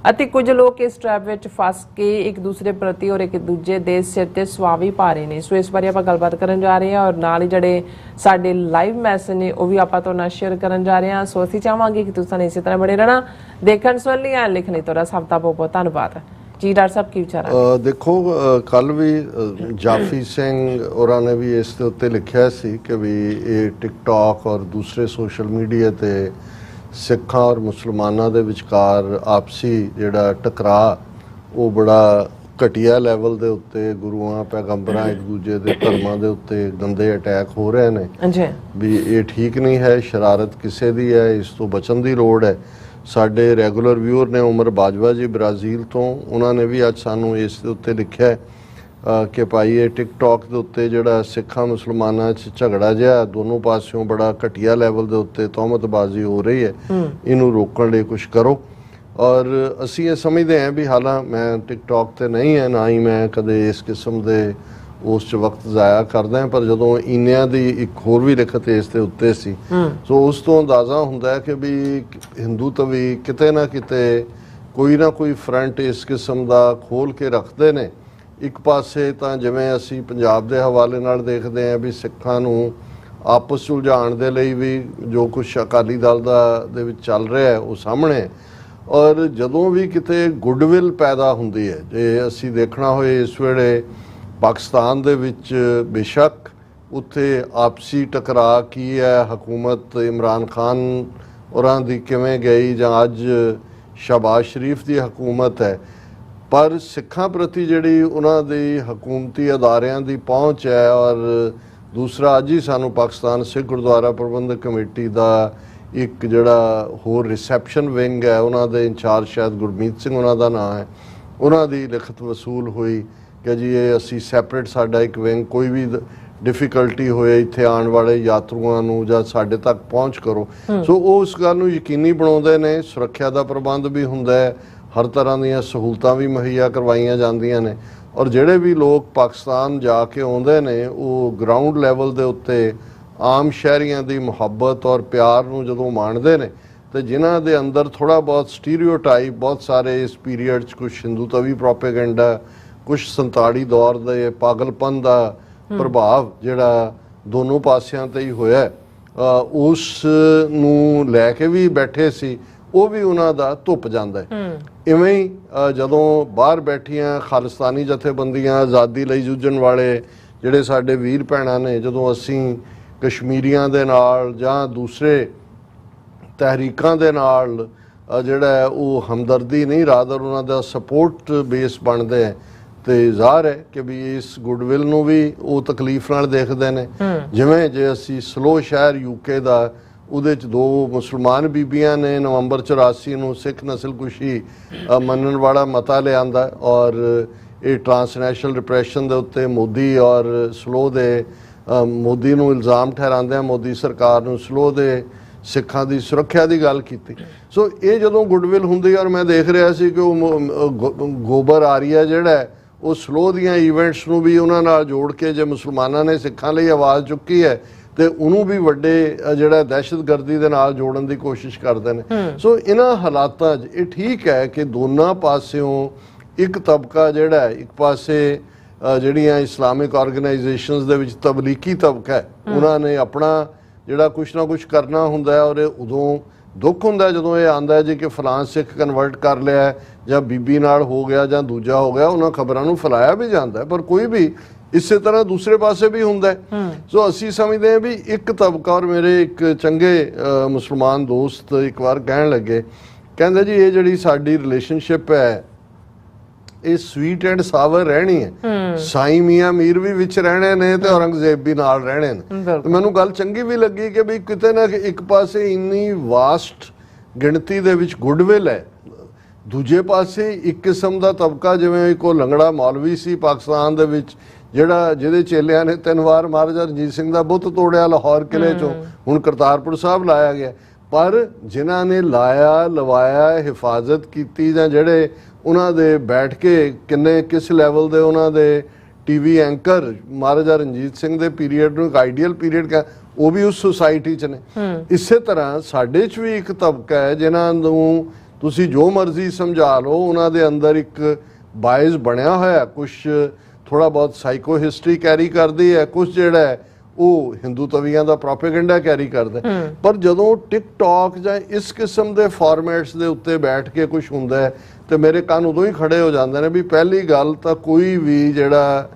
ਅਤੇ ਕੁਝ ਲੋਕ ਇਸ ਟ੍ਰੈਪ ਵਿੱਚ ਫਸ ਕੇ ਇੱਕ ਦੂਸਰੇ ਪ੍ਰਤੀ ਔਰ ਇੱਕ ਦੂਜੇ ਦੇ ਸਿਰ ਤੇ ਸਵਾਵੀ ਪਾ ਰਹੇ ਨੇ। ਸੋ ਇਸ ਬਾਰੇ ਆਪਾਂ ਗੱਲਬਾਤ ਕਰਨ ਜਾ ਰਹੇ ਹਾਂ ਔਰ ਨਾਲ ਹੀ ਜਿਹੜੇ ਸਾਡੇ ਲਾਈਵ ਮੈਸੇਜ ਨੇ ਉਹ ਵੀ ਆਪਾਂ ਤੁਹਾਡੇ ਨਾਲ ਸ਼ੇਅਰ ਕਰਨ ਜਾ ਰਹੇ ਹਾਂ। ਸੋ ਅਸੀਂ ਚਾਹਾਂਗੇ ਕਿ ਤੁਸੀਂ ਇਸੇ ਤਰ੍ਹਾਂ ਬਣੇ ਰਹਿਣਾ। ਦੇਖਣ ਸੁਣ ਲਈ ਐਂ ਲਿਖਣ ਲਈ ਤੁਹਾਡਾ ਸਭ ਦਾ ਬਹੁਤ ਬਹੁਤ ਧੰਨਵਾਦ ਜੀ। ਡਾਕਟਰ ਸਾਹਿਬ ਕੀ ਵਿਚਾਰ ਹੈ? ਦੇਖੋ, ਕੱਲ ਵੀ ਜਾਫੀ ਸਿੰਘ ਹੋਰਾਂ ਨੇ ਵੀ ਇਸ ਦੇ ਉੱਤੇ ਲਿਖਿਆ ਸੀ ਕਿ ਵੀ ਇਹ ਟਿਕਟੌਕ ਔਰ ਦੂਸਰੇ ਸੋਸ਼ਲ ਮੀਡੀਆ ਤੇ ਸਿੱਖਾਂ ਔਰ ਮੁਸਲਮਾਨਾਂ ਦੇ ਵਿਚਕਾਰ ਆਪਸੀ ਜਿਹੜਾ ਟਕਰਾਅ ਉਹ ਬੜਾ ਘਟੀਆ ਲੈਵਲ ਦੇ ਉੱਤੇ ਗੁਰੂਆਂ ਪੈਗੰਬਰਾਂ ਇੱਕ ਦੂਜੇ ਦੇ ਧਰਮਾਂ ਦੇ ਉੱਤੇ ਗੰਦੇ ਅਟੈਕ ਹੋ ਰਹੇ ਨੇ ਵੀ ਇਹ ਠੀਕ ਨਹੀਂ ਹੈ। ਸ਼ਰਾਰਤ ਕਿਸੇ ਦੀ ਹੈ, ਇਸ ਤੋਂ ਬਚਣ ਦੀ ਲੋੜ ਹੈ। ਸਾਡੇ ਰੈਗੂਲਰ ਵਿਊਅਰ ਨੇ ਉਮਰ ਬਾਜਵਾ ਜੀ ਬ੍ਰਾਜ਼ੀਲ ਤੋਂ, ਉਹਨਾਂ ਨੇ ਵੀ ਅੱਜ ਸਾਨੂੰ ਇਸ ਦੇ ਉੱਤੇ ਲਿਖਿਆ ਕਿ ਭਾਈ ਇਹ ਟਿਕਟੌਕ ਦੇ ਉੱਤੇ ਜਿਹੜਾ ਸਿੱਖਾਂ ਮੁਸਲਮਾਨਾਂ 'ਚ ਝਗੜਾ ਜਿਹਾ ਦੋਨੋਂ ਪਾਸਿਓਂ ਬੜਾ ਘਟੀਆ ਲੈਵਲ ਦੇ ਉੱਤੇ ਤਹਿਮਤਬਾਜ਼ੀ ਹੋ ਰਹੀ ਹੈ, ਇਹਨੂੰ ਰੋਕਣ ਲਈ ਕੁਝ ਕਰੋ। ਔਰ ਅਸੀਂ ਇਹ ਸਮਝਦੇ ਹਾਂ ਵੀ ਹਾਲਾਂ ਮੈਂ ਟਿਕਟੌਕ ਤੇ ਨਹੀਂ ਹੈ, ਨਾ ਹੀ ਮੈਂ ਕਦੇ ਇਸ ਕਿਸਮ ਦੇ ਉਸ 'ਚ ਵਕਤ ਜ਼ਾਇਆ ਕਰਦਾ ਹਾਂ, ਪਰ ਜਦੋਂ ਇੰਨਿਆਂ ਦੀ ਇੱਕ ਹੋਰ ਵੀ ਲਿਖਤ ਇਸ ਦੇ ਉੱਤੇ ਸੀ ਸੋ ਉਸ ਤੋਂ ਅੰਦਾਜ਼ਾ ਹੁੰਦਾ ਹੈ ਕਿ ਵੀ ਹਿੰਦੂ ਤਵੀ ਕਿਤੇ ਨਾ ਕਿਤੇ ਕੋਈ ਨਾ ਕੋਈ ਫਰੰਟ ਇਸ ਕਿਸਮ ਦਾ ਖੋਲ੍ਹ ਕੇ ਰੱਖਦੇ ਨੇ। ਇੱਕ ਪਾਸੇ ਤਾਂ ਜਿਵੇਂ ਅਸੀਂ ਪੰਜਾਬ ਦੇ ਹਵਾਲੇ ਨਾਲ ਦੇਖਦੇ ਹਾਂ ਵੀ ਸਿੱਖਾਂ ਨੂੰ ਆਪਸ 'ਚ ਉਲਝਾਉਣ ਦੇ ਲਈ ਵੀ ਜੋ ਕੁਛ ਅਕਾਲੀ ਦਲ ਦੇ ਵਿੱਚ ਚੱਲ ਰਿਹਾ ਹੈ ਉਹ ਸਾਹਮਣੇ, ਔਰ ਜਦੋਂ ਵੀ ਕਿਤੇ ਗੁੱਡਵਿਲ ਪੈਦਾ ਹੁੰਦੀ ਹੈ, ਜੇ ਅਸੀਂ ਦੇਖਣਾ ਹੋਏ ਇਸ ਵੇਲੇ ਪਾਕਿਸਤਾਨ ਦੇ ਵਿੱਚ ਬੇਸ਼ੱਕ ਉੱਥੇ ਆਪਸੀ ਟਕਰਾਅ ਕੀ ਹੈ, ਹਕੂਮਤ ਇਮਰਾਨ ਖਾਨ ਹੋਰਾਂ ਦੀ ਕਿਵੇਂ ਗਈ ਜਾਂ ਅੱਜ ਸ਼ਹਬਾਜ਼ ਸ਼ਰੀਫ ਦੀ ਹਕੂਮਤ ਹੈ, ਪਰ ਸਿੱਖਾਂ ਪ੍ਰਤੀ ਜਿਹੜੀ ਉਹਨਾਂ ਦੀ ਹਕੂਮਤੀ ਅਦਾਰਿਆਂ ਦੀ ਪਹੁੰਚ ਹੈ। ਔਰ ਦੂਸਰਾ, ਅੱਜ ਹੀ ਸਾਨੂੰ ਪਾਕਿਸਤਾਨ ਸਿੱਖ ਗੁਰਦੁਆਰਾ ਪ੍ਰਬੰਧਕ ਕਮੇਟੀ ਦਾ ਇੱਕ ਜਿਹੜਾ ਹੋਰ ਰਿਸੈਪਸ਼ਨ ਵਿੰਗ ਹੈ, ਉਹਨਾਂ ਦੇ ਇੰਚਾਰਜ ਸ਼ਾਇਦ ਗੁਰਮੀਤ ਸਿੰਘ ਉਹਨਾਂ ਦਾ ਨਾਂ ਹੈ, ਉਹਨਾਂ ਦੀ ਲਿਖਤ ਵਸੂਲ ਹੋਈ ਕਿ ਜੀ ਇਹ ਅਸੀਂ ਸੈਪਰੇਟ ਸਾਡਾ ਇੱਕ ਵਿੰਗ, ਕੋਈ ਵੀ ਡਿਫਿਕਲਟੀ ਹੋਏ ਇੱਥੇ ਆਉਣ ਵਾਲੇ ਯਾਤਰੂਆਂ ਨੂੰ ਜਾਂ ਸਾਡੇ ਤੱਕ ਪਹੁੰਚ ਕਰੋ। ਸੋ ਉਹ ਉਸ ਗੱਲ ਨੂੰ ਯਕੀਨੀ ਬਣਾਉਂਦੇ ਨੇ। ਸੁਰੱਖਿਆ ਦਾ ਪ੍ਰਬੰਧ ਵੀ ਹੁੰਦਾ ਹੈ, ਹਰ ਤਰ੍ਹਾਂ ਦੀਆਂ ਸਹੂਲਤਾਂ ਵੀ ਮੁਹੱਈਆ ਕਰਵਾਈਆਂ ਜਾਂਦੀਆਂ ਨੇ। ਔਰ ਜਿਹੜੇ ਵੀ ਲੋਕ ਪਾਕਿਸਤਾਨ ਜਾ ਕੇ ਆਉਂਦੇ ਨੇ ਉਹ ਗਰਾਊਂਡ ਲੈਵਲ ਦੇ ਉੱਤੇ ਆਮ ਸ਼ਹਿਰੀਆਂ ਦੀ ਮੁਹੱਬਤ ਔਰ ਪਿਆਰ ਨੂੰ ਜਦੋਂ ਮਾਣਦੇ ਨੇ, ਤੇ ਜਿਨ੍ਹਾਂ ਦੇ ਅੰਦਰ ਥੋੜ੍ਹਾ ਬਹੁਤ ਸਟੀਰੀਓਟਾਈਪ ਬਹੁਤ ਸਾਰੇ ਇਸ ਪੀਰੀਅਡ 'ਚ ਕੁਛ ਹਿੰਦੂਤਵੀ ਪ੍ਰੋਪੇਗੈਂਡਾ, ਕੁਛ 47 ਦੌਰ ਦੇ ਪਾਗਲਪਨ ਦਾ ਪ੍ਰਭਾਵ ਜਿਹੜਾ ਦੋਨੋਂ ਪਾਸਿਆਂ ਤੇ ਹੀ ਹੋਇਆ, ਉਸ ਨੂੰ ਲੈ ਕੇ ਵੀ ਬੈਠੇ ਸੀ, ਉਹ ਵੀ ਉਹਨਾਂ ਦਾ ਧੁੱਪ ਜਾਂਦਾ ਹੈ। ਇਵੇਂ ਹੀ ਜਦੋਂ ਬਾਹਰ ਬੈਠੀਆਂ ਖਾਲਿਸਤਾਨੀ ਜਥੇਬੰਦੀਆਂ, ਆਜ਼ਾਦੀ ਲਈ ਜੂਝਣ ਵਾਲੇ ਜਿਹੜੇ ਸਾਡੇ ਵੀਰ ਭੈਣਾਂ ਨੇ, ਜਦੋਂ ਅਸੀਂ ਕਸ਼ਮੀਰੀਆਂ ਦੇ ਨਾਲ ਜਾਂ ਦੂਸਰੇ ਤਹਿਰੀਕਾਂ ਦੇ ਨਾਲ ਜਿਹੜਾ ਉਹ ਹਮਦਰਦੀ ਨਹੀਂ ਰਾਦਰ ਉਹਨਾਂ ਦਾ ਸਪੋਰਟ ਬੇਸ ਬਣਦੇ ਹੈ, ਤੇ ਜ਼ਾਹਰ ਹੈ ਕਿ ਵੀ ਇਸ ਗੁੱਡਵਿਲ ਨੂੰ ਵੀ ਉਹ ਤਕਲੀਫ ਨਾਲ ਦੇਖਦੇ ਨੇ। ਜਿਵੇਂ ਜੇ ਅਸੀਂ ਸਲੋ ਸ਼ਹਿਰ ਯੂਕੇ ਦਾ, ਉਹਦੇ 'ਚ 2 ਮੁਸਲਮਾਨ ਬੀਬੀਆਂ ਨੇ ਨਵੰਬਰ 84 ਨੂੰ ਸਿੱਖ ਨਸਲਕੁਸ਼ੀ ਮੰਨਣ ਵਾਲਾ ਮਤਾ ਲਿਆਂਦਾ, ਔਰ ਇਹ ਟਰਾਂਸਨੈਸ਼ਨਲ ਡਿਪਰੈਸ਼ਨ ਦੇ ਉੱਤੇ ਮੋਦੀ ਔਰ ਸਲੋ ਦੇ ਮੋਦੀ ਨੂੰ ਇਲਜ਼ਾਮ ਠਹਿਰਾਉਂਦੇ ਆ, ਮੋਦੀ ਸਰਕਾਰ ਨੂੰ ਸਲੋ ਦੇ ਸਿੱਖਾਂ ਦੀ ਸੁਰੱਖਿਆ ਦੀ ਗੱਲ ਕੀਤੀ। ਸੋ ਇਹ ਜਦੋਂ ਗੁੱਡਵਿਲ ਹੁੰਦੀ, ਔਰ ਮੈਂ ਦੇਖ ਰਿਹਾ ਸੀ ਕਿ ਉਹ ਗੋਬਰ ਆਰੀਆ ਜਿਹੜਾ ਉਹ ਸਲੋ ਦੀਆਂ ਈਵੈਂਟਸ ਨੂੰ ਵੀ ਉਹਨਾਂ ਨਾਲ ਜੋੜ ਕੇ, ਜੇ ਮੁਸਲਮਾਨਾਂ ਨੇ ਸਿੱਖਾਂ ਲਈ ਆਵਾਜ਼ ਚੁੱਕੀ ਹੈ ਤੇ ਉਹਨੂੰ ਵੀ ਵੱਡੇ ਜਿਹੜਾ ਦਹਿਸ਼ਤਗਰਦੀ ਦੇ ਨਾਲ ਜੋੜਨ ਦੀ ਕੋਸ਼ਿਸ਼ ਕਰਦੇ ਨੇ। ਸੋ ਇਹਨਾਂ ਹਾਲਾਤਾਂ 'ਚ ਇਹ ਠੀਕ ਹੈ ਕਿ ਦੋਨਾਂ ਪਾਸਿਓਂ ਇੱਕ ਤਬਕਾ ਜਿਹੜਾ ਹੈ, ਇੱਕ ਪਾਸੇ ਜਿਹੜੀਆਂ ਇਸਲਾਮਿਕ ਆਰਗੇਨਾਈਜੇਸ਼ਨਸ ਦੇ ਵਿੱਚ ਤਬਲੀਗੀ ਤਬਕਾ ਹੈ, ਉਹਨਾਂ ਨੇ ਆਪਣਾ ਜਿਹੜਾ ਕੁਛ ਨਾ ਕੁਛ ਕਰਨਾ ਹੁੰਦਾ ਹੈ, ਔਰ ਉਦੋਂ ਦੁੱਖ ਹੁੰਦਾ ਜਦੋਂ ਇਹ ਆਂਦਾ ਜੀ ਕਿ ਫਲਾਂ ਸਿੱਖ ਕਨਵਰਟ ਕਰ ਲਿਆ ਜਾਂ ਬੀਬੀ ਨਾਲ ਹੋ ਗਿਆ ਜਾਂ ਦੂਜਾ ਹੋ ਗਿਆ, ਉਹਨਾਂ ਖਬਰਾਂ ਨੂੰ ਫੈਲਾਇਆ ਵੀ ਜਾਂਦਾ, ਪਰ ਕੋਈ ਵੀ ਇਸੇ ਤਰ੍ਹਾਂ ਦੂਸਰੇ ਪਾਸੇ ਵੀ ਹੁੰਦਾ ਹੈ। ਸੋ ਅਸੀਂ ਸਮਝਦੇ ਹਾਂ ਵੀ ਇੱਕ ਤਬਕਾ, ਔਰ ਮੇਰੇ ਇੱਕ ਚੰਗੇ ਮੁਸਲਮਾਨ ਦੋਸਤ ਇੱਕ ਵਾਰ ਕਹਿਣ ਲੱਗੇ, ਕਹਿੰਦੇ ਜੀ ਇਹ ਜਿਹੜੀ ਸਾਡੀ ਰਿਲੇਸ਼ਨਸ਼ਿਪ ਹੈ ਇਹ ਸਵੀਟ ਐਂਡ ਸਾਵਰ ਰਹਿਣੀ ਹੈ, ਸਾਈਂ ਮੀਆਂ ਮੀਰ ਵੀ ਵਿੱਚ ਰਹਿਣੇ ਨੇ ਤੇ ਔਰੰਗਜ਼ੇਬ ਵੀ ਨਾਲ ਰਹਿਣੇ ਨੇ। ਤੇ ਮੈਨੂੰ ਗੱਲ ਚੰਗੀ ਵੀ ਲੱਗੀ ਕਿ ਵੀ ਕਿਤੇ ਨਾ ਇੱਕ ਪਾਸੇ ਇੰਨੀ ਵਾਸਟ ਗਿਣਤੀ ਦੇ ਵਿੱਚ ਗੁੱਡਵਿਲ ਹੈ, ਦੂਜੇ ਪਾਸੇ ਇੱਕ ਕਿਸਮ ਦਾ ਤਬਕਾ, ਜਿਵੇਂ ਇੱਕ ਉਹ ਲੰਗੜਾ ਮੌਲਵੀ ਸੀ ਪਾਕਿਸਤਾਨ ਦੇ ਵਿੱਚ ਜਿਹਦੇ ਚੇਲਿਆਂ ਨੇ 3 ਵਾਰ ਮਹਾਰਾਜਾ ਰਣਜੀਤ ਸਿੰਘ ਦਾ ਬੁੱਤ ਤੋੜਿਆ ਲਾਹੌਰ ਕਿਲੇ ਚੋਂ, ਹੁਣ ਕਰਤਾਰਪੁਰ ਸਾਹਿਬ ਲਾਇਆ ਗਿਆ, ਪਰ ਜਿਨ੍ਹਾਂ ਨੇ ਲਾਇਆ ਲਵਾਇਆ ਹਿਫਾਜ਼ਤ ਕੀਤੀ, ਜਾਂ ਜਿਹੜੇ ਉਹਨਾਂ ਦੇ ਬੈਠ ਕੇ ਕਿਸ ਲੈਵਲ ਦੇ ਉਹਨਾਂ ਦੇ ਟੀਵੀ ਐਂਕਰ ਮਹਾਰਾਜਾ ਰਣਜੀਤ ਸਿੰਘ ਦੇ ਪੀਰੀਅਡ ਨੂੰ ਇੱਕ ਆਈਡੀਅਲ ਪੀਰੀਅਡ ਉਹ ਵੀ ਉਸ ਸੁਸਾਇਟੀ 'ਚ ਨੇ। ਇਸੇ ਤਰ੍ਹਾਂ ਸਾਡੇ 'ਚ ਵੀ ਇੱਕ ਤਬਕਾ ਹੈ ਜਿਨ੍ਹਾਂ ਨੂੰ ਤੁਸੀਂ ਜੋ ਮਰਜ਼ੀ ਸਮਝਾ ਲਓ, ਉਹਨਾਂ ਦੇ ਅੰਦਰ ਇੱਕ ਬਾਇਸ ਬਣਿਆ ਹੋਇਆ, ਕੁਛ ਥੋੜਾ ਬਹੁਤ ਸਾਈਕੋ ਹਿਸਟਰੀ ਕੈਰੀ ਕਰਦੀ ਹੈ, ਕੁਛ ਜਿਹੜਾ ਹੈ ਉਹ ਹਿੰਦੂ ਤਵੀਆਂ ਦਾ ਪ੍ਰੋਪੇਗੈਂਡਾ ਕੈਰੀ ਕਰਦਾ। ਪਰ ਜਦੋਂ ਟਿਕਟੌਕ ਜਾਂ ਇਸ ਕਿਸਮ ਦੇ ਫਾਰਮੈਟਸ ਦੇ ਉੱਤੇ ਬੈਠ ਕੇ ਕੁਛ ਹੁੰਦਾ ਹੈ ਤੇ ਮੇਰੇ ਕੰਨ ਉਦੋਂ ਹੀ ਖੜੇ ਹੋ ਜਾਂਦੇ ਨੇ ਵੀ ਪਹਿਲੀ ਗੱਲ ਤਾਂ ਕੋਈ ਵੀ ਜਿਹੜਾ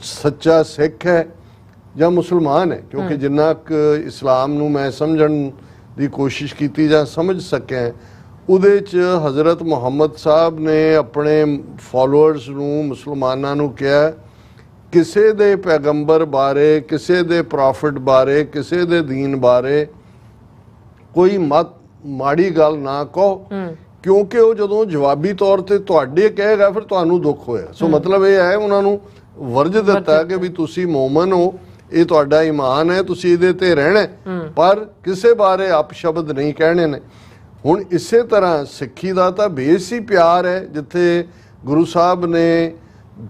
ਸੱਚਾ ਸਿੱਖ ਹੈ ਜਾਂ ਮੁਸਲਮਾਨ ਹੈ, ਕਿਉਂਕਿ ਜਿੰਨਾ ਕੁ ਇਸਲਾਮ ਨੂੰ ਮੈਂ ਸਮਝਣ ਦੀ ਕੋਸ਼ਿਸ਼ ਕੀਤੀ ਜਾਂ ਸਮਝ ਸਕਿਆ, ਉਹਦੇ 'ਚ ਹਜ਼ਰਤ ਮੁਹੰਮਦ ਸਾਹਿਬ ਨੇ ਆਪਣੇ ਫਾਲੋਅਰਸ ਨੂੰ, ਮੁਸਲਮਾਨਾਂ ਨੂੰ ਕਿਹਾ ਕਿਸੇ ਦੇ ਪੈਗੰਬਰ ਬਾਰੇ, ਕਿਸੇ ਦੇ ਪ੍ਰੋਫਿਟ ਬਾਰੇ, ਕਿਸੇ ਦੇ ਦੀਨ ਬਾਰੇ ਕੋਈ ਮਾੜੀ ਗੱਲ ਨਾ ਕਹੋ, ਕਿਉਂਕਿ ਉਹ ਜਦੋਂ ਜਵਾਬੀ ਤੌਰ ਤੇ ਤੁਹਾਡੇ ਕਹੇਗਾ ਫਿਰ ਤੁਹਾਨੂੰ ਦੁੱਖ ਹੋਇਆ। ਸੋ ਮਤਲਬ ਇਹ ਹੈ ਉਹਨਾਂ ਨੂੰ ਵਰਜ ਦਿੱਤਾ ਕਿ ਵੀ ਤੁਸੀਂ ਮੂਮਨ ਹੋ, ਇਹ ਤੁਹਾਡਾ ਈਮਾਨ ਹੈ, ਤੁਸੀਂ ਇਹਦੇ ਤੇ ਰਹਿਣਾ, ਪਰ ਕਿਸੇ ਬਾਰੇ ਅਪਸ਼ਬਦ ਨਹੀਂ ਕਹਿਣੇ ਨੇ। ਹੁਣ ਇਸੇ ਤਰ੍ਹਾਂ ਸਿੱਖੀ ਦਾ ਤਾਂ ਬੇਸ ਹੀ ਪਿਆਰ ਹੈ, ਜਿੱਥੇ ਗੁਰੂ ਸਾਹਿਬ ਨੇ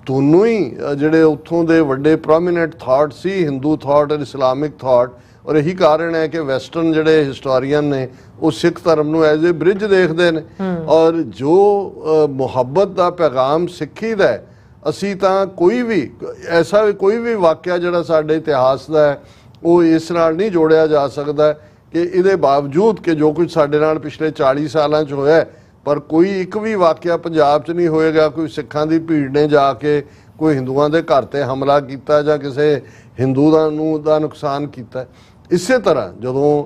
ਦੋਨੋਂ ਹੀ ਜਿਹੜੇ ਉੱਥੋਂ ਦੇ ਵੱਡੇ ਪ੍ਰੋਮੀਨੈਂਟ ਥਾਟ ਸੀ, ਹਿੰਦੂ ਥਾਟ ਔਰ ਇਸਲਾਮਿਕ ਥਾਟ, ਔਰ ਇਹੀ ਕਾਰਨ ਹੈ ਕਿ ਵੈਸਟਰਨ ਜਿਹੜੇ ਹਿਸਟੋਰੀਅਨ ਨੇ ਉਹ ਸਿੱਖ ਧਰਮ ਨੂੰ ਐਜ਼ ਏ ਬ੍ਰਿਜ ਦੇਖਦੇ ਨੇ, ਔਰ ਜੋ ਮੁਹੱਬਤ ਦਾ ਪੈਗਾਮ ਸਿੱਖੀ ਦਾ ਹੈ, ਅਸੀਂ ਤਾਂ ਕੋਈ ਵੀ ਵਾਕਿਆ ਜਿਹੜਾ ਸਾਡੇ ਇਤਿਹਾਸ ਦਾ ਹੈ ਉਹ ਇਸ ਨਾਲ ਨਹੀਂ ਜੋੜਿਆ ਜਾ ਸਕਦਾ ਕਿ ਇਹਦੇ ਬਾਵਜੂਦ ਕਿ ਜੋ ਕੁਝ ਸਾਡੇ ਨਾਲ ਪਿਛਲੇ 40 ਸਾਲਾਂ 'ਚ ਹੋਇਆ, ਪਰ ਕੋਈ ਇੱਕ ਵੀ ਵਾਕਿਆ ਪੰਜਾਬ 'ਚ ਨਹੀਂ ਹੋਏਗਾ ਕੋਈ ਸਿੱਖਾਂ ਦੀ ਭੀੜ ਨੇ ਜਾ ਕੇ ਕੋਈ ਹਿੰਦੂਆਂ ਦੇ ਘਰ ਤੇ ਹਮਲਾ ਕੀਤਾ ਜਾਂ ਕਿਸੇ ਹਿੰਦੂ ਦਾ ਨੁਕਸਾਨ ਕੀਤਾ। ਇਸੇ ਤਰ੍ਹਾਂ ਜਦੋਂ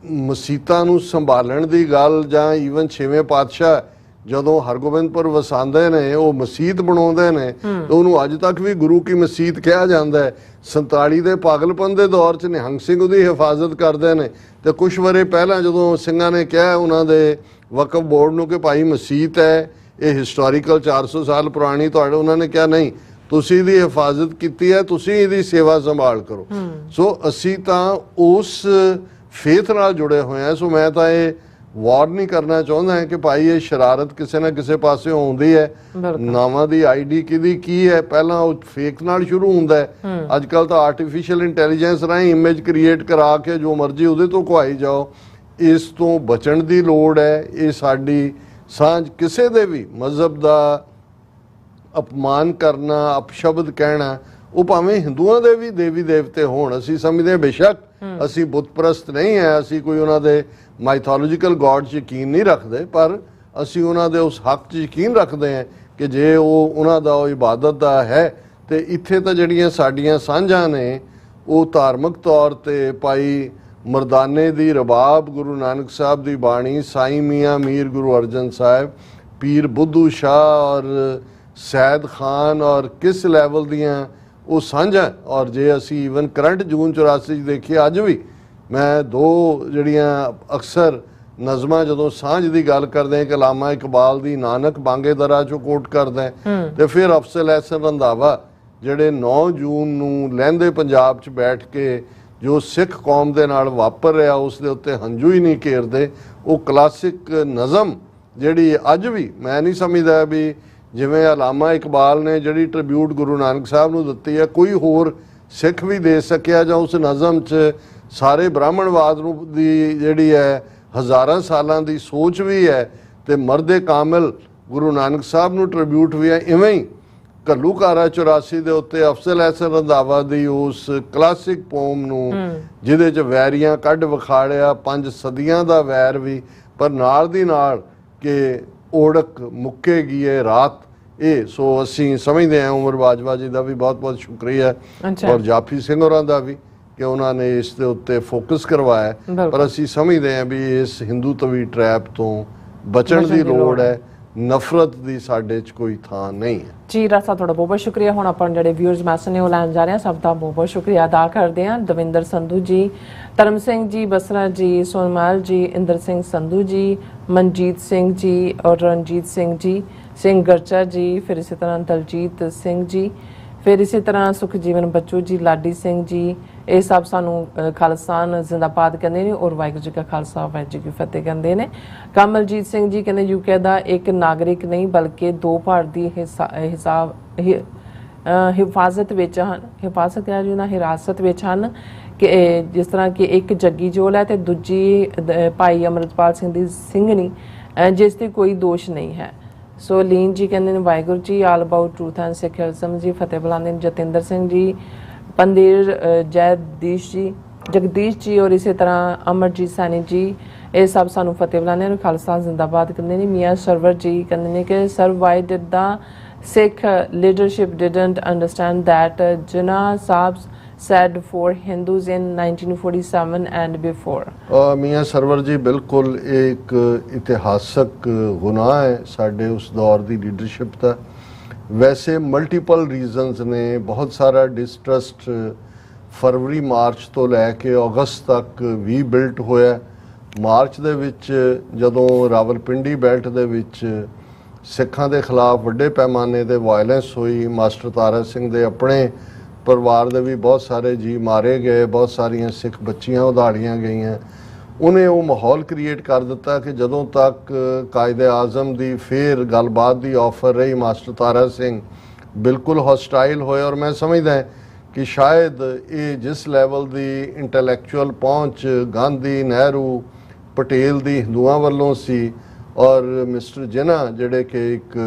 ਮਸੀਤਾਂ ਨੂੰ ਸੰਭਾਲਣ ਦੀ ਗੱਲ, ਜਾਂ ਈਵਨ 6ਵੇਂ ਪਾਤਸ਼ਾਹ ਜਦੋਂ ਹਰਗੋਬਿੰਦਪੁਰ ਵਸਾਉਂਦੇ ਨੇ, ਉਹ ਮਸੀਤ ਬਣਾਉਂਦੇ ਨੇ, ਤੇ ਉਹਨੂੰ ਅੱਜ ਤੱਕ ਵੀ ਗੁਰੂ ਕੀ ਮਸੀਤ ਕਿਹਾ ਜਾਂਦਾ ਹੈ। 47 ਦੇ ਪਾਗਲਪਨ ਦੇ ਦੌਰ 'ਚ ਨਿਹੰਗ ਸਿੰਘ ਉਹਦੀ ਹਿਫਾਜ਼ਤ ਕਰਦੇ ਨੇ, ਤੇ ਕੁਛ ਵਰੇ ਪਹਿਲਾਂ ਜਦੋਂ ਸਿੰਘਾਂ ਨੇ ਕਿਹਾ ਉਹਨਾਂ ਦੇ ਵਕਫ ਬੋਰਡ ਨੂੰ ਕਿ ਭਾਈ ਮਸੀਤ ਹੈ ਇਹ ਹਿਸਟੋਰੀਕਲ 400 ਸਾਲ ਪੁਰਾਣੀ ਤੁਹਾਡੇ, ਉਹਨਾਂ ਨੇ ਕਿਹਾ ਨਹੀਂ, ਤੁਸੀਂ ਇਹਦੀ ਹਿਫਾਜ਼ਤ ਕੀਤੀ ਹੈ, ਤੁਸੀਂ ਇਹਦੀ ਸੇਵਾ ਸੰਭਾਲ ਕਰੋ। ਸੋ ਅਸੀਂ ਤਾਂ ਉਸ ਫੇਥ ਨਾਲ ਜੁੜੇ ਹੋਏ ਹਾਂ। ਸੋ ਮੈਂ ਤਾਂ ਇਹ ਵਾਰ ਨਹੀਂ ਕਰਨਾ ਚਾਹੁੰਦਾ ਹੈ ਕਿ ਭਾਈ ਇਹ ਸ਼ਰਾਰਤ ਕਿਸੇ ਨਾ ਕਿਸੇ ਪਾਸੇ ਆਉਂਦੀ ਹੈ, ਨਾਵਾਂ ਦੀ ਆਈਡੀ ਕਿਹਦੀ ਕੀ ਹੈ, ਪਹਿਲਾਂ ਉਹ ਫੇਕ ਨਾਲ ਸ਼ੁਰੂ ਹੁੰਦਾ ਹੈ। ਅੱਜ ਕੱਲ ਤਾਂ ਆਰਟੀਫੀਸ਼ੀਅਲ ਇੰਟੈਲੀਜੈਂਸ ਰਾਹੀਂ ਇਮੇਜ ਕ੍ਰੀਏਟ ਕਰਾ ਕੇ ਜੋ ਮਰਜ਼ੀ ਉਹਦੇ ਤੋਂ ਖਵਾਈ ਜਾਓ। ਇਸ ਤੋਂ ਬਚਣ ਦੀ ਲੋੜ ਹੈ। ਇਹ ਸਾਡੀ ਸਾਂਝ, ਕਿਸੇ ਦੇ ਵੀ ਮਜ਼ਹਬ ਦਾ ਅਪਮਾਨ ਕਰਨਾ, ਅਪਸ਼ਬਦ ਕਹਿਣਾ, ਉਹ ਭਾਵੇਂ ਹਿੰਦੂਆਂ ਦੇ ਵੀ ਦੇਵੀ ਦੇਵਤੇ ਹੋਣ, ਅਸੀਂ ਸਮਝਦੇ ਹਾਂ ਬੇਸ਼ੱਕ ਅਸੀਂ ਬੁੱਤ ਪ੍ਰਸਤ ਨਹੀਂ ਹੈ, ਅਸੀਂ ਕੋਈ ਉਹਨਾਂ ਦੇ ਮਾਈਥੋਲੋਜੀਕਲ ਗੋਡ 'ਚ ਯਕੀਨ ਨਹੀਂ ਰੱਖਦੇ, ਪਰ ਅਸੀਂ ਉਹਨਾਂ ਦੇ ਉਸ ਹੱਕ 'ਚ ਯਕੀਨ ਰੱਖਦੇ ਹਾਂ ਕਿ ਜੇ ਉਹ ਉਹਨਾਂ ਦਾ ਉਹ ਇਬਾਦਤ ਦਾ ਹੈ। ਤੇ ਇੱਥੇ ਤਾਂ ਜਿਹੜੀਆਂ ਸਾਡੀਆਂ ਸਾਂਝਾਂ ਨੇ ਉਹ ਧਾਰਮਿਕ ਤੌਰ ਤੇ ਭਾਈ ਮਰਦਾਨੇ ਦੀ ਰਬਾਬ, ਗੁਰੂ ਨਾਨਕ ਸਾਹਿਬ ਦੀ ਬਾਣੀ, ਸਾਈਂ ਮੀਆਂ ਮੀਰ ਗੁਰੂ ਅਰਜਨ ਸਾਹਿਬ, ਪੀਰ ਬੁੱਧੂ ਸ਼ਾਹ ਔਰ ਸੈਦ ਖਾਨ, ਔਰ ਕਿਸ ਲੈਵਲ ਦੀਆਂ ਉਹ ਸਾਂਝਾਂ। ਔਰ ਜੇ ਅਸੀਂ ਈਵਨ ਕਰੰਟ ਜੂਨ 84 'ਚ ਦੇਖੀਏ, ਅੱਜ ਵੀ ਮੈਂ ਦੋ ਜਿਹੜੀਆਂ ਅਕਸਰ ਨਜ਼ਮਾਂ ਜਦੋਂ ਸਾਂਝ ਦੀ ਗੱਲ ਕਰਦੇ ਹਾਂ, ਕਲਾਮਾ ਇਕਬਾਲ ਦੀ ਨਾਨਕ ਬਾਂਗੇ ਦਰਾ 'ਚੋਂ ਕੋਟ ਕਰਦਾ, ਤੇ ਫਿਰ ਅਫਜ਼ਲ ਅਹਿਸਨ ਰੰਧਾਵਾ ਜਿਹੜੇ 9 ਜੂਨ ਨੂੰ ਲਹਿੰਦੇ ਪੰਜਾਬ 'ਚ ਬੈਠ ਕੇ ਜੋ ਸਿੱਖ ਕੌਮ ਦੇ ਨਾਲ ਵਾਪਰ ਰਿਹਾ ਉਸ ਦੇ ਉੱਤੇ ਹੰਝੂ ਹੀ ਨਹੀਂ ਘੇਰਦੇ। ਉਹ ਕਲਾਸਿਕ ਨਜ਼ਮ ਜਿਹੜੀ ਅੱਜ ਵੀ ਮੈਂ ਨਹੀਂ ਸਮਝਦਾ ਵੀ ਜਿਵੇਂ ਅਲਾਮਾ ਇਕਬਾਲ ਨੇ ਜਿਹੜੀ ਟ੍ਰਿਬਿਊਟ ਗੁਰੂ ਨਾਨਕ ਸਾਹਿਬ ਨੂੰ ਦਿੱਤੀ ਹੈ ਕੋਈ ਹੋਰ ਸਿੱਖ ਵੀ ਦੇ ਸਕਿਆ, ਜਾਂ ਉਸ ਨਜ਼ਮ 'ਚ ਸਾਰੇ ਬ੍ਰਾਹਮਣਵਾਦ ਨੂੰ ਦੀ ਜਿਹੜੀ ਹੈ ਹਜ਼ਾਰਾਂ ਸਾਲਾਂ ਦੀ ਸੋਚ ਵੀ ਹੈ, ਤੇ ਮਰਦੇ ਕਾਮਿਲ ਗੁਰੂ ਨਾਨਕ ਸਾਹਿਬ ਨੂੰ ਟ੍ਰਿਬਿਊਟ ਵੀ ਹੈ। ਇਵੇਂ ਹੀ ਘੱਲੂਘਾਰਾ 84 ਦੇ ਉੱਤੇ ਅਫਜ਼ਲ ਅਹਿਸਨ ਰੰਧਾਵਾ ਦੀ ਉਸ ਕਲਾਸਿਕ ਪੋਮ ਨੂੰ ਜਿਹਦੇ 'ਚ ਵੈਰੀਆਂ ਕੱਢ ਵਿਖਾੜਿਆ, 5 ਸਦੀਆਂ ਦਾ ਵੈਰ ਵੀ, ਪਰ ਨਾਲ ਦੀ ਨਾਲ ਕਿ ਓੜਕ ਮੁੱਕੇਗੀ ਇਹ ਰਾਤ, ਇਹ ਸੋ ਅਸੀਂ ਸਮਝਦੇ ਹਾਂ। ਉਮਰ ਬਾਜਵਾ ਜੀ ਦਾ ਵੀ ਬਹੁਤ ਬਹੁਤ ਸ਼ੁਕਰੀਆ ਔਰ ਜਾਫੀ ਸਿੰਘ ਹੋਰਾਂ ਦਾ ਵੀ ਕਿ ਉਹਨਾਂ ਨੇ ਇਸ ਦੇ ਉੱਤੇ ਫੋਕਸ ਕਰਵਾਇਆ, ਪਰ ਅਸੀਂ ਸਮਝਦੇ ਹਾਂ ਵੀ ਇਸ ਹਿੰਦੂਤਵੀ ਟਰੈਪ ਤੋਂ ਬਚਣ ਦੀ ਲੋੜ ਹੈ। ਨਫ਼ਰਤ ਦੀ ਸਾਡੇ 'ਚ ਕੋਈ ਥਾਂ ਨਹੀਂ ਹੈ ਜੀ। ਰਾਜ ਸਾਹਿਬ ਤੁਹਾਡਾ ਬਹੁਤ ਬਹੁਤ ਸ਼ੁਕਰੀਆ। ਹੁਣ ਆਪਾਂ ਜਿਹੜੇ ਵਿਊਅਰਸ ਮੈਸੇਜ ਨੇ ਉਹ ਲੈਣ ਜਾ ਰਹੇ ਹਾਂ, ਸਭ ਦਾ ਬਹੁਤ ਬਹੁਤ ਸ਼ੁਕਰੀਆ ਅਦਾ ਕਰਦੇ ਹਾਂ। ਦਵਿੰਦਰ ਸੰਧੂ ਜੀ, ਧਰਮ ਸਿੰਘ ਜੀ ਬਸਰਾ ਜੀ, ਸੋਨਮਾਲ ਜੀ, ਇੰਦਰ ਸਿੰਘ ਸੰਧੂ ਜੀ, ਮਨਜੀਤ ਸਿੰਘ ਜੀ ਔਰ ਰਣਜੀਤ ਸਿੰਘ ਗਰਚਾ ਜੀ, ਫਿਰ ਇਸੇ ਤਰ੍ਹਾਂ ਦਲਜੀਤ ਸਿੰਘ ਜੀ, ਫਿਰ ਇਸੇ ਤਰ੍ਹਾਂ ਸੁਖਜੀਵਨ ਬੱਚੂ ਜੀ, ਲਾਡੀ ਸਿੰਘ ਜੀ, ਇਹ ਸਭ ਸਾਨੂੰ ਖਾਲਿਸਤਾਨ ਜ਼ਿੰਦਾਬਾਦ ਕਹਿੰਦੇ ਨੇ ਔਰ ਵਾਹਿਗੁਰੂ ਜੀ ਕਾ ਖਾਲਸਾ ਵਾਹਿਗੁਰੂ ਜੀ ਕੀ ਫਤਿਹ ਕਹਿੰਦੇ ਨੇ। ਕਮਲਜੀਤ ਸਿੰਘ ਜੀ ਕਹਿੰਦੇ ਯੂਕੇ ਦਾ ਇੱਕ ਨਾਗਰਿਕ ਨਹੀਂ ਬਲਕਿ 2 ਭਾਰਤ ਦੀ ਹਿਫਾਜ਼ਤ ਵਿੱਚ ਹਨ, ਹਿਰਾਸਤ ਵਿੱਚ ਹਨ ਕਿ ਜਿਸ ਤਰ੍ਹਾਂ ਕਿ ਇੱਕ ਜੱਗੀ ਜੋਲ ਹੈ ਤੇ ਦੂਜੀ ਭਾਈ ਅਮਰਿਤਪਾਲ ਸਿੰਘ ਦੀ ਸਿੰਘਣੀ ਜਿਸ ਤੇ ਕੋਈ ਦੋਸ਼ ਨਹੀਂ ਹੈ। ਸੋ ਲੀਨ ਜੀ ਕਹਿੰਦੇ ਨੇ Waheguru ji, all about truth and secularism ਜੀ, ਫਤਿਹ ਬੁਲਾਉਂਦੇ ਨੇ ਜਤਿੰਦਰ ਸਿੰਘ ਜੀ, ਪੰਦੇਰ ਜਗਦੀਸ਼ ਜੀ ਔਰ ਇਸੇ ਤਰ੍ਹਾਂ ਅਮਰਜੀਤ ਸੈਣੀ ਜੀ, ਇਹ ਸਭ ਸਾਨੂੰ ਫਤਿਹ ਬੁਲਾਉਂਦੇ ਨੇ, ਖਾਲਸਾ ਜ਼ਿੰਦਾਬਾਦ ਕਹਿੰਦੇ ਨੇ। ਮੀਆਂ ਸਰਵਰ ਜੀ ਕਹਿੰਦੇ ਨੇ ਕਿ sir why did the Sikh leadership didn't understand that ਜਿਨ੍ਹਾਂ ਸਾਹਿਬ said for Hindus in 1947 and before। Mian server ਜੀ ਬਿਲਕੁਲ ਇੱਕ ਇਤਿਹਾਸਕ ਗੁਨਾਹ ਹੈ ਸਾਡੇ ਉਸ ਦੌਰ ਦੀ ਲੀਡਰਸ਼ਿਪ ਦਾ। ਵੈਸੇ ਮਲਟੀਪਲ ਰੀਜ਼ਨਸ ਨੇ, ਬਹੁਤ ਸਾਰਾ ਡਿਸਟਰਸਟ ਫਰਵਰੀ ਮਾਰਚ ਤੋਂ ਲੈ ਕੇ ਅਗਸਤ ਤੱਕ ਵੀ ਬਿਲਟ ਹੋਇਆ। ਮਾਰਚ ਦੇ ਵਿੱਚ ਜਦੋਂ ਰਾਵਲਪਿੰਡੀ ਬੈਲਟ ਦੇ ਵਿੱਚ ਸਿੱਖਾਂ ਦੇ ਖਿਲਾਫ ਵੱਡੇ ਪੈਮਾਨੇ ਤੇ ਵਾਇਲੈਂਸ ਹੋਈ, ਮਾਸਟਰ ਤਾਰਾ ਸਿੰਘ ਦੇ ਆਪਣੇ ਪਰਿਵਾਰ ਦੇ ਵੀ ਬਹੁਤ ਸਾਰੇ ਜੀ ਮਾਰੇ ਗਏ, ਬਹੁਤ ਸਾਰੀਆਂ ਸਿੱਖ ਬੱਚੀਆਂ ਉਧਾੜੀਆਂ ਗਈਆਂ। ਉਹਨੇ ਉਹ ਮਾਹੌਲ ਕ੍ਰੀਏਟ ਕਰ ਦਿੱਤਾ ਕਿ ਜਦੋਂ ਤੱਕ ਕਾਇਦੇ ਆਜ਼ਮ ਦੀ ਫੇਰ ਗੱਲਬਾਤ ਦੀ ਆਫਰ ਰਹੀ, ਮਾਸਟਰ ਤਾਰਾ ਸਿੰਘ ਬਿਲਕੁਲ ਹੌਸਟਾਈਲ ਹੋਏ। ਔਰ ਮੈਂ ਸਮਝਦਾ ਕਿ ਸ਼ਾਇਦ ਇਹ ਜਿਸ ਲੈਵਲ ਦੀ ਇੰਟੈਲੈਕਚੁਅਲ ਪਹੁੰਚ ਗਾਂਧੀ, ਨਹਿਰੂ, ਪਟੇਲ ਦੀ ਹਿੰਦੂਆਂ ਵੱਲੋਂ ਸੀ ਔਰ ਮਿਸਟਰ ਜਿਨ੍ਹਾਂ ਜਿਹੜੇ ਕਿ ਇੱਕ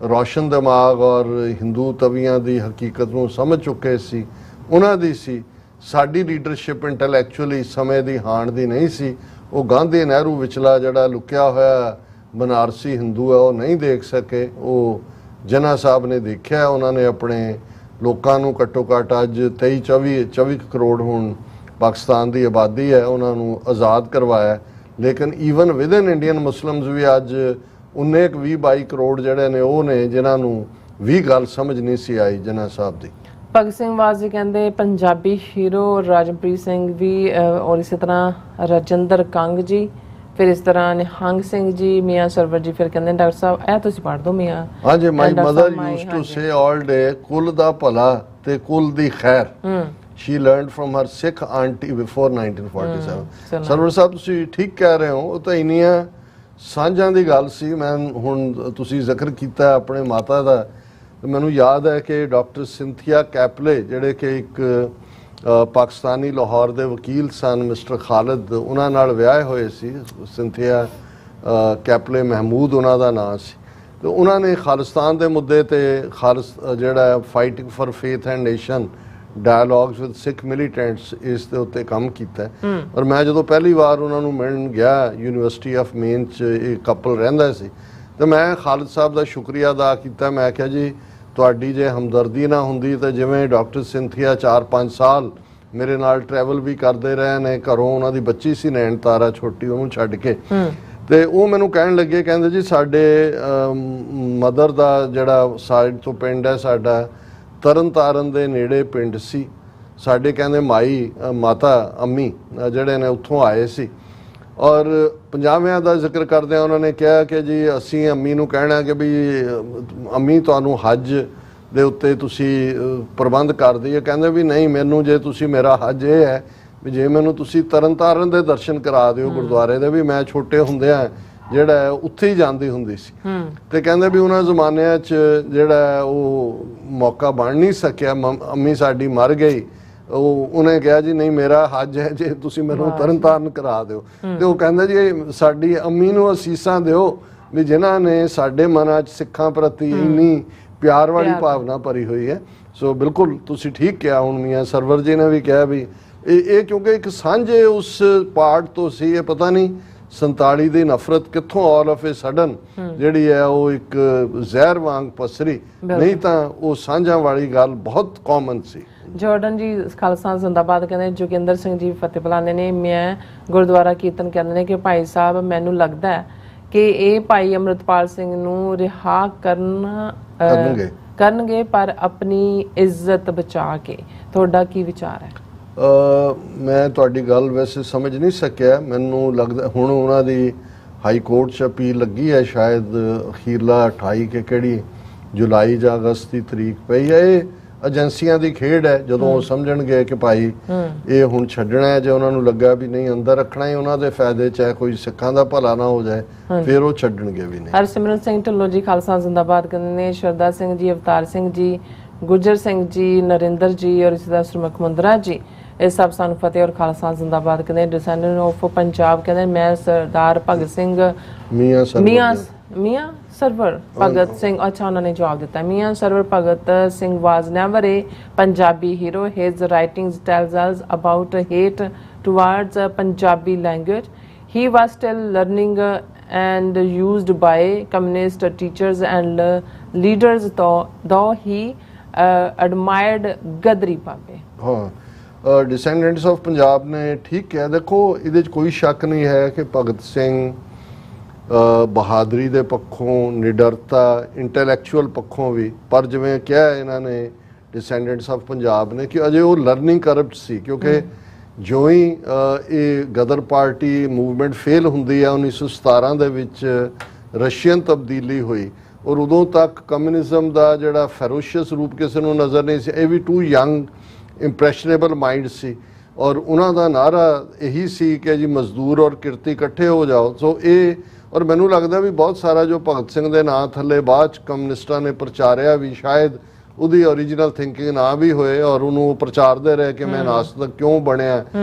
ਰੋਸ਼ਨ ਦਿਮਾਗ ਔਰ ਹਿੰਦੂ ਤਵੀਆਂ ਦੀ ਹਕੀਕਤ ਨੂੰ ਸਮਝ ਚੁੱਕੇ ਸੀ, ਉਹਨਾਂ ਦੀ ਸੀ। ਸਾਡੀ ਲੀਡਰਸ਼ਿਪ ਇੰਟੈਲੈਕਚੁਅਲੀ ਸਮੇਂ ਦੀ ਹਾਣ ਦੀ ਨਹੀਂ ਸੀ। ਉਹ ਗਾਂਧੀ ਨਹਿਰੂ ਵਿਚਲਾ ਜਿਹੜਾ ਲੁਕਿਆ ਹੋਇਆ ਬਨਾਰਸੀ ਹਿੰਦੂ ਹੈ ਉਹ ਨਹੀਂ ਦੇਖ ਸਕੇ। ਉਹ ਜਿਨ੍ਹਾਂ ਸਾਹਿਬ ਨੇ ਦੇਖਿਆ, ਉਹਨਾਂ ਨੇ ਆਪਣੇ ਲੋਕਾਂ ਨੂੰ ਘੱਟੋ ਘੱਟ ਅੱਜ 23-24 ਕਰੋੜ ਹੁਣ ਪਾਕਿਸਤਾਨ ਦੀ ਆਬਾਦੀ ਹੈ, ਉਹਨਾਂ ਨੂੰ ਆਜ਼ਾਦ ਕਰਵਾਇਆ। ਲੇਕਿਨ ਈਵਨ ਵਿਦਨ ਇੰਡੀਅਨ ਮੁਸਲਿਮਸ ਵੀ ਅੱਜ 19-22 ਕਰੋੜ ਜਿਹੜੇ ਨੇ ਉਹ ਨੇ ਜਿਨ੍ਹਾਂ ਨੂੰ ਵੀ ਗੱਲ ਸਮਝ ਨਹੀਂ ਸੀ ਆਈ ਜਿਨ੍ਹਾਂ ਸਾਹਿਬ ਦੀ। ਭਗਤ ਸਿੰਘ ਵਾਜ਼ੀ ਕਹਿੰਦੇ ਪੰਜਾਬੀ ਹੀਰੋ ਰਾਜਪ੍ਰੀਤ ਸਿੰਘ ਵੀ ਔਰ ਇਸੇ ਤਰ੍ਹਾਂ ਰਜਿੰਦਰ ਕੰਗ ਜੀ, ਫਿਰ ਇਸ ਤਰ੍ਹਾਂ ਨਿਹੰਗ ਸਿੰਘ ਜੀ, ਮੀਆਂ ਸਰਵਰ ਜੀ, ਫਿਰ ਕਹਿੰਦੇ ਡਾਕਟਰ ਸਾਹਿਬ ਇਹ ਤੁਸੀਂ ਪੜ੍ਹ ਦਿਓ ਮੀਆਂ। ਹਾਂਜੀ, my mother used to say all day ਕੁਲ ਦਾ ਭਲਾ ਤੇ ਕੁਲ ਦੀ ਖੈਰ। She learned from her Sikh auntie before 1947। Server ਸਾਹਿਬ ਤੁਸੀਂ ਠੀਕ ਕਹਿ ਰਹੇ ਹੋ, ਉਹ ਤਾਂ ਇੰਨੀਆਂ ਸਾਂਝਾਂ ਦੀ ਗੱਲ ਸੀ। ਮੈਂ ਹੁਣ ਤੁਸੀਂ ਜ਼ਿਕਰ ਕੀਤਾ ਆਪਣੇ ਮਾਤਾ ਦਾ, ਮੈਨੂੰ ਯਾਦ ਹੈ ਕਿ ਡਾਕਟਰ ਸਿੰਥੀਆ ਕੈਪਲੇ ਜਿਹੜੇ ਕਿ ਇੱਕ ਪਾਕਿਸਤਾਨੀ ਲਾਹੌਰ ਦੇ ਵਕੀਲ ਸਨ, ਮਿਸਟਰ ਖਾਲਿਦ, ਉਹਨਾਂ ਨਾਲ ਵਿਆਹੇ ਹੋਏ ਸੀ। ਸਿੰਥੀਆ ਕੈਪਲੇ ਮਹਿਮੂਦ ਉਹਨਾਂ ਦਾ ਨਾਂ ਸੀ। ਤੇ ਉਹਨਾਂ ਨੇ ਖਾਲਿਸਤਾਨ ਦੇ ਮੁੱਦੇ ਤੇ ਜਿਹੜਾ fighting for faith and nation dialogues with Sikh militants ਇਸ ਦੇ ਉੱਤੇ ਕੰਮ ਕੀਤਾ। ਔਰ ਮੈਂ ਜਦੋਂ ਪਹਿਲੀ ਵਾਰ ਉਹਨਾਂ ਨੂੰ ਮਿਲਣ ਗਿਆ ਯੂਨੀਵਰਸਿਟੀ ਆਫ ਮੇਨ 'ਚ, ਇਹ ਕਪਲ ਰਹਿੰਦਾ ਸੀ, ਤੇ ਮੈਂ ਖਾਲਿਦ ਸਾਹਿਬ ਦਾ ਸ਼ੁਕਰੀਆ ਅਦਾ ਕੀਤਾ। ਮੈਂ ਕਿਹਾ ਜੀ ਤੁਹਾਡੀ ਜੇ ਹਮਦਰਦੀ ਨਾ ਹੁੰਦੀ ਤਾਂ ਜਿਵੇਂ ਡਾਕਟਰ ਸਿੰਥੀਆ 4-5 ਸਾਲ ਮੇਰੇ ਨਾਲ ਟਰੈਵਲ ਵੀ ਕਰਦੇ ਰਹੇ ਨੇ, ਘਰੋਂ ਉਹਨਾਂ ਦੀ ਬੱਚੀ ਸੀ ਨੈਣ ਤਾਰਾ ਛੋਟੀ, ਉਹਨੂੰ ਛੱਡ ਕੇ, ਤੇ ਉਹ ਮੈਨੂੰ ਕਹਿਣ ਲੱਗੇ, ਕਹਿੰਦੇ ਜੀ ਸਾਡੇ ਮਦਰ ਦਾ ਜਿਹੜਾ ਸਾਈਡ ਤੋਂ ਪਿੰਡ ਹੈ ਸਾਡਾ ਤਰਨ ਤਾਰਨ ਦੇ ਨੇੜੇ ਪਿੰਡ ਸੀ, ਸਾਡੇ ਕਹਿੰਦੇ ਮਾਤਾ ਅੰਮੀ ਜਿਹੜੇ ਨੇ ਉੱਥੋਂ ਆਏ ਸੀ। ਔਰ 50ਵਿਆਂ ਦਾ ਜ਼ਿਕਰ ਕਰਦਿਆਂ ਉਹਨਾਂ ਨੇ ਕਿਹਾ ਕਿ ਜੀ ਅਸੀਂ ਅੰਮੀ ਨੂੰ ਕਹਿਣਾ ਕਿ ਵੀ ਅੰਮੀ ਤੁਹਾਨੂੰ ਹੱਜ ਦੇ ਉੱਤੇ ਤੁਸੀਂ ਪ੍ਰਬੰਧ ਕਰ ਦਈਏ। ਕਹਿੰਦੇ ਵੀ ਨਹੀਂ, ਮੈਨੂੰ ਜੇ ਤੁਸੀਂ ਮੇਰਾ ਹੱਜ ਇਹ ਹੈ ਵੀ ਜੇ ਮੈਨੂੰ ਤੁਸੀਂ ਤਰਨ ਤਾਰਨ ਦੇ ਦਰਸ਼ਨ ਕਰਾ ਦਿਓ ਗੁਰਦੁਆਰੇ ਦੇ, ਵੀ ਮੈਂ ਛੋਟੇ ਹੁੰਦਿਆਂ ਜਿਹੜਾ ਉੱਥੇ ਹੀ ਜਾਂਦੀ ਹੁੰਦੀ ਸੀ। ਤੇ ਕਹਿੰਦੇ ਵੀ ਉਹਨਾਂ ਜ਼ਮਾਨਿਆਂ 'ਚ ਜਿਹੜਾ ਉਹ ਮੌਕਾ ਬਣ ਨਹੀਂ ਸਕਿਆ, ਅੰਮੀ ਸਾਡੀ ਮਰ ਗਈ। ਉਹਨੇ ਕਿਹਾ ਜੀ ਨਹੀਂ, ਮੇਰਾ ਹੱਜ ਹੈ ਜੇ ਤੁਸੀਂ ਮੈਨੂੰ ਤਰਨ ਤਾਰਨ ਕਰਾ ਦਿਓ। ਤੇ ਉਹ ਕਹਿੰਦਾ ਜੀ ਸਾਡੀ ਅੰਮੀ ਨੂੰ ਅਸੀਸਾਂ ਦਿਓ ਵੀ ਜਿਨ੍ਹਾਂ ਨੇ ਸਾਡੇ ਮਨਾਂ 'ਚ ਸਿੱਖਾਂ ਪ੍ਰਤੀ ਇੰਨੀ ਪਿਆਰ ਵਾਲੀ ਭਾਵਨਾ ਭਰੀ ਹੋਈ ਹੈ। ਸੋ ਬਿਲਕੁਲ ਤੁਸੀਂ ਠੀਕ ਕਿਹਾ। ਹੁਣ ਮੀਆਂ ਸਰਵਰ ਜੀ ਨੇ ਵੀ ਕਿਹਾ ਵੀ ਇਹ ਕਿਉਂਕਿ ਇੱਕ ਸਾਂਝੇ ਉਸ ਪਾਰਟ ਤੋਂ ਸੀ, ਇਹ ਪਤਾ ਨਹੀਂ 47 ਦੀ ਨਫ਼ਰਤ ਕਿੱਥੋਂ ਆਲ ਆਫ ਏ ਸਡਨ ਜਿਹੜੀ ਹੈ ਉਹ ਇੱਕ ਜ਼ਹਿਰ ਵਾਂਗ ਪਸਰੀ, ਨਹੀਂ ਤਾਂ ਉਹ ਸਾਂਝਾਂ ਵਾਲੀ ਗੱਲ ਬਹੁਤ ਕਾਮਨ ਸੀ। ਜਾਰਡਨ ਜੀ ਖਾਲਸਾ ਜ਼ਿੰਦਾਬਾਦ ਕਹਿੰਦੇ, ਜੋਗਿੰਦਰ ਸਿੰਘ ਜੀ ਫਤਿਹ ਬੁਲਾਉਂਦੇ ਨੇ, ਮੈਂ ਗੁਰਦੁਆਰਾ ਕੀਰਤਨ ਕਹਿੰਦੇ ਨੇ ਕਿ ਭਾਈ ਸਾਹਿਬ ਮੈਨੂੰ ਲੱਗਦਾ ਹੈ ਕਿ ਇਹ ਭਾਈ ਅੰਮ੍ਰਿਤਪਾਲ ਸਿੰਘ ਨੂੰ ਰਿਹਾ ਕਰਨਗੇ ਪਰ ਆਪਣੀ ਇੱਜ਼ਤ ਬਚਾ ਕੇ। ਤੁਹਾਡਾ ਕੀ ਵਿਚਾਰ ਹੈ? ਮੈਂ ਤੁਹਾਡੀ ਗੱਲ ਵੈਸੇ ਸਮਝ ਨਹੀਂ ਸਕਿਆ। ਮੈਨੂੰ ਲੱਗਦਾ ਹੁਣ ਉਹਨਾਂ ਦੀ ਹਾਈ ਕੋਰਟ 'ਚ ਅਪੀਲ ਲੱਗੀ ਹੈ, ਸ਼ਾਇਦ ਅਖੀਰਲਾ 28 ਕਿ ਕਿਹੜੀ ਜੁਲਾਈ ਜਾਂ ਅਗਸਤ ਦੀ ਤਰੀਕ ਪਈ ਹੈ। ਇਹ ਏਜੰਸੀਆਂ ਦੀ ਖੇਡ ਹੈ, ਜਦੋਂ ਉਹ ਸਮਝਣਗੇ ਕਿ ਭਾਈ ਇਹ ਹੁਣ ਛੱਡਣਾ ਹੈ, ਜੇ ਉਹਨਾਂ ਨੂੰ ਲੱਗਾ ਵੀ ਨਹੀਂ ਅੰਦਰ ਰੱਖਣਾ ਹੀ ਉਹਨਾਂ ਦੇ ਫਾਇਦੇ 'ਚ ਹੈ, ਕੋਈ ਸਿੱਖਾਂ ਦਾ ਭਲਾ ਨਾ ਹੋ ਜਾਏ, ਫਿਰ ਉਹ ਛੱਡਣਗੇ ਵੀ ਨਹੀਂ। ਹਰਸਿਮਰਨ ਸਿੰਘ ਢਿੱਲੋਂ ਜੀ ਖਾਲਸਾ ਜ਼ਿੰਦਾਬਾਦ ਕਹਿੰਦੇ ਨੇ, ਸ਼ਰਦਾ ਸਿੰਘ ਜੀ, ਅਵਤਾਰ ਸਿੰਘ ਜੀ, ਗੁੱਜਰ ਸਿੰਘ ਜੀ, ਨਰਿੰਦਰ ਜੀ ਔਰ ਇਸੇ ਤਰ੍ਹਾਂ ਸੁਰਮੁਖ ਮੁੰਦਰਾ ਜੀ, ਇਹ ਸਭ ਸਾਨੂੰ ਫਤਿਹ ਔਰ ਖਾਲਸਾ ਜ਼ਿੰਦਾਬਾਦ ਕਹਿੰਦੇ। ਡਿਸੈਂਡੈਂਟ ਆਫ ਪੰਜਾਬ ਕਹਿੰਦੇ, ਮੈਂ ਸਰਦਾਰ ਭਗਤ ਸਿੰਘ ਮੀਆਂ ਸਰਵਰ ਭਗਤ ਸਿੰਘ, ਅੱਛਾ ਉਹਨਾਂ ਨੇ ਜਵਾਬ ਦਿੱਤਾ, Mian Sarwar Bhagat Singh was never a Punjabi hero, his writings tells us about hate towards Punjabi language, he was still learning and used by communist teachers and leaders though he admired Gadri Babe। ਹਾਂ, ਡਿਸੈਂਡੈਂਟਸ ਆਫ ਪੰਜਾਬ ਨੇ ਠੀਕ ਕਿਹਾ। ਦੇਖੋ ਇਹਦੇ 'ਚ ਕੋਈ ਸ਼ੱਕ ਨਹੀਂ ਹੈ ਕਿ ਭਗਤ ਸਿੰਘ ਬਹਾਦਰੀ ਦੇ ਪੱਖੋਂ, ਨਿਡਰਤਾ, ਇੰਟੈਲੈਕਚੁਅਲ ਪੱਖੋਂ ਵੀ, ਪਰ ਜਿਵੇਂ ਕਿਹਾ ਇਹਨਾਂ ਨੇ ਡਿਸੈਂਡੈਂਟਸ ਆਫ ਪੰਜਾਬ ਨੇ ਕਿ ਅਜੇ ਉਹ ਲਰਨਿੰਗ ਕਰਪਟ ਸੀ, ਕਿਉਂਕਿ ਜੋ ਹੀ ਇਹ ਗਦਰ ਪਾਰਟੀ ਮੂਵਮੈਂਟ ਫੇਲ ਹੁੰਦੀ ਹੈ 1917 ਦੇ ਵਿੱਚ ਰਸ਼ੀਅਨ ਤਬਦੀਲੀ ਹੋਈ, ਔਰ ਉਦੋਂ ਤੱਕ ਕਮਿਊਨਿਜ਼ਮ ਦਾ ਜਿਹੜਾ ਫੈਰੋਸ਼ੀਅਸ ਰੂਪ ਕਿਸੇ ਨੂੰ ਨਜ਼ਰ ਨਹੀਂ ਸੀ। ਇਹ ਵੀ ਟੂ ਯੰਗ ਇੰਪ੍ਰੈਸ਼ਨੇਬਲ ਮਾਈਂਡ ਸੀ, ਔਰ ਉਹਨਾਂ ਦਾ ਨਾਰਾ ਇਹੀ ਸੀ ਕਿ ਜੀ ਮਜ਼ਦੂਰ ਔਰ ਕਿਰਤੀ ਇਕੱਠੇ ਹੋ ਜਾਓ। ਸੋ ਇਹ, ਔਰ ਮੈਨੂੰ ਲੱਗਦਾ ਵੀ ਬਹੁਤ ਸਾਰਾ ਜੋ ਭਗਤ ਸਿੰਘ ਦੇ ਨਾਂ ਥੱਲੇ ਬਾਅਦ 'ਚ ਕਮਿਊਨਿਸਟਾਂ ਨੇ ਪ੍ਰਚਾਰਿਆ ਵੀ ਸ਼ਾਇਦ ਉਹਦੀ ਓਰੀਜਨਲ ਥਿੰਕਿੰਗ ਨਾ ਵੀ ਹੋਏ, ਔਰ ਉਹਨੂੰ ਪ੍ਰਚਾਰਦੇ ਰਹੇ ਕਿ ਮੈਂ ਨਾਸਤਕ ਕਿਉਂ ਬਣਿਆ।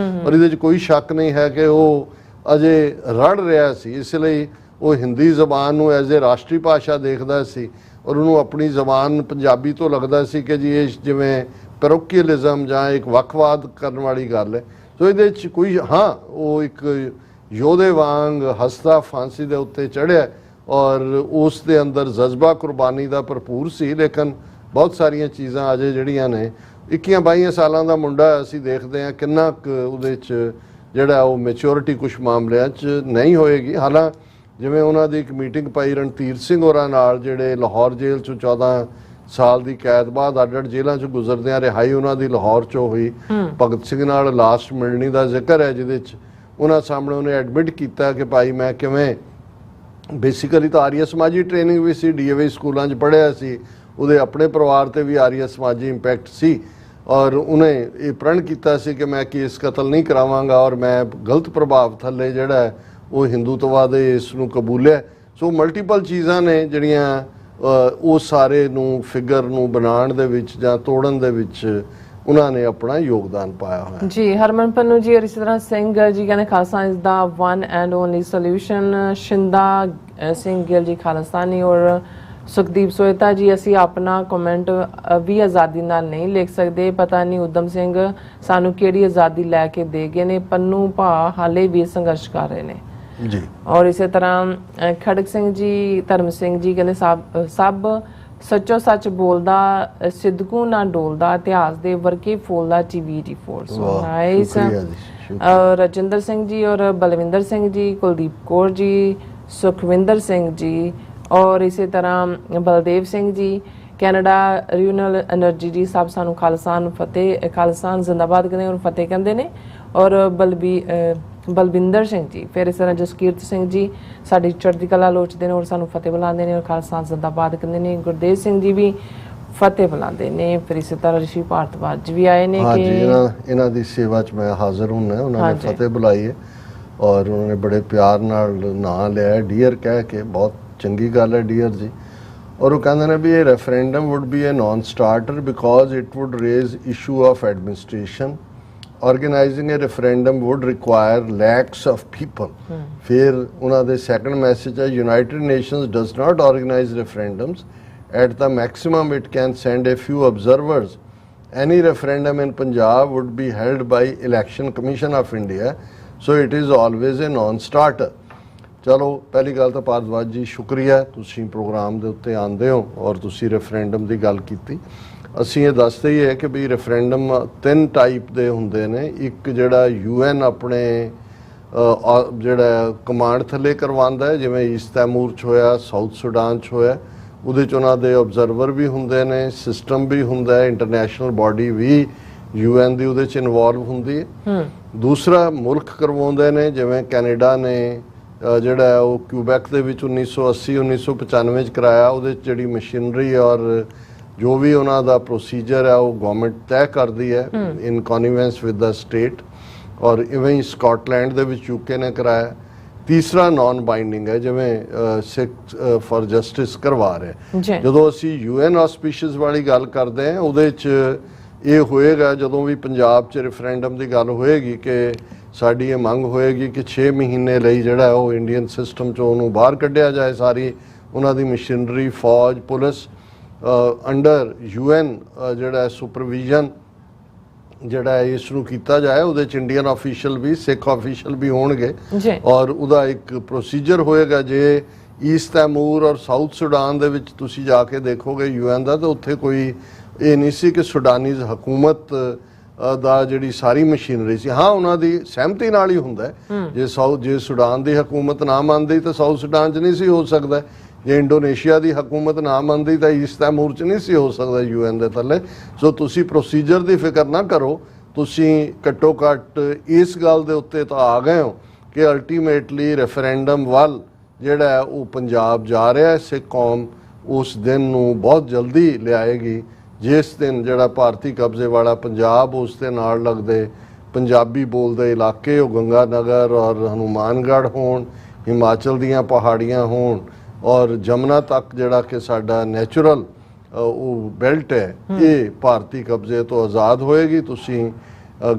ਔਰ ਇਹਦੇ 'ਚ ਕੋਈ ਸ਼ੱਕ ਨਹੀਂ ਹੈ ਕਿ ਉਹ ਅਜੇ ਰੜ ਰਿਹਾ ਸੀ, ਇਸ ਲਈ ਉਹ ਹਿੰਦੀ ਜ਼ਬਾਨ ਨੂੰ ਐਜ਼ ਏ ਰਾਸ਼ਟਰੀ ਭਾਸ਼ਾ ਦੇਖਦਾ ਸੀ, ਔਰ ਉਹਨੂੰ ਆਪਣੀ ਜ਼ਬਾਨ ਪੰਜਾਬੀ ਤੋਂ ਲੱਗਦਾ ਸੀ ਕਿ ਜੀ ਇਹ ਜਿਵੇਂ ਪੈਰੋਕੀਅਲਿਜ਼ਮ ਜਾਂ ਇੱਕ ਵੱਖਵਾਦ ਕਰਨ ਵਾਲੀ ਗੱਲ ਹੈ। ਸੋ ਇਹਦੇ 'ਚ ਕੋਈ, ਹਾਂ ਉਹ ਇੱਕ ਯੋਧੇ ਵਾਂਗ ਹੱਸਦਾ ਫਾਂਸੀ ਦੇ ਉੱਤੇ ਚੜ੍ਹਿਆ, ਔਰ ਉਸ ਦੇ ਅੰਦਰ ਜਜ਼ਬਾ ਕੁਰਬਾਨੀ ਦਾ ਭਰਪੂਰ ਸੀ, ਲੇਕਿਨ ਬਹੁਤ ਸਾਰੀਆਂ ਚੀਜ਼ਾਂ ਅਜੇ ਜਿਹੜੀਆਂ ਨੇ 21-22 ਸਾਲਾਂ ਦਾ ਮੁੰਡਾ, ਅਸੀਂ ਦੇਖਦੇ ਹਾਂ ਕਿੰਨਾ ਕੁ ਉਹਦੇ 'ਚ ਜਿਹੜਾ ਉਹ ਮੈਚੋਰਿਟੀ ਕੁਛ ਮਾਮਲਿਆਂ 'ਚ ਨਹੀਂ ਹੋਏਗੀ। ਹਾਲਾਂ ਜਿਵੇਂ ਉਹਨਾਂ ਦੀ ਇੱਕ ਮੀਟਿੰਗ ਪਾਈ ਰਣਧੀਰ ਸਿੰਘ ਹੋਰਾਂ ਨਾਲ, ਜਿਹੜੇ ਲਾਹੌਰ ਜੇਲ੍ਹ 'ਚੋਂ 14 ਸਾਲ ਦੀ ਕੈਦ ਬਾਅਦ ਅੱਡ-ਅੱਡ ਜੇਲ੍ਹਾਂ 'ਚ ਗੁਜ਼ਰਦਿਆਂ ਰਿਹਾਈ ਉਹਨਾਂ ਦੀ ਲਾਹੌਰ 'ਚੋਂ ਹੋਈ। ਭਗਤ ਸਿੰਘ ਨਾਲ ਲਾਸਟ ਮਿਲਣੀ ਦਾ ਜ਼ਿਕਰ ਹੈ, ਜਿਹਦੇ 'ਚ ਉਹਨਾਂ ਸਾਹਮਣੇ ਉਹਨੇ ਐਡਮਿਟ ਕੀਤਾ ਕਿ ਭਾਈ ਮੈਂ ਕਿਵੇਂ, ਬੇਸਿਕਲੀ ਤਾਂ ਆਰੀਆ ਸਮਾਜੀ ਟ੍ਰੇਨਿੰਗ ਵੀ ਸੀ, DAV ਸਕੂਲਾਂ 'ਚ ਪੜ੍ਹਿਆ ਸੀ, ਉਹਦੇ ਆਪਣੇ ਪਰਿਵਾਰ 'ਤੇ ਵੀ ਆਰੀਆ ਸਮਾਜੀ ਇੰਪੈਕਟ ਸੀ, ਔਰ ਉਹਨੇ ਇਹ ਪ੍ਰਣ ਕੀਤਾ ਸੀ ਕਿ ਮੈਂ ਕੇਸ ਕਤਲ ਨਹੀਂ ਕਰਾਵਾਂਗਾ, ਔਰ ਮੈਂ ਗਲਤ ਪ੍ਰਭਾਵ ਥੱਲੇ ਜਿਹੜਾ ਹੈ ਉਹ ਹਿੰਦੂਤਵਾ ਦੇ ਇਸ ਨੂੰ ਕਬੂਲਿਆ। ਸੋ ਮਲਟੀਪਲ ਚੀਜ਼ਾਂ ਨੇ ਜਿਹੜੀਆਂ ਉਹ ਸਾਰੇ ਨੂੰ ਫਿਗਰ ਨੂੰ ਬਣਾਉਣ ਦੇ ਵਿੱਚ ਜਾਂ ਤੋੜਨ ਦੇ ਵਿੱਚ ਉਹਨਾਂ ਨੇ ਆਪਣਾ ਯੋਗਦਾਨ ਪਾਇਆ ਹੋਇਆ ਜੀ। ਹਰਮਨ ਪੰਨੂ ਜੀ ਔਰ ਇਸੇ ਤਰ੍ਹਾਂ ਸਿੰਘ ਜੀ ਕਹਿੰਦੇ Khalsa is the one and only solution. Shinda Singh Gill ਜੀ ਖਾਲਸਾਨੀ ਔਰ ਸੁਖਦੀਪ ਸੋਇਤਾ ਜੀ, ਅਸੀਂ ਆਪਣਾ ਕਮੈਂਟ ਵੀ ਆਜ਼ਾਦੀ ਨਾਲ ਨਹੀਂ ਲਿਖ ਸਕਦੇ, ਪਤਾ ਨਹੀਂ ਉਦਮ ਸਿੰਘ ਸਾਨੂੰ ਕਿਹੜੀ ਆਜ਼ਾਦੀ ਲੈ ਕੇ ਦੇ ਗਏ ਨੇ, ਪੰਨੂ ਭਾ ਹਾਲੇ ਵੀ ਸੰਘਰਸ਼ ਕਰ ਰਹੇ ਨੇ ਜੀ। ਔਰ ਇਸੇ ਤਰ੍ਹਾਂ ਖੜਕ ਸਿੰਘ ਜੀ, ਧਰਮ ਸਿੰਘ ਜੀ ਕਹਿੰਦੇ ਸਭ ਸੱਚੋ ਸੱਚ ਬੋਲਦਾ, ਸਿੱਧਕੂ ਨਾ ਡੋਲਦਾ, ਇਤਿਹਾਸ ਦੇ ਵਰਕੇ ਫੋਲਦਾ TV84। So nice. Rajinder Singh ji ਔਰ ਬਲਵਿੰਦਰ ਸਿੰਘ ਜੀ, ਕੁਲਦੀਪ ਕੌਰ ਜੀ, ਸੁਖਵਿੰਦਰ ਸਿੰਘ ਜੀ ਔਰ ਇਸੇ ਤਰ੍ਹਾਂ Baldev Singh ji, Canada regional energy ਜੀ, ਸਭ ਸਾਨੂੰ ਖਾਲਸਾਨ ਫਤਿਹ, ਖਾਲਸਾਨ ਜ਼ਿੰਦਾਬਾਦ ਕਹਿੰਦੇ ਔਰ ਫਤਿਹ ਕਹਿੰਦੇ ਨੇ। ਔਰ ਬਲਵਿੰਦਰ ਸਿੰਘ ਜੀ, ਫਿਰ ਇਸ ਤਰ੍ਹਾਂ ਜਸਕੀਰਤ ਸਿੰਘ ਜੀ ਸਾਡੀ ਚੜ੍ਹਦੀ ਕਲਾ ਲੋਚਦੇ ਨੇ ਔਰ ਸਾਨੂੰ ਫਤਿਹ ਬੁਲਾਉਂਦੇ ਨੇ ਔਰ ਖਾਲਸਾ ਜ਼ਿੰਦਾਬਾਦ ਕਹਿੰਦੇ ਨੇ। ਗੁਰਦੇਵ ਸਿੰਘ ਜੀ ਵੀ ਫਤਿਹ ਬੁਲਾਉਂਦੇ ਨੇ। ਫਿਰ ਇਸੇ ਤਰ੍ਹਾਂ ਰਿਸ਼ੀ ਭਾਰਤਵਾਜ ਵੀ ਆਏ ਨੇ ਕਿ ਇਹਨਾਂ ਦੀ ਸੇਵਾ 'ਚ ਮੈਂ ਹਾਜ਼ਰ ਹੁੰਦਾ। ਉਹਨਾਂ ਨੇ ਫਤਿਹ ਬੁਲਾਈ ਹੈ ਔਰ ਉਹਨਾਂ ਨੇ ਬੜੇ ਪਿਆਰ ਨਾਲ ਨਾਂ ਲਿਆ, ਡੀਅਰ ਕਹਿ ਕੇ, ਬਹੁਤ ਚੰਗੀ ਗੱਲ ਹੈ ਡੀਅਰ ਜੀ। ਔਰ ਉਹ ਕਹਿੰਦੇ ਨੇ ਵੀ ਇਹ referendum would be a non starter because it would raise issue of administration. Organizing a referendum would require lakhs of people. ਫਿਰ ਉਹਨਾਂ ਦੇ ਸੈਕੰਡ ਮੈਸੇਜ ਹੈ, United Nations does not organize referendums. At the maximum, it can send a few observers. Any referendum in Punjab would be held by Election Commission of India, so it is always a non-starter. ਚਲੋ ਪਹਿਲੀ ਗੱਲ ਤਾਂ ਭਾਰਦਵਾਜ ਜੀ ਸ਼ੁਕਰੀਆ, ਤੁਸੀਂ programme ਦੇ ਉੱਤੇ ਆਉਂਦੇ ਹੋ ਔਰ ਤੁਸੀਂ ਰੈਫਰੈਂਡਮ ਦੀ ਗੱਲ ਕੀਤੀ। ਅਸੀਂ ਇਹ ਦੱਸਦੇ ਹੀ ਹੈ ਕਿ ਵੀ ਰੈਫਰੈਂਡਮ 3 ਟਾਈਪ ਦੇ ਹੁੰਦੇ ਨੇ। ਇੱਕ ਜਿਹੜਾ UN ਆਪਣੇ ਜਿਹੜਾ ਕਮਾਂਡ ਥੱਲੇ ਕਰਵਾਉਂਦਾ ਹੈ, ਜਿਵੇਂ ਈਸਟ ਤੈਮੂਰ 'ਚ ਹੋਇਆ, ਸਾਊਥ ਸੁਡਾਨ 'ਚ ਹੋਇਆ, ਉਹਦੇ 'ਚ ਉਹਨਾਂ ਦੇ ਆਬਜ਼ਰਵਰ ਵੀ ਹੁੰਦੇ ਨੇ, ਸਿਸਟਮ ਵੀ ਹੁੰਦਾ ਹੈ, ਇੰਟਰਨੈਸ਼ਨਲ ਬਾਡੀ ਵੀ UN ਦੀ ਉਹਦੇ 'ਚ ਇਨਵੋਲਵ ਹੁੰਦੀ ਹੈ। ਦੂਸਰਾ ਮੁਲਕ ਕਰਵਾਉਂਦੇ ਨੇ, ਜਿਵੇਂ ਕੈਨੇਡਾ ਨੇ ਜਿਹੜਾ ਉਹ ਕਿਊਬੈਕ ਦੇ ਵਿੱਚ 1980-1995 'ਚ ਕਰਾਇਆ। ਉਹਦੇ 'ਚ ਜਿਹੜੀ ਮਸ਼ੀਨਰੀ ਔਰ ਜੋ ਵੀ ਉਹਨਾਂ ਦਾ ਪ੍ਰੋਸੀਜਰ ਹੈ ਉਹ ਗਵਰਨਮੈਂਟ ਤੈਅ ਕਰਦੀ ਹੈ ਇਨ ਕਨਵੀਨੈਂਸ ਵਿਦ ਦਾ ਸਟੇਟ। ਔਰ ਇਵੇਂ ਹੀ ਸਕਾਟਲੈਂਡ ਦੇ ਵਿੱਚ UK ਨੇ ਕਰਾਇਆ। ਤੀਸਰਾ ਨਾਨ ਬਾਈਂਡਿੰਗ ਹੈ, ਜਿਵੇਂ ਸਿੱਖ ਫॉर ਜਸਟਿਸ ਕਰਵਾ ਰਿਹਾ। ਜਦੋਂ ਅਸੀਂ UN ਆਸਪੀਸ਼ੀਅਸ ਵਾਲੀ ਗੱਲ ਕਰਦੇ ਹਾਂ, ਉਹਦੇ 'ਚ ਇਹ ਹੋਏਗਾ ਜਦੋਂ ਵੀ ਪੰਜਾਬ 'ਚ ਰੈਫਰੈਂਡਮ ਦੀ ਗੱਲ ਹੋਏਗੀ ਕਿ ਸਾਡੀ ਇਹ ਮੰਗ ਹੋਏਗੀ ਕਿ 6 ਮਹੀਨੇ ਲਈ ਜਿਹੜਾ ਉਹ ਇੰਡੀਅਨ ਸਿਸਟਮ 'ਚੋਂ ਉਹਨੂੰ ਬਾਹਰ ਕੱਢਿਆ ਜਾਏ, ਸਾਰੀ ਉਹਨਾਂ ਦੀ ਮਸ਼ੀਨਰੀ, ਫੌਜ, ਪੁਲਿਸ ਅੰਡਰ UN ਜਿਹੜਾ ਸੁਪਰਵਿਜ਼ਨ ਜਿਹੜਾ ਇਸ ਨੂੰ ਕੀਤਾ ਜਾਏ। ਉਹਦੇ 'ਚ ਇੰਡੀਅਨ ਆਫੀਸ਼ੀਅਲ ਵੀ, ਸਿੱਖ ਆਫੀਸ਼ੀਅਲ ਵੀ ਹੋਣਗੇ ਔਰ ਉਹਦਾ ਇੱਕ ਪ੍ਰੋਸੀਜਰ ਹੋਏਗਾ। ਜੇ ਈਸਟ ਤੈਮੂਰ ਔਰ ਸਾਊਥ ਸੁਡਾਨ ਦੇ ਵਿੱਚ ਤੁਸੀਂ ਜਾ ਕੇ ਦੇਖੋਗੇ UN ਦਾ, ਤਾਂ ਉੱਥੇ ਕੋਈ ਇਹ ਨਹੀਂ ਸੀ ਕਿ ਸੁਡਾਨੀਜ਼ ਹਕੂਮਤ ਦਾ ਜਿਹੜੀ ਸਾਰੀ ਮਸ਼ੀਨਰੀ ਸੀ, ਹਾਂ ਉਹਨਾਂ ਦੀ ਸਹਿਮਤੀ ਨਾਲ ਹੀ ਹੁੰਦਾ। ਜੇ ਸੁਡਾਨ ਦੀ ਹਕੂਮਤ ਨਾ ਮੰਨਦੀ ਤਾਂ ਸਾਊਥ ਸੁਡਾਨ 'ਚ ਨਹੀਂ ਸੀ ਹੋ ਸਕਦਾ। ਜੇ ਇੰਡੋਨੇਸ਼ੀਆ ਦੀ ਹਕੂਮਤ ਨਾ ਮੰਨਦੀ ਤਾਂ ਈਸਟ ਤੈਮੂਰ 'ਚ ਨਹੀਂ ਸੀ ਹੋ ਸਕਦਾ UN ਦੇ ਥੱਲੇ। ਸੋ ਤੁਸੀਂ ਪ੍ਰੋਸੀਜਰ ਦੀ ਫਿਕਰ ਨਾ ਕਰੋ, ਤੁਸੀਂ ਘੱਟੋ ਘੱਟ ਇਸ ਗੱਲ ਦੇ ਉੱਤੇ ਤਾਂ ਆ ਗਏ ਹੋ ਕਿ ਅਲਟੀਮੇਟਲੀ ਰੈਫਰੈਂਡਮ ਵੱਲ ਜਿਹੜਾ ਹੈ ਉਹ ਪੰਜਾਬ ਜਾ ਰਿਹਾ ਹੈ। ਸਿੱਖ ਕੌਮ ਉਸ ਦਿਨ ਨੂੰ ਬਹੁਤ ਜਲਦੀ ਲਿਆਏਗੀ ਜਿਸ ਦਿਨ ਜਿਹੜਾ ਭਾਰਤੀ ਕਬਜ਼ੇ ਵਾਲਾ ਪੰਜਾਬ, ਉਸ ਦੇ ਨਾਲ ਲੱਗਦੇ ਪੰਜਾਬੀ ਬੋਲਦੇ ਇਲਾਕੇ, ਉਹ ਗੰਗਾ ਨਗਰ ਔਰ ਹਨੂਮਾਨਗੜ੍ਹ ਹੋਣ, ਹਿਮਾਚਲ ਦੀਆਂ ਪਹਾੜੀਆਂ ਹੋਣ ਔਰ ਜਮਨਾ ਤੱਕ ਜਿਹੜਾ ਕਿ ਸਾਡਾ ਨੈਚੁਰਲ ਉਹ ਬੈਲਟ ਹੈ, ਇਹ ਭਾਰਤੀ ਕਬਜ਼ੇ ਤੋਂ ਆਜ਼ਾਦ ਹੋਏਗੀ। ਤੁਸੀਂ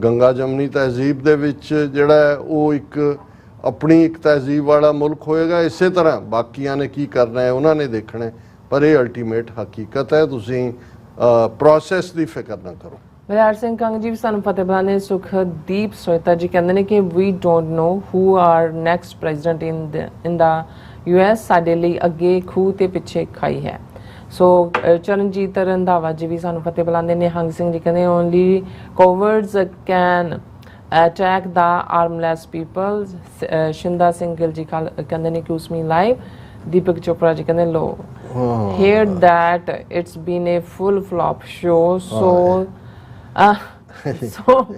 ਗੰਗਾ ਜਮਨੀ ਤਹਿਜ਼ੀਬ ਦੇ ਵਿੱਚ ਜਿਹੜਾ ਉਹ ਇੱਕ ਆਪਣੀ ਇੱਕ ਤਹਿਜ਼ੀਬ ਵਾਲਾ ਮੁਲਕ ਹੋਏਗਾ। ਇਸੇ ਤਰ੍ਹਾਂ ਬਾਕੀਆਂ ਨੇ ਕੀ ਕਰਨਾ ਹੈ ਉਹਨਾਂ ਨੇ ਦੇਖਣਾ, ਪਰ ਇਹ ਅਲਟੀਮੇਟ ਹਕੀਕਤ ਹੈ। ਤੁਸੀਂ ਪ੍ਰੋਸੈਸ ਦੀ ਫਿਕਰ ਨਾ ਕਰੋ। ਵਿਰਾਜ ਸਿੰਘ ਕੰਗ ਜੀ ਵੀ ਸਾਨੂੰ ਫਤਿਹ ਬੁਲਾਉਂਦੇ। ਸੁਖਦੀਪ ਸੋਇਤਾ ਜੀ ਕਹਿੰਦੇ ਨੇ ਕਿ ਵੀ don't know who are next president in the US, ਸਾਡੇ ਲਈ ਅੱਗੇ ਖੂਹ ਤੇ ਪਿੱਛੇ ਖਾਈ ਹੈ। ਸੋ ਚਰਨਜੀਤ ਰੰਧਾਵਾ ਜੀ ਵੀ ਸਾਨੂੰ ਫਤਿਹ ਬੁਲਾਉਂਦੇ ਨੇ। ਹੰਗ ਸਿੰਘ ਜੀ ਕਹਿੰਦੇ only cowards can attack the armless people. Shinda Singh Gill ji ਕਹਿੰਦੇ ਨੇ ਕਿ ਉਸਮੀ ਲਾਈਵ। ਦੀਪਕ ਚੋਪੜਾ ਜੀ ਕਹਿੰਦੇ ਲੋ heard that it's been a full flop show, so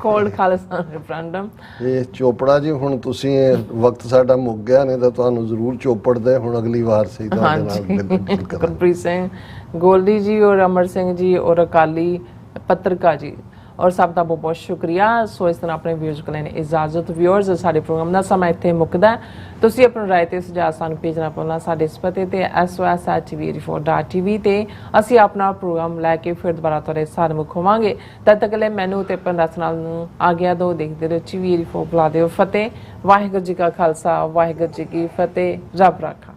called Khalistan referendum। ਇਹ ਚੋਪੜਾ ਜੀ, ਹੁਣ ਤੁਸੀਂ ਵਕਤ ਸਾਡਾ ਮੁੱਕ ਗਿਆ, ਨਹੀਂ ਤਾਂ ਤੁਹਾਨੂੰ ਜ਼ਰੂਰ ਚੋਪੜਦੇ ਹੁਣ ਅਗਲੀ ਵਾਰ ਸਹੀ ਤੁਹਾਡੇ ਨਾਲ। ਗੁਰਪ੍ਰੀਤ ਸਿੰਘ ਗੋਲਡੀ ਜੀ ਔਰ ਅਮਰ ਸਿੰਘ ਜੀ ਔਰ ਅਕਾਲੀ ਪੱਤਰਕਾਰ ਜੀ ਔਰ ਸਭ ਦਾ ਬਹੁਤ ਬਹੁਤ ਸ਼ੁਕਰੀਆ। ਸੋ ਇਸ ਤਰ੍ਹਾਂ ਆਪਣੇ ਵਿਊਅਰਸ ਕੋਲ ਲੈਣ ਇਜਾਜ਼ਤ। ਵਿਊਅਰਸ, ਸਾਡੇ ਪ੍ਰੋਗਰਾਮ ਦਾ ਸਮਾਂ ਇੱਥੇ ਮੁੱਕਦਾ। ਤੁਸੀਂ ਆਪਣੀ ਰਾਏ ਤੇ ਸੁਝਾਅ ਸਾਨੂੰ ਭੇਜਣਾ ਪਾਉਣਾ ਸਾਡੇ ਇਸ ਪਤੇ ਤੇ sos@tv84.tv ਤੇ ਅਸੀਂ ਆਪਣਾ ਪ੍ਰੋਗਰਾਮ ਲੈ ਕੇ ਫਿਰ ਦੁਬਾਰਾ ਤੁਹਾਡੇ ਸਾਹਮਣੇ ਹੋਵਾਂਗੇ। ਤਦ ਤੱਕ ਲਈ ਮੈਨੂੰ ਤੇ ਪੰਡਤ ਨਾਲ ਨੂੰ ਆਗਿਆ ਦਿਓ। ਦੇਖਦੇ ਰਹੋ TV84 ਬੁਲਾ ਦਿਓ। ਫਤਿਹ। ਵਾਹਿਗੁਰੂ ਜੀ ਕਾ ਖਾਲਸਾ, ਵਾਹਿਗੁਰੂ ਜੀ ਕੀ ਫਤਿਹ। ਰੱਬ ਰਾਖਾ।